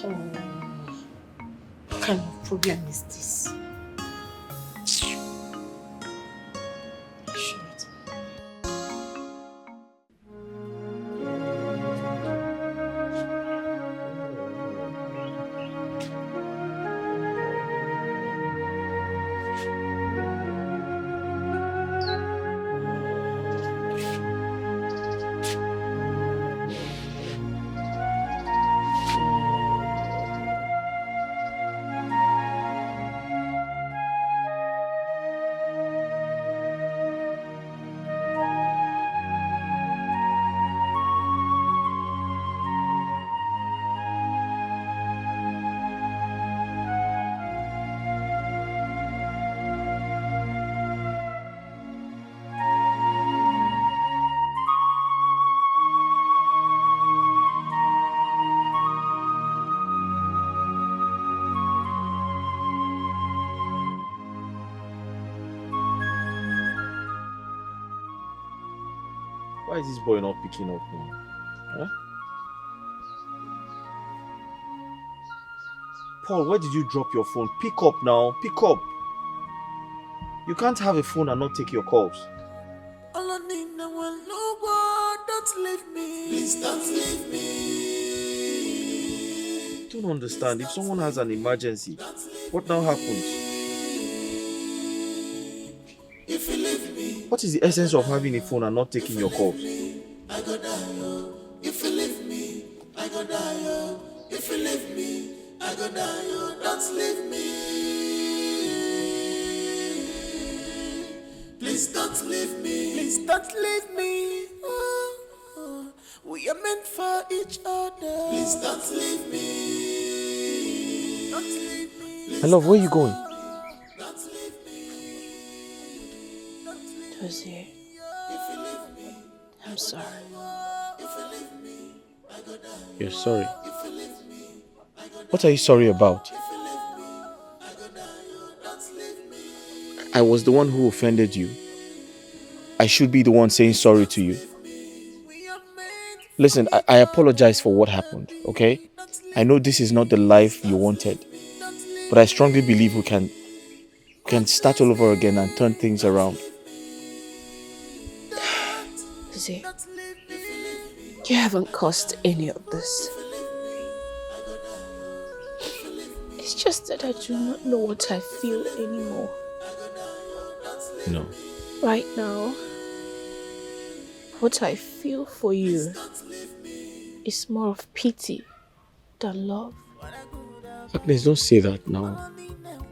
Oh, what kind of problem is this? Shit. Why is this boy not picking up now? Huh? Paul, where did you drop your phone? Pick up now. Pick up. You can't have a phone and not take your calls. Don't leave me. Please don't leave me. I don't understand. If someone has an emergency, what now happens? If you leave me, What is the essence of having a phone and not taking your calls? I go die. Oh. If you leave me, I go die. Oh. If you leave me, I go die. Oh. Don't leave me. Please don't leave me. Please don't leave me. Oh, oh. We are meant for each other. Please don't leave me. Don't leave me. My love, where are you going? Dozie, I'm sorry. You're sorry. What are you sorry about? I was the one who offended you. I should be the one saying sorry to you. Listen, I apologize for what happened, okay? I know this is not the life you wanted, but I strongly believe we can start all over again and turn things around. Dozie, you haven't caused any of this. It's just that I do not know what I feel anymore. No. Right now, what I feel for you is more of pity than love. Agnes, don't say that now.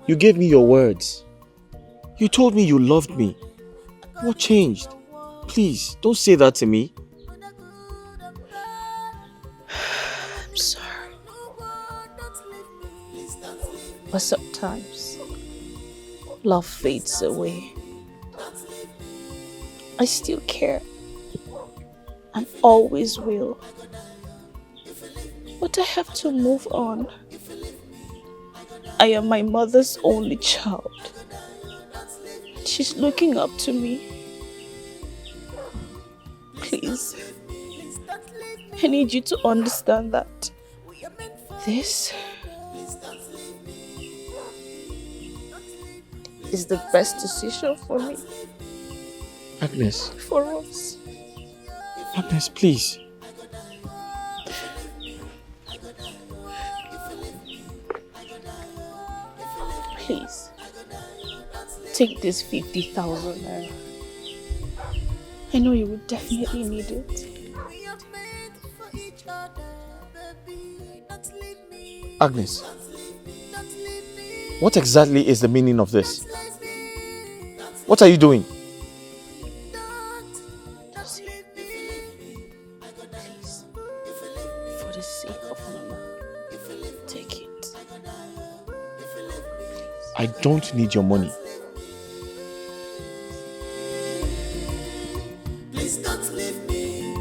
You gave me your words. You told me you loved me. What changed? Please, don't say that to me. I'm sorry. But sometimes, love fades away. I still care. And always will. But I have to move on. I am my mother's only child. She's looking up to me. Please, I need you to understand that this is the best decision for me. Agnes. For us. Agnes, please. Please, take this 50,000 naira. I know you would definitely need it. Agnes, what exactly is the meaning of this? What are you doing? Please, for the sake of Mama, take it. I don't need your money. Please don't leave me.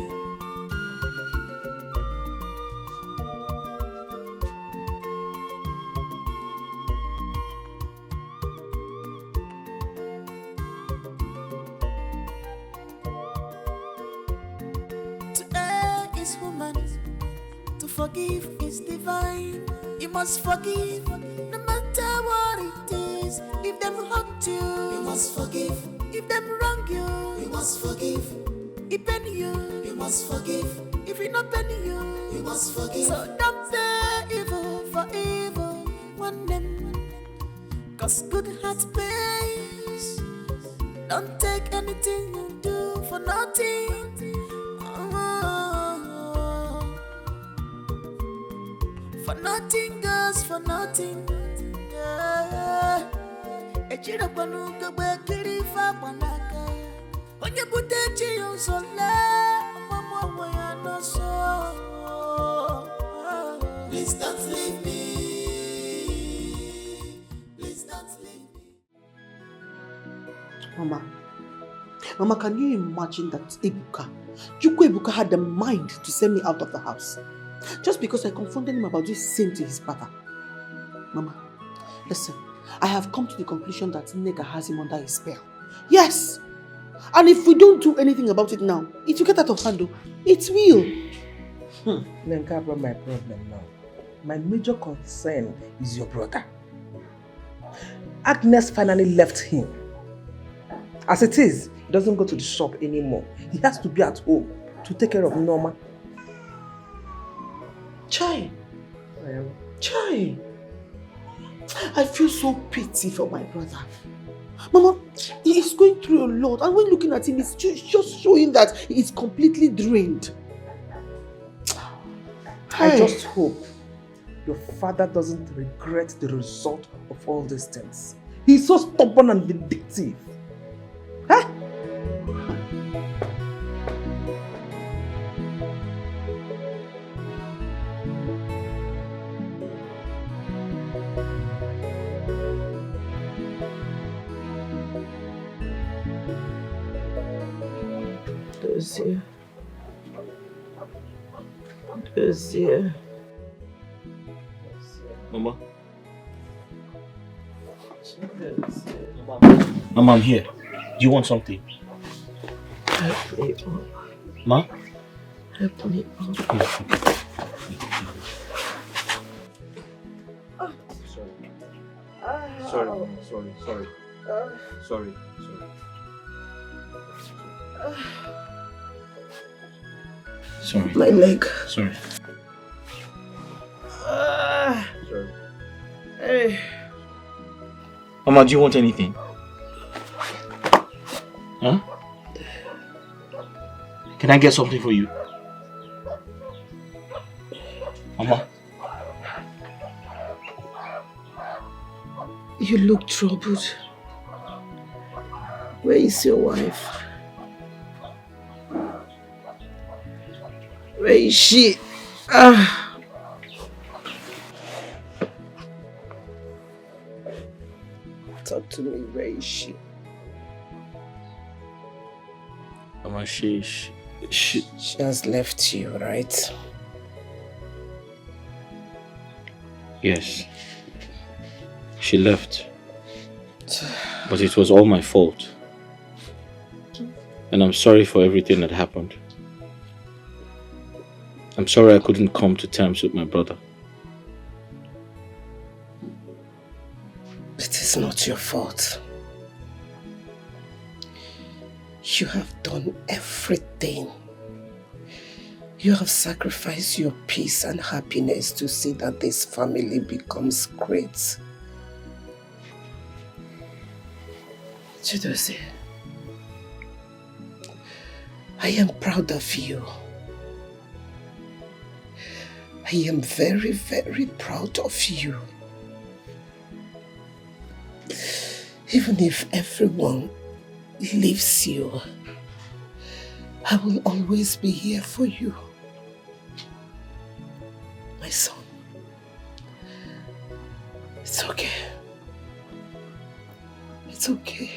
forgive is divine. You must forgive, no matter what it is. If them hurt you, you must forgive. If them wrong you, you must forgive. If penny you must forgive. If it not penny you must forgive. So don't pay evil for evil. One them, cause good heart pays. Don't take anything you do for nothing. For nothing goes for nothing. Echira panuka bakiri fa panaka. Onye butechi yonsole, mama waya no so. Please don't leave me. Please don't leave me. Mama, can you imagine that Ebuka had the mind to send me out of the house? Just because I confronted him about this same to his brother. Mama, listen, I have come to the conclusion that Nega has him under his spell. Yes! And if we don't do anything about it now, it will get out of hand. It will. Nenka brought my problem now. My major concern is your brother. Agnes finally left him. As it is, he doesn't go to the shop anymore. He has to be at home to take care of Norma. Chai. Chai. I feel so pity for my brother. Mama, he is going through a lot, and when looking at him, it's just showing that he is completely drained. I just hope your father doesn't regret the result of all these things. He's so stubborn and vindictive. Huh? Dozier. Mama. Mama, I'm here. Do you want something? Help me up. Ma? Help me up. Sorry, Mama. Sorry. Sorry. My leg. Sorry. Sorry. Hey. Mama, do you want anything? Huh? Can I get something for you? Mama? You look troubled. Where is your wife? Where is she? Talk to me, where is she? Mama, she has left you, right? Yes. She left. But it was all my fault. And I'm sorry for everything that happened. I'm sorry I couldn't come to terms with my brother. It is not your fault. You have done everything. You have sacrificed your peace and happiness to see that this family becomes great. Chidozie, I am proud of you. I am very, very proud of you. Even if everyone leaves you, I will always be here for you. My son, it's okay. It's okay.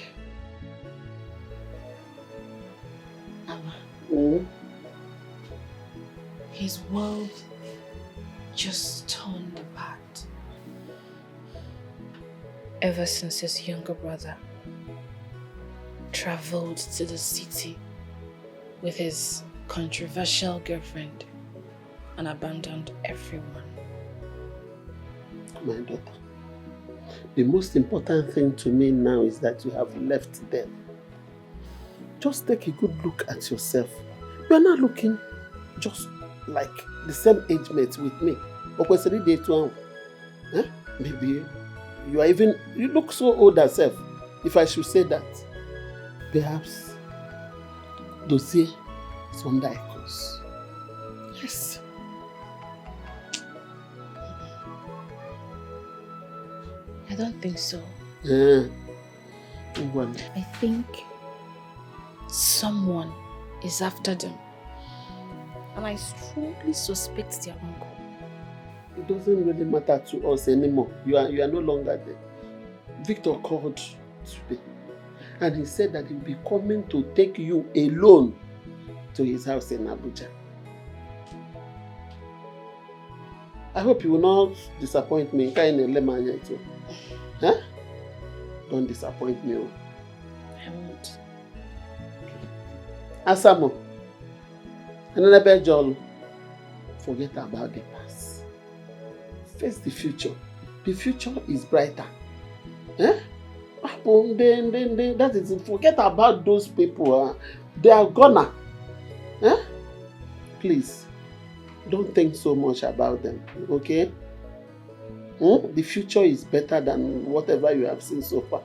Mama, his world just turned bad. Ever since his younger brother traveled to the city with his controversial girlfriend, and abandoned everyone. My daughter, the most important thing to me now is that you have left them. Just take a good look at yourself. You are not looking just like the same age mates with me. Maybe you look so old yourself, if I should say that. Perhaps dossier is under a cause. Yes. I don't think so. I think someone is after them. And I strongly suspect their uncle. It doesn't really matter to us anymore. You are no longer there. Victor called today and he said that he'll be coming to take you alone to his house in Abuja. I hope you will not disappoint me. Huh? Don't disappoint me. I won't. Asamo, another Jol, forget about the past. Face the future. The future is brighter. Eh? That is, forget about those people. They are gonna. Eh? Please, don't think so much about them, okay? The future is better than whatever you have seen so far.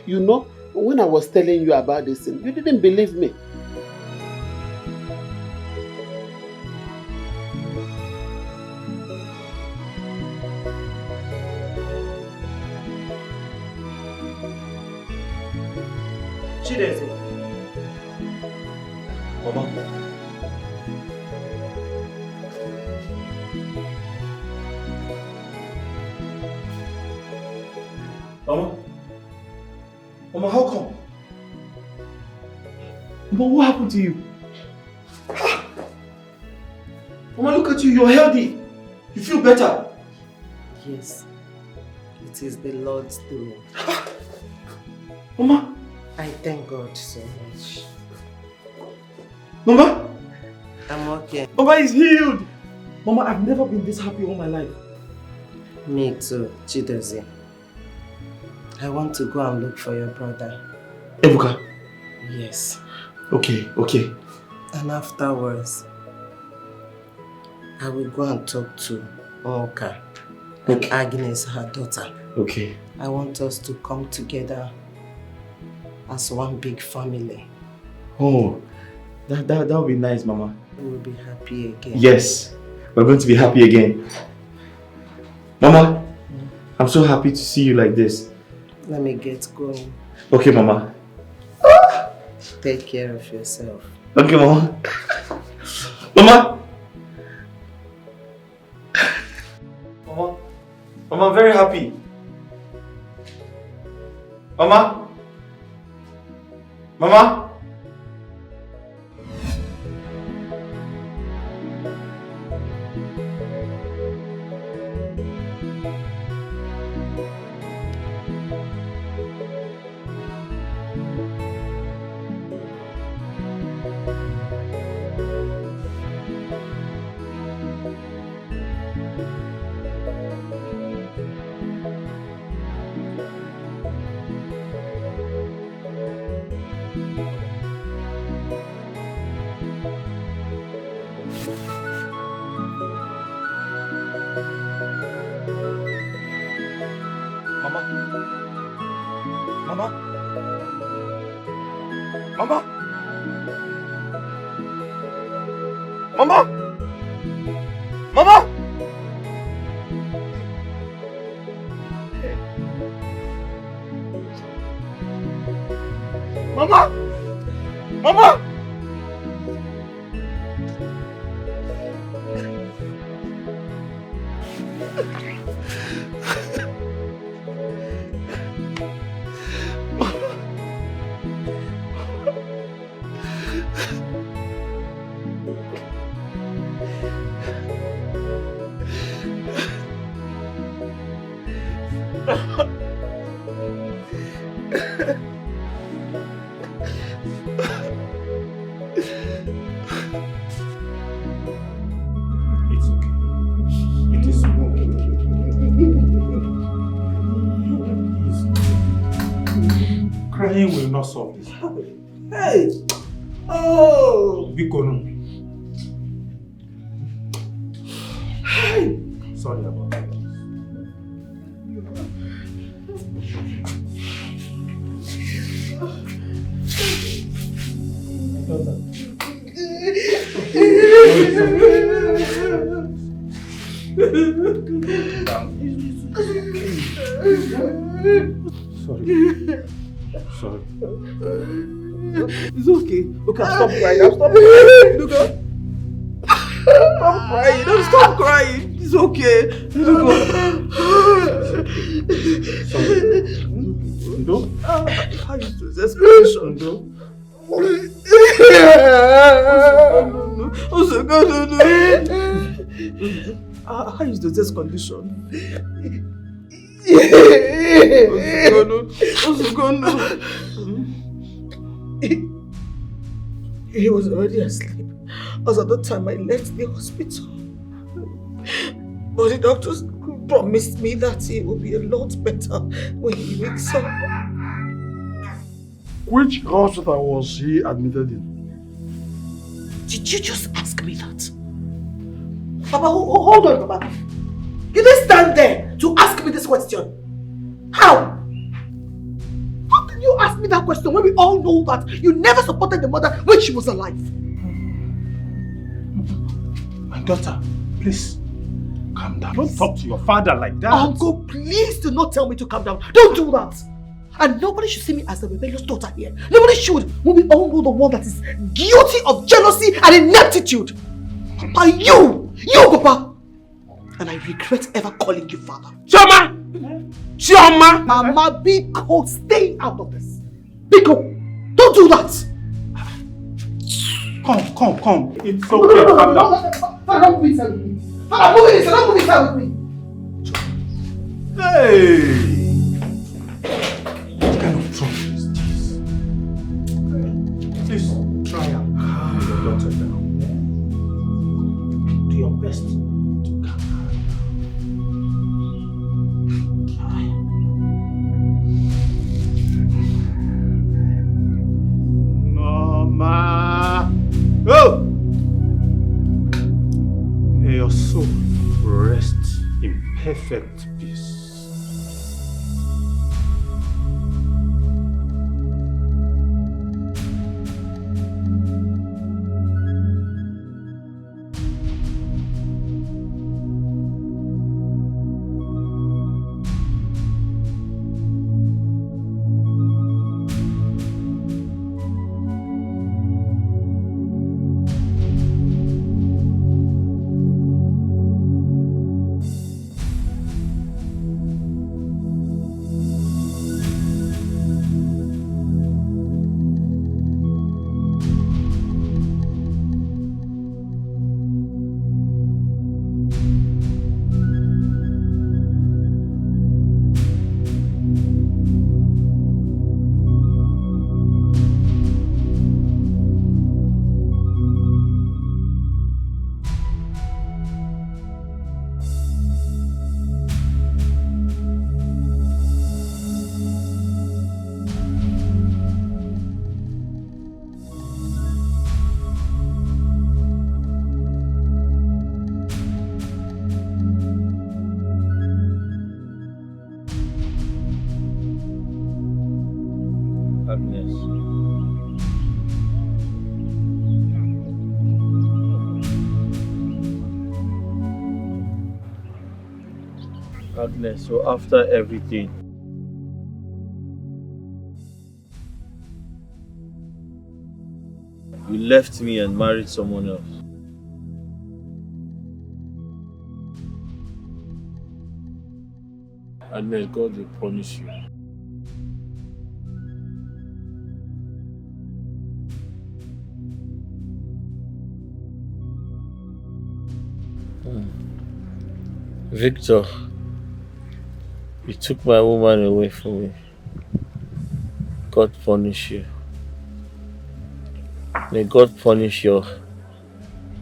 You know, when I was telling you about this thing, you didn't believe me. Chideze. Mama. Mama? Mama, how come? Mama, what happened to you? Mama, look at you, you're healthy. You feel better. Yes, it is the Lord's doing. Mama? I thank God so much. Mama? I'm okay. Mama is healed. Mama, I've never been this happy all my life. Me too, Chidozie. I want to go and look for your brother. Ebuka? Yes. Okay. And afterwards, I will go and talk to Oka and Agnes, her daughter. Okay. I want us to come together as one big family. Oh, that would be nice, Mama. We will be happy again. Yes, we're going to be happy again. Mama, I'm so happy to see you like this. Let me get going. Okay, Mama. Take care of yourself. Okay, Mama. Mama! Mama, I'm very happy. Mama? Mama? It's Crying will not solve this. Hey! Oh! Bikono. Hey! Sorry about that. Sorry. It's okay. Okay, I'll stop crying. I'll stop crying. Look up. Stop crying. Don't stop crying. It's okay. Look up. Sorry. Ndo? How you do this explanation? Ndo? How is the test condition? He was already asleep as at that time I left the hospital. But the doctors promised me that he will be a lot better when he wakes up. Which hospital was he admitted in? Did you just ask me that? Papa, hold on, Papa. You didn't stand there to ask me this question. How? How can you ask me that question when we all know that you never supported the mother when she was alive? My daughter, please, calm down. Don't talk to your father like that. Uncle, please do not tell me to calm down. Don't do that. And nobody should see me as a rebellious daughter here. Nobody should. When we all know the one that is guilty of jealousy and ineptitude. Papa, you, Papa. And I regret ever calling you father. Chioma! Chioma! Mama, Biko, stay out of this. Biko, don't do that. Come. It's okay, calm down. Father, don't move inside with me. Father, move inside with me. Hey! What kind of trouble is this? Please, try and calm your daughter down. Do your best to calm her. Mama! Oh! May your soul rest in perfect peace. Agnes, so after everything, you left me and married someone else. Agnes, God will punish you. Victor, you took my woman away from me. God punish you. May God punish your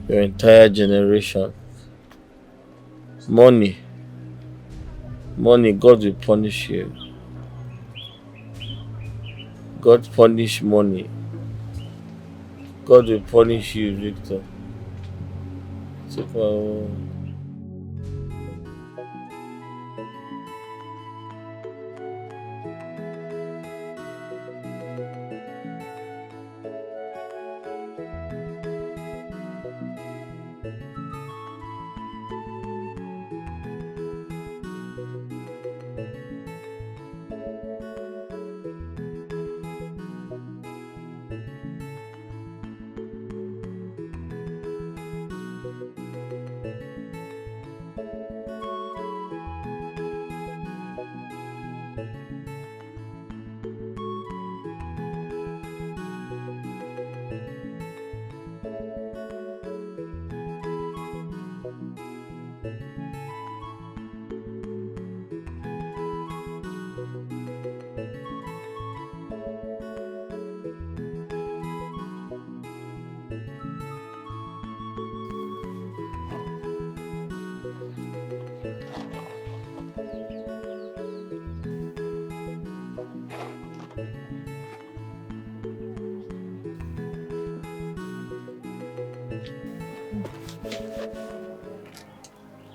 entire generation. Money, God will punish you. God punish money. God will punish you, Victor. Take my own.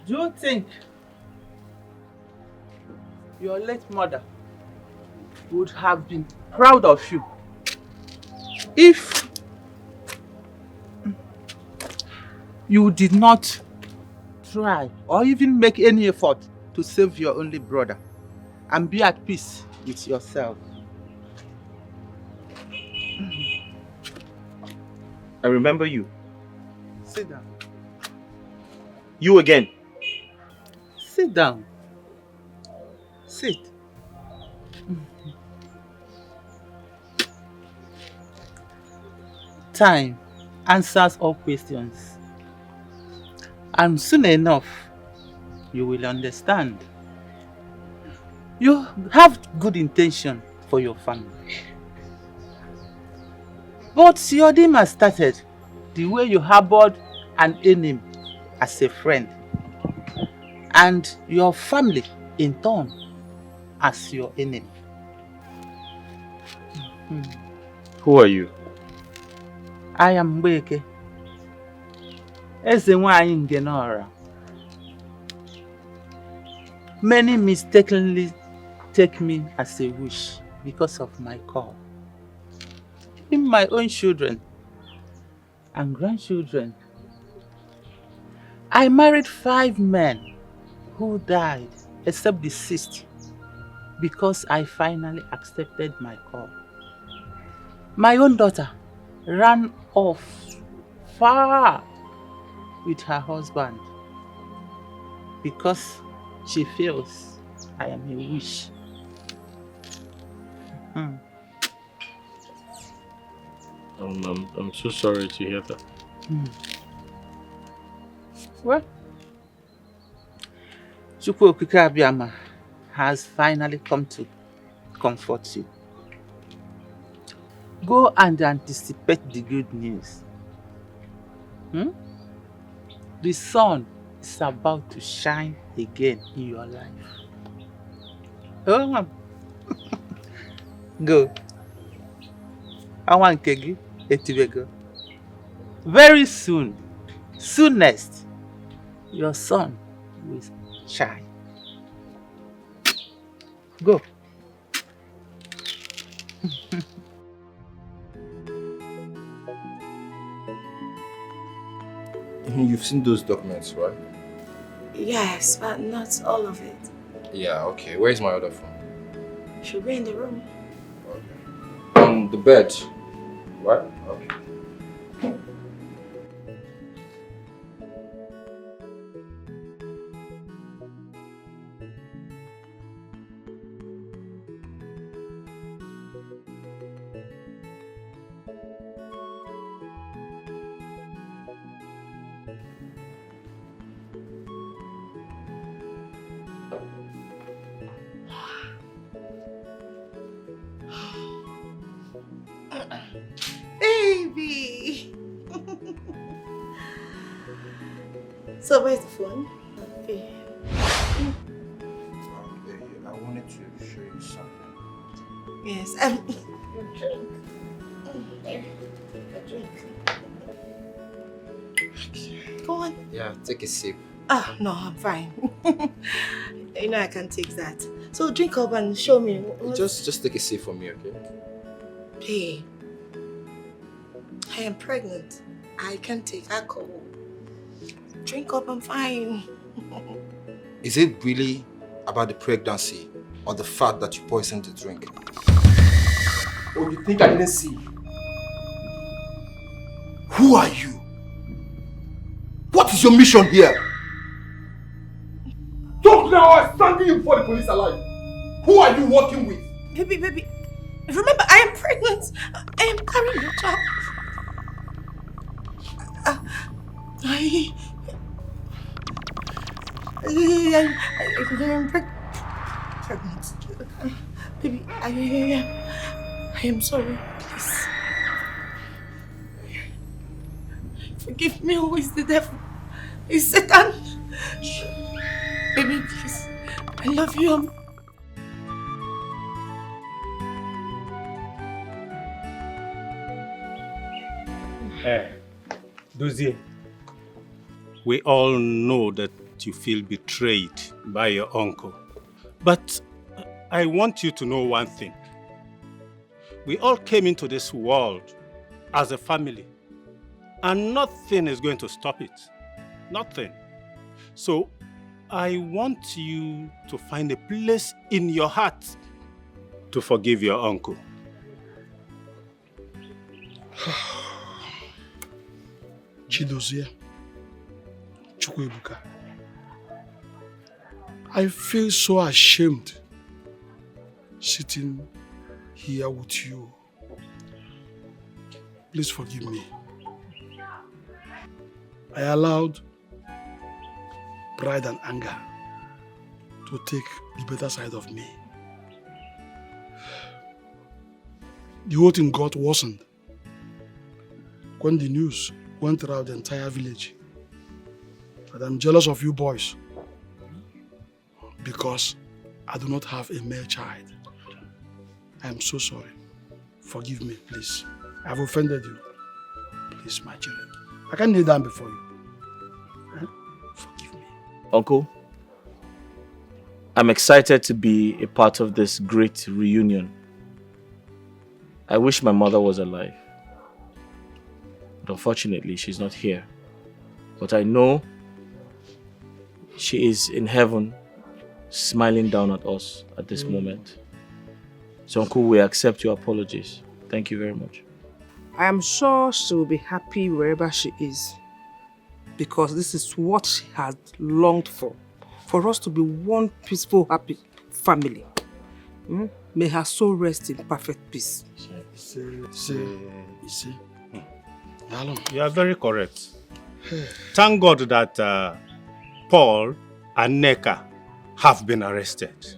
Do you think your late mother would have been proud of you if you did not try or even make any effort to save your only brother and be at peace with yourself? I remember you. Sit down. You again. Sit down. Sit. Time answers all questions. And soon enough, you will understand. You have good intention for your family. But your dream has started the way you harbored an enemy as a friend. And your family, in turn, as your enemy. Who are you? I am Mbeke. Eze nwaanyị Ngenora. Many mistakenly take me as a wish because of my call. Even my own children and grandchildren. I married 5 men who died except the 6th because I finally accepted my call. My own daughter ran off far with her husband because she feels I am a wish. I'm so sorry to hear that. Well, Chukwu Okike Abiyama has finally come to comfort you. Go and anticipate the good news. The sun is about to shine again in your life. Oh, go. I want Kegi Etibego. Very soon, soonest, your sun will shine. Go. You've seen those documents, right? Yes, but not all of it. Yeah, okay. Where's my other phone? Should be in the room. On the bed. Right? Okay. Baby! So where's the phone? Okay. I wanted to show you something. Yes, drink. There. Your drink. Go on. Yeah, take a sip. Ah, no, I'm fine. You know I can take that. So drink up and show me. Just take a sip for me, okay? Hey, I am pregnant. I can take alcohol. Drink up, I'm fine. Is it really about the pregnancy or the fact that you poisoned the drink? Oh, you think I didn't see? Who are you? What is your mission here? Talk now, I'm standing you before the police alive. Who are you working with? Baby, remember I am pregnant. I am carrying your child. I am pregnant. Baby, I am sorry, please. Forgive me, who is the devil? It's Satan. Baby, please. I love you. Dozie, we all know that you feel betrayed by your uncle. But I want you to know one thing. We all came into this world as a family, and nothing is going to stop it. Nothing. So I want you to find a place in your heart to forgive your uncle. Chidozie, Chukwuebuka, I feel so ashamed sitting here with you. Please forgive me. I allowed pride and anger to take the better side of me. The whole thing got worsened when the news went around the entire village that I'm jealous of you boys because I do not have a male child. I am so sorry. Forgive me, please. I have offended you. Please, my children. I can't kneel down before you. Forgive me. Uncle, I'm excited to be a part of this great reunion. I wish my mother was alive. But unfortunately, she's not here. But I know she is in heaven, smiling down at us at this moment. So, Uncle, we accept your apologies. Thank you very much. I am sure she will be happy wherever she is. Because this is what she has longed for us to be one peaceful, happy family. May her soul rest in perfect peace. You are very correct. Thank God that Paul and Neka have been arrested.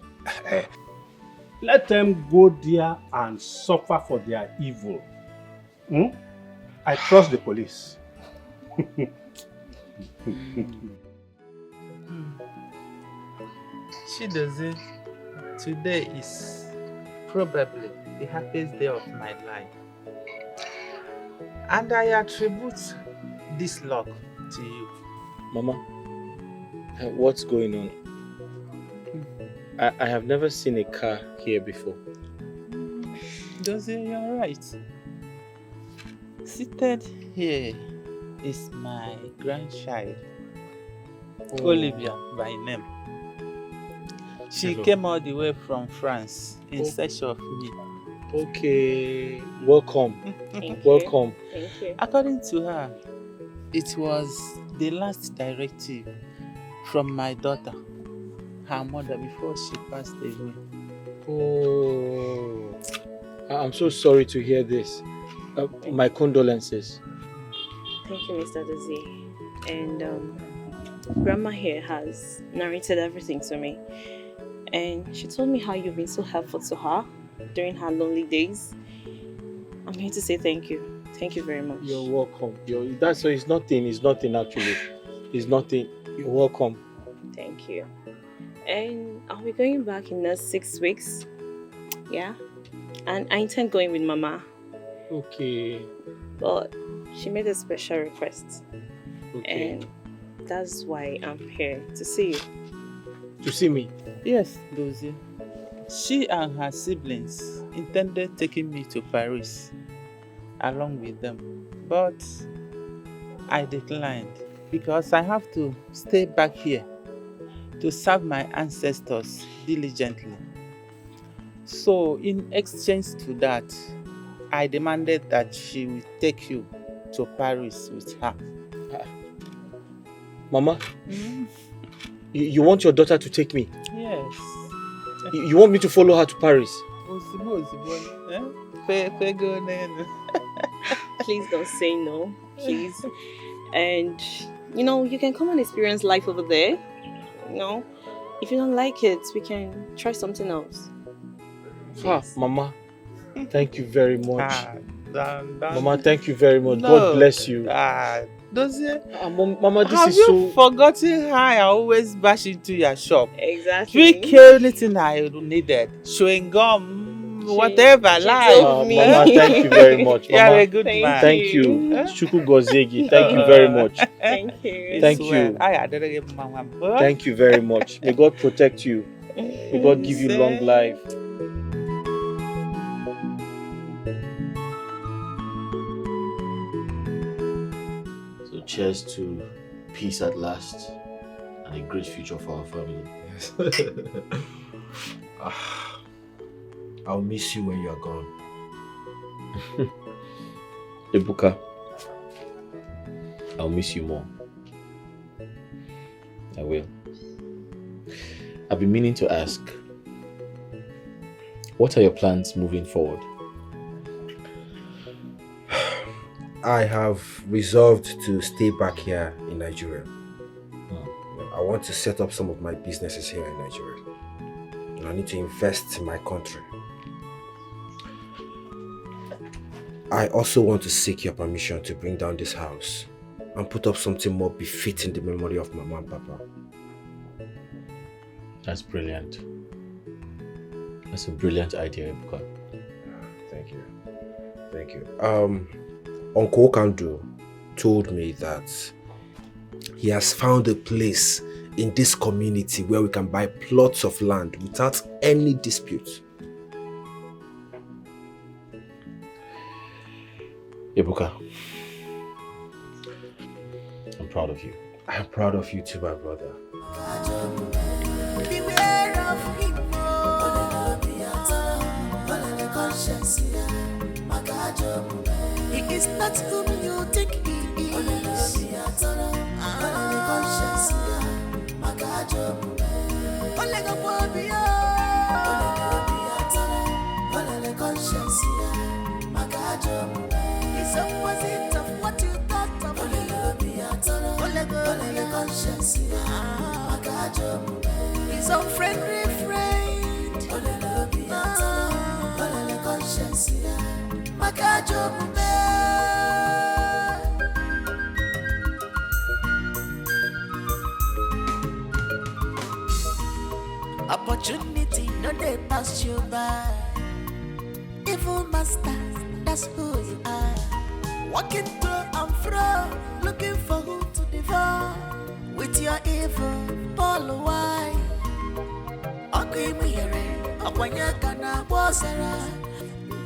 Let them go there and suffer for their evil. I trust the police. Chidozie, today is probably the happiest day of my life. And I attribute this luck to you. Mama, what's going on? I have never seen a car here before. Dozie, you're right. Seated here is my grandchild, Olivia by name. She came all the way from France in search of me. Okay, welcome. Welcome. Thank you. According to her, it was the last directive from my daughter, her mother, before she passed away. Oh, I'm so sorry to hear this. My condolences. Thank you, Mr. Dozie. And Grandma here has narrated everything to me. And she told me how you've been so helpful to her during her lonely days. I'm here to say thank you. Thank you very much. You're welcome. That's so. It's nothing actually. It's nothing. You're welcome. Thank you. And I'll be going back in the 6 weeks. Yeah? And I intend going with Mama. Okay. But she made a special request. Okay. And that's why I'm here, to see you. To see me? Yes, Dozie. She and her siblings intended taking me to Paris along with them. But I declined because I have to stay back here to serve my ancestors diligently. So in exchange to that, I demanded that she will take you to Paris with her. Mama, you want your daughter to take me? Yes. You want me to follow her to Paris? Please don't say no, please. And, you can come and experience life over there. If you don't like it, we can try something else. Mama, thank you very much. Mama, Don't. thank you very much. No. God bless you. Dozie, Mama, this have is you so... forgotten how I always bash into your shop? Exactly. Pick anything I needed. Chewing gum, whatever, like. Mama, thank you very much. You're Mama, a good man. Thank you. Chuku Gozegi, thank you very much. Thank you. Thank you. Thank you very much. May God protect you. May God give you long life. So cheers to peace at last and a great future for our family. I'll miss you when you're gone. Ebuka, I'll miss you more. I will. I've been meaning to ask, what are your plans moving forward? I have resolved to stay back here in Nigeria. I want to set up some of my businesses here in Nigeria. And I need to invest in my country. I also want to seek your permission to bring down this house and put up something more befitting the memory of Mama and Papa. That's brilliant. That's a brilliant idea, Ebuka. Thank you. Thank you. Uncle Okandu told me that he has found a place in this community where we can buy plots of land without any dispute. Ebuka, I'm proud of you. I'm proud of you too, my brother. Beware of him. He is not whom you think he is. He's opposite of what you thought of him. He's unfriendly friend. Opportunity no they pass you by. Evil master, that's who you are. Walking to and fro, looking for who to devour. With your evil, Paul why? Okay, Mire, Akwanyakana Wasara.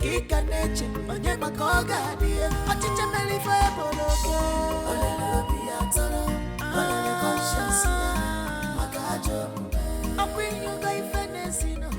Kika neche, onye makoga dia. Achicha melifa boloke. Olele biatara, olele conscience. Makajo, akwinyo ga ifenesino.